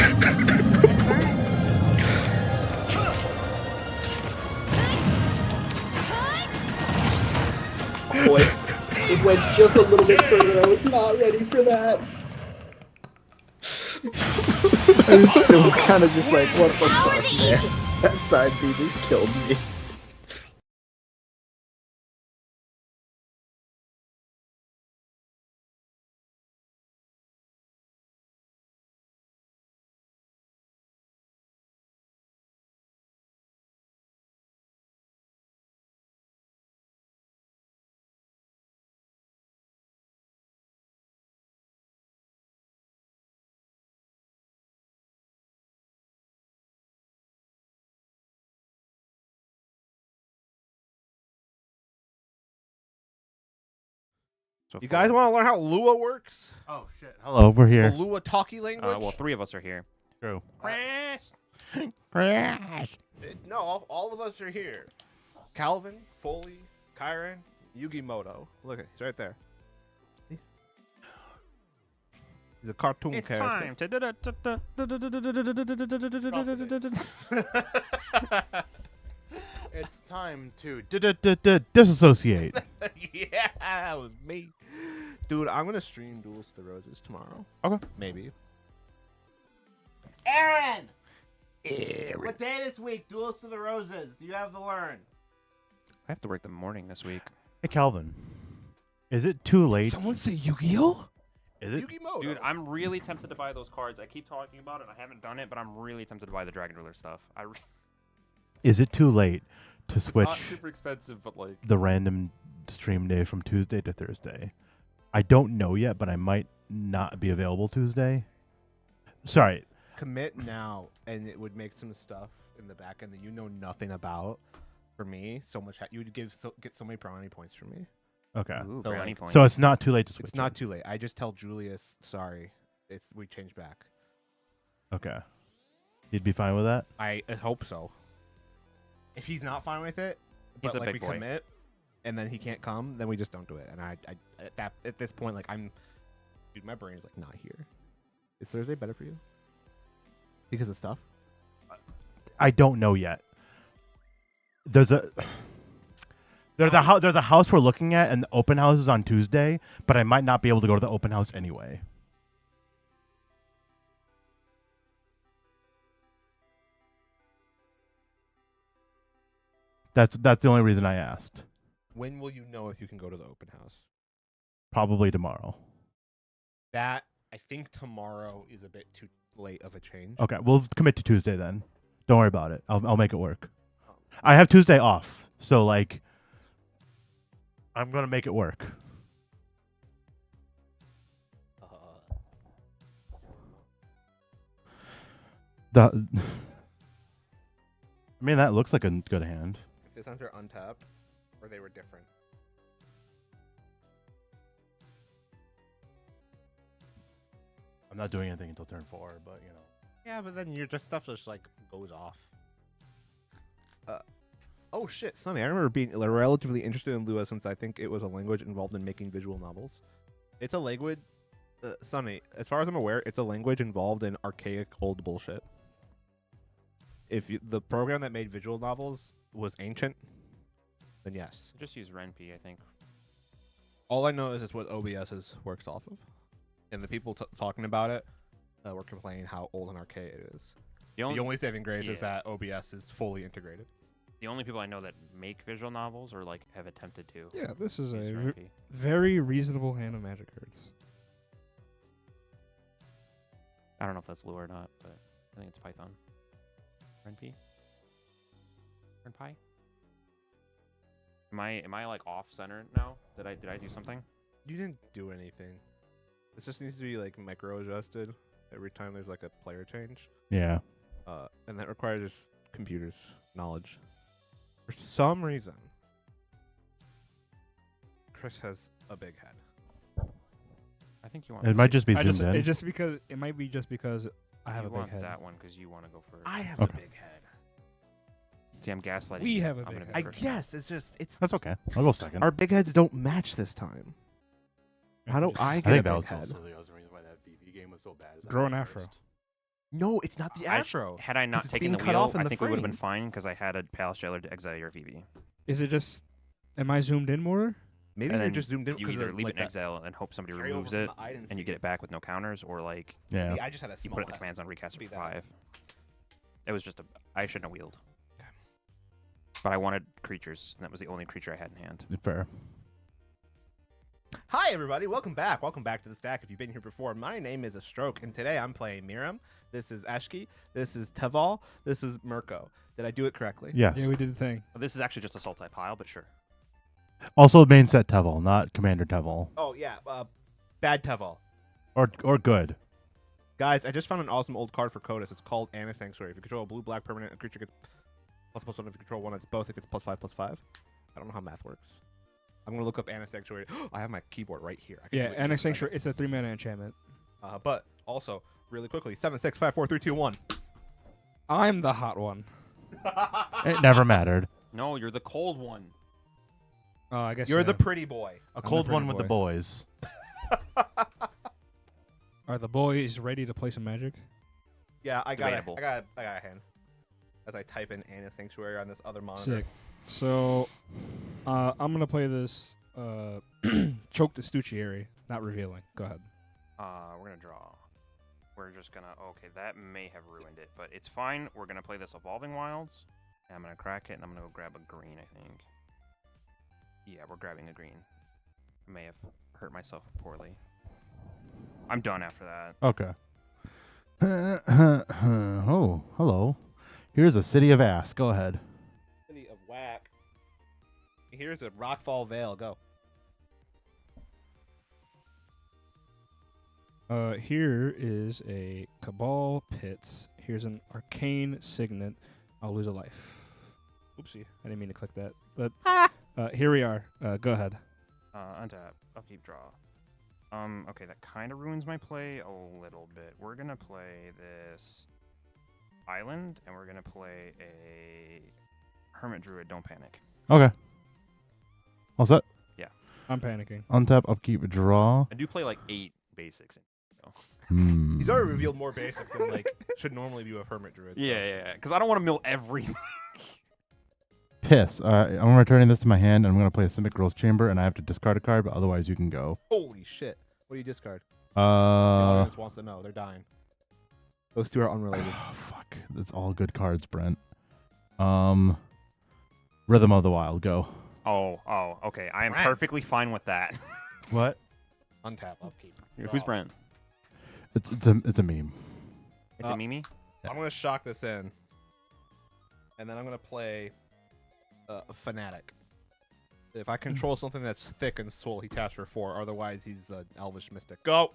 F: Boy, it went just a little bit further. I was not ready for that.
H: I was still kind of just like, what the fuck, man? That side B just killed me.
E: So
A: You guys want to learn how Lua works?
I: Oh shit! Hello, we're
A: The
I: here.
A: Lua talkie language?
E: well, 3 of us are here.
I: True.
E: Chris!
A: No, all of us are here. Calvin, Foley, Kyron, Yugimoto. Look, he's right there. See? He's a cartoon
E: It's
A: character.
E: time
I: It's time to disassociate.
A: Yeah, that was me. Dude, I'm going to stream Duels to the Roses tomorrow.
I: Okay.
A: Maybe.
F: Aaron!
A: What day this week? Duels to the Roses. You have to learn.
E: I have to work the morning this week.
I: Hey, Calvin. Is it too late?
D: Someone say Yu-Gi-Oh?
I: Is it?
A: Yu-Gi-Oh!
E: Dude, I'm really tempted to buy those cards. I keep talking about it, and I haven't done it, but I'm really tempted to buy the Dragon Ruler stuff.
I: Is it too late to switch
C: Not super expensive, but like
I: the random stream day from Tuesday to Thursday? I don't know yet, but I might not be available Tuesday. Sorry.
A: Commit now, and it would make some stuff in the back end that you know nothing about. For me, so much you would get so many brownie points from me.
I: Okay.
E: Ooh,
A: So,
E: brownie
A: like-
E: points.
I: So it's not too late to switch.
A: It's not too late. I just tell Julius, sorry, we changed back.
I: Okay. You'd be fine with that?
A: I hope so. If he's not fine with it,
E: He's
A: but
E: a
A: like
E: big
A: we
E: boy.
A: commit, and then he can't come, then we just don't do it. And at this point, like dude, my brain's like not here. Is Thursday better for you? Because of stuff.
I: I don't know yet. There's a house we're looking at, and the open house is on Tuesday, but I might not be able to go to the open house anyway. That's the only reason I asked.
A: When will you know if you can go to the open house?
I: Probably tomorrow.
A: That I think tomorrow is a bit too late of a change.
I: Okay, we'll commit to Tuesday then. Don't worry about it. I'll make it work. I have Tuesday off, so like I'm gonna make it work. I mean, that looks like a good hand.
A: If it's under untapped, or they were different.
I: I'm not doing anything until turn 4, but you know.
A: Yeah, but then your just stuff just like goes off. Oh shit, Sonny! I remember being relatively interested in Lua since I think it was a language involved in making visual novels. It's a language, Sonny. As far as I'm aware, it's a language involved in archaic old bullshit. If the program that made visual novels was ancient, then yes.
E: Just use Ren'Py, I think.
A: All I know is it's what OBS works off of, and the people talking about it were complaining how old and archaic it is. The only saving grace is that OBS is fully integrated.
E: The only people I know that make visual novels or like have attempted to.
D: Yeah, this is
E: use
D: a
E: Ren'Py.
D: very reasonable hand of Magic cards.
E: I don't know if that's Lua or not, but I think it's Python. Ren'Py? Ren'Py? Am I like off center now? Did I do something?
A: You didn't do anything. This just needs to be like micro adjusted every time there's like a player change.
I: Yeah.
A: And that requires computers knowledge. For some reason, Chris has a big head.
E: I think you want.
I: It might just be
D: I
I: zoomed
D: just,
I: in.
D: it just because it might be just because I have
E: you
D: a big
E: want
D: head.
E: that one because you want to go first.
A: I have
I: Okay.
A: a big head.
E: See, I'm gaslighting.
D: We
E: you.
D: have a
E: I'm
D: big
E: gonna
D: head.
E: go
A: I
E: first.
A: guess it's just
I: That's okay. I'll go second.
A: our big heads don't match this time. How do I
I: I
A: get a
I: think that
A: big
I: was
A: head?
I: also the reason why that VV game was so bad. is I
D: Grow
I: went
D: an afro.
I: first.
A: No, it's not the
E: I-
A: afro.
E: Had I not
A: it's
E: taken
A: being
E: the
A: cut
E: wheel,
A: off in
E: I
A: the
E: think we would have been
A: frame.
E: fine because I had a Palace Jailer to exile your VV.
D: Is it just? Am I zoomed in more?
A: Maybe
E: And
A: you're
E: then
A: just zoomed in
E: You
A: because
E: either
A: of,
E: leave
A: like,
E: it in
A: that
E: exile and hope somebody
A: carryover
E: removes
A: from
E: it,
A: the Ajdin
E: and you get it back with no counters, or like
I: Yeah.
A: I just had a
E: you
A: small
E: put it in the
A: head.
E: commands on recast
A: Be
E: for
A: that.
E: 5. It was just I shouldn't have wheeled. But I wanted creatures, and that was the only creature I had in hand.
I: Fair.
A: Hi, everybody. Welcome back. Welcome back to the stack. If you've been here before, my name is A Stroke, and today I'm playing Miriam. This is Ashki. This is Teval. This is Mirko. Did I do it correctly?
I: Yes.
D: Yeah, we did the thing.
E: This is actually just a Sultai pile, but sure.
I: Also main set Tevel, not Commander Tevel.
A: Oh, yeah. Bad Teval.
I: Or good.
A: Guys, I just found an awesome old card for Kodos. It's called Anna Sanctuary. If you control a blue-black permanent, a creature gets ++1. If you control one, it's both. It gets +5/+5. I don't know how math works. I'm going to look up Anna Sanctuary. I have my keyboard right here. I can
D: Yeah,
A: do it in
D: Annex
A: just a
D: Sanctuary. It's a 3-mana enchantment.
A: second. But also, really quickly, 7, 6, 5, 4, 3, 2, 1.
D: I'm the hot one.
I: It never mattered.
E: No, you're the cold one.
D: Oh, I guess
A: You're
D: yeah.
A: the pretty boy.
I: A
D: the
I: cold
D: pretty
I: one with the
D: boy.
I: boys.
D: Are the boys ready to play some Magic?
A: Yeah, I got
E: Debatable.
A: a hand. As I type in Anna Sanctuary on this other monitor.
D: Sick. So, I'm gonna play this Choke the Stuccieri. Not revealing. Go ahead.
E: We're gonna draw. we're just gonna. Okay, that may have ruined it, but it's fine. We're gonna play this Evolving Wilds. And I'm gonna crack it, and I'm gonna go grab a green. I think. Yeah, we're grabbing a green. I may have hurt myself poorly. I'm done after that.
I: Okay. Oh, hello. Here's a city of ass. Go ahead.
A: City of whack. Here's a Rockfall Vale. Go.
D: Here is a Cabal Pit. Here's an Arcane Signet. I'll lose a life. Oopsie, I didn't mean to click that. But here we are. Go ahead.
E: Untap. Upkeep. Draw. Okay, that kind of ruins my play a little bit. We're gonna play this island, and we're gonna play a Hermit Druid. Don't panic.
I: Okay. All set?
D: I'm panicking.
I: Untap, upkeep, draw.
E: I do play like 8 basics.
I: Hmm.
A: He's already revealed more basics than like should normally be with Hermit Druid. so-
E: Yeah. Because I don't want to mill everything.
I: Piss. I'm returning this to my hand, and I'm going to play a Simic Growth Chamber, and I have to discard a card, but otherwise you can go.
A: Holy shit! What do you discard? The audience
I: Oh,
A: wants to know. They're dying. Those two are unrelated.
I: fuck. That's all good cards, Brent. Rhythm of the Wild, go.
E: Oh, okay. I am
A: Brent.
E: perfectly fine with that.
I: What?
A: Untap, upkeep.
E: Who's
A: draw.
E: Brent?
I: It's a meme.
E: It's a Mimi?
A: I'm gonna shock this in, and then I'm gonna play a Fanatic. If I control something that's thick and soul, he taps for 4. Otherwise, he's an Elvish Mystic. Go.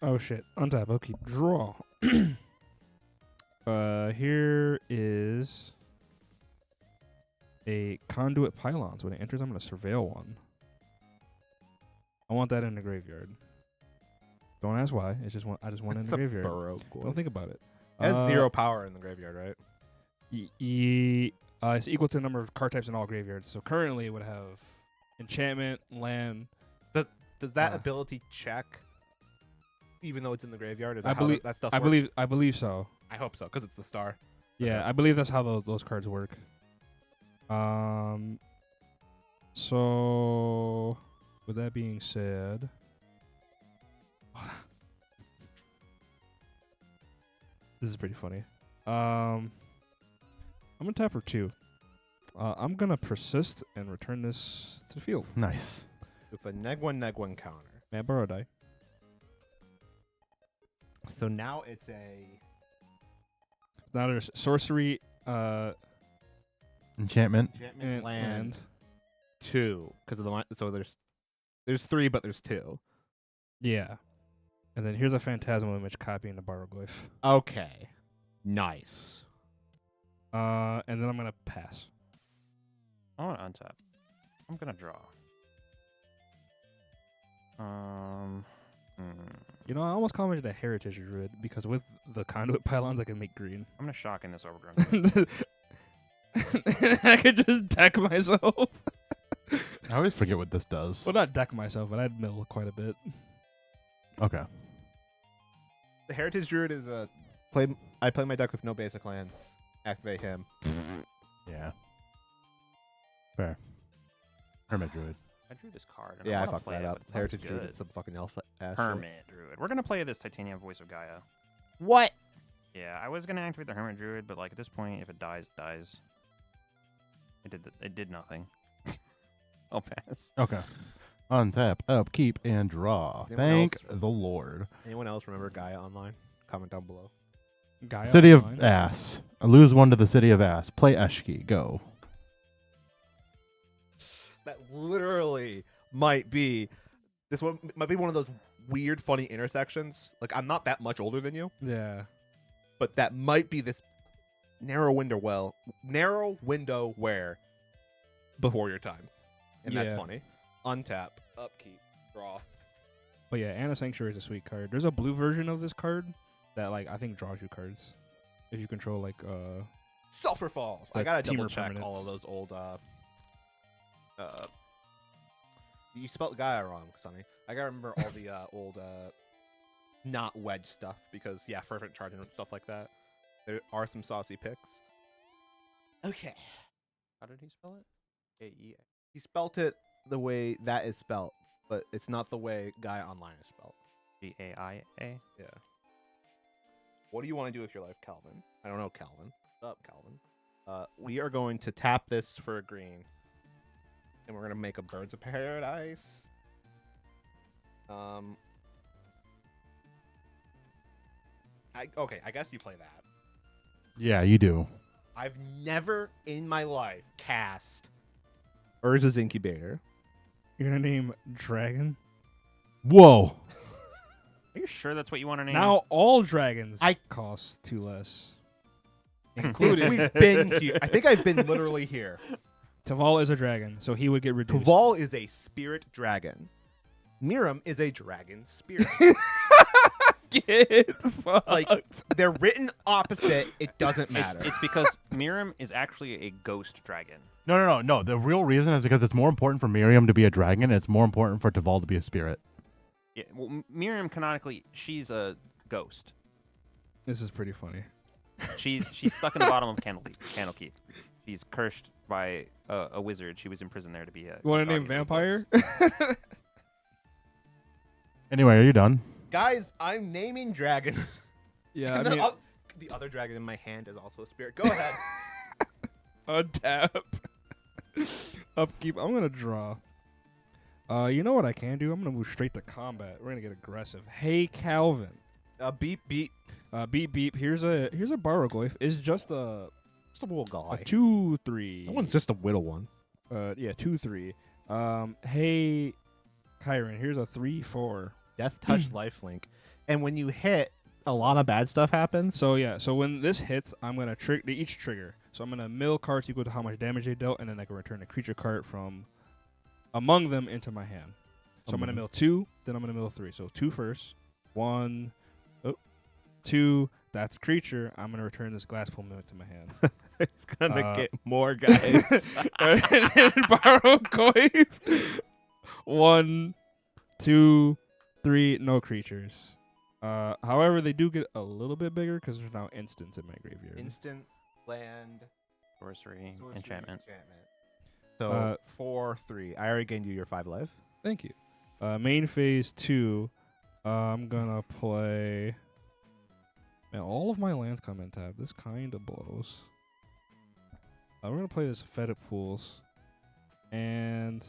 D: Oh shit. Untap. Upkeep. Draw. Here is a Conduit Pylons. When it enters, I'm gonna surveil one. I want that in the graveyard. Don't ask why. It's just I just want it in
A: It's
D: the
A: a
D: graveyard.
A: burrow.
D: Don't think about it.
A: It has 0 power in the graveyard, right?
D: It's equal to the number of card types in all graveyards. So currently it would have enchantment, land.
A: Does that
D: Uh.
A: ability check, even though it's in the graveyard? Is
D: I
A: that how
D: believe.
A: that stuff
D: I
A: works?
D: believe so.
A: I hope so, because it's the star.
D: Yeah,
A: Okay.
D: I believe that's how those cards work. So with that being said, this is pretty funny. I'm gonna tap for 2. I'm gonna persist and return this to the field.
I: Nice.
A: With a neg1 counter.
D: Man, borrow die.
A: So now it's a
D: Now there's sorcery,
I: Enchantment.
A: enchantment
D: and
A: land 2 because of the so there's 3, but there's 2.
D: Yeah. And then here's a phantasmal image copying the Baroglyph.
A: Okay, nice.
D: And then I'm gonna pass.
E: I want to untap. I'm going to draw.
D: You know, I almost commented a Heritage Druid because with the Conduit Pylons, I can make green.
E: I'm going to shock in this overgrown.
D: I could just deck myself.
I: I always forget what this does.
D: Well, not deck myself, but I'd mill quite a bit.
I: Okay.
A: The Heritage Druid is I play my deck with no basic lands. Activate him.
I: Yeah. Fair. Hermit Druid.
E: I drew this card. And
A: Yeah, I
E: wanna
A: fucked
E: play
A: that
E: it,
A: up.
E: but it's not
A: Heritage
E: as
A: Druid
E: good.
A: is some fucking alpha ass shit.
E: Hermit Druid. We're going to play this Titanium Voice of Gaia.
A: What?
E: Yeah, I was going to activate the Hermit Druid, but like at this point, if it dies, it dies. It did nothing. I'll pass.
I: Okay. Untap, upkeep, and draw.
A: Anyone
I: Thank
A: else?
I: the Lord.
A: Anyone else remember Gaia Online? Comment down below.
D: Gaia
I: City of
D: Online.
I: Ass. I lose 1 to the City of Ass. Play Eshki. Go.
A: That literally might be might be one of those weird, funny intersections. Like I'm not that much older than you,
D: Yeah.
A: but that might be this narrow window where before your time, and that's
D: Yeah.
A: funny. Untap, upkeep, draw.
D: But yeah, Anna Sanctuary is a sweet card. There's a blue version of this card that like I think draws you cards if you control like
A: Sulfur Falls. I
D: Like
A: gotta
D: teamer
A: double check all
D: permanents.
A: of those old. You spelled Gaia wrong, Sonny. I gotta remember all the old not wedge stuff because yeah, fervent charge and stuff like that. There are some saucy picks. Okay,
C: How did he spell it? A-E.
A: he spelt it the way that is spelt, but it's not the way Gaia Online is spelled.
E: Gaia.
A: Yeah. What do you want to do with your life, Calvin? I don't know, Calvin. What's up, Calvin? We are going to tap this for a green. And we're going to make a Birds of Paradise. Okay, I guess you play that.
I: Yeah, you do.
A: I've never in my life cast Urza's Incubator.
D: You're gonna name Dragon?
I: Whoa.
E: Are you sure that's what you want to name?
D: Now all dragons cost 2 less.
A: Including we've been here. I think I've been literally here.
D: Taval is a dragon, so he would get reduced.
A: Taval is a spirit dragon. Miriam is a dragon spirit.
D: Get fucked.
A: Like, they're written opposite. It doesn't matter.
E: It's because Miriam is actually a ghost dragon.
I: No. The real reason is because it's more important for Miriam to be a dragon, and it's more important for Taval to be a spirit.
E: Yeah, well, Miriam canonically, she's a ghost.
D: This is pretty funny.
E: She's stuck in the bottom of Candlekeep. She's cursed by a wizard. She was imprisoned there to be a.
D: You want to name
E: guardian of the
D: Vampire?
E: books.
I: Anyway, are you done?
A: Guys, I'm naming dragon.
D: Yeah,
A: And
D: I mean,
A: the other dragon in my hand is also a spirit. Go ahead.
D: untap. Upkeep. I'm gonna draw. You know what I can do? I'm gonna move straight to combat. We're gonna get aggressive. Hey, Calvin.
A: Beep.
D: Beep beep. Here's a Baroglyph. It's just a
A: little guy.
D: 2/3.
A: That one's just a whittle one.
D: Yeah, 2/3. Hey, Kyron. Here's a 3/4.
A: Death touch lifelink. And when you hit, a lot of bad stuff happens.
D: So yeah, so when this hits, I'm gonna each trigger. So I'm gonna mill cards equal to how much damage they dealt, and then I can return a creature card from among them into my hand. So I'm gonna mill 2, then I'm gonna mill 3. So 2 first. 1, 2. That's a creature. I'm gonna return this Glasspool Mimic to my hand.
A: It's gonna get more guys.
D: Baroglyph. 1, 2, 3. No creatures. However, they do get a little bit bigger because there's now instants in my graveyard.
A: Instant, land,
E: Sorcery, enchantment.
A: So 4/3. I already gained you your 5 life.
D: Thank you. Main phase 2. I'm gonna play. Man, all of my lands come in tab. This kind of blows. We're gonna play this Fetid Pools, and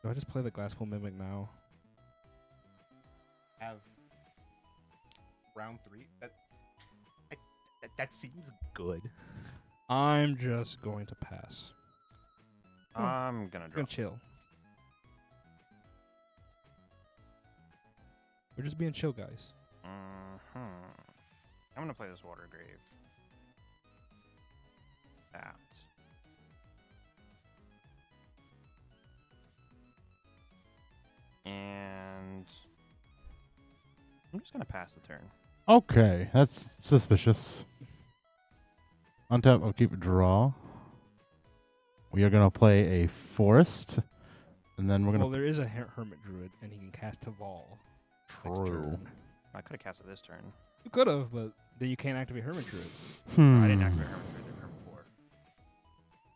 D: do I just play the Glasspool Mimic now?
A: Have round 3. That seems good.
D: I'm just going to pass.
E: I'm gonna
D: I'm
E: draw.
D: gonna chill. We're just being chill, guys.
E: I'm gonna play this Water Grave. Out. And I'm just gonna pass the turn.
I: Okay, that's suspicious. Untap, I'll keep a draw. We are gonna play a forest, and then we're gonna.
D: Well, there is a Hermit Druid, and he can cast Taval. next turn.
E: I could have cast it this turn.
D: You could have, but then you can't activate Hermit Druid.
E: I didn't activate Hermit Druid the turn before.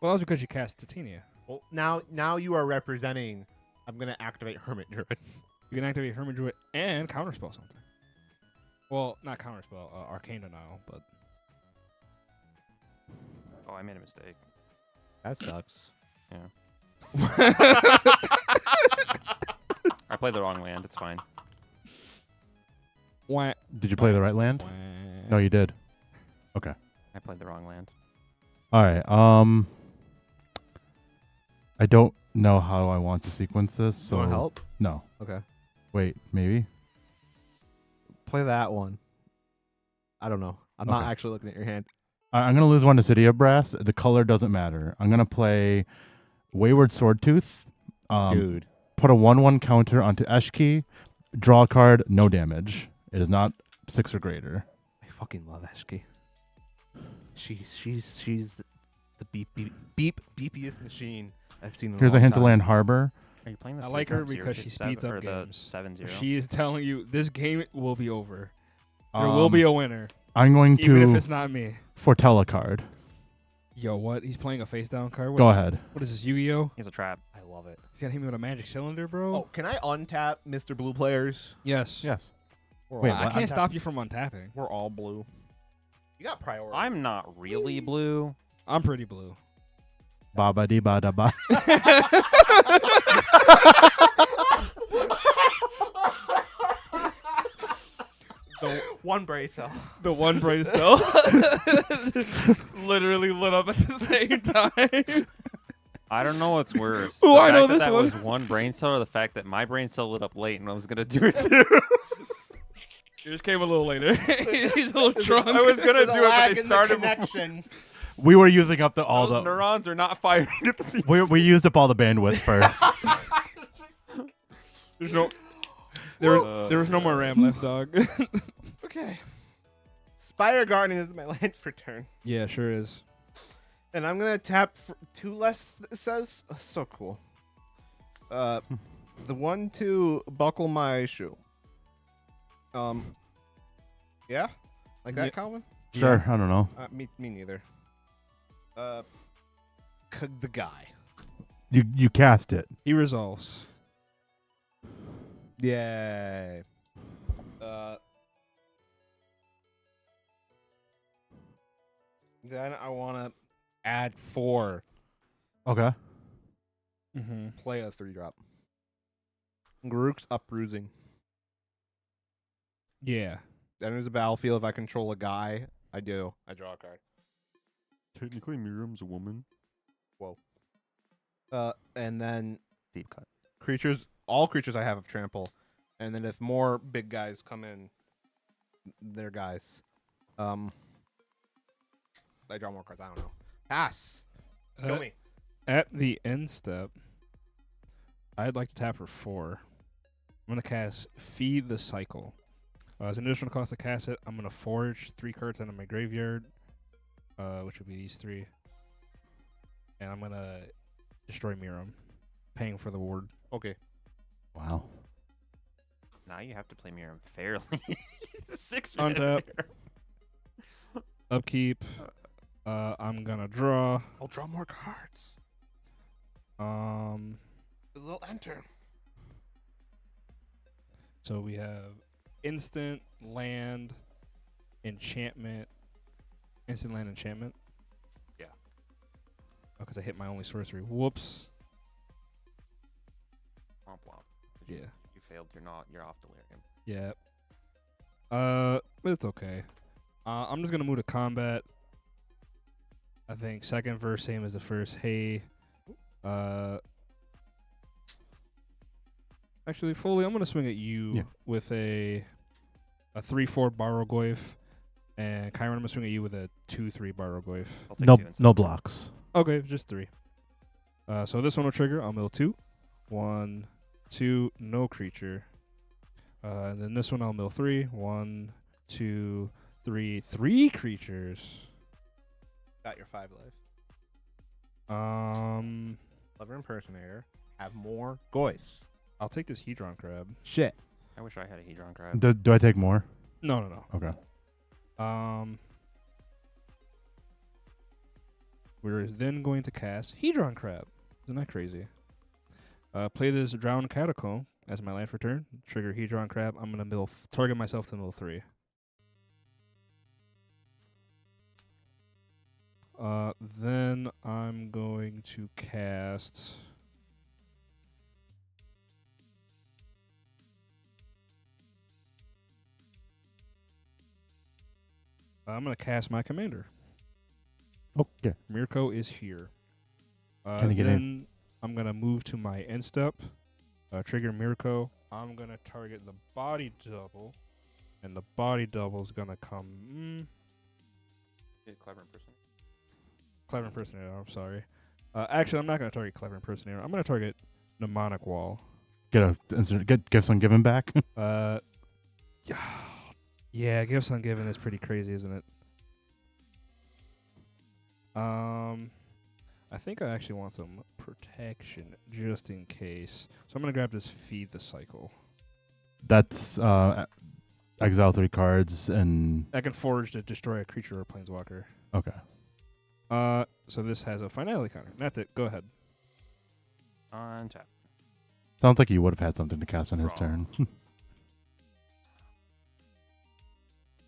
D: Well, that was because you cast Titania.
A: Well, now you are representing. I'm gonna activate Hermit Druid.
D: You can activate Hermit Druid and counterspell something. Well, not counterspell, Arcane Denial, but
E: Oh, I made a mistake.
A: That sucks.
E: Yeah. I played the wrong land. It's fine.
D: wah,
I: Did you play the right land?
D: wah.
I: No, you did. Okay.
E: I played the wrong land.
I: All right. I don't know how I want to sequence this. So
A: You want help?
I: No.
A: Okay.
I: Wait. Maybe.
A: Play that one. I don't know. I'm not
I: Okay.
A: actually looking at your hand.
I: I'm gonna lose one to City of Brass. The color doesn't matter. I'm gonna play Wayward Swordtooth.
A: Dude.
I: Put a 1/1 counter onto Eshki. Draw a card. No damage. It is not 6 or greater.
A: I fucking love Eshki. She's the beepiest machine I've seen in
I: Here's
A: a
I: a
A: long
I: hint to
A: time.
I: land Harbor.
E: Are you playing the
D: I like her
E: 3/0
D: because she
E: seven-
D: speeds up
E: or the
D: games.
E: 7-0?
D: She is telling you this game will be over. There will be a winner,
I: I'm going
D: even if
I: to
D: it's not me.
I: foretell a card.
D: Yo, what? He's playing a face down card? What
I: Go
D: is-
I: ahead.
D: What is this, Yu-Gi-Oh?
E: He's a trap.
A: I love it.
D: He's gonna hit me with a magic cylinder, bro?
A: Oh, can I untap Mr. Blue players?
D: Yes.
I: Yes.
A: We're
I: Wait,
A: all,
D: I
I: what?
D: can't stop you from untapping.
A: We're all blue. You got priority.
E: I'm not really blue.
D: I'm pretty blue.
I: Ba ba dee ba da ba.
A: One brain cell.
D: The one brain cell literally lit up at the same time.
E: I don't know what's worse.
D: Ooh,
E: the
D: I
E: fact
D: know
E: that
D: this
E: that
D: one.
E: was one brain cell, or the fact that my brain cell lit up late and I was gonna do it too.
D: Yours came a little later. He's a little drunk.
E: I was gonna
A: There's a
E: do it, but
A: lag
E: they
A: in the
E: started before.
A: connection.
I: We were using up all
E: Those
I: the.
E: neurons are not firing at the same
I: We used up all the bandwidth first.
D: There's no. There was no more RAM left, dog.
A: Okay. Spire Gardening is my land for turn.
D: Yeah, sure is.
A: And I'm gonna tap for 2 less, it says. So cool. The 1 to buckle my shoe. Yeah? Like that,
D: Yeah.
A: Calvin?
I: Sure, I don't know.
A: Me neither. The guy.
I: You cast it.
D: He resolves.
A: Yay. Then I want to add 4.
I: Okay.
D: Mm-hmm.
A: Play a 3-drop. Garuk's Uproosing.
D: Yeah.
A: Enters the battlefield. If I control a guy, I do. I draw a card.
C: Technically, Miriam's a woman.
A: Whoa. And then
E: deep cut.
A: All creatures I have trample. And then if more big guys come in, they're guys. I draw more cards. I don't know. Pass. Kill me.
D: At the end step, I'd like to tap for 4. I'm going to cast Feed the Cycle. As an additional cost to cast it, I'm going to forge 3 cards out of my graveyard, which would be these 3. And I'm going to destroy Miram, paying for the ward.
A: Okay.
I: Wow.
E: Now you have to play Miriam fairly. 6
D: Untap.
E: minutes.
D: Upkeep. I'm going to draw.
A: I'll draw more cards. They'll enter.
D: So we have instant land enchantment. Instant land enchantment.
E: Yeah.
D: Because I hit my only sorcery. Whoops.
E: Womp womp.
D: Yeah.
E: You failed. You're off delirium.
D: Yeah. But it's okay. I'm just gonna move to combat. I think second verse same as the first. Hey. Actually, Foley, I'm gonna swing at you with a 3/4 Barrogoyf, and Kyron, I'm gonna swing at you with a 2/3 Barrogoyf.
I: No blocks.
D: Okay, just 3. So this one will trigger. I'll mill 2. 1, 2, no creature. And then this one I'll mill 3. 1, 2, 3, 3 creatures.
A: Got your 5 life. Clever Impersonator. Have more Goyfs.
D: I'll take this Hedron Crab.
A: Shit.
E: I wish I had a Hedron Crab.
I: Do I take more?
D: No.
I: Okay.
D: We're then going to cast Hedron Crab. Isn't that crazy? Play this Drowned Catacomb as my land for turn. Trigger Hedron Crab. I'm going to target myself to mill 3. Then I'm going to cast... I'm going to cast my commander.
I: Okay.
D: Mirko is here.
I: Can he get in?
D: I'm going to move to my end step. Trigger Mirko. I'm going to target the body double. And the body double is going to come...
E: Clever Impersonator.
D: Clever Impersonator, I'm sorry. Actually, I'm not going to target Clever Impersonator. I'm going to target Mnemonic Wall.
I: Give some given back.
D: Yeah, Gifts Ungiven is pretty crazy, isn't it? I think I actually want some protection just in case. So I'm going to grab this Feed the Cycle.
I: That's exile 3 cards and...
D: I can forge to destroy a creature or planeswalker.
I: Okay.
D: So this has a finality counter. That's it. Go ahead.
E: Untap.
I: Sounds like he would have had something to cast on his turn.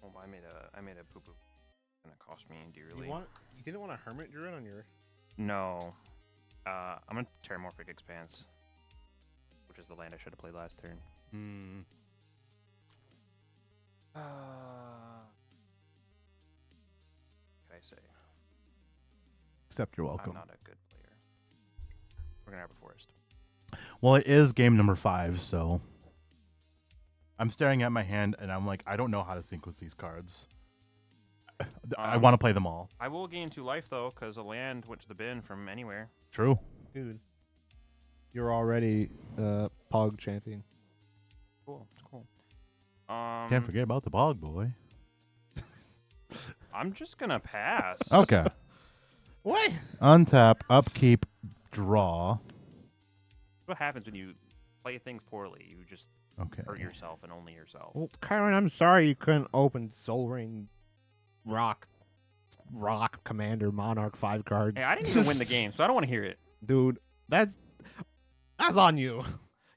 E: Oh, I made a poo poo. eventually.
A: You didn't want a Hermit Druid on your...
E: No. I'm gonna Terramorphic Expanse, which is the land I should have played last turn. What can I say?
I: Except you're welcome.
E: I'm not a good player. We're gonna have a forest.
I: Well, it is game number 5, so I'm staring at my hand and I'm like, I don't know how to sequence these cards. I want to play them all.
E: I will gain 2 life though, because a land went to the bin from anywhere.
I: True.
L: Dude, you're already Pog champion.
E: Cool. It's cool.
I: Can't forget about the Bog Boy.
E: I'm just gonna pass.
I: Okay.
A: What?
I: Untap, upkeep, draw.
E: What happens when you play things poorly? You just
I: Okay.
E: hurt yourself and only yourself.
A: Well, Kyron, I'm sorry you couldn't open Soul Ring Rock Commander Monarch 5 cards.
E: Hey, I didn't even win the game, so I don't want to hear it.
A: Dude, that's on you.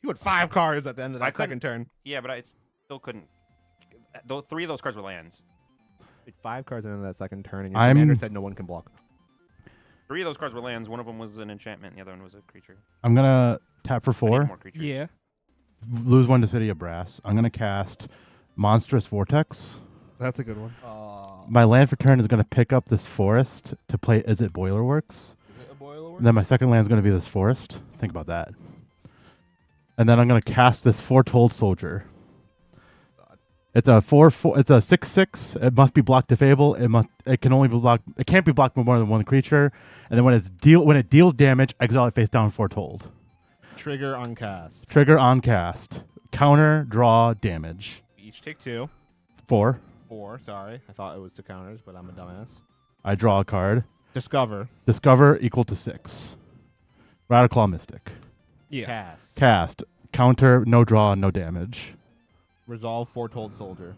A: You had 5 cards at the end of
E: I
A: that second turn.
E: Yeah, but I still couldn't. 3 of those cards were lands.
A: You had 5 cards at the end of that second turn, and your
I: I'm-
A: commander said no one can block.
E: 3 of those cards were lands. One of them was an enchantment, and the other one was a creature.
I: I'm going to tap for
E: I need
I: 4.
E: more creatures.
D: Yeah.
I: Lose 1 to City of Brass. I'm going to cast Monstrous Vortex.
D: That's a good one.
I: My land for turn is going to pick up this forest to play Is It Boilerworks?
A: Is it a boiler?
I: And then my second land is going to be this forest. Think about that. And then I'm going to cast this Foretold Soldier. It's a 4/4. It's a 6/6. It must be blocked to Fable. It can only be blocked. It can't be blocked by more than one creature. And then when it deals damage, exile it face down Foretold.
A: Trigger on cast.
I: Trigger on cast. Counter, draw, damage.
A: Each take 2.
I: 4.
A: 4, sorry. I thought it was 2 counters, but I'm a dumbass.
I: I draw a card.
A: Discover.
I: Discover equal to 6. Radical Mystic.
D: Yeah.
A: Cast.
I: Cast. Counter, no draw, no damage.
A: Resolve Foretold Soldier.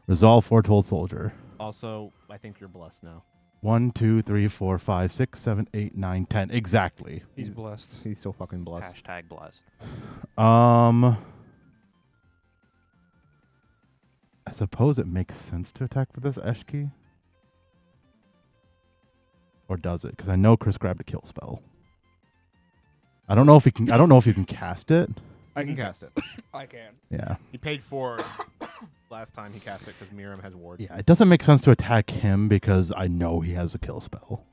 I: Resolve Foretold Soldier.
A: Also, I think you're blessed now.
I: 1, 2, 3, 4, 5, 6, 7, 8, 9, 10. Exactly.
D: He's blessed.
A: He's so fucking blessed.
E: Hashtag blessed.
I: I suppose it makes sense to attack with this Eshki. Or does it? Because I know Chris grabbed a kill spell. I don't know if he can. I don't know if you can cast it.
A: I can cast it.
D: I can.
I: Yeah.
A: He paid 4 last time he cast it because Miriam has ward.
I: Yeah. It doesn't make sense to attack him because I know he has a kill spell.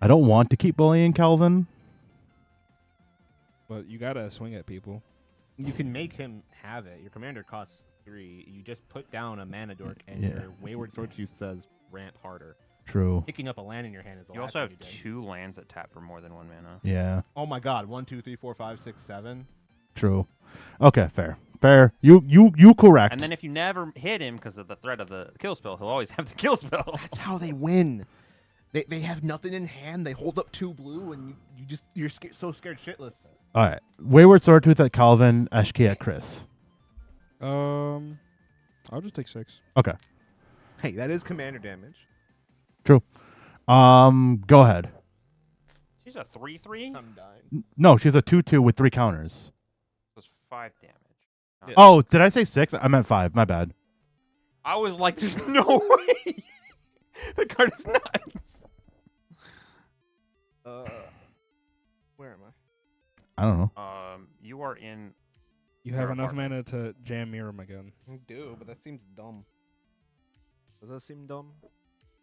I: I don't want to keep bullying Calvin.
D: But you gotta swing at people.
A: You can make him have it. Your commander costs 3. You just put down a mana dork, and
I: Yeah.
A: your Wayward Swordtooth says rant harder.
I: True.
A: Picking up a land in your hand is the
E: You
A: last
E: also have
A: thing you did.
E: 2 lands that tap for more than 1 mana.
I: Yeah.
A: Oh my god! 1, 2, 3, 4, 5, 6, 7.
I: True. Okay. Fair. Fair. You correct.
E: And then if you never hit him because of the threat of the kill spell, he'll always have the kill spell.
A: That's how they win. They have nothing in hand. They hold up 2 blue, and you're so scared shitless.
I: All right. Wayward Swordtooth at Calvin. Eshki at Chris.
D: I'll just take 6.
I: Okay.
A: Hey, that is commander damage.
I: True. Go ahead.
E: She's a 3/3.
A: I'm dying.
I: No, she's a 2/2 with 3 counters.
E: Was 5 damage.
A: Yeah.
I: Oh, did I say 6? I meant 5. My bad.
E: I was like, there's no way. The card is nuts.
A: Where am I?
I: I don't know.
E: You are in.
D: You have
E: Your
D: enough
E: apartment.
D: mana to jam Miriam again.
A: I do, but that seems dumb. Does that seem dumb?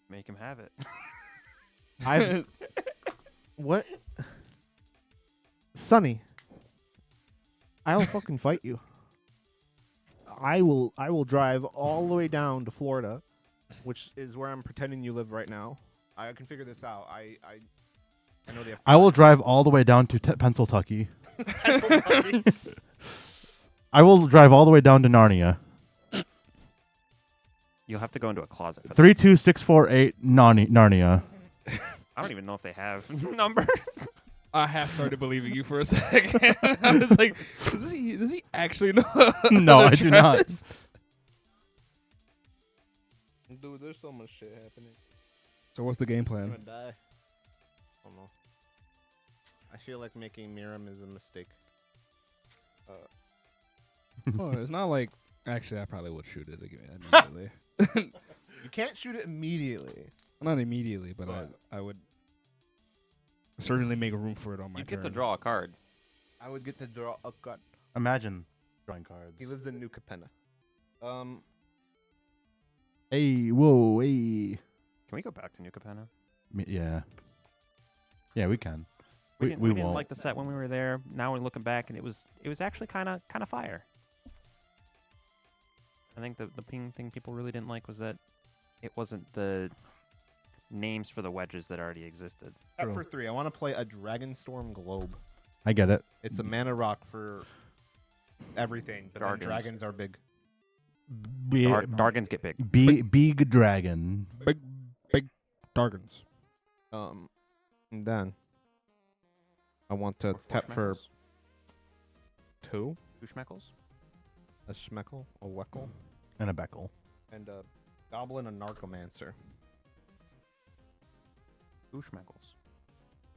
E: Make him have it.
A: I what? Sonny, I'll fucking fight you. I will drive all the way down to Florida, which is where I'm pretending you live right now. I can figure this out. I know they have.
I: I will drive all the way down to Pennsylvania. I will drive all the way down to Narnia.
E: You'll have to go into a closet. For
I: 32648 Narnia.
E: I don't even know if they have numbers.
D: I half started believing you for a second. I was like, does he actually know?
I: No,
D: the
I: I do not.
D: address?
A: Dude, there's so much shit happening.
D: So what's the game
A: I'm
D: plan?
A: gonna die. I don't know. I feel like making Miriam is a mistake.
D: Oh, it's not like. Actually, I probably would shoot it immediately.
A: You can't shoot it immediately.
D: Not immediately, but I would certainly make room for it on my
E: You
D: turn.
E: get to draw a card.
A: I would get to draw a card.
I: Imagine drawing cards.
A: He lives in New Capenna.
I: Hey, whoa, hey.
E: Can we go back to New Capenna?
I: Yeah. Yeah, we can.
E: We didn't
I: won't.
E: like the set when we were there. Now we're looking back, and it was actually kind of fire. I think the thing people really didn't like was that it wasn't the names for the wedges that already existed.
A: Up for 3, I want to play a Dragonstorm Globe.
I: I get it.
A: It's a mana rock for everything, but then
E: Dragons.
A: dragons are big.
E: Dargans get big.
I: Big dragon.
D: Big Dargans.
A: And then I want to tap for 2.
E: 2 Schmeckles?
A: A Schmeckle, a Weckle,
I: And a Beckle.
A: and a Goblin, a Narcomancer.
E: 2 Schmeckles.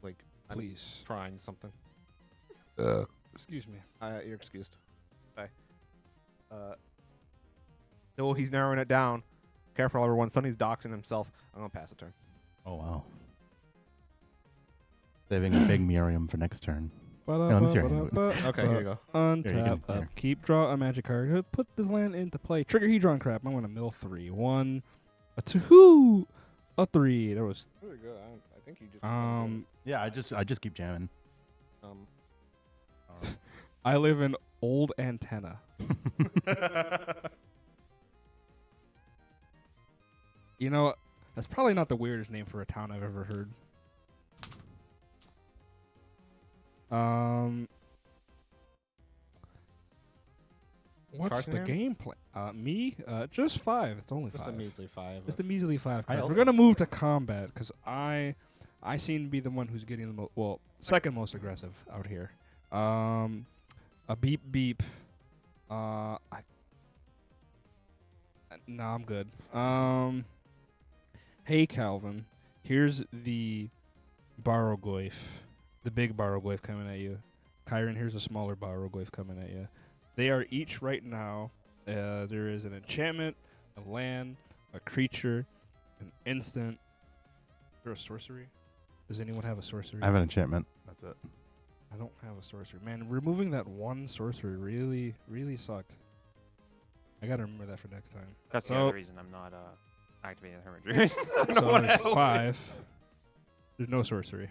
A: Like, I'm
D: Please.
A: trying something.
D: Excuse me.
A: You're excused. Bye. No, he's narrowing it down. Careful, everyone. Sonny's doxing himself. I'm gonna pass a turn.
I: Oh, wow. Saving a big Miriam for next turn.
A: Okay, here you go.
I: Here, you
D: Untap
I: can-
D: up.
I: here.
D: Keep, draw a magic card. Put this land into play. Trigger Hedron crap. I'm going to mill 3. 1, a 2, a 3. That was
A: Really good. I think you just.
I: Yeah, I just keep jamming.
D: I live in Old Antenna. You know, that's probably not the weirdest name for a town I've ever heard. What's
A: Cards in
D: the
A: hand?
D: game plan? Me? Just 5. It's only
A: Just
D: 5.
A: a measly 5.
D: Just a measly 5 cards.
I: also-
D: We're gonna move to combat because I seem to be the one who's getting the second most aggressive out here. A beep beep. No, I'm good. Hey Calvin, here's the Barrogoyf, the big Barrogoyf coming at you. Kyron, here's a smaller Barrogoyf coming at you. They are each right now. There is an enchantment, a land, a creature, an instant. Is there a sorcery? Does anyone have a sorcery?
I: I have an enchantment. That's it.
D: I don't have a sorcery. Man, removing that one sorcery really, really sucked. I gotta remember that for next time.
E: That's the
D: So-
E: other reason I'm not activating the Hermit Druid. I don't know
D: So
E: what
D: there's
E: else.
D: 5. There's no sorcery.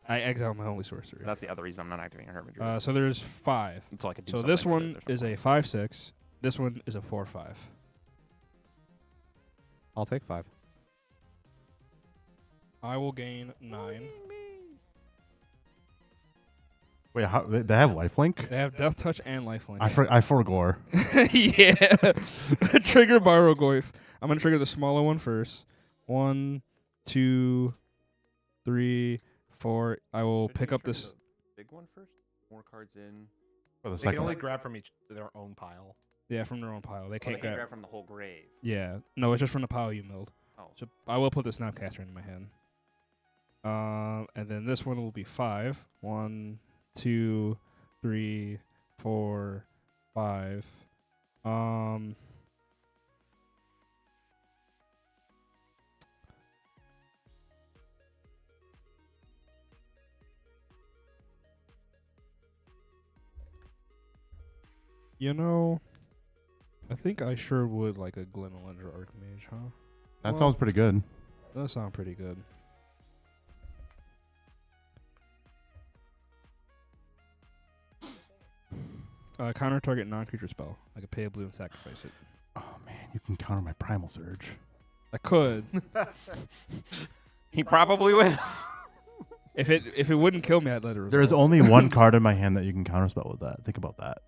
D: I exile my only sorcery.
E: That's the other reason I'm not activating a Hermit Druid.
D: So there's 5.
E: Until I can do
D: So
E: something
D: this
E: with it,
D: one
E: there's no
D: is
E: point.
D: a 5/6. This one is a 4/5.
A: I'll take 5.
D: I will gain 9.
I: Wait, how, they have lifelink?
D: They have Death Touch and Lifelink.
I: I forgore.
D: Yeah. Trigger Barrogoyf. I'm gonna trigger the smaller one first. 1, 2, 3, 4. I will
E: Shouldn't
D: pick
E: you
D: up
E: trigger
D: this.
E: the big one first. More cards in.
I: For the
A: They can
I: second
A: only
I: one.
A: grab from their own pile.
D: Yeah, from their own pile. They
E: They
D: can't
E: can
D: grab.
E: grab from the whole grave.
D: Yeah. No, it's just from the pile you milled.
E: Oh.
D: So I will put the Snapcaster in my hand. And then this one will be 5. 1, 2, 3, 4, 5. You know, I think I sure would like a Glen Elendra Archmage, huh?
I: That
D: Well,
I: sounds pretty good.
D: That sounds pretty good. Counter target non-creature spell. I could pay a blue and sacrifice it.
I: Oh man, you can counter my Primal Surge.
D: I could.
E: He probably will.
D: If it wouldn't kill me, I'd let it resolve.
I: There's only one card in my hand that you can counterspell with that. Think about that.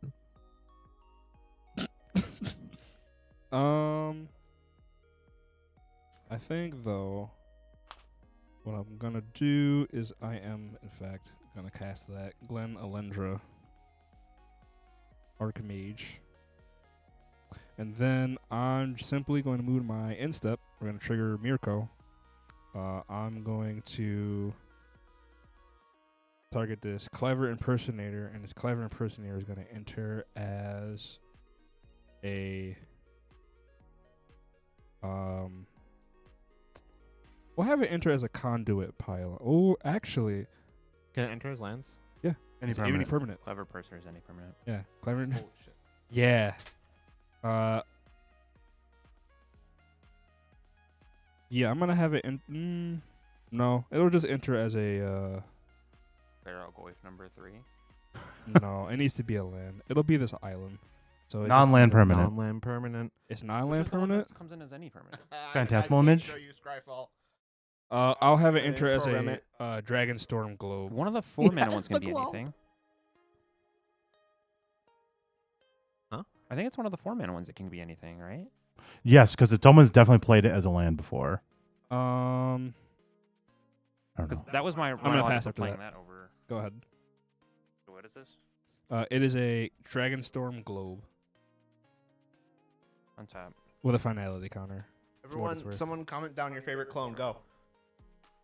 D: I think though, what I'm gonna do is I am in fact gonna cast that Glen Elendra Archmage, and then I'm simply going to move my instep. We're gonna trigger Mirko. I'm going to target this Clever Impersonator, and this Clever Impersonator is going to enter as a We'll have it enter as a conduit pile. Oh, actually,
A: Can it enter his lands?
I: Any
D: it's
I: permanent.
D: any permanent.
E: Clever Purser is any permanent.
D: Yeah, clever.
A: Oh shit.
D: Yeah. Yeah, I'm gonna have it in. No, it'll just enter as a.
E: Barrelgoyf number 3.
D: No, it needs to be a land. It'll be this island. So it's just-
I: Non-land permanent.
A: Non-land permanent.
D: It's non-land permanent.
E: Comes in as any permanent.
I: Phantasmal image?
A: Show you Scryfall.
D: I'll have it
A: Yeah,
D: enter as
A: program
D: a
A: it.
D: Dragonstorm Globe.
E: One of the 4 mana
A: Yes,
E: ones can
A: the
E: be
A: globe.
E: anything.
A: Huh?
E: I think it's one of the 4 mana ones that can be anything, right?
I: Yes, because someone's definitely played it as a land before.
D: Um,
I: I don't
E: Because
I: know.
E: that was my
D: gonna
E: logic
D: pass
E: for
D: after
E: playing
D: that.
E: that over.
D: go ahead.
E: What is this?
D: It is a Dragonstorm Globe
E: Untap.
D: with a finality counter. for what it's
A: Everyone,
D: worth.
A: someone comment down your favorite clone. Go.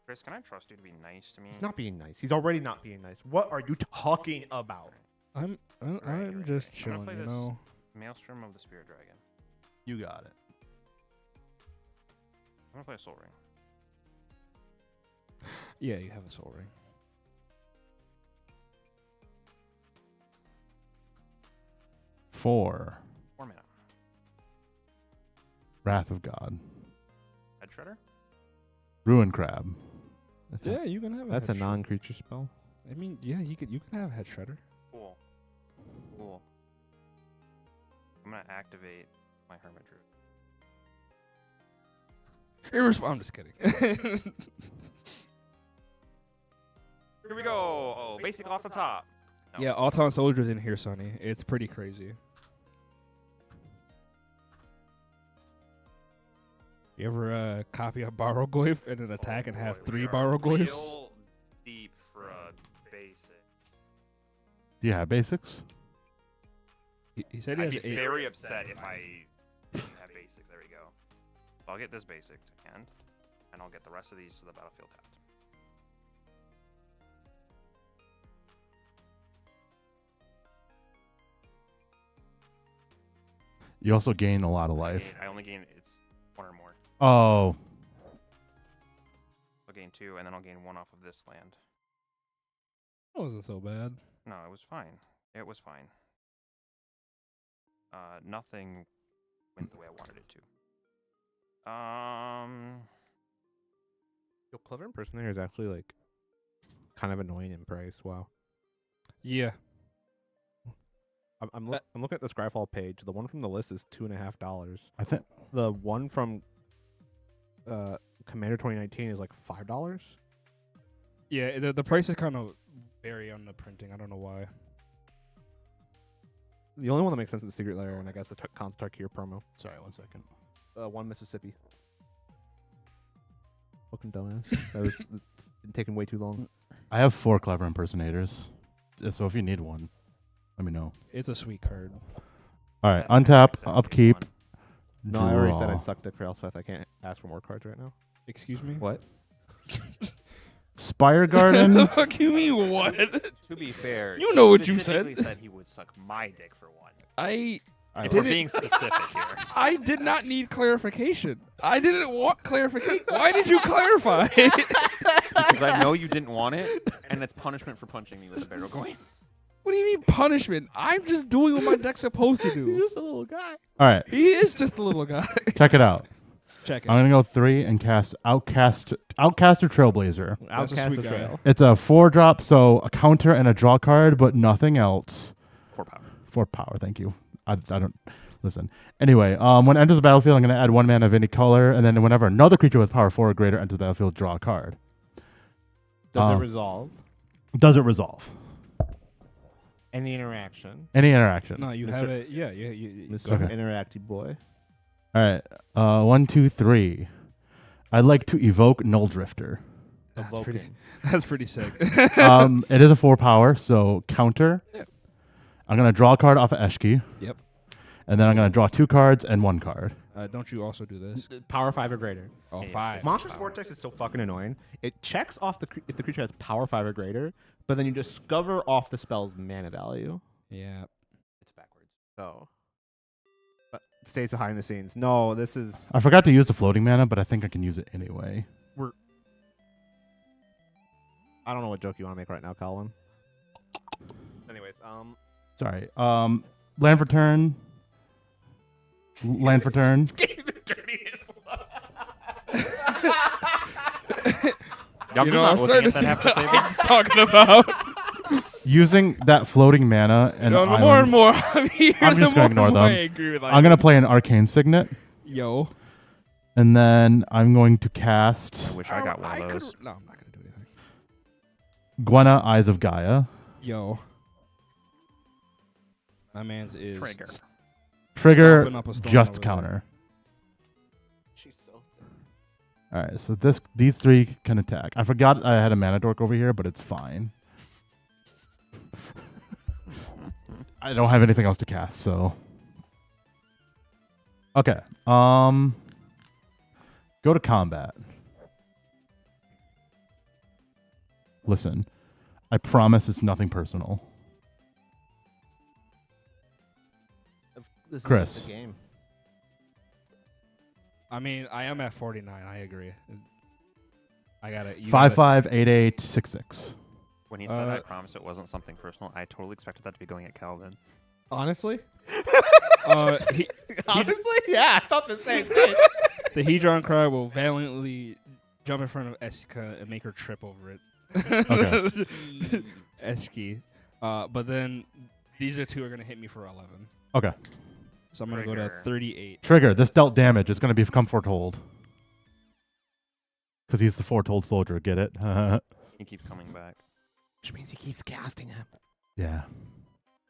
E: Chris, can I trust you to be nice to me?
A: He's not being nice. He's already not being nice. What are you talking about?
D: I'm
E: Right,
D: I'm
E: right,
D: just
E: right. I'm gonna
D: chilling,
E: play
D: you
E: this.
D: know.
E: Maelstrom of the Spirit Dragon.
I: You got it.
E: I'm gonna play a Soul Ring.
D: Yeah, you have a Soul Ring.
I: Four.
E: 4 mana.
I: Wrath of God.
E: Head Shredder?
I: Ruin Crab.
A: That's
D: Yeah, you can have a
A: That's a
D: Head Shredder.
A: non-creature spell.
D: I mean, yeah, you can have Head Shredder.
E: Cool. Cool. I'm gonna activate my Hermit Druid.
D: I'm just kidding.
E: Here we go. Oh, basic off the top. No.
D: Yeah, Auton Soldier's in here, Sonny. It's pretty crazy. You ever copy a Barrogoyf and then attack and have
E: boy,
D: 3
E: we are
D: Barrogoyfs?
E: real deep for a basic.
I: Do you have basics?
D: He said he
E: I'd
D: has
E: be
D: 8.
E: very upset if I didn't have basics. There we go. So I'll get this basic to hand, and I'll get the rest of these to the battlefield tapped.
I: You also gain a lot of life.
E: I only gain it's 1 or more.
I: Oh,
E: I'll gain 2, and then I'll gain 1 off of this land.
D: That wasn't so bad.
E: No, it was fine. It was fine. Nothing went the way I wanted it to.
A: Yo, Clever Impersonator is actually like kind of annoying in price. Wow.
D: Yeah.
A: I'm looking at the Scryfall page. The one from the list is $2.50.
I: I think
A: The one from Commander 2019 is like $5.
D: Yeah, the prices kind of vary on the printing. I don't know why.
A: The only one that makes sense is Secret Lair, and I guess the TTrgr promo.
I: Sorry, 1 second.
A: One Mississippi. Fucking dumbass. It's been taking way too long.
I: I have 4 clever impersonators. So if you need one, let me know.
D: It's a sweet card.
I: All right,
E: That makes
I: untap,
E: sense.
I: upkeep.
A: No, I already said
I: draw.
A: I'd suck dick for Elspeth. I can't ask for more cards right now.
D: Excuse me?
A: What?
I: Spire Garden.
D: Fuck you mean what?
E: To be fair,
D: You know what you said.
E: specifically said he would suck my dick for 1.
D: I
E: If
D: didn't-
E: we're being specific here.
D: I did not need clarification. I didn't want clarification. Why did you clarify?
E: Because I know you didn't want it, and it's punishment for punching me with a barrel coin.
D: What do you mean punishment? I'm just doing what my deck's supposed to do.
A: just a little guy.
I: All right,
D: He is just a little guy.
I: check it out.
D: Check it.
I: I'm gonna go 3 and cast Outcaster Trailblazer.
D: That's a
A: Outcast
D: sweet
A: the
D: guy.
A: trail.
I: It's a 4-drop, so a counter and a draw card, but nothing else.
E: 4 power.
I: 4 power, thank you. I don't listen. Anyway, when it enters the battlefield, I'm gonna add 1 mana of any color, and then whenever another creature with power 4 or greater enters the battlefield, draw a card.
A: Does it resolve?
I: Does it resolve?
A: Any interaction?
I: Any interaction?
D: No, you
A: Mr.
D: have it. Yeah, you
A: Mr.
I: Okay.
A: Interacty boy.
I: All right. 1, 2, 3. I'd like to evoke Null Drifter.
D: That's pretty,
A: Evoking.
D: that's pretty sick.
I: It is a 4 power, so counter.
D: Yep.
I: I'm gonna draw a card off of Eshki.
D: Yep.
I: And then I'm gonna draw 2 cards and 1 card.
D: Don't you also do this?
A: Power 5 or greater.
D: Oh,
E: Yeah.
D: 5.
A: Monstrous Vortex is so fucking annoying. It checks off if the creature has power 5 or greater, but then you discover off the spell's mana value.
D: Yeah.
E: It's backwards.
A: So, but it stays behind the scenes. No, this is
I: I forgot to use the floating mana, but I think I can use it anyway.
A: I don't know what joke you want to make right now, Colin. Anyways,
I: Sorry. Land for turn. Land for turn.
E: I'm
D: You
E: just
D: know, I'm
E: not looking
D: starting
E: at
D: to see
E: that half
D: what
E: the table.
D: I'm talking about.
I: Using that floating mana and
D: No, the
I: island,
D: more and more I'm here,
I: I'm
D: the
I: just
D: more
I: gonna ignore
D: and more I
I: them.
D: agree with
I: I'm gonna play an arcane signet,
D: Yo.
I: and then I'm going to cast
E: I wish I got one of those.
D: No, I'm not gonna do anything.
I: Gwenna, Eyes of Gaia.
D: Yo. My man's is
E: Trigger.
I: Trigger
D: stomping up a storm
I: just
D: over there.
I: counter.
A: she's so thin.
I: All right, so these three can attack. I forgot I had a mana dork over here, but it's fine. I don't have anything else to cast, so okay. Go to combat. Listen, I promise it's nothing personal.
A: This
I: Chris.
A: is just a game.
D: I mean, I am at 49. I agree. I gotta.
I: 5/5/8/8/6/6.
E: When he said, "I promise it wasn't something personal," I totally expected that to be going at Calvin.
A: Honestly?
D: He,
A: Honestly? Yeah, I thought the same thing.
D: the Hedron cry will valiantly jump in front of Eska and make her trip over it.
I: Okay.
D: Eski. But then these are two are gonna hit me for 11.
I: Okay.
D: So I'm gonna go to
E: Trigger.
D: 38.
I: Trigger. This dealt damage. It's going to become foretold. Because he's the foretold soldier. Get it?
E: He keeps coming back.
A: Which means he keeps casting him.
I: Yeah.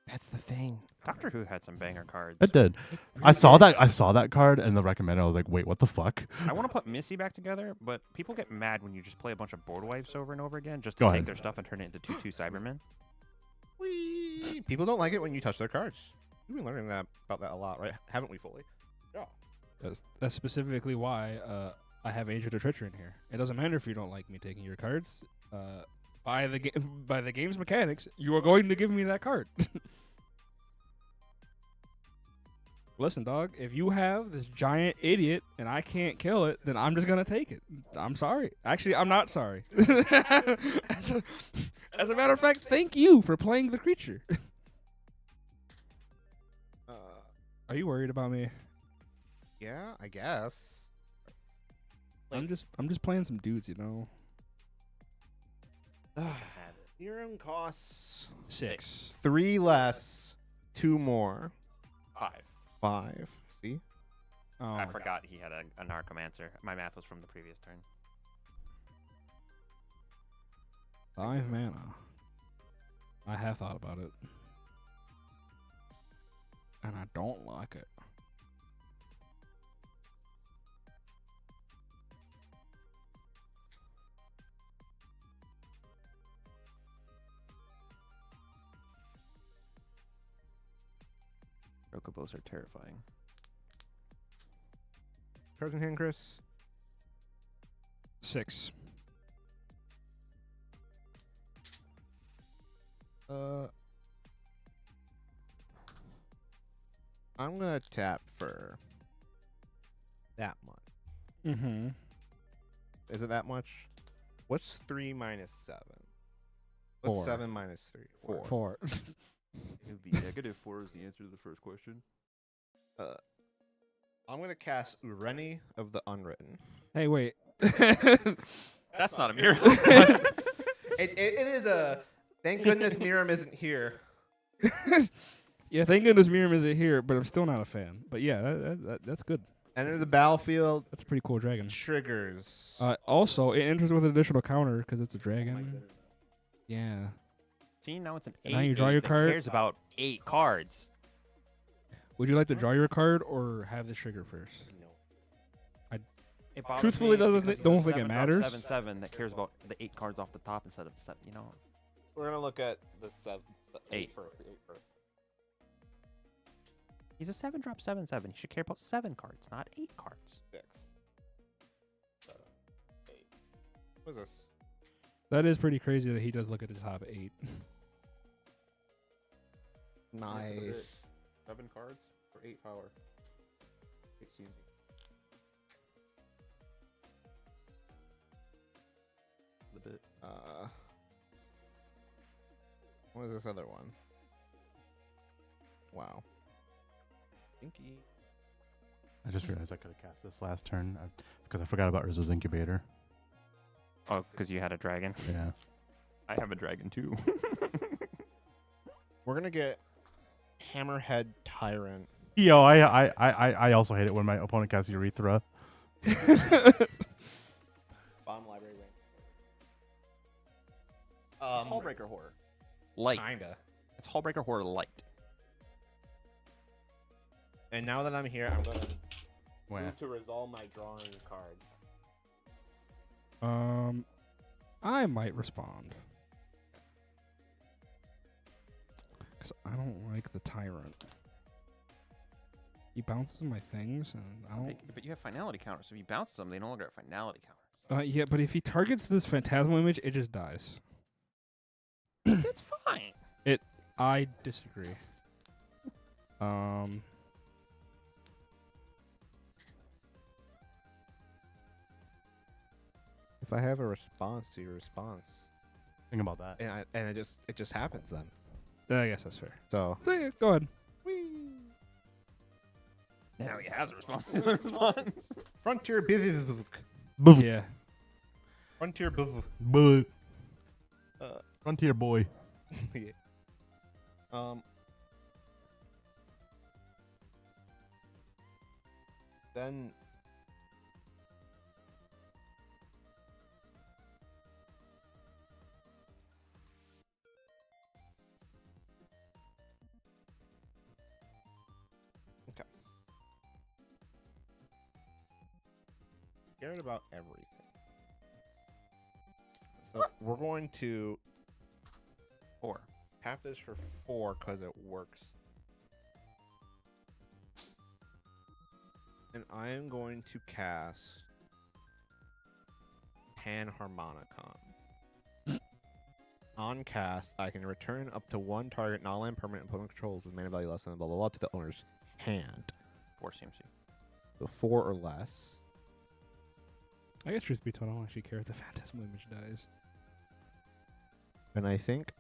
A: That's the thing.
E: Doctor Who had some banger cards.
I: It did. I saw that card and the recommended. I was like, wait, what the fuck?
E: I want to put Missy back together, but people get mad when you just play a bunch of board wipes over and over again just to
I: Go
E: take
I: ahead.
E: their stuff and turn it into 2/2 Cybermen.
A: Whee! People don't like it when you touch their cards. We've been learning about that a lot, right? Haven't we, Foley? Yeah.
D: That's specifically why I have Age of the Treacher in here. It doesn't matter if you don't like me taking your cards. By the game's mechanics, you are going to give me that card. Listen, dog, if you have this giant idiot and I can't kill it, then I'm just going to take it. I'm sorry. Actually, I'm not sorry. As a matter of fact, thank you for playing the creature. Are you worried about me?
A: Yeah, I guess.
D: I'm just playing some dudes, you know.
A: Theorem costs
D: 6.
A: 3 less, 2 more.
E: 5.
A: See?
D: Oh,
E: I
D: my
E: forgot he had a Narcomancer. My math was from the previous turn.
D: 5 mana. I have thought about it. And I don't like it.
E: Chocobos are terrifying.
A: Cards in hand, Chris.
D: 6.
A: I'm gonna tap for that much.
D: Mm-hmm.
A: Is it that much? What's 3 minus 7? What's
D: 4.
A: 7 minus 3? 4.
D: 4.
C: It would be -4 is the answer to the first question.
A: I'm gonna cast Ureni of the Unwritten.
D: Hey, wait.
E: That's not a mirror.
A: It is a. Thank goodness Miram isn't here.
D: Yeah, thank goodness Miriam isn't here, but I'm still not a fan. But yeah, that's good.
A: Enter the battlefield.
D: That's a pretty cool dragon.
A: Triggers.
D: Also, it enters with an additional counter because it's a dragon. Yeah.
E: See, now it's an 8.
D: Now you draw your card.
E: Cares about 8 cards.
D: Would you like to draw your card or have this trigger first?
E: It bothers
D: Truthfully,
E: me because it's
D: don't
E: a
D: think it
E: 7-drop
D: matters.
E: 7/7 that cares about the 8 cards off the top instead of the 7. You know.
A: We're gonna look at the 8
E: 8.
A: first. The 8 first.
E: He's a 7-drop 7/7. He should care about 7 cards, not 8 cards.
A: 6. 8. What is this?
D: That is pretty crazy that he does look at the top 8.
A: Nice.
C: 7 cards for 8 power. 16.
A: The bit. What is this other one? Wow. Stinky.
I: I just realized I could have cast this last turn because I forgot about Rizzo's Incubator.
E: Oh, because you had a dragon.
I: Yeah.
E: I have a dragon too.
A: We're gonna get Hammerhead Tyrant.
I: Yo, I also hate it when my opponent casts Urethra.
A: Bottom library rank.
M: Hullbreaker Horror. Light.
A: Kinda.
M: It's Hullbreaker Horror Light.
A: And now that I'm here, I'm gonna
I: Where?
A: move to resolve my drawing card.
D: I might respond. Because I don't like the Tyrant. He bounces my things, and I don't...
M: But you have finality counters. So if you bounce them, they no longer have finality counters.
D: Yeah, but if he targets this Phantasmal image, it just dies.
M: It's fine.
D: I disagree.
A: If I have a response to your response,
I: Think about that.
A: and it just happens then.
D: I guess that's fair.
A: So
D: So, yeah, go ahead.
M: Now he has a response.
A: Frontier Bivvuk.
D: Yeah.
A: Frontier Bivvuk.
I: But Frontier Boy.
A: Yeah. Then okay. Cared about everything. So we're going to
M: 4.
A: tap this for 4 because it works. And I am going to cast Panharmonicon. On cast, I can return up to 1 target non-land permanent opponent controls with mana value less than blah blah blah to the owner's hand.
M: 4 CMC.
A: So 4 or less.
D: I guess truth be told, I don't actually care if the Phantasmal image dies.
A: And I think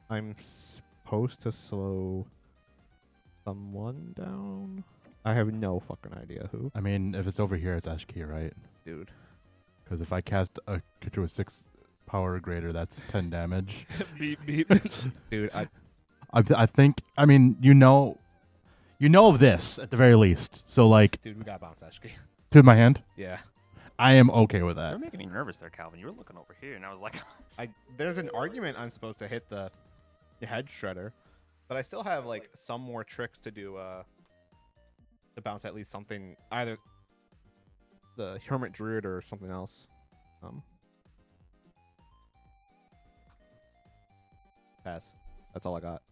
A: I'm supposed to slow someone down. I have no fucking idea who.
I: I mean, if it's over here, it's Ashki, right?
A: Dude.
I: Because if I cast a creature with 6 power or greater, that's 10 damage.
D: Beep, beep.
A: Dude,
I: I think, I mean, you know of this at the very least. So, like,
A: dude, we got bounce Ashki.
I: to my hand,
A: Yeah.
I: I am okay with that.
E: You're making me nervous there, Calvin. You were looking over here, and I was like,
A: There's an argument I'm supposed to hit the head shredder, but I still have like some more tricks to do to bounce at least something, either the Hermit Druid or something else. Pass. That's all I got.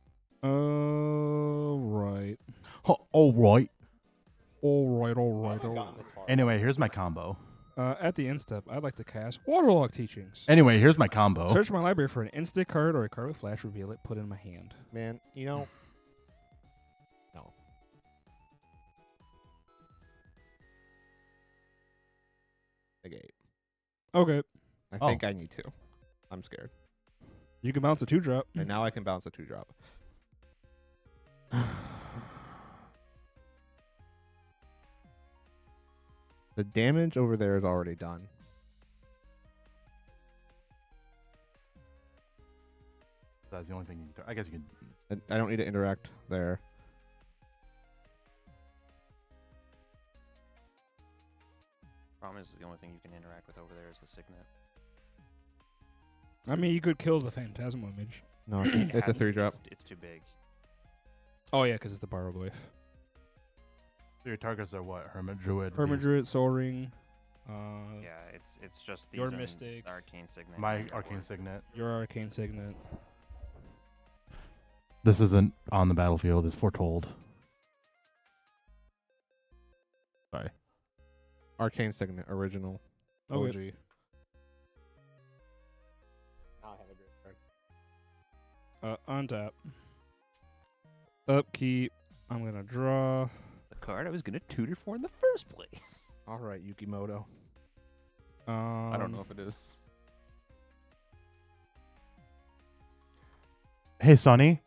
D: Right.
I: All right.
D: All right.
I: Anyway, here's my combo.
D: At the end step, I'd like to cast Waterlog Teachings.
I: Anyway, here's my combo.
D: Search my library for an instant card or a card with flash, reveal it, put it in my hand.
A: Man, you know. No. Negate.
D: Okay.
A: I think I need to. I'm scared.
D: You can bounce a 2-drop.
A: And now I can bounce a 2-drop. The damage over there is already done.
I: That's the only thing you can do. I guess you can.
A: I don't need to interact there.
E: problem is the only thing you can interact with over there is the Signet.
D: I mean, you could kill the Phantasmal image.
A: No, it's a 3-drop.
E: It's too big.
D: Oh, yeah, because it's the Pyroglyph.
I: So your targets are what? Hermit Druid?
D: Hermit Druid, Soul Ring.
E: Yeah, it's just these
D: your
E: and
D: Mystic.
E: Arcane Signet.
I: My Arcane Signet.
D: Your Arcane Signet.
I: This isn't on the battlefield. It's foretold. Sorry.
A: Arcane Signet, original.
D: Okay.
A: OG. I have a great card.
D: Untap. Upkeep. I'm going to draw.
E: The card I was going to tutor for in the first place.
A: All right, Yukimoto.
C: I don't know if it is.
I: Hey, Sonny.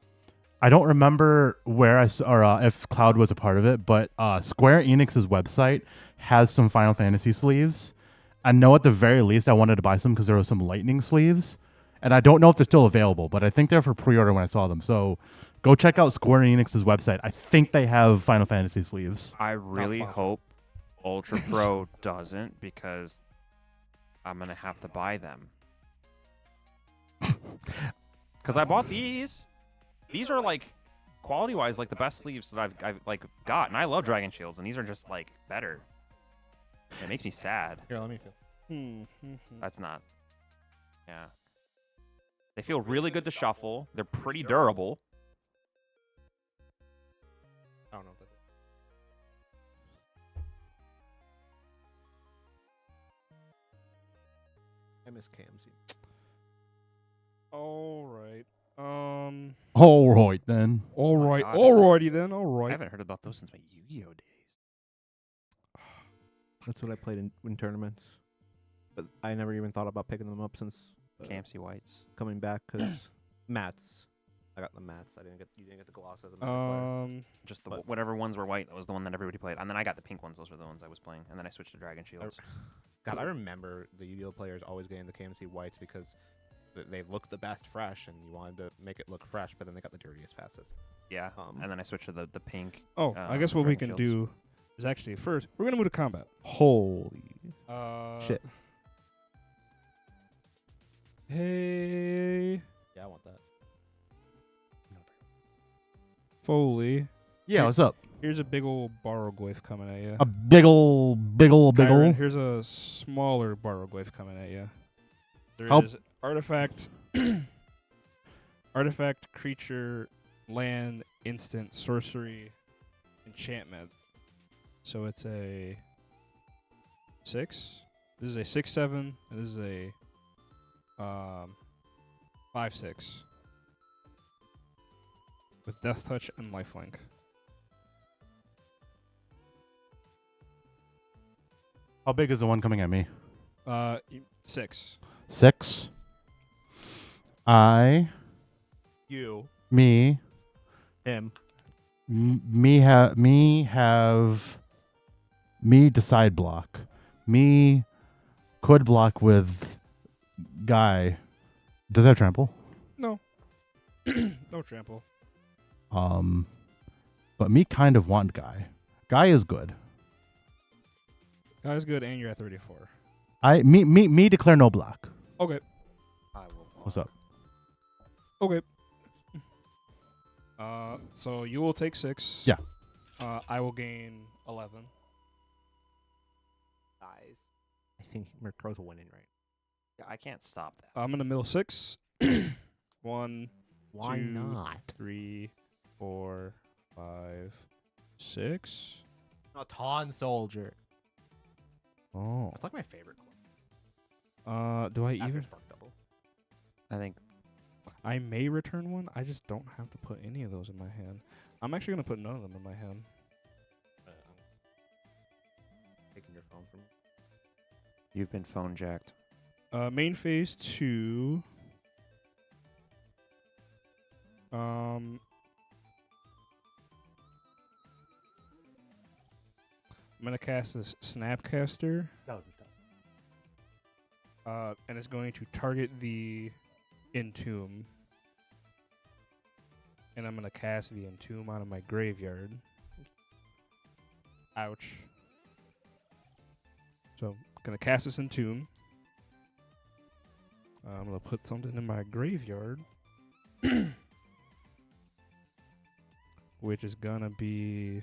I: I don't remember where I saw, or if Cloud was a part of it, but Square Enix's website has some Final Fantasy sleeves. I know at the very least I wanted to buy some because there were some Lightning sleeves, and I don't know if they're still available, but I think they're for pre-order when I saw them. So go check out Square Enix's website. I think they have Final Fantasy sleeves.
E: I really hope Ultra Pro doesn't, because I'm gonna have to buy them. Because I bought these. These are like quality-wise like the best sleeves that I've like got, and I love Dragon Shields, and these are just like better. It makes me sad.
A: Here, let me feel.
E: That's not. Yeah. They feel really good to shuffle. They're pretty durable.
A: I don't know. I miss KMC.
D: All right.
I: All right then.
D: All right.
E: God,
D: Alrighty then. All
E: I
D: right.
E: haven't heard about those since my Yu-Gi-Oh days.
A: That's what I played in tournaments. But I never even thought about picking them up since
E: KMC Whites.
A: coming back because mats. I got the mats. You didn't get the gloss as a Magic player.
E: Just whatever ones were white, that was the one that everybody played. And then I got the pink ones. Those were the ones I was playing. And then I switched to Dragon Shields.
A: God, I remember the Yu-Gi-Oh players always getting the KMC whites because they looked the best fresh, and you wanted to make it look fresh, but then they got the dirtiest fastest.
E: Yeah. And then I switched to the pink.
D: Oh, I guess what we
E: Dragon
D: can
E: Shields.
D: do is actually first we're gonna move to combat.
L: Holy
A: Shit.
D: Hey,
A: Yeah, I want that.
D: Foley.
I: Yeah, what's up?
D: Here's a big old Barrogoyf coming at you.
I: A big ol'.
D: Here's a smaller Barrogoyf coming at you. There
I: Help.
D: is artifact, artifact, creature, land, instant, sorcery, enchantment. So it's a 6. This is a 6/7. This is a 5/6 with death touch and lifelink.
I: How big is the one coming at me?
D: 6.
I: 6.
A: You.
I: Me.
A: Him.
I: Me decide block. Me could block with Guy. Does that have trample?
D: No. No trample.
I: But me kind of want Guy. Guy is good.
D: Guy's good, and you're at 34.
I: Me declare no block.
D: Okay.
I: What's up?
D: Okay. So you will take 6.
I: Yeah.
D: I will gain 11.
A: Guys. I think Murkrow's winning right.
E: Yeah, I can't stop that.
D: I'm in the middle 6. 1,
A: Why
D: 2,
A: not?
D: 3, 4, 5, 6.
A: A Ton Soldier.
D: Oh.
A: That's like my favorite club.
D: Do I
A: After
D: even?
A: Spark Double.
E: I think
D: I may return one. I just don't have to put any of those in my hand. I'm actually gonna put none of them in my hand.
A: Taking your phone from me.
E: you've been phone jacked.
D: Main phase 2. I'm gonna cast this Snapcaster. And it's going to target the Entomb. And I'm gonna cast the Entomb out of my graveyard. Ouch. So I'm gonna cast this Entomb. I'm gonna put something in my graveyard. Which is gonna be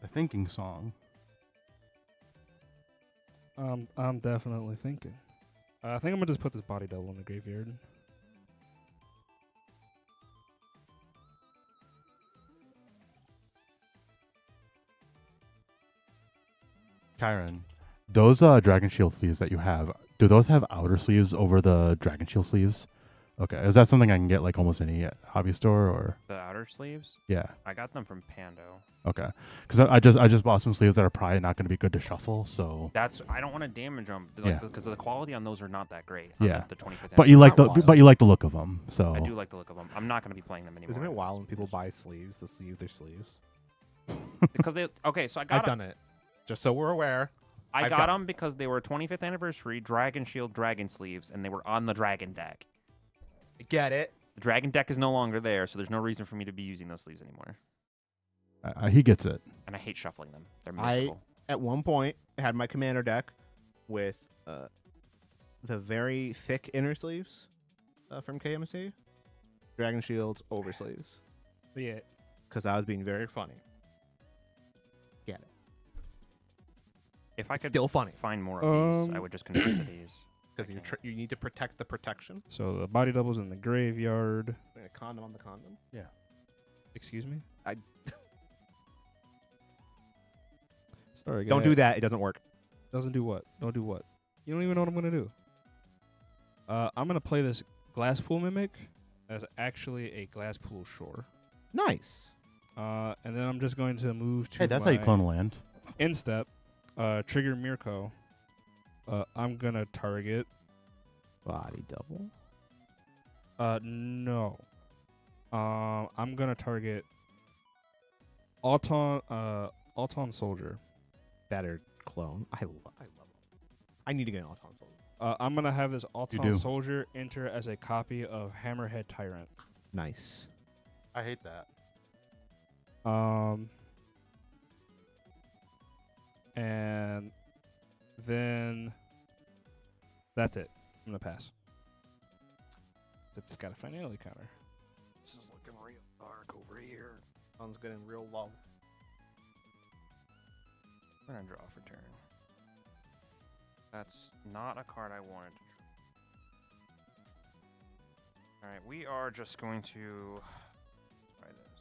I: The thinking song.
D: I'm definitely thinking. I think I'm gonna just put this body double in the graveyard.
I: Kyron, those Dragon Shield sleeves that you have, do those have outer sleeves over the Dragon Shield sleeves? Okay, is that something I can get like almost any hobby store or?
E: The outer sleeves?
I: Yeah.
E: I got them from Pando.
I: Okay, because I just bought some sleeves that are probably not going to be good to shuffle. So
E: I don't want to damage them
I: Yeah.
E: because the quality on those are not that great. on
I: yeah,
E: the 25th
I: but you like
A: Not wild.
I: but you like the look of them. So
E: I do like the look of them. I'm not going to be playing them anymore.
A: Isn't it wild when people buy sleeves to sleeve their sleeves?
E: Because they so I got
A: I've done it. Just so we're aware.
E: I
A: I've
E: got
A: done-
E: them because they were 25th anniversary Dragon Shield Dragon sleeves, and they were on the Dragon deck.
A: Get it?
E: The Dragon deck is no longer there, so there's no reason for me to be using those sleeves anymore.
I: he gets it.
E: And I hate shuffling them. They're
A: I
E: miserable.
A: at one point had my commander deck with the very thick inner sleeves from KMC, Dragon Shields over sleeves,
D: But yeah,
A: because I was being very funny. Get it?
E: If I
A: It's
E: could
A: still funny
E: find more of these, I
D: Um,
E: would just convert to these.
A: because you need to protect the protection.
D: so the body doubles in the graveyard.
A: Putting a condom on the condom.
D: Excuse me.
A: I
D: Sorry,
A: don't do that. It doesn't work.
D: Doesn't do what? Don't do what? You don't even know what I'm gonna do. I'm gonna play this glass pool mimic as actually a glass pool shore.
A: Nice.
D: And then I'm just going to move to
I: Hey, that's how you
D: my
I: clone land.
D: instep. Trigger Mirko. I'm gonna target.
A: Body double.
D: No. I'm gonna target Auton Soldier.
A: Better clone. I love them. I need to get an Auton Soldier.
D: I'm gonna have this
I: do.
D: Auton Soldier enter as a copy of Hammerhead Tyrant.
A: Nice.
I: I hate that.
D: And then that's it. I'm gonna pass. It's got a finality counter.
M: This is looking real dark over here.
A: Sounds getting real low.
E: We're gonna draw for turn. That's not a card I wanted to draw. Alright, we are just going to try this.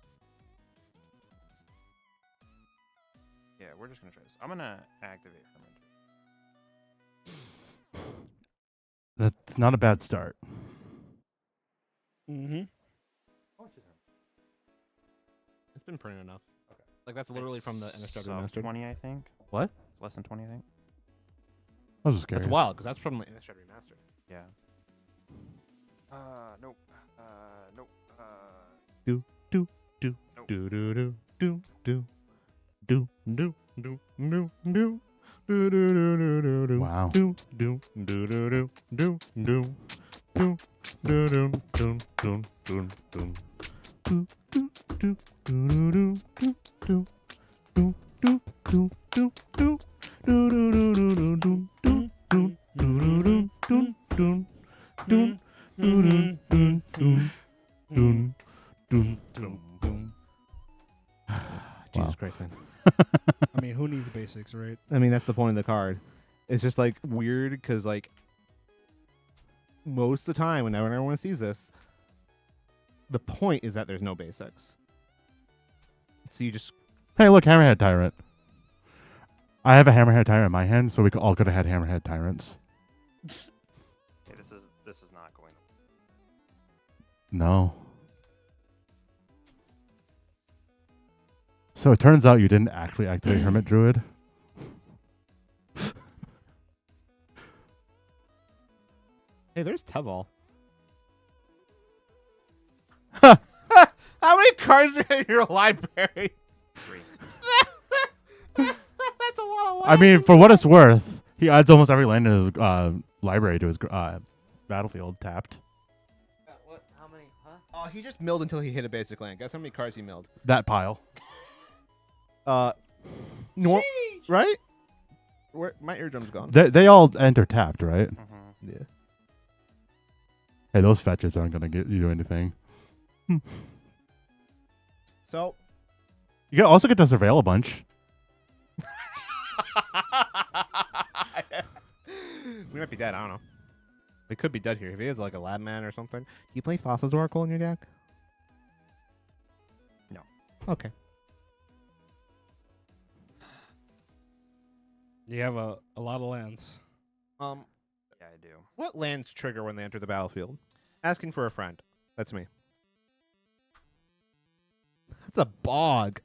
E: Yeah, we're just gonna try this. I'm gonna activate Hermit.
I: That's not a bad start.
D: Mm-hmm.
A: It's been printed enough. Okay. Like that's literally from the NSW
E: sub
A: Master.
E: 20, I think.
A: What?
E: It's less than 20, I think.
I: I was just curious.
A: That's wild because that's from the NSW Master.
E: Yeah. Nope. Nope.
A: Do do do
E: Nope.
A: do do do do do do do do do do. Do, do, do, do, do, do.
I: Wow.
A: Do, do, do, do, do, do, do. Do, do, do, do, do, do, do. Do, do, do, do, do, do, do. Do, do, do, do, do. Do, do, do, do, do, do, do. Do, do, do, do, do, do. Do, do, do, do, do. Do, do, do. Jesus Christ, man.
D: I mean, who needs basics, right?
A: I mean, that's the point of the card. It's just like weird because like most of the time whenever everyone sees this, the point is that there's no basics. So you just
I: Hey, look, Hammerhead Tyrant. I have a Hammerhead Tyrant in my hand, so we all could have had Hammerhead Tyrants.
E: Okay, this is not going.
I: No. So it turns out you didn't actually activate Hermit Druid.
A: hey, there's Teval.
I: Ha!
A: How many cards are in your library?
E: 3.
A: That's a lot of.
I: I mean, for what it's worth, he adds almost every land in his library to his battlefield tapped.
M: What? How many? Huh?
A: Oh, he just milled until he hit a basic land. Guess how many cards he milled?
I: That pile.
A: Right? Where my eardrum's gone.
I: They all enter tapped, right?
E: Mm-hmm.
A: Yeah.
I: Hey, those fetches aren't going to get you anything.
A: So
I: You also get to surveil a bunch.
A: we might be dead. I don't know. We could be dead here. If he is like a lab man or something. Do you play Fossils Oracle in your deck? No. Okay.
D: You have a lot of lands.
E: Yeah, I do.
A: What lands trigger when they enter the battlefield? Asking for a friend. That's me. That's a bog.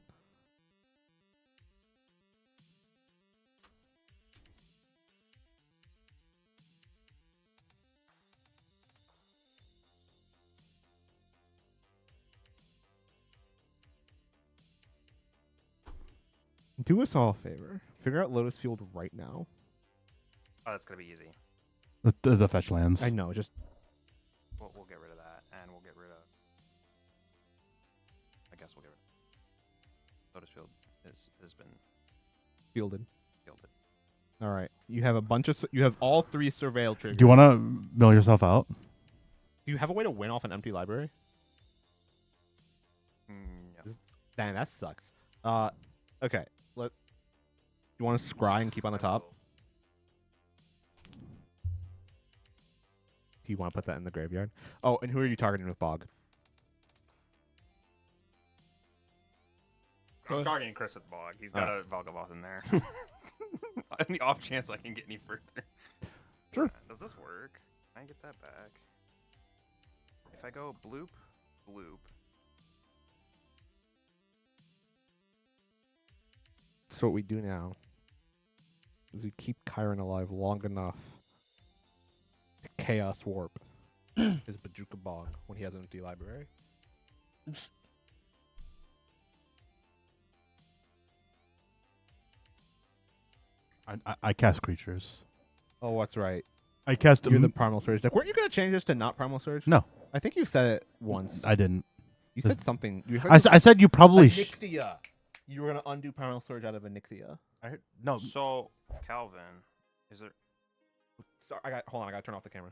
A: Do us all a favor. Figure out Lotus Field right now.
E: Oh, that's gonna be easy.
I: The fetch lands.
A: I know. Just
E: We'll get rid of that, and we'll get rid of. I guess we'll get rid of. Lotus Field has been
A: fielded.
E: fielded.
A: All right. You have a bunch of. You have all 3 surveil triggers.
I: Do you want to mill yourself out?
A: Do you have a way to win off an empty library?
E: Yep.
A: Dang, that sucks. Okay. You want to scry and keep on the top? Do you want to put that in the graveyard? Oh, and who are you targeting with Bog?
E: I'm targeting Chris with Bog. He's got a Valgavoth in there. On the off chance I can get any further.
A: Sure.
E: Does this work? Can I get that back? If I go bloop, bloop.
A: So what we do now is we keep Chiron alive long enough to Chaos Warp his Bajuka Bog when he has an empty library.
I: I cast creatures.
A: Oh, what's right.
I: I cast.
A: You're the Primal Surge deck. Weren't you going to change this to not Primal Surge?
I: No,
A: I think you said it once.
I: I didn't.
A: You said something. You
I: I said you probably.
A: Onyxia. You were going to undo Primal Surge out of Onyxia.
I: I heard, no.
E: So, Calvin, is there...
A: Sorry, hold on. I got to turn off the camera.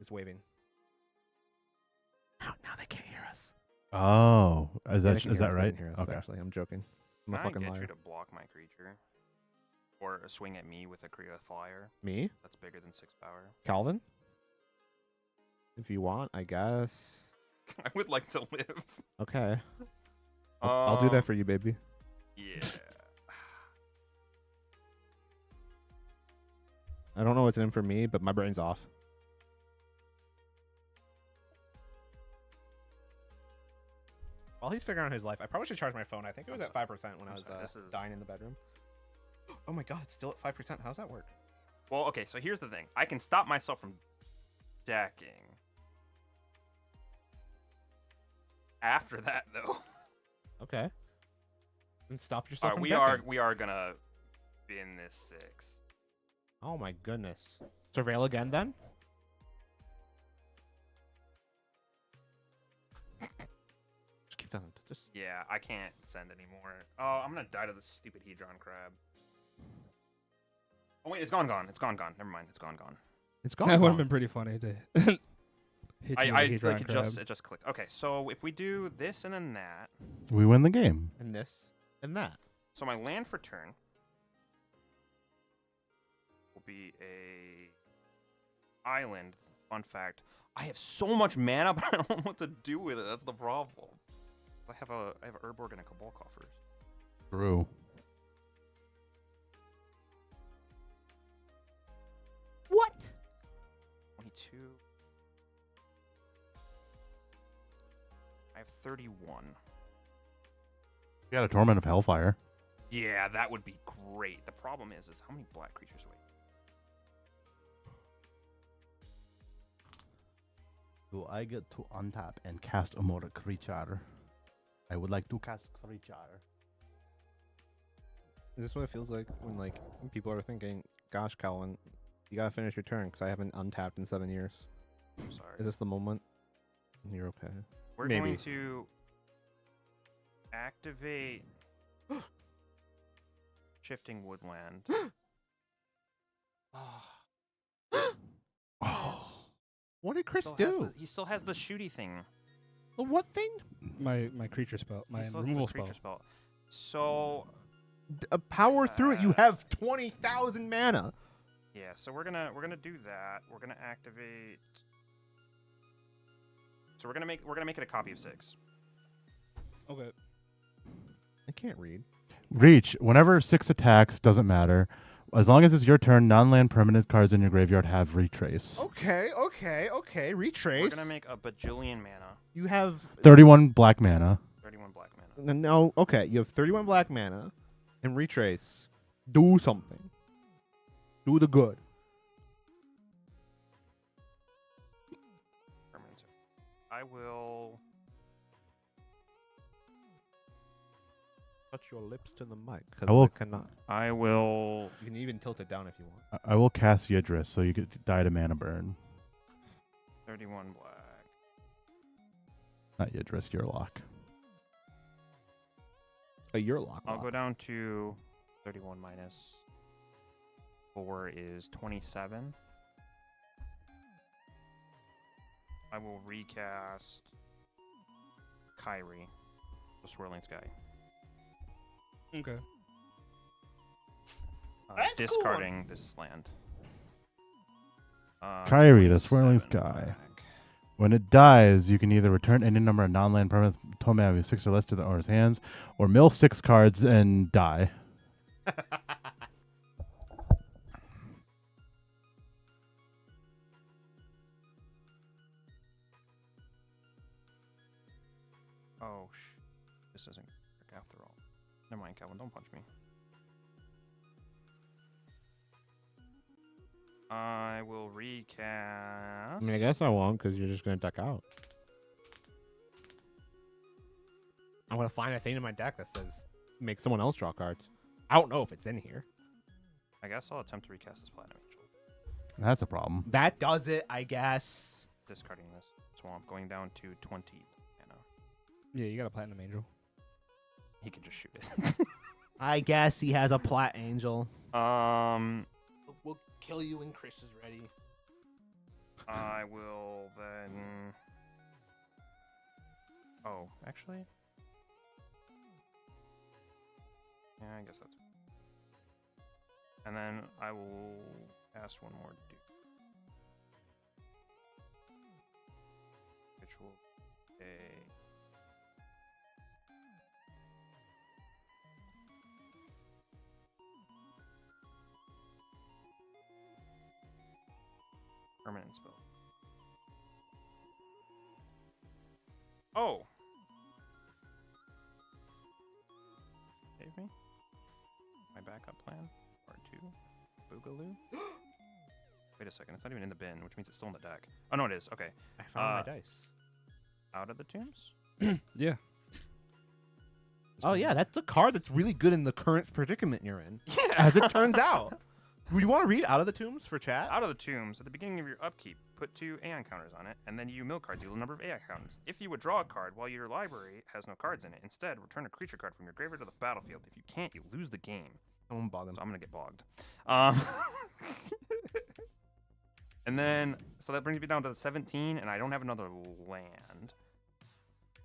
A: It's waving. Now they can't hear us.
I: Oh, is
A: Yeah,
I: that
A: they can
I: is
A: hear
I: that
A: us, they
I: right?
A: can hear us,
I: Okay.
A: Actually, I'm joking. I'm a
E: Can I
A: fucking
E: get
A: liar.
E: you to block my creature? Or a swing at me with a Kriya Flyer?
A: Me?
E: That's bigger than 6 power.
A: Calvin? If you want, I guess.
E: I would like to live.
A: Okay. I'll do that for you, baby.
E: Yeah.
A: I don't know what's in for me, but my brain's off. While he's figuring out his life, I probably should charge my phone. I think it was at 5% when I was dying in the bedroom. Oh my god, it's still at 5%. How does that work?
E: Well, okay, so here's the thing. I can stop myself from decking. After that, though.
A: Okay. Then stop yourself from
E: we
A: decking.
E: are gonna bin this 6.
A: Oh my goodness. Surveil again, then? Just keep that. Just
E: Yeah, I can't send anymore. Oh, I'm gonna die to the stupid Hedron crab. Oh wait, it's gone. It's gone. Never mind, it's gone.
A: It's gone.
D: That would have been pretty funny to hit you with a
E: Like
D: Hedron
E: it
D: crab.
E: just clicked. Okay, so if we do this and then that,
I: We win the game.
A: And this and that.
E: so my land for turn will be a island. Fun fact: I have so much mana, but I don't know what to do with it. That's the problem. I have a Urborg and a Cabal Coffers.
I: True.
A: What?
E: 22. I have 31.
I: You got a Torment of Hellfire.
E: Yeah, that would be great. The problem is how many black creatures wait?
I: Do I get to untap and cast a more creature? I would like to cast creature.
A: Is this what it feels like when people are thinking, "Gosh, Calvin, you gotta finish your turn because I haven't untapped in 7 years."
E: I'm sorry.
A: Is this the moment? You're okay.
E: We're
A: Maybe.
E: going to activate Shifting Woodland.
A: What did Chris
E: Still has
A: do?
E: he still has the shooty thing.
A: The what thing?
D: My creature spell, my
E: He still has
D: removal
E: the
D: spell.
E: creature spell. So
A: Power through it. You have 20,000 mana.
E: yeah, so we're gonna do that. We're gonna activate. So we're gonna make it a copy of 6.
D: Okay.
A: I can't read.
I: Reach. Whenever 6 attacks, doesn't matter. As long as it's your turn, non-land permanent cards in your graveyard have retrace.
A: Okay. Retrace.
E: We're gonna make a bajillion mana.
A: You have
I: 31 black mana.
E: 31 black mana.
A: no. Okay, you have 31 black mana, and retrace. Do something. Do the good.
E: Permanent. I will.
A: Touch your lips to the mic.
I: I will-
A: cannot.
E: I will.
A: You can even tilt it down if you want.
I: I will cast Yidris, so you could die to mana burn.
E: 31 black.
I: Not Yidris, your lock.
A: Your lock.
E: I'll go down to 31 minus 4 is 27. I will recast Kyrie, the Swirling Sky.
D: Okay.
E: Discarding this land.
I: Kyrie, the
E: 27
I: Swirling Sky.
E: black.
I: When it dies, you can either return any number of non-land permanent total mana with 6 or less to the owner's hands, or mill 6 cards and die.
E: Oh, this isn't correct after all. Never mind, Calvin. Don't punch me. I will recast.
A: I mean, I guess I won't because you're just gonna duck out. I'm gonna find a thing in my deck that says make someone else draw cards. I don't know if it's in here.
E: I guess I'll attempt to recast this Platinum Angel.
I: That's a problem.
A: That does it, I guess.
E: Discarding this swamp, going down to 20 mana.
D: Yeah, you got a Platinum Angel.
E: He can just shoot it.
A: I guess he has a Plat Angel.
E: We'll
A: kill you when Chris is ready.
E: I will then. Oh, actually. Yeah, I guess that's. And then I will ask one more dude. Which will be. Permanent spell. Oh! Save me? My backup plan? Part 2? Boogaloo? Wait a second, it's not even in the bin, which means it's still in the deck. Oh, no, it is. Okay.
A: I found my dice.
E: Out of the tombs?
D: Yeah.
A: Oh, yeah, that's a card that's really good in the current predicament you're in.
E: Yeah!
A: As it turns out. Do you want to read Out of the Tombs for chat?
E: Out of the tombs, at the beginning of your upkeep, put 2 Aeon counters on it, and then you mill cards equal to the number of Aeon counters. If you would draw a card while your library has no cards in it, instead return a creature card from your graveyard to the battlefield. If you can't, you lose the game.
A: I'm bogging.
E: So I'm gonna get bogged. And then, so that brings me down to 17, and I don't have another land.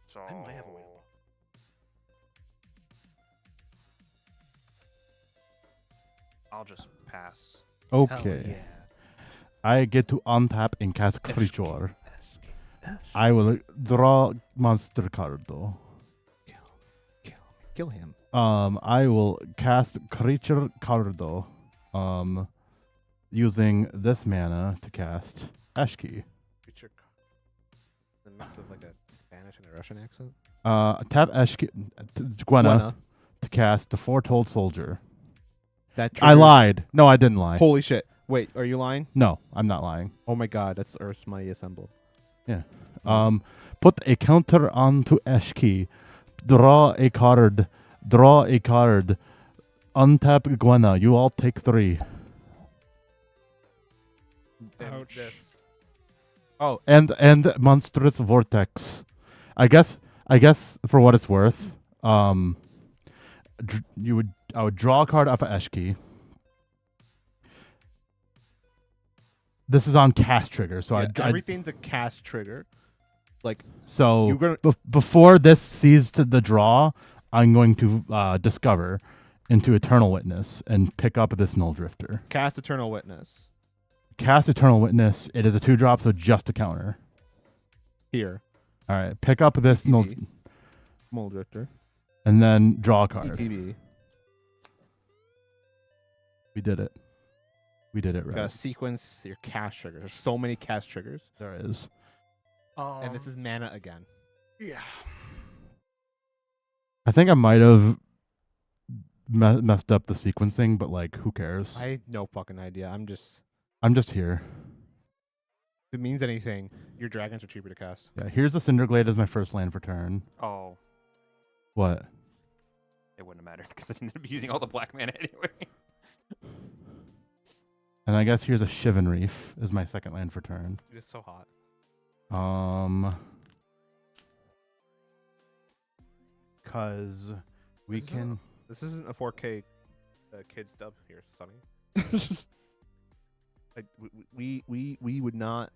E: So
A: I might have a way to
E: I'll just pass.
I: Okay.
A: yeah.
I: I get to untap and cast creature. I will draw monster card though.
A: Kill him.
I: I will cast creature card though. Using this mana to cast Ashkey.
A: Creature. The mix of like a Spanish and a Russian accent.
I: Tap Ashkey Gwenna to cast the Foretold Soldier.
A: That
I: I
A: triggers-
I: lied. No, I didn't lie.
A: Holy shit. Wait, are you lying?
I: No, I'm not lying.
A: Oh my god, that's Earth's Mighty Assembled.
I: Yeah. Put a counter onto Ashkey. Draw a card. Untap Gwenna. You all take 3.
D: Ouch.
I: Oh, and Monstrous Vortex. I guess for what it's worth, I would draw a card off of Ashkey. This is on cast trigger, so
A: Yeah, everything's a cast trigger. Like
I: so
A: you're gonna
I: before this sees to the draw, I'm going to discover into Eternal Witness and pick up this Null Drifter.
A: cast Eternal Witness
I: Cast Eternal Witness. It is a 2-drop, so just a counter.
A: here.
I: All right, pick up this Null,
A: Mole Drifter.
I: and then draw a card.
A: ETB.
I: We did it. We did it
A: You
I: right.
A: gotta sequence your cast triggers. There's so many cast triggers.
I: There is.
A: And this is mana again.
I: Yeah. I think I might have messed up the sequencing, but like, who cares?
A: I had no fucking idea.
I: I'm just here.
A: If it means anything, your dragons are cheaper to cast.
I: Yeah, here's the Cinderglade as my first land for turn.
E: Oh,
I: What?
E: it wouldn't have mattered because I ended up using all the black mana anyway.
I: And I guess here's a Shivan Reef as my second land for turn.
A: It's so hot.
I: Cause we can.
A: This isn't a 4K kids dub here, Sonny. Like we would not.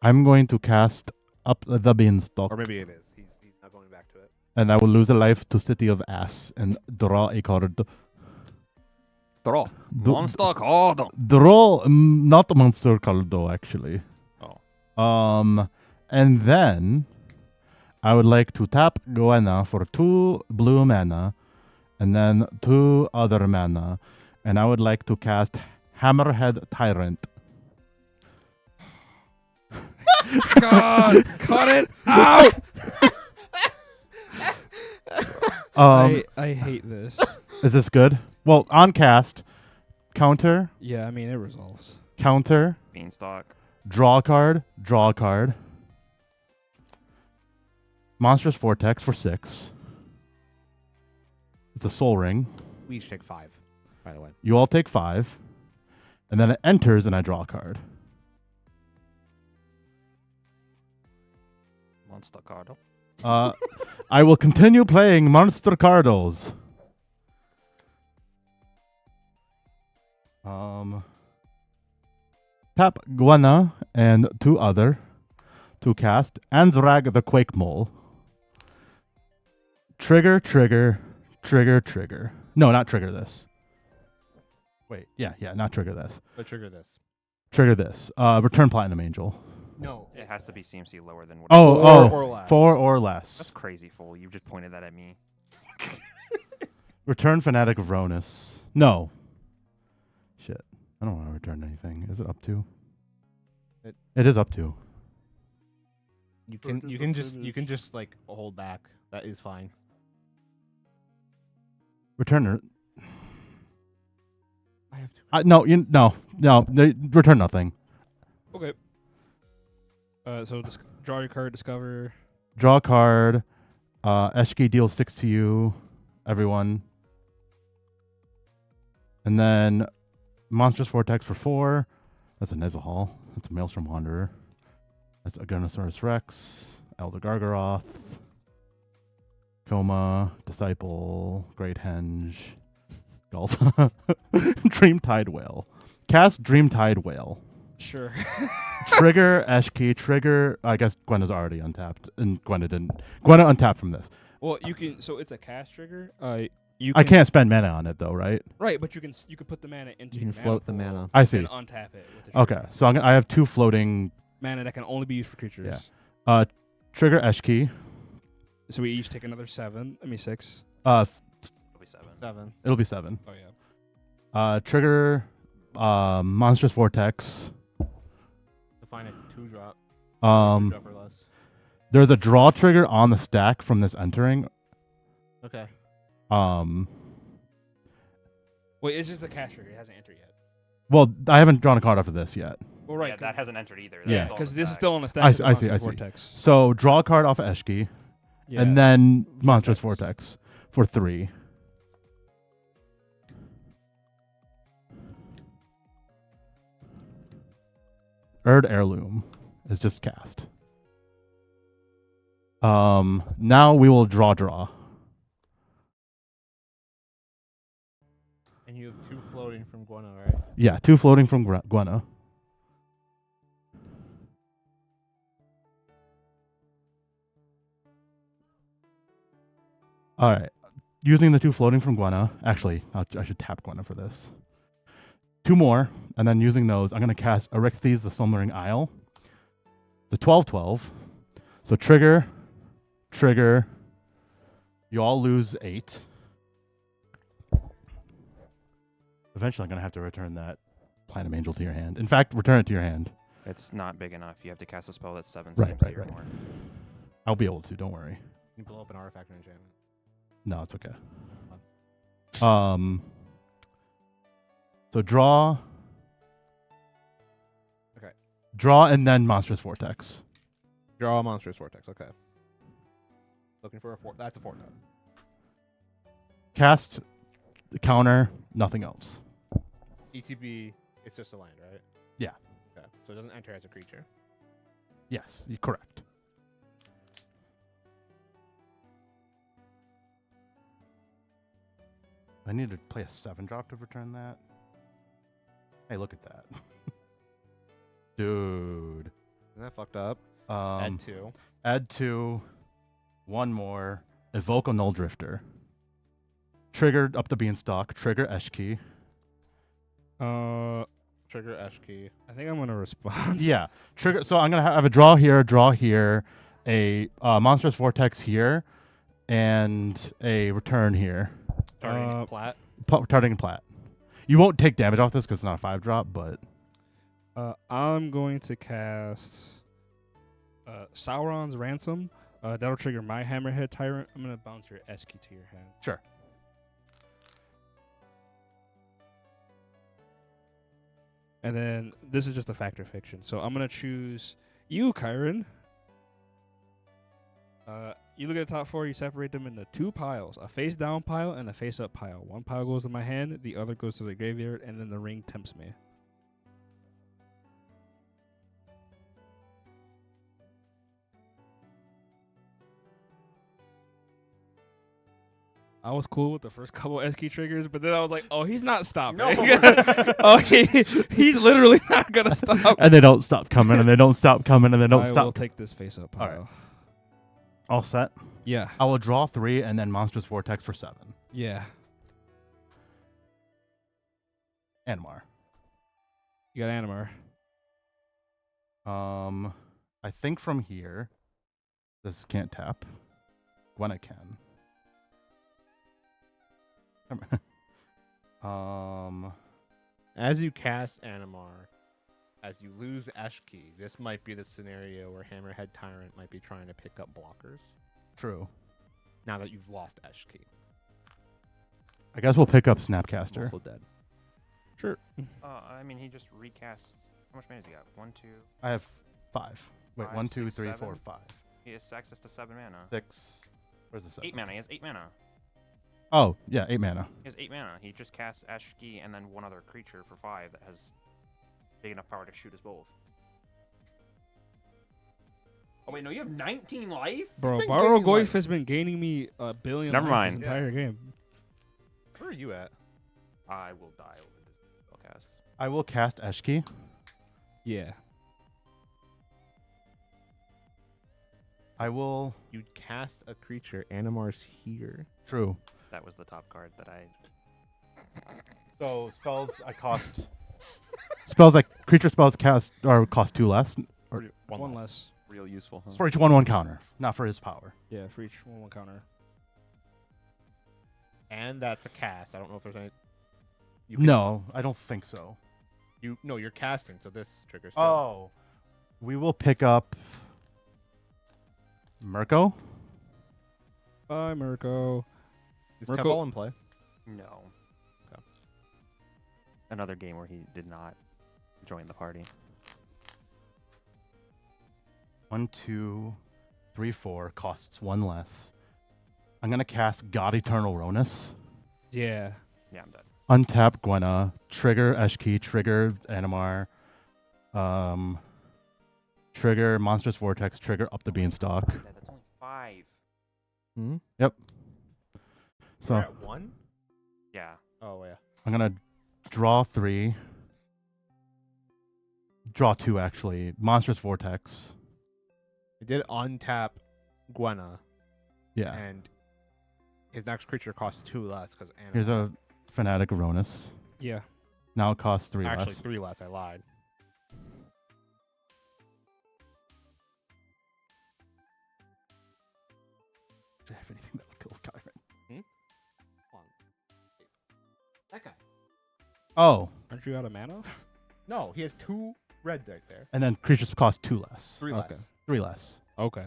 I: I'm going to cast up the beanstalk,
A: Or maybe it is. He's not going back to it.
I: and I will lose a life to City of Ass and draw a card.
M: Draw.
I: Do-
M: Monster card.
I: Draw, not a monster card though, actually.
M: Oh.
I: And then I would like to tap Gwenna for 2 blue mana, and then 2 other mana, and I would like to cast Hammerhead Tyrant.
D: God, cut it out! I hate this.
I: Is this good? Well, on cast, counter,
D: Yeah, I mean it resolves.
I: counter,
E: Beanstalk.
I: draw a card, draw a card. Monstrous Vortex for 6. It's a Soul Ring.
A: We each take 5, by the way.
I: You all take 5. And then it enters and I draw a card.
E: Monster card.
I: I will continue playing Monster Cardos. Tap Gwenna and 2 other to cast Andrag the Quake Mole. Trigger, trigger, trigger, trigger. No, not trigger this. Wait, yeah, not trigger this.
A: But trigger this.
I: Trigger this. Return Platinum Angel.
A: No.
E: It has to be CMC lower than what.
I: Oh,
A: 4 or less.
I: 4 or less.
E: That's crazy, fool. You just pointed that at me.
I: Return Fanatic of Ronus. No. Shit. I don't want to return anything. Is it up to? It is up to.
A: You can just like hold back. That is fine.
I: Return.
A: I have to.
I: No. Return nothing.
D: Okay. So draw your card, discover.
I: Draw a card. Eshki deals 6 to you, everyone. And then Monstrous Vortex for 4. That's a Nezahal. That's a Maelstrom Wanderer. That's a Gunnosaurus Rex. Elder Gargaroth. Coma. Disciple. Great Henge. Galta. Dreamtide Whale. Cast Dreamtide Whale.
D: Sure.
I: Trigger Eshki. Trigger. I guess Gwenna's already untapped, and Gwenna didn't. Gwenna untapped from this.
D: Well, you can. So it's a cast trigger.
I: I can't spend mana on it though, right?
D: Right, but you can put the mana into.
L: You can
D: your
L: float the
D: pool
L: mana.
I: I see.
D: And untap it. With the
I: Okay,
D: trigger.
I: so I have 2 floating.
D: Mana that can only be used for creatures.
I: Yeah. Trigger Eshki.
D: So we each take another 7. 6.
E: It'll be 7.
A: 7.
I: It'll be 7.
D: Oh yeah.
I: Trigger Monstrous Vortex.
A: Define a 2-drop. 2-drop or less.
I: There's a draw trigger on the stack from this entering.
A: Okay.
D: Wait, it's just the cast trigger. It hasn't entered yet.
I: Well, I haven't drawn a card off of this yet.
D: Well, right.
E: Yeah, that hasn't entered either.
I: Yeah.
D: Because this is still on the stack.
I: I
D: with
I: see.
D: the
I: I see.
D: Monstrous Vortex.
I: So draw a card off of Eshki,
D: Yeah.
I: and then Monstrous Vortex for 3. Erd Heirloom is just cast. Now we will draw.
A: And you have 2 floating from Gwenna, right?
I: Yeah, 2 floating from Gwenna. All right. Using the 2 floating from Gwenna. Actually, I should tap Gwenna for this. 2 more, and then using those, I'm going to cast Erycthes the Slumbering Isle. The 12/12. So trigger. You all lose 8. The Eventually, I'm going to have to return that Platinum Angel to your hand. In fact, return it to your hand.
E: It's not big enough. You have to cast a spell that's 7
I: Right,
E: CMC
I: right,
E: or
I: right.
E: more.
I: I'll be able to. Don't worry.
A: You blow up an artifact or enchantment.
I: No, it's okay. So draw.
A: Okay.
I: Draw and then Monstrous Vortex.
A: Draw a Monstrous Vortex. Okay. Looking for a that's a 4 type.
I: Cast, counter, nothing else.
A: ETB, it's just a land, right?
I: Yeah.
A: Okay. So it doesn't enter as a creature.
I: Yes, you're correct. I need to play a 7-drop to return that. Hey, look at that. Dude.
A: Isn't that fucked up? Add 2.
I: Add 2. 1 more. Evoke a Null Drifter. Trigger up the Beanstalk. Trigger Eshki.
A: Trigger Eshki.
D: I think I'm gonna respond.
I: Yeah. Trigger. So I'm gonna have a draw here, a Monstrous Vortex here, and a return here.
A: Targeting plat.
I: Targeting plat. You won't take damage off this because it's not a 5-drop, but
D: I'm going to cast Sauron's Ransom. That'll trigger my Hammerhead Tyrant. I'm gonna bounce your Eshki to your hand.
I: Sure.
D: And then this is just a fact or fiction. So I'm gonna choose you, Kyron. You look at the top 4. You separate them into 2 piles: a face down pile and a face up pile. One pile goes to my hand, the other goes to the graveyard, and then the ring tempts me. I was cool with the first couple Eshki triggers, but then I was like, "Oh, he's not stopping.
E: No.
D: Oh, he's literally not gonna stop."
I: and they don't stop coming, and they don't stop coming, and they don't
D: I
I: stop.
D: will take this face up pile.
I: All right. All set.
D: Yeah.
I: I will draw 3 and then Monstrous Vortex for 7.
D: Yeah.
I: Animar.
D: You got Animar.
I: I think from here, this can't tap. Gwenna can.
A: As you cast Animar, as you lose Eshki, this might be the scenario where Hammerhead Tyrant might be trying to pick up blockers.
I: True.
A: Now that you've lost Eshki.
I: I guess we'll pick up Snapcaster.
A: Also dead.
D: Sure.
E: I mean, he just recast. How much mana does he got? 1, 2.
I: I have 5. Wait,
E: 5,
I: 1, 2,
E: 6,
I: 3,
E: 7?
I: 4, 5.
E: He has access to 7 mana.
I: 6. Where's the 7?
E: 8 mana. He has 8 mana.
I: Oh, yeah, 8 mana.
E: He has 8 mana. He just casts Eshki and then one other creature for 5 that has big enough power to shoot us both. Oh wait, no, you have 19 life?
D: Bro, Borrow Goyf has been gaining me a billion
E: Never
D: life
E: mind.
D: this entire game.
A: Where are you at?
E: I will die over this spellcast.
I: I will cast Eshki.
D: Yeah.
I: I will.
A: You cast a creature. Animar's here.
I: True.
E: That was the top card that I...
I: So spells I cost. Spells like creature spells cast or cost 2 less. Or
D: One less.
M: Real useful, huh?
I: it's for each 1/1 counter, not for his power.
D: Yeah, for each 1/1 counter.
A: And that's a cast. I don't know if there's any.
I: No, I don't think so.
A: No, you're casting, so this triggers.
I: Oh. We will pick up Mirko.
D: Bye, Mirko.
A: Is
D: Mirko-
A: Tebal in play?
E: No.
A: Okay.
E: Another game where he did not join the party.
I: 1, 2, 3, 4 costs 1 less. I'm gonna cast God Eternal Ronus.
D: Yeah.
E: Yeah, I'm dead.
I: Untap Gwenna. Trigger Eshki. Trigger Animar. Trigger Monstrous Vortex. Trigger Up the Beanstalk.
E: That's only 5.
A: Hmm.
I: Yep. So
A: We're at 1.
E: Yeah.
A: Oh yeah.
I: I'm gonna draw 3. Draw 2 actually. Monstrous Vortex.
A: It did untap Gwenna,
I: Yeah.
A: and his next creature costs 2 less because Animar.
I: Here's a Fanatic Ronus.
D: Yeah.
I: Now it costs 3
A: Actually
I: less.
A: 3 less. I lied.
I: Do I have anything that would kill Kyron?
A: Hold on. That guy.
I: Oh,
D: Aren't you out of mana?
A: No, he has 2 red right there.
I: and then creatures cost 2 less.
A: 3
D: Okay.
A: less.
I: 3 less.
D: Okay.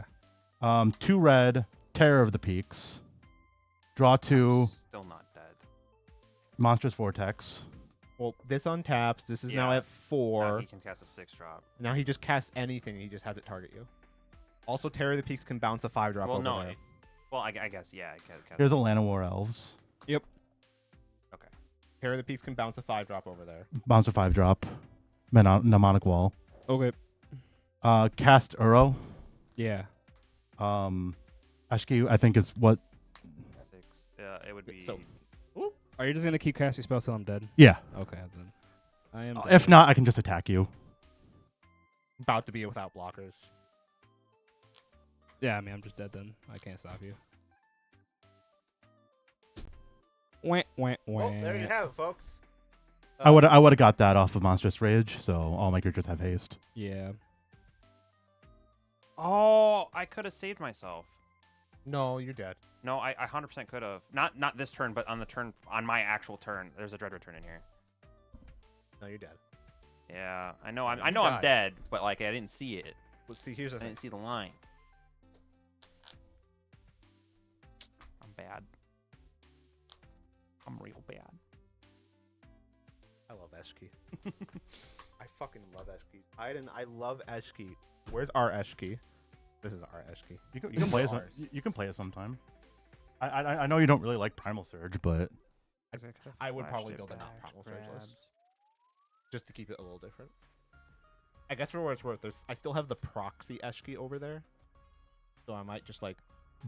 I: 2 red, Terror of the Peaks. Draw 2,
M: Still not dead.
I: Monstrous Vortex.
A: Well, this untaps. This is now
E: Yeah.
A: at 4.
E: Now he can cast a 6-drop.
A: Now he just casts anything. He just has it target you. Also, Terror of the Peaks can bounce a 5-drop
E: Well,
A: over
E: no.
A: there.
E: Well, I guess, yeah.
I: Here's a Land of War Elves.
A: Terror of the Peaks can bounce a 5-drop over there.
I: Bounce a 5-drop. Mnemonic Wall.
D: Okay.
I: Cast Uro.
D: Yeah.
I: Ashki, I think is what.
E: 6. It would be.
A: So,
D: Are you just gonna keep casting spells till I'm dead?
I: Yeah.
D: Okay, then. I am.
I: If not, I can just attack you.
A: about to be without blockers.
D: Yeah, I mean, I'm just dead then. I can't stop you. Wah, wah, wah.
A: Well, there you have it, folks.
I: I would have got that off of Monstrous Rage, so all my creatures have haste.
D: Yeah.
E: Oh, I could have saved myself.
A: No, you're dead.
E: No, I 100% could have. Not this turn, but on my actual turn. There's a Dread Return in here.
A: No, you're dead.
E: Yeah, I know.
A: You
E: I know I'm
A: died.
E: dead, but like I didn't see it.
A: Let's see. Here's the
E: I
A: thing.
E: didn't see the line. I'm bad. I'm real bad.
A: I love Eshki. I fucking love Eshki. I love Eshki. Where's our Eshki? This is our Eshki.
I: You can play it. You can play it sometime. I know you don't really like Primal Surge, but
A: I would probably build a not Primal Surge list. Just to keep it a little different. I guess for what it's worth, I still have the proxy Eshki over there. So I might just like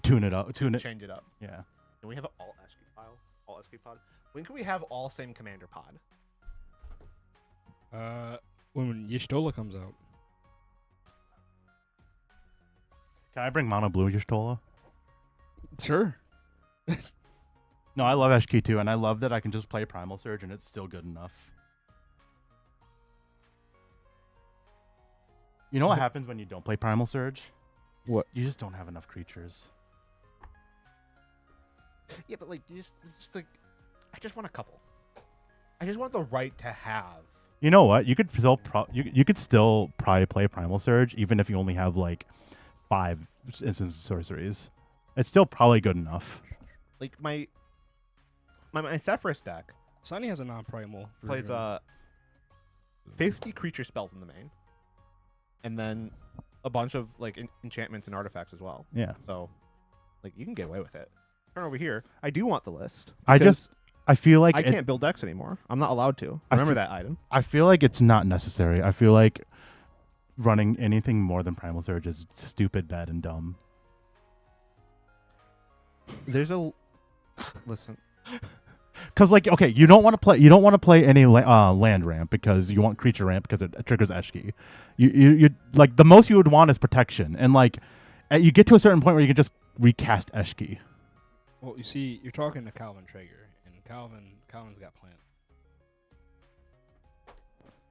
I: tune it up.
A: Change it up.
I: Yeah.
A: Can we have an all Eshki pile? All Eshki pod? When can we have all same commander pod?
D: When Y'shtola comes out.
I: Can I bring Mono Blue Y'shtola?
D: Sure.
I: No, I love Eshki too, and I love that I can just play Primal Surge and it's still good enough. You know what happens when you don't play Primal Surge?
L: What?
I: You just don't have enough creatures.
A: Yeah, but like, you just like, I just want a couple. I just want the right to have.
I: You know what? You could still you could still probably play Primal Surge even if you only have like 5 instance sorceries. It's still probably good enough.
A: Like my Sephiroth deck
D: Sunny has a non-primal.
A: plays 50 creature spells in the main, and then a bunch of like enchantments and artifacts as well.
I: Yeah.
A: So, like, you can get away with it. Turn over here. I do want the list.
I: I feel like
A: I can't build decks anymore. I'm not allowed to. Remember that item.
I: I feel like it's not necessary. I feel like running anything more than Primal Surge is stupid, bad, and dumb.
A: There's a listen.
I: Because like, okay, you don't want to play any land ramp because you want creature ramp because it triggers Eshki. You like the most you would want is protection, and like you get to a certain point where you can just recast Eshki.
D: Well, you see, you're talking to Calvin Traeger, and Calvin's got plans.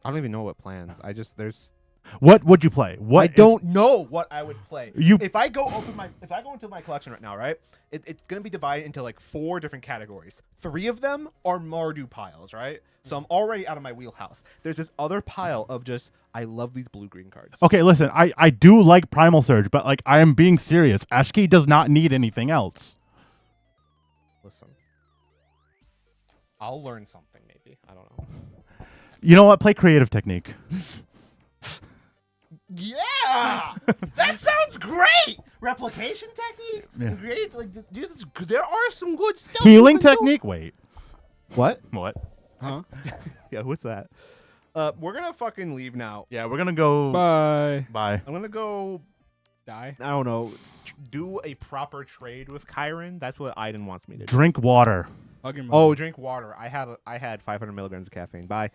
A: I don't even know what plans. There's.
I: What would you play?
A: I don't know what I would play. If I go into my collection right now, right? It's gonna be divided into like 4 different categories. 3 of them are Mardu piles, right? So I'm already out of my wheelhouse. There's this other pile of just I love these blue-green cards.
I: Okay, listen, I do like Primal Surge, but like I am being serious. Eshki does not need anything else.
A: Listen, I'll learn something maybe. I don't know.
I: You know what? Play Creative Technique.
A: Yeah, that sounds great. Replication technique.
I: Yeah.
A: Great. Like, dude, there are some good stuff.
I: Healing Technique. Wait.
A: What?
I: What?
D: Huh?
A: Yeah, what's that? We're gonna fucking leave now.
I: Yeah, we're gonna go.
D: Bye.
I: Bye.
A: I'm gonna go.
D: Die.
A: I don't know. Do a proper trade with Chiron. That's what Ajdin wants me to do.
I: Drink water.
D: Hug your
A: Oh,
D: mother.
A: drink water. I had 500 milligrams of caffeine. Bye.